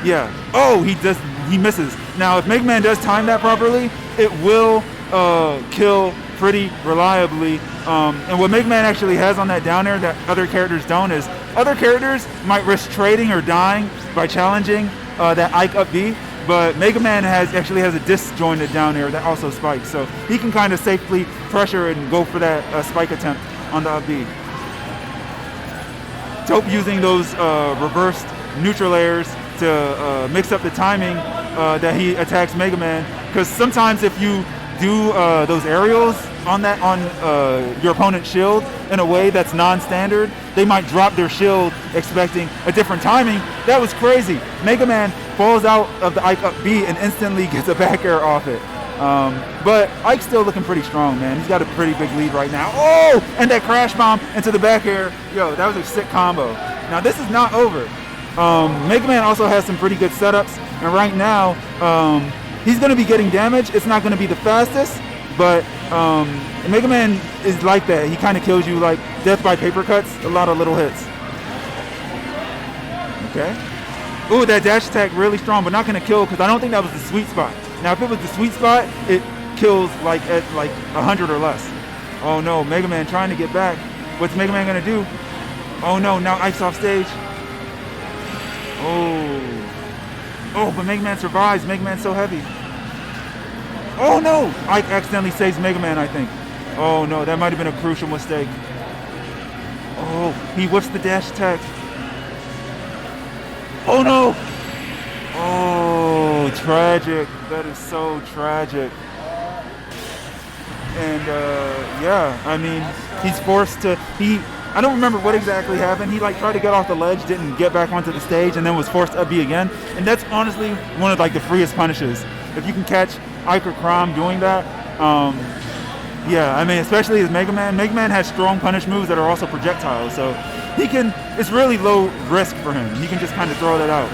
Yeah. Oh, he misses. Now, if Mega Man does time that properly, it will kill pretty reliably. And what Mega Man actually has on that down air that other characters don't is other characters might risk trading or dying by challenging that Ike up B, but Mega Man actually has a disjointed down air that also spikes, so he can kind of safely pressure and go for that spike attempt on the up B. Taupe using those reversed neutral airs to mix up the timing that he attacks Mega Man, because sometimes if you do those aerials on your opponent's shield in a way that's non-standard, they might drop their shield expecting a different timing. That was crazy. Mega Man falls out of the Ike up B and instantly gets a back air off it. But Ike's still looking pretty strong, man. He's got a pretty big lead right now. Oh, and that crash bomb into the back air. Yo, that was a sick combo. Now this is not over. Mega Man also has some pretty good setups, and right now he's going to be getting damage. It's not going to be the fastest, but Mega Man is like that. He kind of kills you like death by paper cuts, a lot of little hits. Okay. Ooh, that dash attack really strong, but not going to kill because I don't think that was the sweet spot. Now, if it was the sweet spot, it kills like at like 100 or less. Oh no, Mega Man trying to get back. What's Mega Man going to do? Oh no, now Ike's off stage. Oh, but Mega Man survives. Mega Man's so heavy. Oh no! Ike accidentally saves Mega Man, I think. Oh no, that might have been a crucial mistake. Oh, he whiffs the dash attack. Oh no! Oh, tragic. That is so tragic. And yeah, I mean, he's forced to, I don't remember what exactly happened. He like tried to get off the ledge, didn't get back onto the stage, and then was forced to up B again. And that's honestly one of like the freest punishes. If you can catch Ike or Crom doing that, yeah, I mean, especially as Mega Man. Mega Man has strong punish moves that are also projectiles, so he can, it's really low risk for him. He can just kind of throw that out.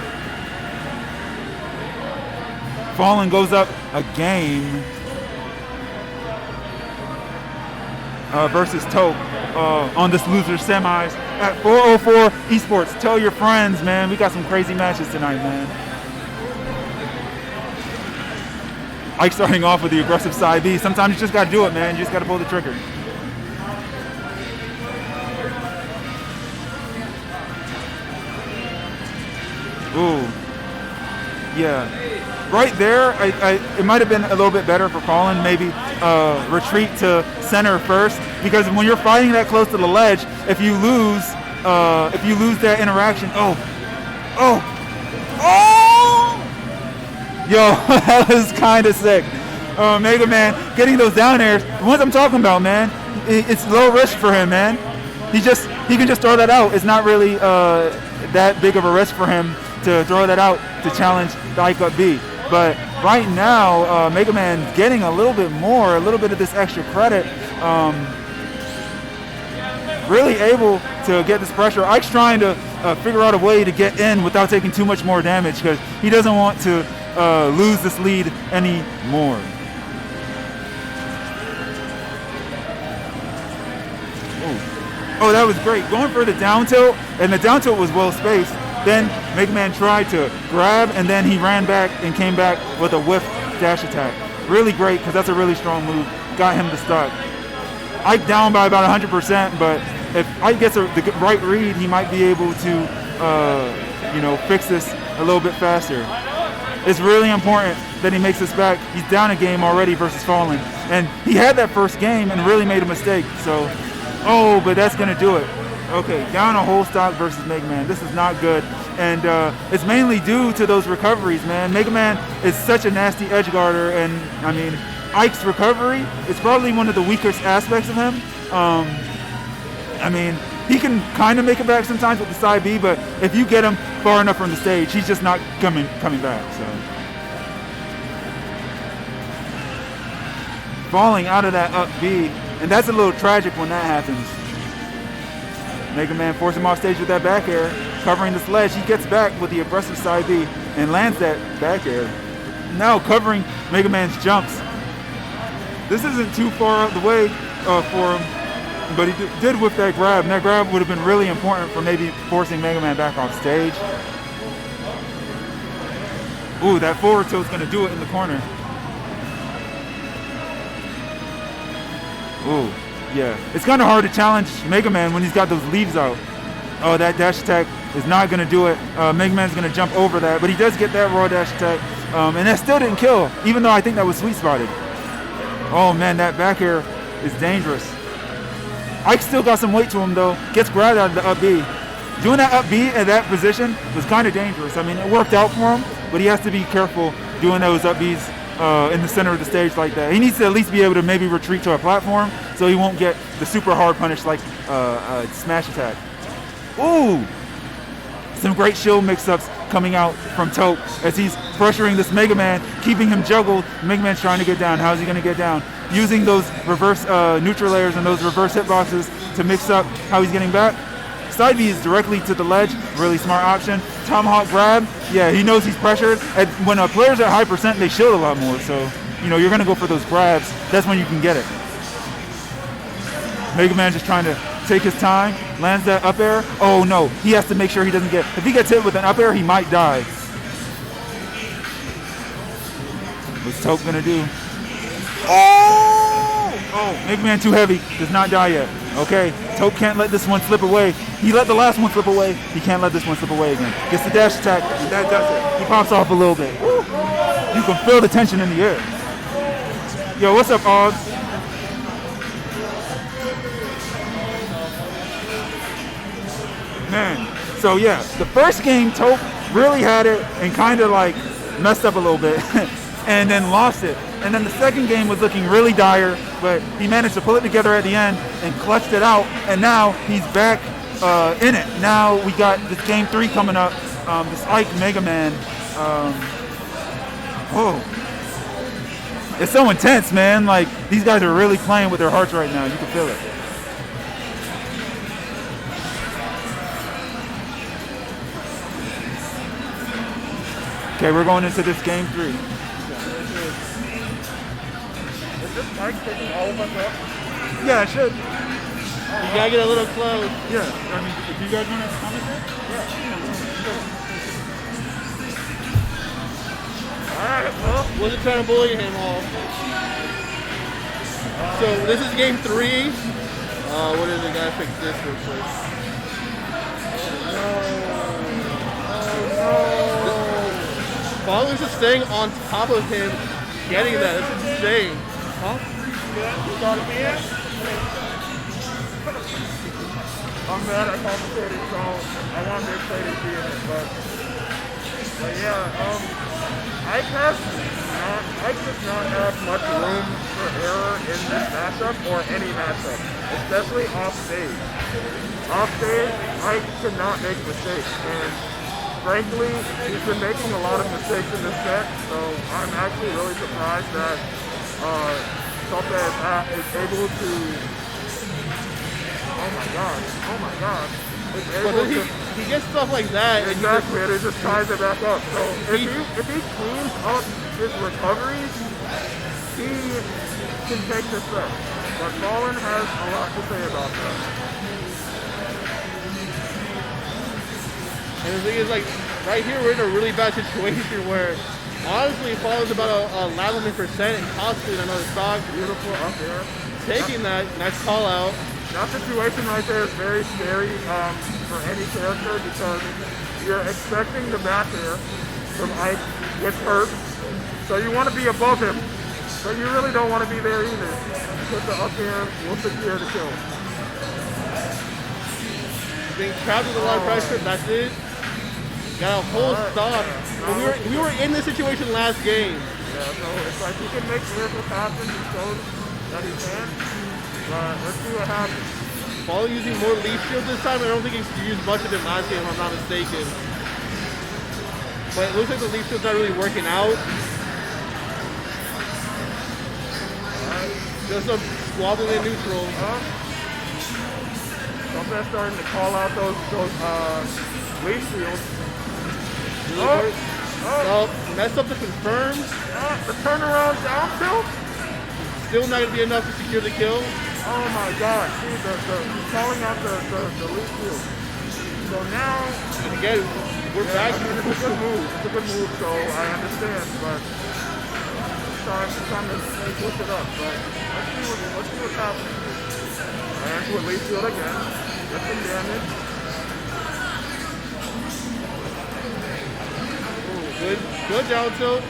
Fallen goes up a game versus Tope on this loser semis at 404 Esports. Tell your friends, man. We got some crazy matches tonight, man. Ike starting off with the aggressive side B. Sometimes you just got to do it, man. You just got to pull the trigger. Ooh. Yeah. Right there, it might have been a little bit better for Fallen. Maybe retreat to center first, because when you're fighting that close to the ledge, if you lose that interaction, oh! Yo, that was kind of sick. Mega Man getting those down airs. The ones I'm talking about, man. It's low risk for him, man. He can just throw that out. It's not really that big of a risk for him to throw that out to challenge the Ike up B. But right now, Mega Man getting a little bit of this extra credit. Really able to get this pressure. Ike's trying to figure out a way to get in without taking too much more damage, because he doesn't want to lose this lead anymore. Oh, that was great. Going for the down tilt, and the down tilt was well spaced. Then Mega Man tried to grab, and then he ran back and came back with a whiff dash attack. Really great, because that's a really strong move. Got him to stop. Ike down by about 100%, but if Ike gets the right read, he might be able to, fix this a little bit faster. It's really important that he makes this back. He's down a game already versus Fallen, and he had that first game and really made a mistake. So, but that's gonna do it. Okay, down a whole stock versus Mega Man. This is not good, and it's mainly due to those recoveries, man. Mega Man is such a nasty edge guarder, and I mean, Ike's recovery is probably one of the weakest aspects of him. I mean, he can kind of make it back sometimes with the side B, but if you get him far enough from the stage, he's just not coming back. So, falling out of that up B, and that's a little tragic when that happens. Mega Man forcing him off stage with that back air, covering the sledge. He gets back with the aggressive side B and lands that back air. Now covering Mega Man's jumps. This isn't too far out the way for him, but he did whip that grab, and that grab would have been really important for maybe forcing Mega Man back off stage. Ooh, that forward tilt's gonna do it in the corner. Ooh, yeah. It's kind of hard to challenge Mega Man when he's got those leaves out. Oh, that dash attack is not gonna do it. Mega Man's gonna jump over that, but he does get that raw dash attack, and that still didn't kill, even though I think that was sweet spotted. Oh man, that back air is dangerous. Ike still got some weight to him though. Gets grabbed out of the up B. Doing that up B at that position was kind of dangerous. I mean, it worked out for him, but he has to be careful doing those up Bs in the center of the stage like that. He needs to at least be able to maybe retreat to a platform so he won't get the super hard punish like smash attack. Ooh! Some great shield mix-ups coming out from Tope as he's pressuring this Mega Man, keeping him juggled. Mega Man's trying to get down. How's he going to get down? Using those reverse neutral layers and those reverse hitboxes to mix up how he's getting back. Side B is directly to the ledge. Really smart option. Tomahawk grab. Yeah, he knows he's pressured. And when a player's at high percent, they shield a lot more. So, you're going to go for those grabs. That's when you can get it. Mega Man just trying to take his time, lands that up air. Oh no, he has to make sure he doesn't get, if he gets hit with an up air, he might die. What's Tope gonna do? Oh, Mega Man too heavy, does not die yet. Okay, Tope can't let this one slip away. He let the last one slip away, he can't let this one slip away again. Gets the dash attack, and that does it. He pops off a little bit. You can feel the tension in the air. Yo, what's up, Og? Man, so yeah, the first game, Tope really had it and kind of like messed up a little bit and then lost it. And then the second game was looking really dire, but he managed to pull it together at the end and clutched it out. And now he's back in it. Now we got this game 3 coming up, this Ike Mega Man. It's so intense, man. Like, these guys are really playing with their hearts right now. You can feel it. Okay, we're going into this game 3. Is this mic picking all of us up? Yeah, it should. You gotta get a little close. Yeah, I mean, do you guys want to comment there? Alright, well, wasn't trying to bully him all. So this is game 3. What is it? Gotta fix this real quick. Fallen's just staying on top of him, getting that. That's insane. Huh? I'm mad I compensated, so I wanted to play this in it, but yeah, Ike does not have much room for error in this matchup or any matchup, especially off stage. Off stage, Ike cannot make mistakes, and frankly, he's been making a lot of mistakes in this set, so I'm actually really surprised that Tope is able to. Oh my god. But he gets stuff like that. Exactly, and it just ties it back up. So if he cleans up his recoveries, he can take this set. But Fallen has a lot to say about that. And the thing is, like, right here we're in a really bad situation where honestly Fallen's about a 11% and costly another stock. Beautiful up there. Taking that, nice call out. That situation right there is very scary for any character because you're expecting the back air from Ike gets hurt, so you want to be above him, but you really don't want to be there either. Put the up air, will secure the kill. Being trapped with a lot of pressure, that's it. Got a whole stop. But we were in this situation last game. Yeah, so it's like he can make miracles happen. He showed that he can. But let's see what happens. Fallen using more leaf shield this time. I don't think he used much of it last game, if I'm not mistaken. But it looks like the leaf shield's not really working out. Just a squabbling in neutral. Something's starting to call out those leaf shields. Messed up the confirm. The turnaround down tilt. Still not going to be enough to secure the kill. Oh my god, see, he's calling out the leaf shield. So now, and again, we're back. It's a good move. It's a good move, so I understand, but it's time to push it up. But let's see what's happening. And to a leaf shield again. Get some damage. Good down tilt.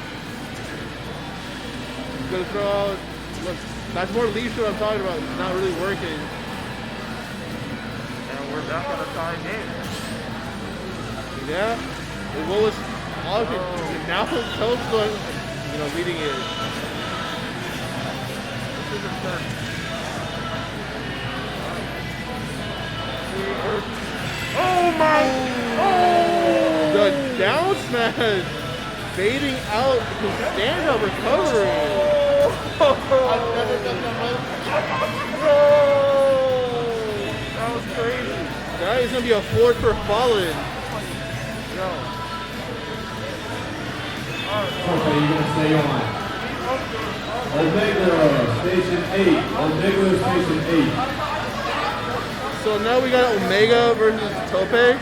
Gonna throw out. Look, that's more leaf shield I'm talking about. It's not really working. And we're back on a tie game. Yeah. What was now Tope's going, leading it. This is intense. Oh my! Oh! The down smash fading out his stand-up recovery. I've never done that. That was crazy. That is gonna be a fourth for Fallen. Okay, you're gonna stay on. Omega Station 8. Omega Station 8. So now we got Omega versus Tope.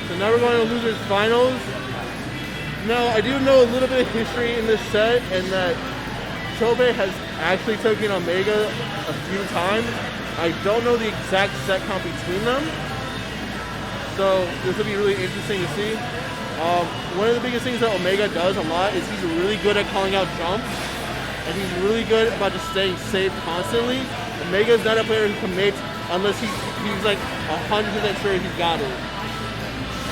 So now we're going to losers finals. Now I do know a little bit of history in this set, and that Tope has actually taken Omega a few times. I don't know the exact set count between them, so this will be really interesting to see. One of the biggest things that Omega does a lot is he's really good at calling out jumps, and he's really good about just staying safe constantly. Omega's not a player who commits unless he's like 100% sure he's got it.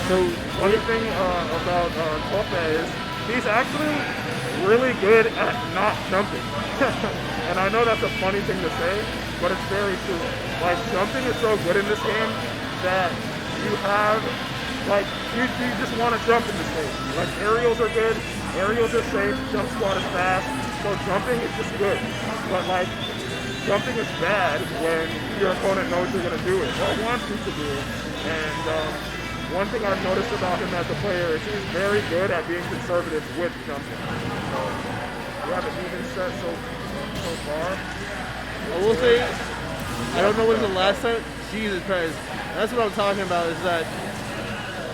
So one thing about Tope is he's actually really good at not jumping. And I know that's a funny thing to say, but it's very true. Like, jumping is so good in this game that you have, like, you just want to jump in this game. Like, aerials are good, aerials are safe, jump squat is fast, so jumping is just good. But, like, jumping is bad when your opponent knows you're going to do it, or wants you to do it. And one thing I've noticed about him as a player is he's very good at being conservative with jumping. So, we have an even set so far. I will say, I don't know when's the last time. Jesus Christ, that's what I'm talking about. Is that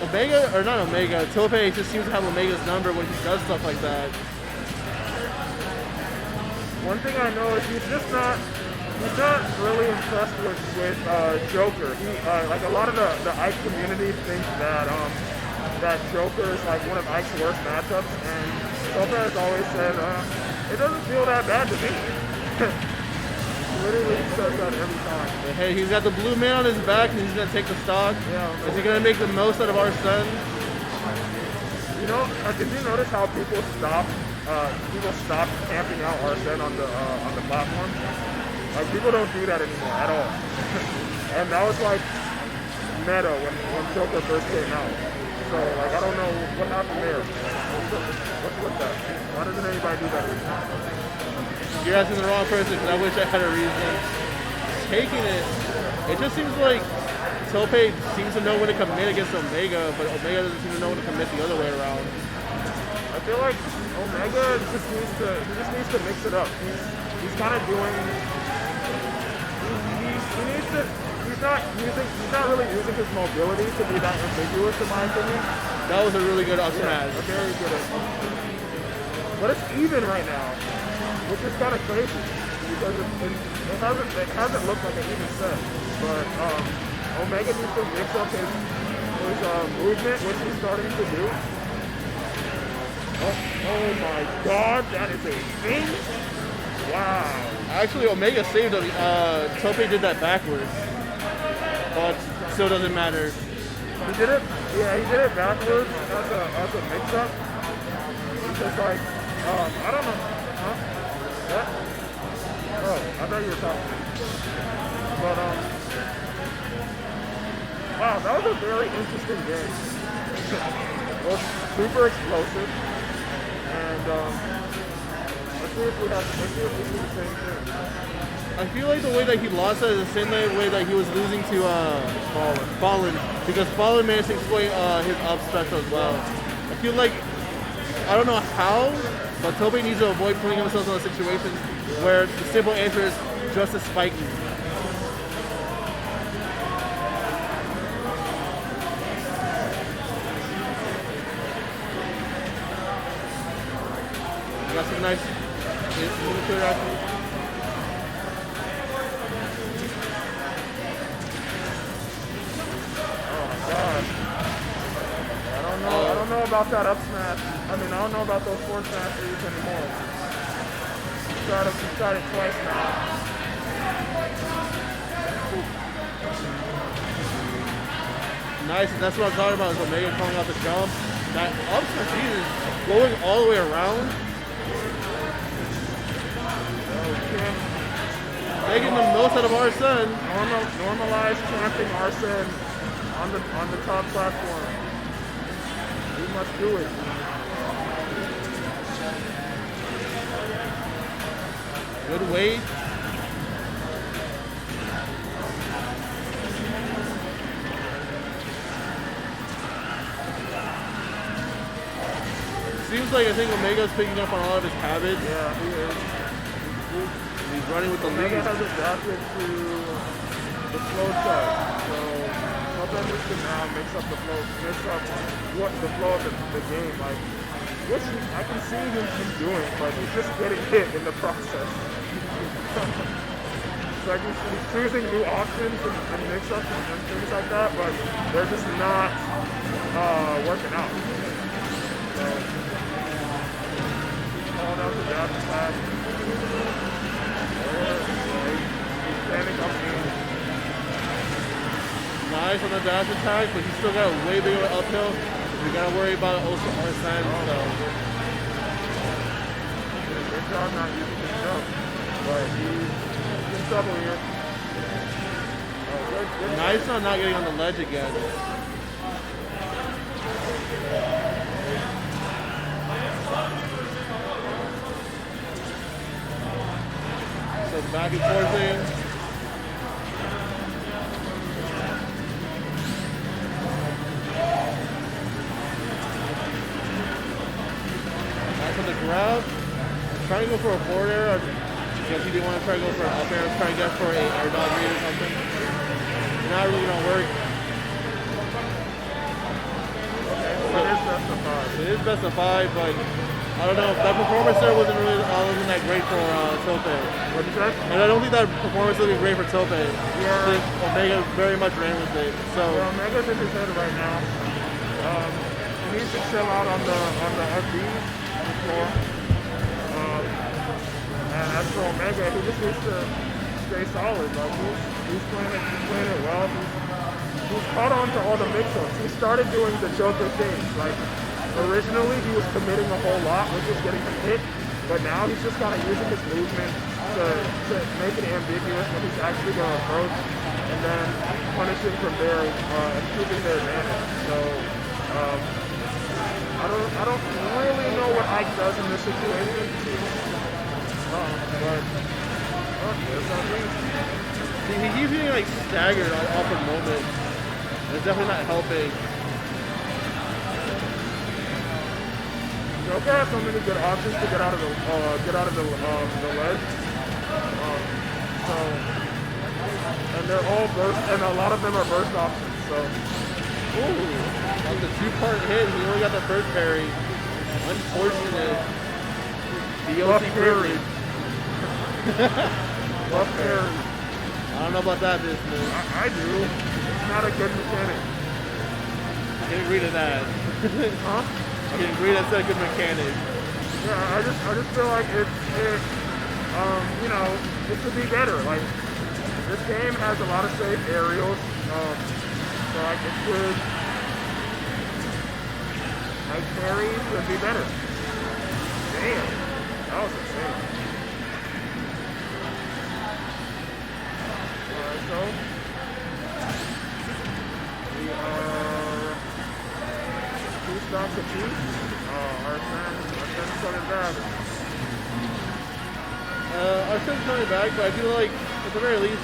Omega, or not Omega? Tope just seems to have Omega's number when he does stuff like that. One thing I know is he's not really impressed with Joker. He like a lot of the Ike community thinks that that Joker is like one of Ike's worst matchups, and Tope has always said it doesn't feel that bad to me. Literally says that every time. But hey, he's got the blue man on his back, and he's gonna take the stock. Yeah. Is he gonna make the most out of our son? You know, did you notice how people stopped camping out Arsene on the platform? Like, people don't do that anymore at all. And that was like meta when Joker first came out. So, like, I don't know what happened there. What's with that? Why doesn't anybody do that anymore? You're asking the wrong person, because I wish I had a reason. Taking it just seems like Tope seems to know when to commit against Omega, but Omega doesn't seem to know when to commit the other way around. I feel like Omega just needs to mix it up. He's kind of doing. He's not really using his mobility to be that ambiguous, in my opinion. That was a really good up smash. Very good. But it's even right now, which is kind of crazy because it hasn't looked like an even set. But Omega needs to mix up his movement, which he's starting to do. Oh my God, that is a thing! Wow. Actually, Omega saved him. Tope did that backwards, but still doesn't matter. He did it. Yeah, he did it backwards as a mix-up. It's just like, I don't know. Huh? What? Oh, I thought you were talking. But wow, that was a very interesting game. It was super explosive, and let's see if we see the same thing. I feel like the way that he lost that is the same way that he was losing to Fallen, because Fallen managed to exploit his up special as well. I feel like, I don't know how, but Tope needs to avoid putting himself in those situations where the simple answer is just a spike. Got some nice clear action. Oh my God. I don't know about that up smash. I mean, I don't know about those forward smashes anymore. He's tried it twice now. Nice, and that's what I'm talking about, is Omega calling out the jump. That up smash, Jesus, going all the way around. Making the most out of Arsene. Normalize camping Arsene on the top platform. We must do it. Good weight. Seems like I think Omega's picking up on a lot of his habits. Yeah, he is. He's running with the lead. Omega has adapted to the flow chart, so Tope needs to now mix up the flow of the game. Like, which I can see him doing, but he's just getting hit in the process. It's like he's choosing new options and mix-ups and things like that, but they're just not working out. So, calling out the jab attack. He's standing up in. Nice on the dash attack, but he's still got a way bigger uphill. We gotta worry about also Arsene, so. Good job not using his jump, but he's in trouble here. Good. Nice on not getting on the ledge again. So back and forthing. For the grab, trying to go for a forward air. I guess he didn't want to try to go for an up air. Try to go for an air dog read or something. Not really gonna work. It is best of 5, but I don't know. That performance there wasn't that great for Tope. What'd you say? And I don't think that performance would be great for Tope. Yeah. Omega very much ran with it. So yeah, Omega's in his head right now. He needs to chill out on the FD. Floor. And as for Omega, he just needs to stay solid. Like he's playing it well. He's caught on to all the mix-ups. He started doing the Joker things. Like originally, he was committing a whole lot, which was getting him hit. But now he's just kind of using his movement to make it ambiguous when he's actually going to approach, and then punishing from there and keeping their advantage. So. I don't really know what Ike does in this situation. But there's no See, he keeps getting like staggered off the moment. It's definitely not helping. Joker has so many good options to get out of the ledge. So, and they're all burst, and a lot of them are burst options. So, ooh. On the 2-part hit, he only got the first parry. Unfortunate. DLC parry. Buff parry. I don't know about that business. I do. It's not a good mechanic. I can agree to that. Huh? I can agree that's a good mechanic. Yeah, I just feel like it could be better. Like this game has a lot of safe aerials. So like it could. Like parry could be better. Damn, that was insane. Alright, so we are 2 stocks apiece. Arsene's coming back. Arsene's coming back, but I feel like at the very least,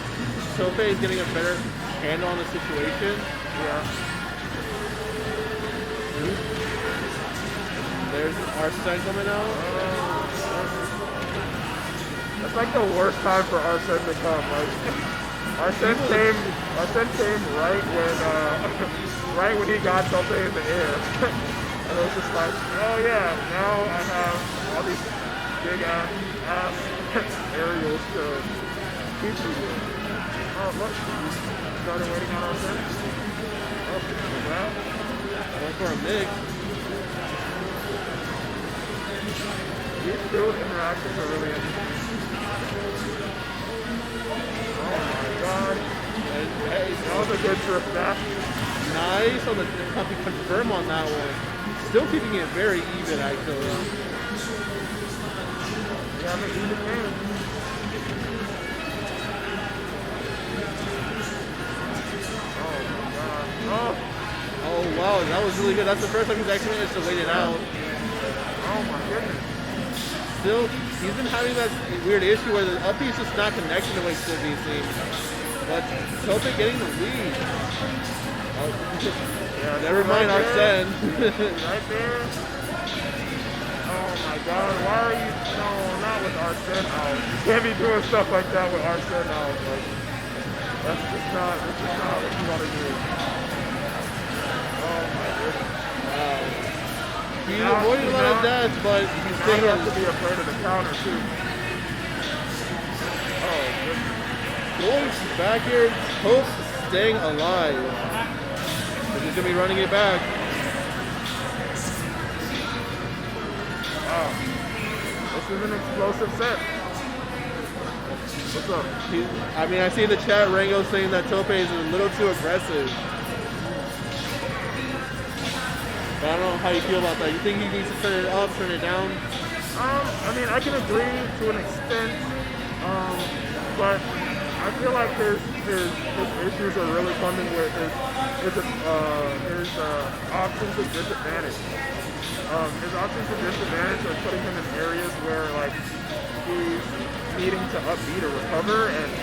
Tope is getting a better handle on the situation. Yeah. There's Arsene coming out. That's like the worst time for Arsene to come. Like Arsene came right when he got something in the air. And it was just like, oh yeah, now I have all these big ass aerials to keep me with. Oh look, started waiting on Arsene. Oh, well, went for a mix. These field interactions are really interesting. Oh my god. That was a good trip back. Nice on the confirm on that one. Still keeping it very even actually. Yeah, I'm an even man. Oh my god. Oh wow, that was really good. That's the first time he's actually managed to wait it out. Oh my goodness. Still, he's been having that weird issue where the up B is just not connecting the way it should be seen. But Tope getting the lead. Oh, yeah, never mind Arsene. Right there. Oh my god, why are you, no, not with Arsene out. You can't be doing stuff like that with Arsene out. Like, that's just not what you want to do. Oh my goodness. He's avoiding a lot of dash, but he's Now staying he on. has to be afraid of the counter too. Oh, going back here, Post staying alive. But he's gonna be running it back. Wow. This is an explosive set. What's up? I mean, I see in the chat Rango saying that Tope is a little too aggressive. But I don't know how you feel about that. You think he needs to turn it up, turn it down? I mean, I can agree to an extent, but I feel like his issues are really coming with his options of disadvantage. His options of disadvantage are putting him in areas where like he's needing to upbeat or recover, and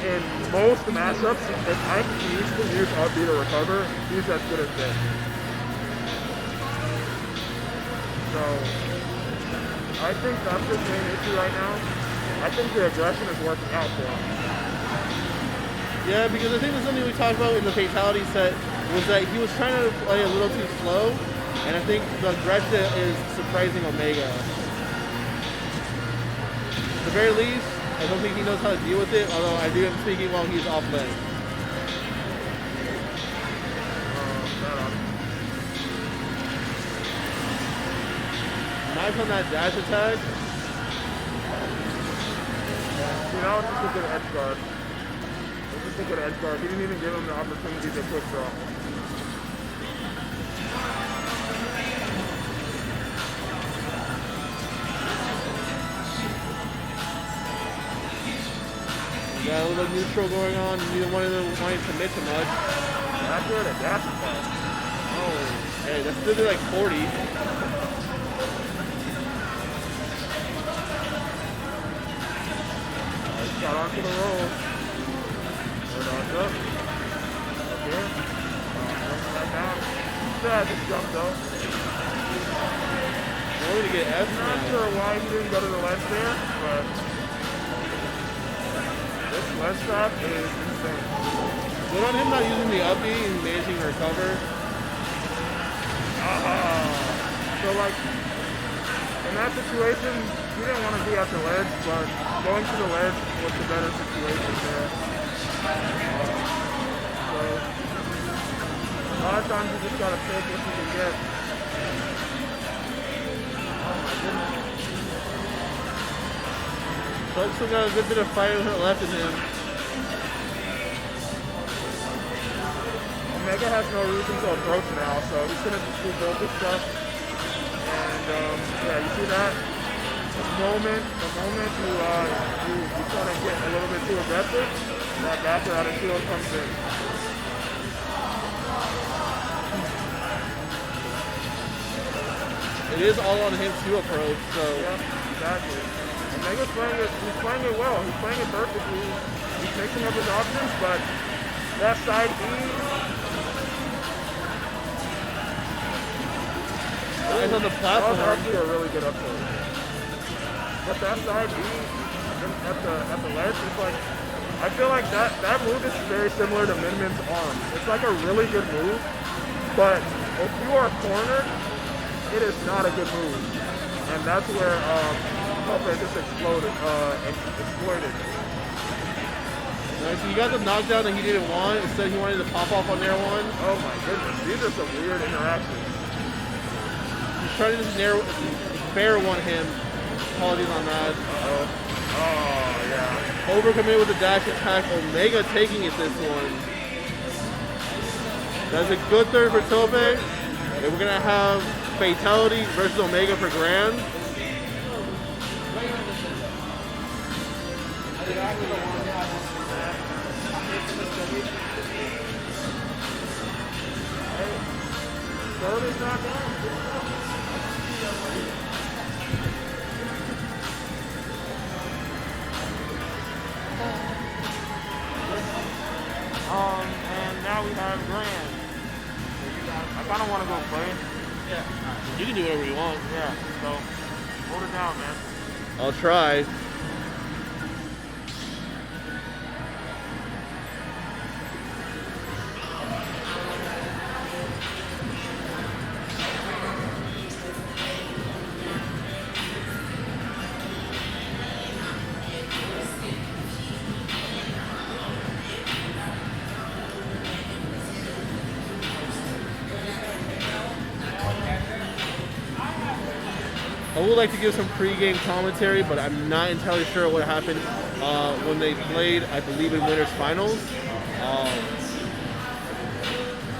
in most matchups, if Ike needs to use upbeat or recover, he's as good as dead. So I think that's his main issue right now. I think the aggression is working out for him. Yeah, because I think there's something we talked about in the fatality set was that he was trying to play a little too slow, and I think the aggression is surprising Omega. At the very least, I don't think he knows how to deal with it, although I do him speaking while he's off lane. Knife on that dash attack. You know, it's just a good edge guard. It's just a good edge guard. He didn't even give him the opportunity to quick draw. We got a little neutral going on, and neither one of them wanting to commit too much. That's good, a dash attack. Oh, hey, that's still like 40. Got onto the roll. Hold on up. Up here. Right down. Yeah, just jump though. Only to get F. Not sure why he didn't go to the ledge there, but this ledge trap is insane. Good on him not using the up B and managing to recover. So like, in that situation, he didn't want to be at the ledge, but going to the ledge was the better situation there. So, a lot of times you just gotta take what you can get. Oh my goodness. Folks still got a good bit of fire left in him. Omega has no reason to approach now, so he's gonna just do both this stuff. And yeah, you see that? The moment you kind of get a little bit too aggressive, that backer out of shield comes in. It is all on him to approach, so. Yeah, exactly. Omega's he's playing it well. He's playing it perfectly. He's mixing up his options, but that side E. Eyes on the platform. That was actually a really good upload. But that side B at the ledge is like, I feel like that move is very similar to Min Min's arm. It's like a really good move, but if you are cornered, it is not a good move. And that's where Tope just exploited. Right, so you got the knockdown that he didn't want. Instead, he wanted to pop off on there one. Oh my goodness, these are some weird interactions. He's trying to just fair one him. Apologies on that. Oh yeah. Overcommit with the dash attack. Omega taking it this one. That's a good third for Tope. And we're gonna have Fatality versus Omega for Grand. And now we have Grand. I kind of want to go play. Yeah. You can do whatever you want. Yeah, so hold it down, man. I'll try. would like to give some pre-game commentary, but I'm not entirely sure what happened when they played, I believe, in winners finals.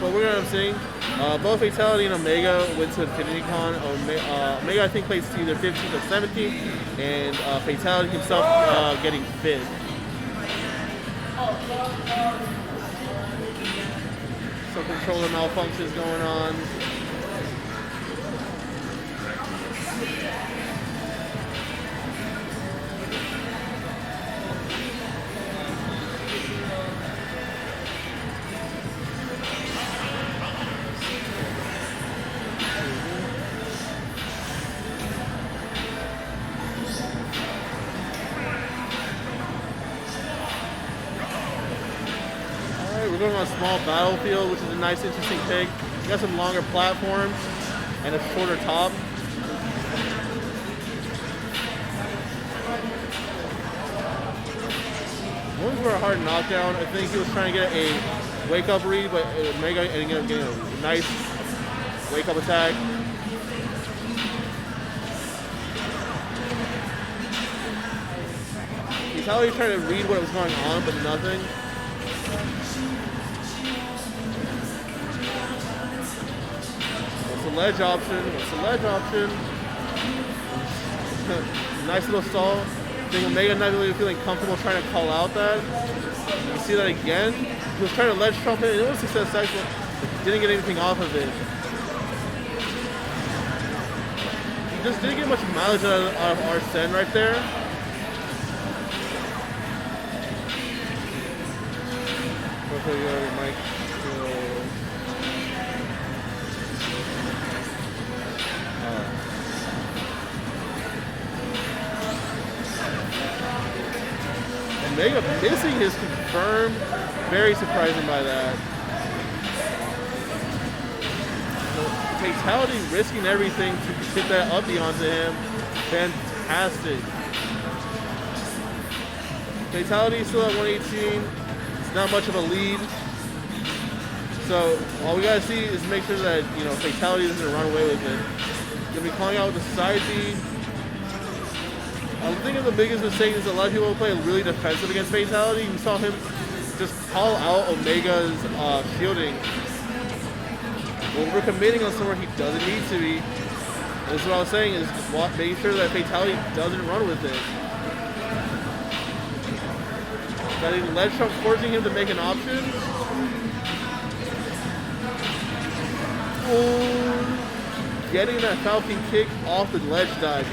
But we're gonna seeing both Fatality and Omega went to InfinityCon. Omega, I think, placed either 15th or 17th, and Fatality himself getting 5th. Some controller malfunctions going on. We're going on a small battlefield, which is a nice, interesting pick. We got some longer platforms and a shorter top. Ones were a hard knockdown. I think he was trying to get a wake-up read, but Omega ended up getting a nice wake-up attack. He's how he's trying to read what was going on, but nothing. What's the ledge option? What's the ledge option? Nice little stall. I think Omega not really feeling comfortable trying to call out that. You see that again? He was trying to ledge trump it. It was successful, but didn't get anything off of it. He just didn't get much mileage out of Arsene right there. Mike. Omega missing his confirm. Very surprising by that. Fatality risking everything to hit that uppy onto him. Fantastic. Fatality still at 118. It's not much of a lead. So all we gotta see is make sure that, you know, Fatality doesn't run away with it. Gonna be calling out with the side B. I think the biggest mistake is a lot of people play really defensive against Fatality. We saw him just call out Omega's shielding. Well, we're committing on somewhere he doesn't need to be. And that's what I was saying, is making sure that Fatality doesn't run with it. Got a ledge trump forcing him to make an option. Oh, getting that Falcon kick off the ledge dive.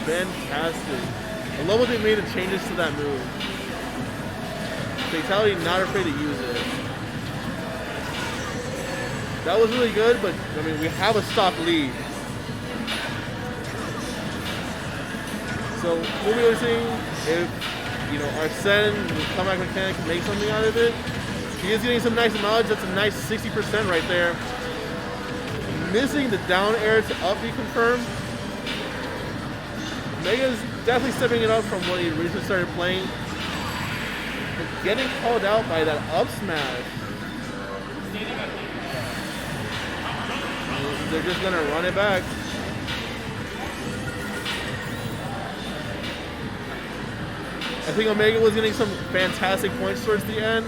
Fantastic. I love what they made the changes to that move. Fatality not afraid to use it. That was really good, but I mean, we have a stock lead. So we'll be seeing if, you know, Arsene with comeback mechanic can make something out of it. He is getting some nice mileage. That's a nice 60% right there. Missing the down air to up, be confirmed. Omega's definitely stepping it up from when he originally started playing. But getting called out by that up smash. They're just gonna run it back. I think Omega was getting some fantastic points towards the end,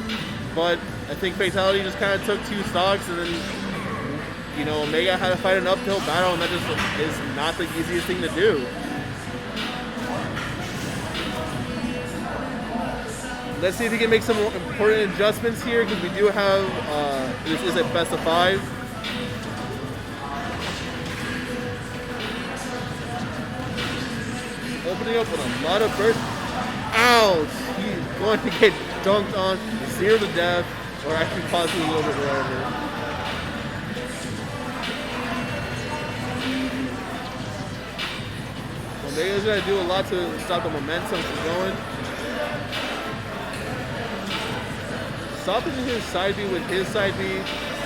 but I think Fatality just kind of took two stocks, and then, you know, Omega had to fight an uphill battle, and that just is not the easiest thing to do. Let's see if he can make some important adjustments here, because we do have, this is a best of 5. Opening up with a lot of burst. Ouch! He's going to get dunked on, seared to death, or actually possibly a little bit whatever. Omega's going to do a lot to stop the momentum from going. Stopping his side B with his side B,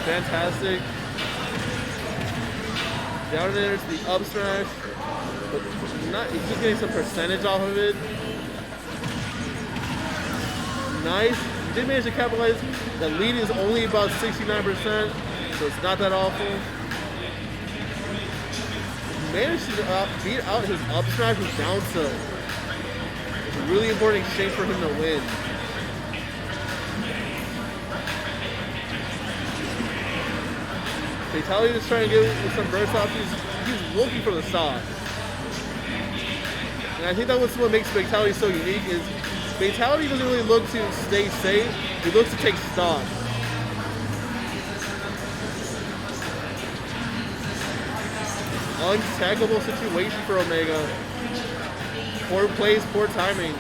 fantastic. Down there to the up smash, but he's just getting some percentage off of it. Nice. He did manage to capitalize. The lead is only about 69%, so it's not that awful. managed to beat out his up smash with down tilt. It's a really important exchange for him to win. Fatality just trying to get with some burst options. He's looking for the stock. And I think that was what makes Fatality so unique is Fatality doesn't really look to stay safe. He looks to take stock. Untaggable situation for Omega. Poor plays, poor timing.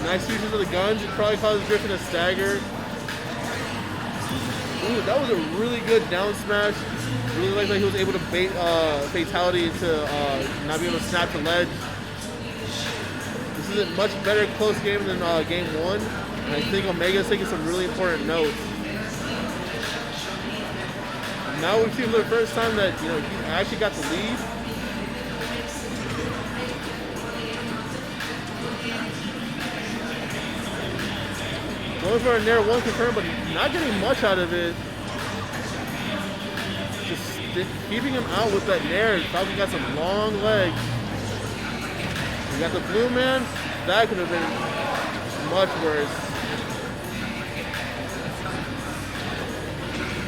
Nice uses of the guns. It probably causes Griffin to stagger. Ooh, that was a really good down smash. Really like that he was able to bait Fatality to not be able to snap the ledge. This is a much better close game than game one. And I think Omega's taking some really important notes. Now we've seen for the first time that he actually got the lead. Going for a Nair 1 confirm, but not getting much out of it. Just keeping him out with that Nair. Falcon got some long legs. We got the blue man. That could have been much worse.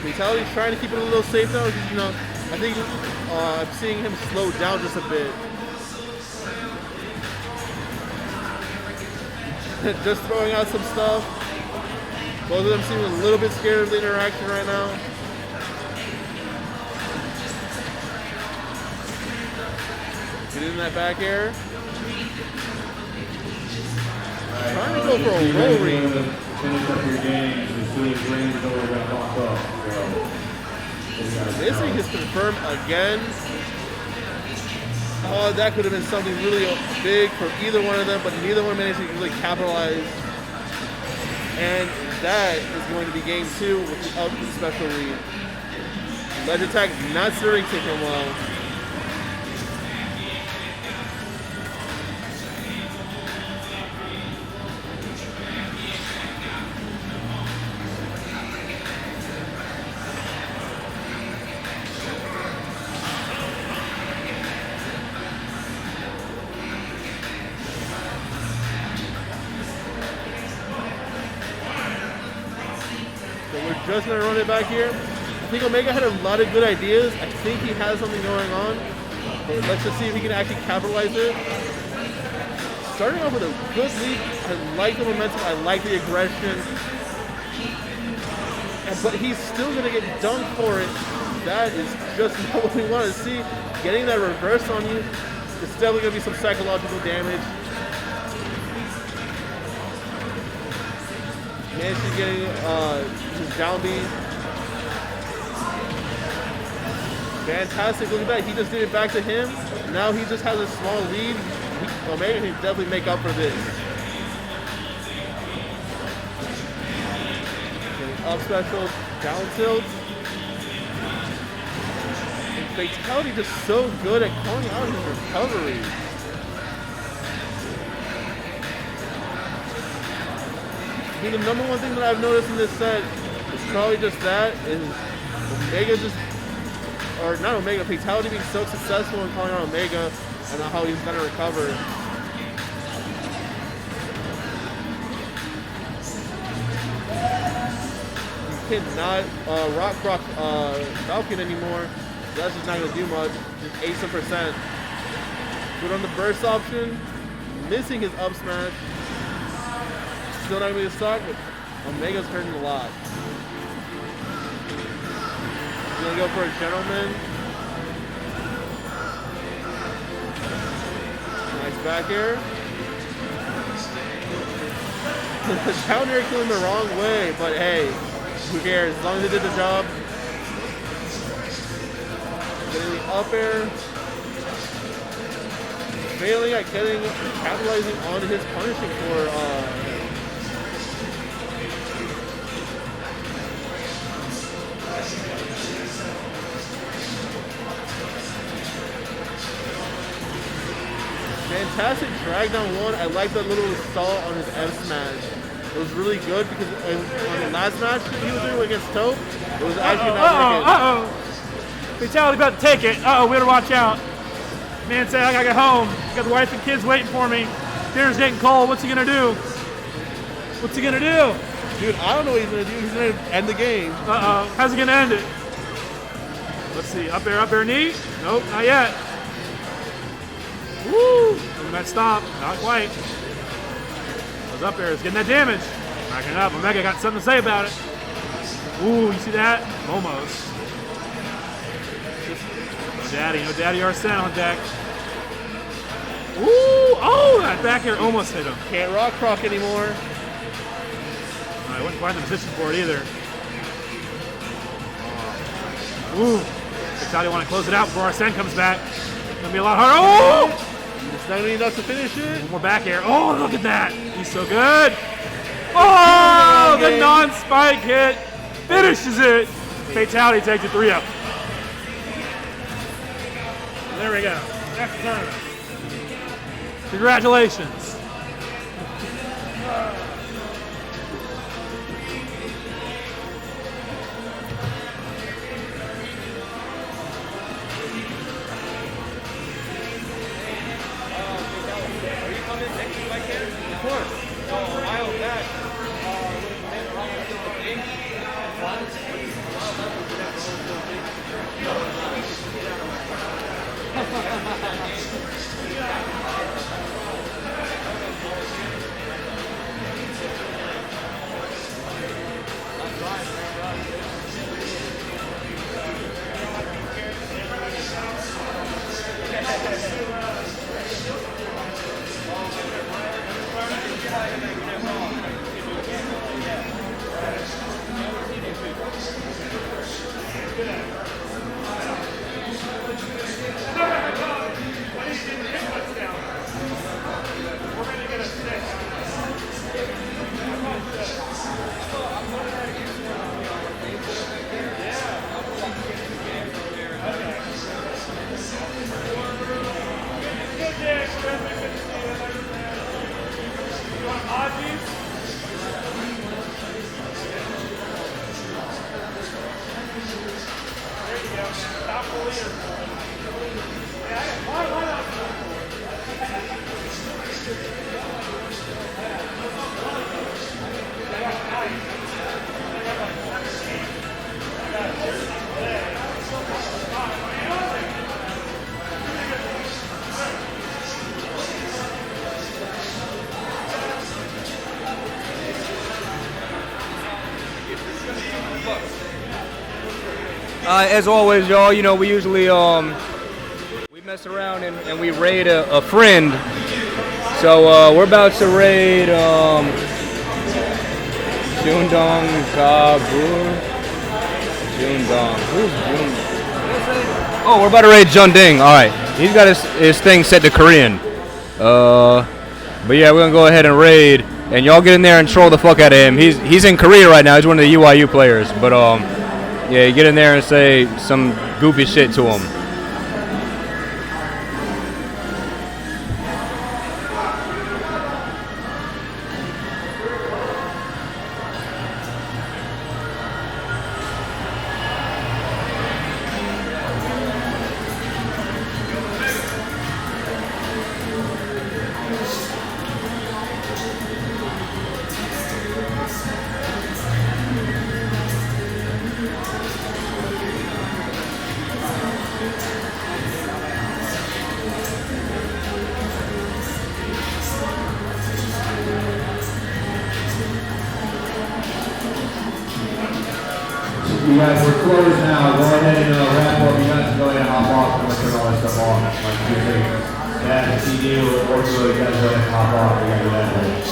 Fatality's trying to keep it a little safe though. I think I'm seeing him slow down just a bit. Just throwing out some stuff. Both of them seem a little bit scared of the interaction right now. Get in that back air. Trying to go for a roll read. Finish up your games as soon as range is over, got locked up. Missing is confirmed again. Oh, that could have been something really big for either one of them, but neither one managed to really capitalize. And that is going to be game 2 with the up special read. Ledge attack not serving to him well. Just gonna run it back here. I think Omega had a lot of good ideas. I think he has something going on. But let's just see if he can actually capitalize it. Starting off with a good lead. I like the momentum. I like the aggression. But he's still gonna get dunked for it. That is just not what we want to see. Getting that reverse on you, it's definitely gonna be some psychological damage. Managed to getting his down B. Fantastic, look at that. He just did it back to him. Now he just has a small lead. Omega can definitely make up for this. Getting up special, down tilt. And Fatality just so good at calling out his recovery. I think the number one thing that I've noticed in this set is probably just that, is Omega just, or not Omega, Fatality being so successful in calling out Omega and how he's gonna recover. You cannot rock Falcon anymore. That's just not gonna do much. Just 8%. Good on the burst option, missing his up smash. Still not gonna be a stock, but Omega's hurting a lot. He's gonna go for a gentleman. Nice back air. Down air killing the wrong way, but hey, who cares? As long as he did the job. Getting the up air. Failing at capitalizing on his punishing for fantastic drag down one. I like that little stall on his F smash. It was really good because on the last match he was doing against Tope, it was actually not working. Fatality about to take it. We better watch out. Man said I gotta get home. Got the wife and kids waiting for me. Dinner's getting cold. What's he gonna do? What's he gonna do? Dude, I don't know what he's gonna do. He's gonna end the game. How's he gonna end it? Let's see. Up air knee? Nope, not yet. Woo! That stop. Not quite. Goes up there. It's getting that damage. Backing it up. Omega got something to say about it. Ooh, you see that? Almost. No daddy Arsene on deck. Ooh! Oh, that back air almost hit him. Can't rock croc anymore. I wouldn't find the position for it either. Ooh. Fatality want to close it out before Arsene comes back. It's gonna be a lot harder. Oh! It's not really enough to finish it. One more back air. Oh, look at that. He's so good. Oh, the non-spike hit finishes it. Fatality takes it 3-0. There we go. That's the tournament. Congratulations. As always, y'all, you know, we usually we mess around and we raid a friend. So we're about to raid Jundong Kabur. Jundong. Who's Jundong? Oh, we're about to raid Junding. All right, he's got his thing set to Korean. But yeah, we're gonna go ahead and raid, and y'all get in there and troll the fuck out of him. He's in Korea right now. He's one of the UYU players, but yeah, you get in there and say some goofy shit to him. You guys, we're closed now. Go ahead and wrap up. You guys can go ahead and hop off and turn all that stuff off. Like that, CD or Ortho, you guys go ahead and hop off. We gotta do that later.